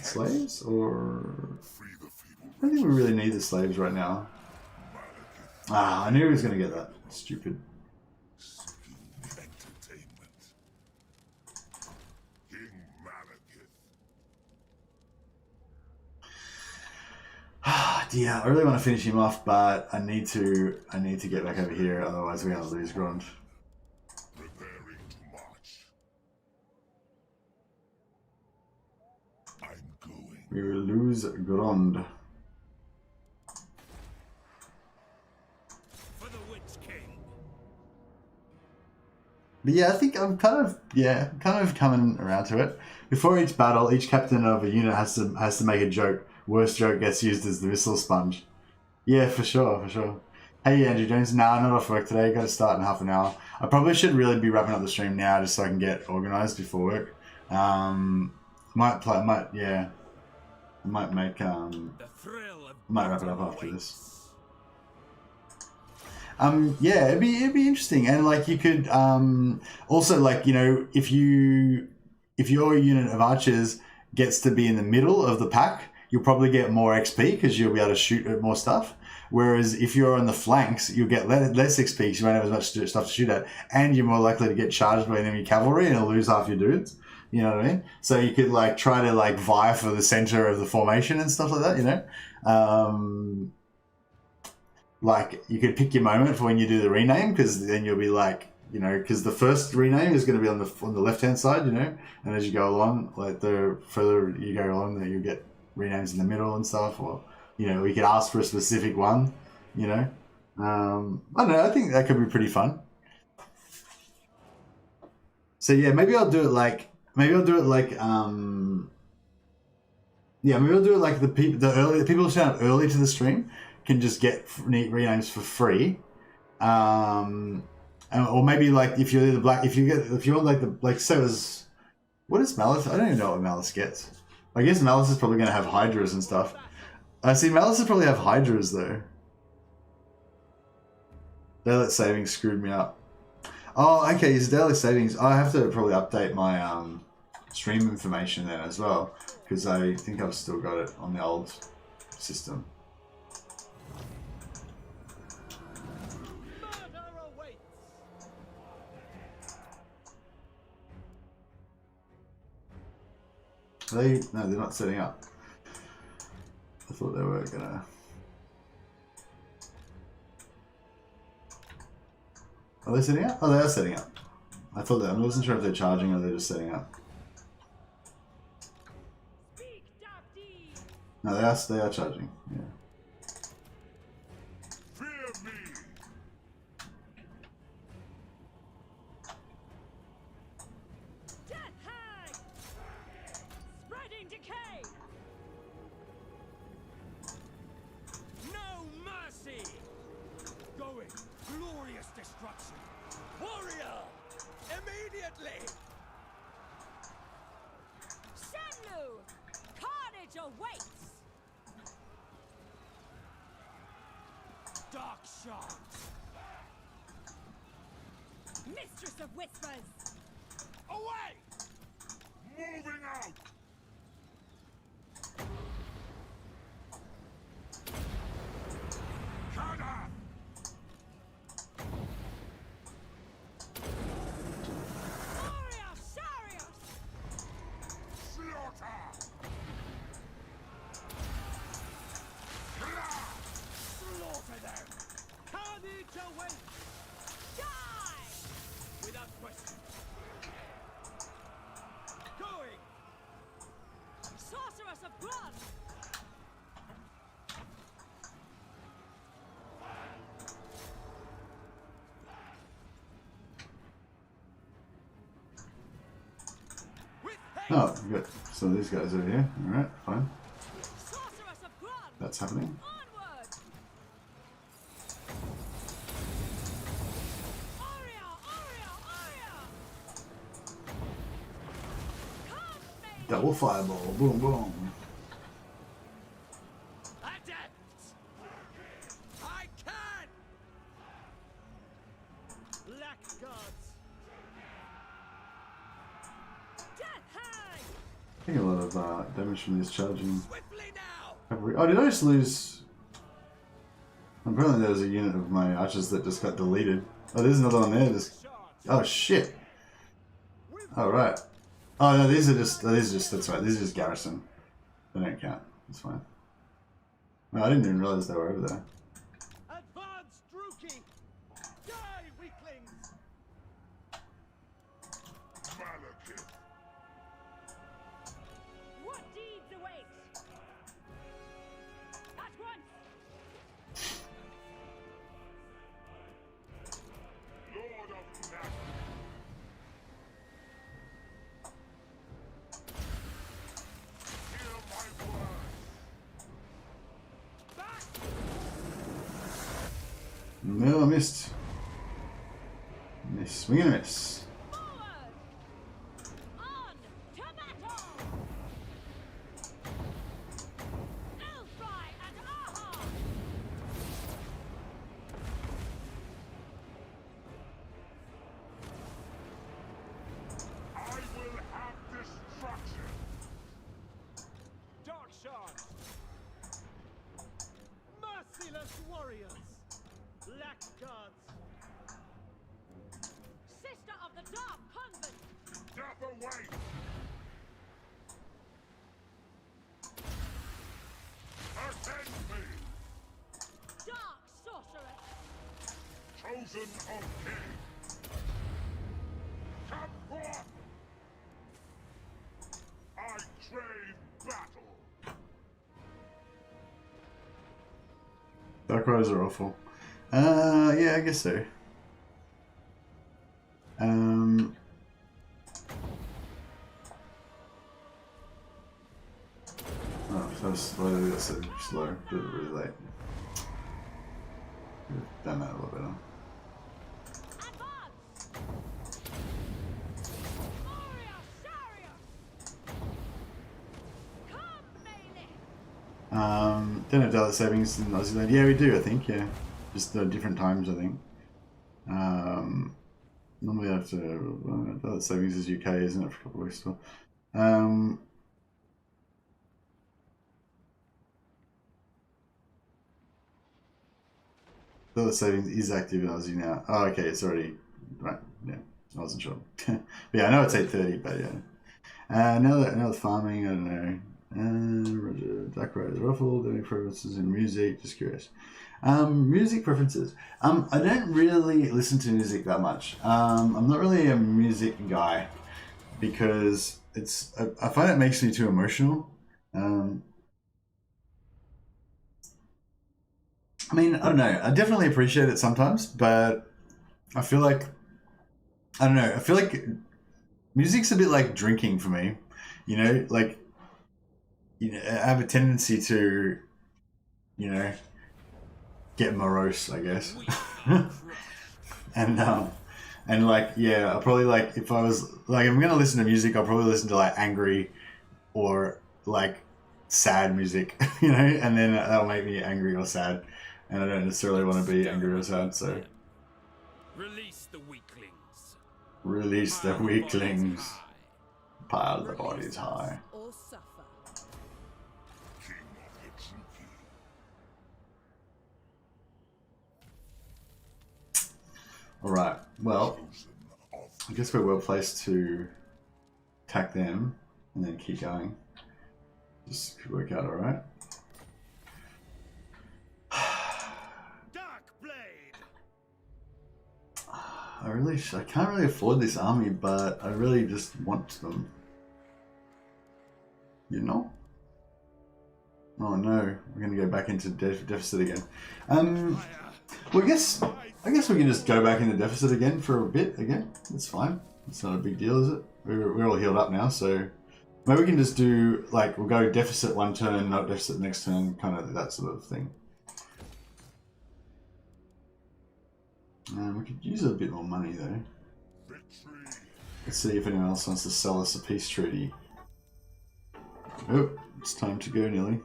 slaves, or I don't think we really need the slaves right now. I knew he was going to get that. Stupid. Entertainment. King Malekith. Yeah, I really want to finish him off, but I need to get back over here, otherwise we're going to lose ground. Preparing to march. I'm going. We will lose ground. But yeah, I think I'm kind of coming around to it. Before each battle, each captain of a unit has to make a joke. Worst joke gets used as the whistle sponge. Yeah, for sure. Hey, Andrew Jones. Nah, not off work today. Got to start in half an hour. I probably should really be wrapping up the stream now just so I can get organised before work. I might make The thrill of might wrap it up battle after awaits. this. Yeah, it'd be interesting, and like you could also, like, you know, if your unit of archers gets to be in the middle of the pack, you'll probably get more XP because you'll be able to shoot at more stuff. Whereas if you're on the flanks, you'll get less XP because you won't have as much stuff to shoot at, and you're more likely to get charged by enemy cavalry and you'll lose half your dudes. You know what I mean? So you could like try to like vie for the center of the formation and stuff like that. You know. Like, you could pick your moment for when you do the rename, because then you'll be like, you know, because the first rename is going to be on the left-hand side, you know, and as you go along, like, the further you go along, you get renames in the middle and stuff, or, you know, we could ask for a specific one, you know. I don't know, I think that could be pretty fun. So, yeah, maybe I'll do it like, yeah, maybe I'll do it like the people who sign up early to the stream can just get renames for free, or maybe like if you're the black, if you want like the so is what is Malus? I don't even know what Malus gets. I guess Malus is probably going to have Hydras and stuff. I see Malus will probably have Hydras though. Daylight savings screwed me up. Oh, okay, it's daylight savings. I have to probably update my stream information then as well, because I think I've still got it on the old system. No, they're not setting up. I thought they were gonna. Are they setting up? Oh, they are setting up. I thought that. I wasn't sure if they're charging or they're just setting up. No, they are charging. Yeah. Mistress of Whispers! Away! Moving out! Kada! Warrior Sharius! Slaughter! Slaughter them! Carnage awaits! Die! Without question. Going! Sorceress of blood! With haste! Oh, we got some of these guys over here. All right, fine. Sorceress of blood! That's happening. Onward! Aria! Aria! Aria! Come, maiden! Double fireball. Boom, boom. Adepts! I can! Black gods! Death hang! I think a lot of damage from these charging. Swiftly now! Cavalry. Oh, did I just lose? Apparently there was a unit of my archers that just got deleted. Oh, there's another one there. Oh shit. Oh right. Oh no, these are just that's right. These are just garrison. They don't count. That's fine. No, I didn't even realize they were over there. Advance, Druki! Die, weaklings! Malekith! What deeds await? At once! Lord of Nath! Hear my word! No, I missed. Swing and a miss. Forward! On to battle! Elfry and Aha! I will have destruction. Dark Shard! Merciless warriors! Black gods! Sister of the Dark Convent! Death away. Attend me. Dark Sorceress! Chosen of King. Come forth. I crave battle. Dark Riders are awful. Yeah, I guess so. Oh, that's slow. Did it really late. Could have done that a little better. Advance! Warrior Chariot! Come, melee! Don't have dollar savings in Aussie Land. Yeah, we do, I think, yeah. Just different times, I think. Normally I have to dollar savings is UK, isn't it, for a couple of weeks still. Dollar savings is active in Aussie now. Oh, okay, it's already right. Yeah, I wasn't sure. But yeah, I know it's 8:30, but yeah. Now that farming, I don't know. Roger, Dark Riders Ruffled, any preferences in music? Just curious. Music preferences. I don't really listen to music that much. I'm not really a music guy because I find it makes me too emotional. I mean, I don't know. I definitely appreciate it sometimes, but I feel like I don't know. I feel like music's a bit like drinking for me. You know, like I have a tendency to, get morose, I guess. and like, yeah, I'll probably like, if I was like, if I'm gonna listen to music, I'll probably listen to like angry or like sad music, and then that'll make me angry or sad, and I don't necessarily want to be angry or sad. So Release the weaklings. release the weaklings, pile the bodies high. Or suffer. King of the Druki. All right. Well, Chosen of I guess we're well placed to attack them and then keep going. This could work out all right. Dark Blade! I can't really afford this army, but I really just want them. Oh no, we're gonna go back into deficit again. Well, I guess we can just go back into deficit again for a bit again. That's fine. It's not a big deal, is it? We're all healed up now, so maybe we can just do like we'll go deficit one turn, not deficit next turn, kind of that sort of thing. We could use a bit more money though. victory. Let's see if anyone else wants to sell us a peace treaty. Oh, it's time to go nearly.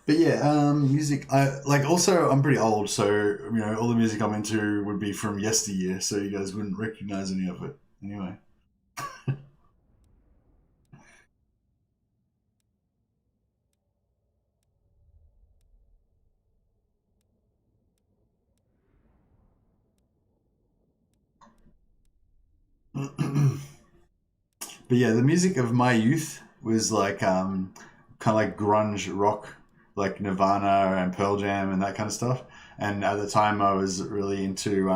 But yeah, music. Also, I'm pretty old, so all the music I'm into would be from yesteryear, so you guys wouldn't recognize any of it anyway. But yeah, the music of my youth was like kind of like grunge rock, like Nirvana and Pearl Jam and that kind of stuff. And at the time, I was really into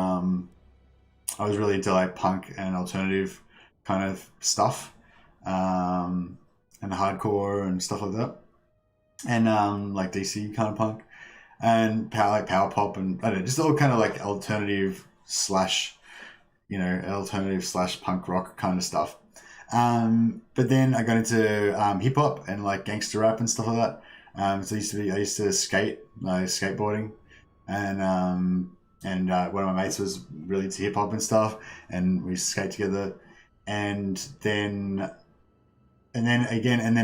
like punk and alternative kind of stuff, and hardcore and stuff like that, and like DC kind of punk and power pop and I don't know, just all kind of like alternative slash punk rock kind of stuff. But then I got into hip hop and like gangster rap and stuff like that. So I used to skate, skateboarding, and one of my mates was really into hip hop and stuff, and we skate together, and then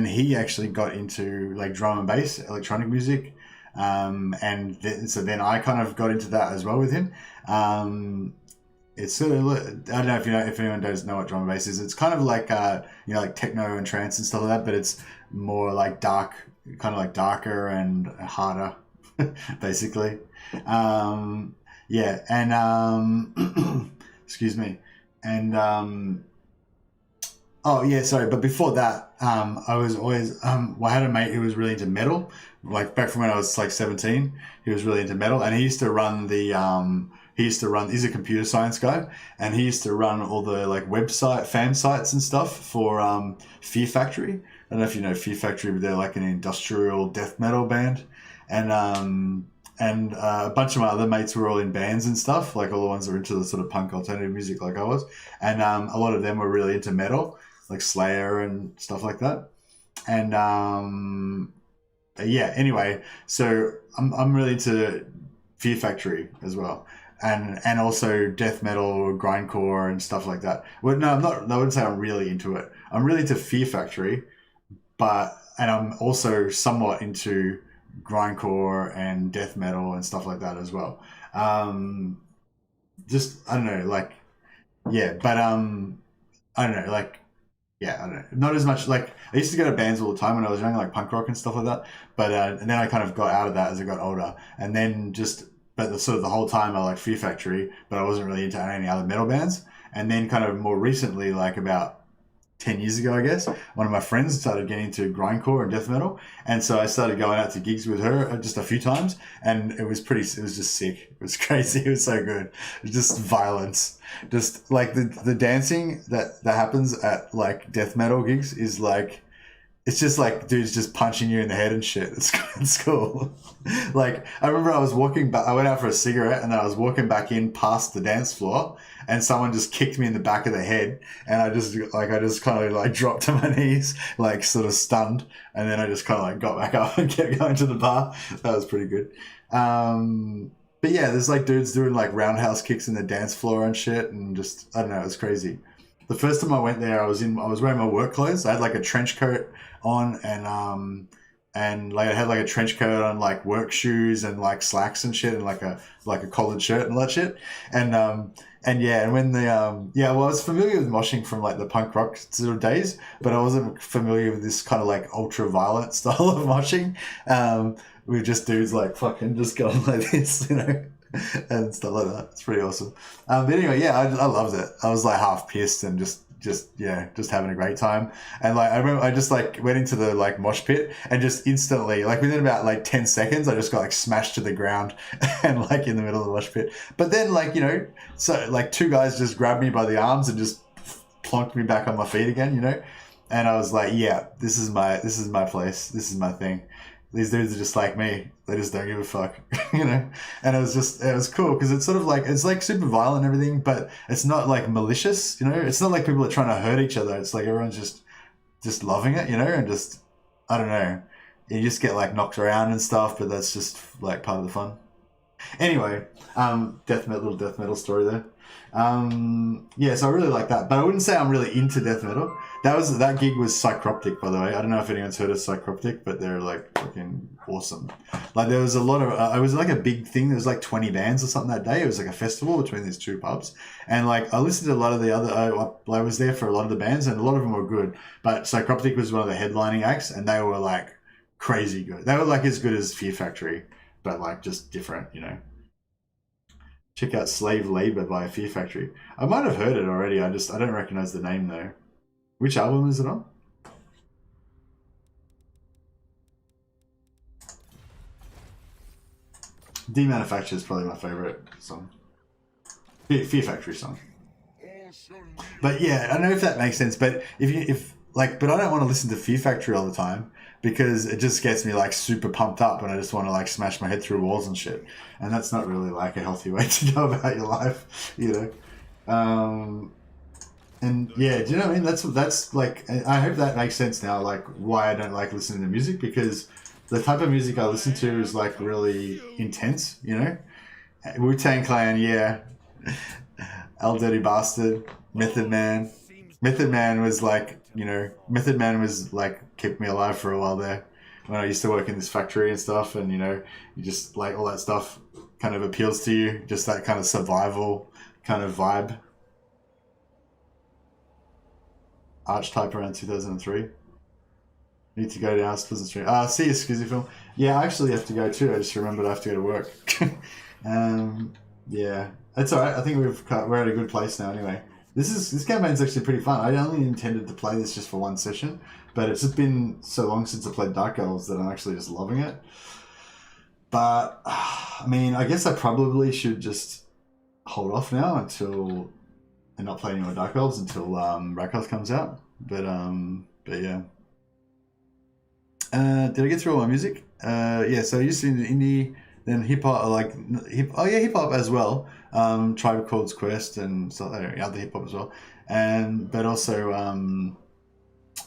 he actually got into like drum and bass, electronic music, so then I kind of got into that as well with him. It's sort of, I don't know if anyone does know what drum and bass is. It's kind of like like techno and trance and stuff like that, but it's more like dark, kind of like darker and harder, basically. Excuse me, and oh yeah, sorry. But before that, I was always I had a mate who was really into metal. Like back from when I was like 17, he was really into metal, and he used to run he's a computer science guy, and he used to run all the like website fan sites and stuff for Fear Factory. I don't know if you know Fear Factory, but they're like an industrial death metal band, and a bunch of my other mates were all in bands and stuff, like all the ones that were into the sort of punk alternative music like I was, and a lot of them were really into metal, like Slayer and stuff like that, and anyway, so I'm really into Fear Factory as well. And also death metal, grindcore, and stuff like that. Well, no, I'm not. I wouldn't say I'm really into it. I'm really into Fear Factory, and I'm also somewhat into grindcore and death metal and stuff like that as well. Just I don't know, like but I don't know, like I don't know, not as much. Like I used to go to bands all the time when I was young, like punk rock and stuff like that. But and then I kind of got out of that as I got older, and then but the whole time I liked Fear Factory, but I wasn't really into any other metal bands. And then kind of more recently, like about 10 years ago, I guess, one of my friends started getting into grindcore and death metal. And so I started going out to gigs with her just a few times, and it was just sick. It was crazy. It was so good. It was just violence. Just like the dancing that happens at like death metal gigs is like, it's just like dudes just punching you in the head and shit. It's cool. Like I remember I was walking back. I went out for a cigarette, and then I was walking back in past the dance floor, and someone just kicked me in the back of the head, and I just kind of like dropped to my knees, like sort of stunned, and then I just kind of like got back up and kept going to the bar. That was pretty good. But yeah, there's like dudes doing like roundhouse kicks in the dance floor and shit, and just I don't know, it's crazy. The first time I went there, I was wearing my work clothes. I had like a trench coat on, and like I had like a trench coat on, like work shoes and like slacks and shit, and like a collared shirt and all that shit. And when I was familiar with moshing from like the punk rock sort of days, but I wasn't familiar with this kind of like ultra violent style of moshing. With just dudes like fucking just going like this, and stuff like that. It's pretty awesome. But anyway, I loved it. I was like half pissed and just having a great time. And like I remember I just like went into the like mosh pit, and just instantly, like within about like 10 seconds, I just got like smashed to the ground and like in the middle of the mosh pit. But then like, so like two guys just grabbed me by the arms and just plonked me back on my feet again, and I was like, yeah, this is my place. This is my thing. These dudes are just like me. They just don't give a fuck, And it was cool because it's sort of like, it's like super violent and everything, but it's not like malicious, It's not like people are trying to hurt each other. It's like everyone's just loving it, and just, I don't know. You just get like knocked around and stuff, but that's just like part of the fun. Anyway, little death metal story there. So I really like that, but I wouldn't say I'm really into death metal. That gig was Psychroptic, by the way. I don't know if anyone's heard of Psychroptic, but they're like fucking awesome. Like there was a lot of, it was like a big thing. There was like 20 bands or something that day. It was like a festival between these two pubs, and like I listened to a lot of the other. I was there for a lot of the bands, and a lot of them were good. But Psychroptic was one of the headlining acts, and they were like crazy good. They were like as good as Fear Factory, but like just different, Check out Slave Labor by Fear Factory. I might have heard it already. I don't recognize the name though. Which album is it on? Demanufacture is probably my favorite song. Fear Factory song. But yeah, I don't know if that makes sense. But but I don't want to listen to Fear Factory all the time, because it just gets me like super pumped up, and I just want to like smash my head through walls and shit. And that's not really like a healthy way to go about your life, And yeah, do you know what I mean? That's like, I hope that makes sense now, like why I don't like listening to music, because the type of music I listen to is like really intense, Wu-Tang Clan, yeah. El Dirty Bastard, Method Man. Method Man was like, you know, Method Man was like kept me alive for a while there when I used to work in this factory and stuff, and you know, you just like all that stuff kind of appeals to you, just that kind of survival kind of vibe. Archetype around 2003. Need to go down Pleasant Street. See you, Skizzy Film. Yeah, I actually have to go too. I just remembered I have to go to work. Yeah, that's alright. I think we're at a good place now anyway. This campaign's actually pretty fun. I only intended to play this just for one session, but it's just been so long since I played Dark Elves that I'm actually just loving it. But, I mean, I guess I probably should just hold off now until... and not play any more Dark Elves until Rakarth comes out. But yeah. Did I get through all my music? Yeah, so I used to indie, then hip-hop, hip-hop as well. Tribe Called Quest and other hip-hop as well. But also,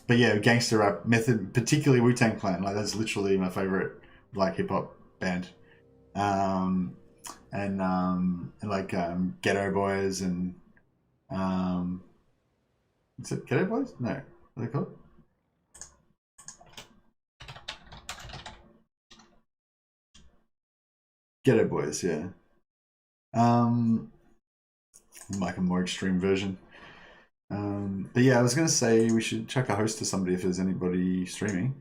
but yeah, gangster rap method, particularly Wu-Tang Clan. Like, that's literally my favorite, like, hip-hop band. And Ghetto Boys and... is it Ghetto Boys? No. What are they called? Ghetto Boys, yeah. Like a more extreme version. But yeah, I was going to say we should chuck a host to somebody if there's anybody streaming.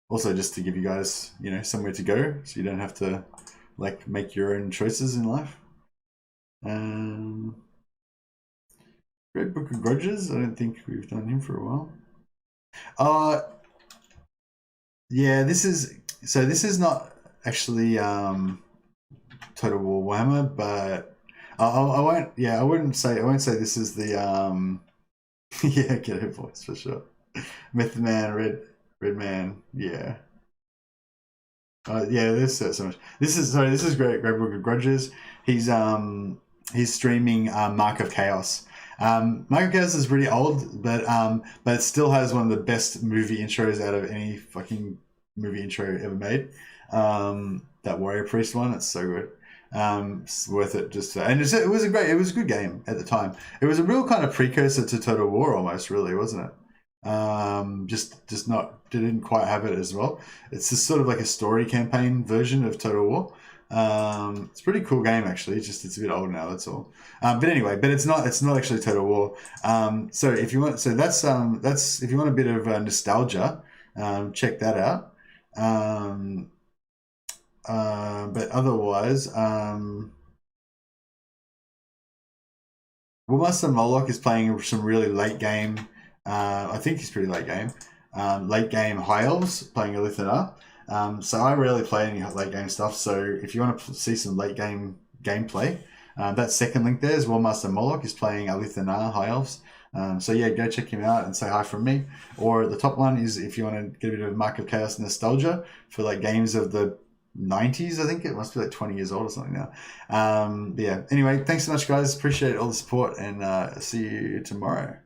Also, just to give you guys, you know, somewhere to go so you don't have to, like, make your own choices in life. Great Book of Grudges. I don't think we've done him for a while. Yeah, this is not actually Total War Warhammer, but I won't say this is the yeah, get her voice for sure. Method Man, Red Man, yeah. Yeah, there's so much. This is Great Book of Grudges. He's streaming Mark of Chaos. Mark of Chaos is pretty old, but it still has one of the best movie intros out of any fucking movie intro ever made. That Warrior Priest one, it's so good. It's worth it and it was a good game at the time. It was a real kind of precursor to Total War almost, really, wasn't it? Didn't quite have it as well. It's just sort of like a story campaign version of Total War. It's a pretty cool game actually. It's a bit old now, that's all. But anyway, it's not actually Total War. So if you want, that's if you want a bit of nostalgia, check that out. But otherwise, Willmaster Moloch is playing some really late game. I think he's pretty late game. Late game High Elves playing Elithana. So I rarely play any late game stuff. So if you want to see some late game gameplay, that second link there is Willmaster Moloch is playing Elithana High Elves. So yeah, go check him out and say hi from me. Or the top one is if you want to get a bit of Mark of Chaos nostalgia for like games of the 90s, I think it must be like 20 years old or something now. But yeah, anyway, thanks so much guys, appreciate all the support, and see you tomorrow.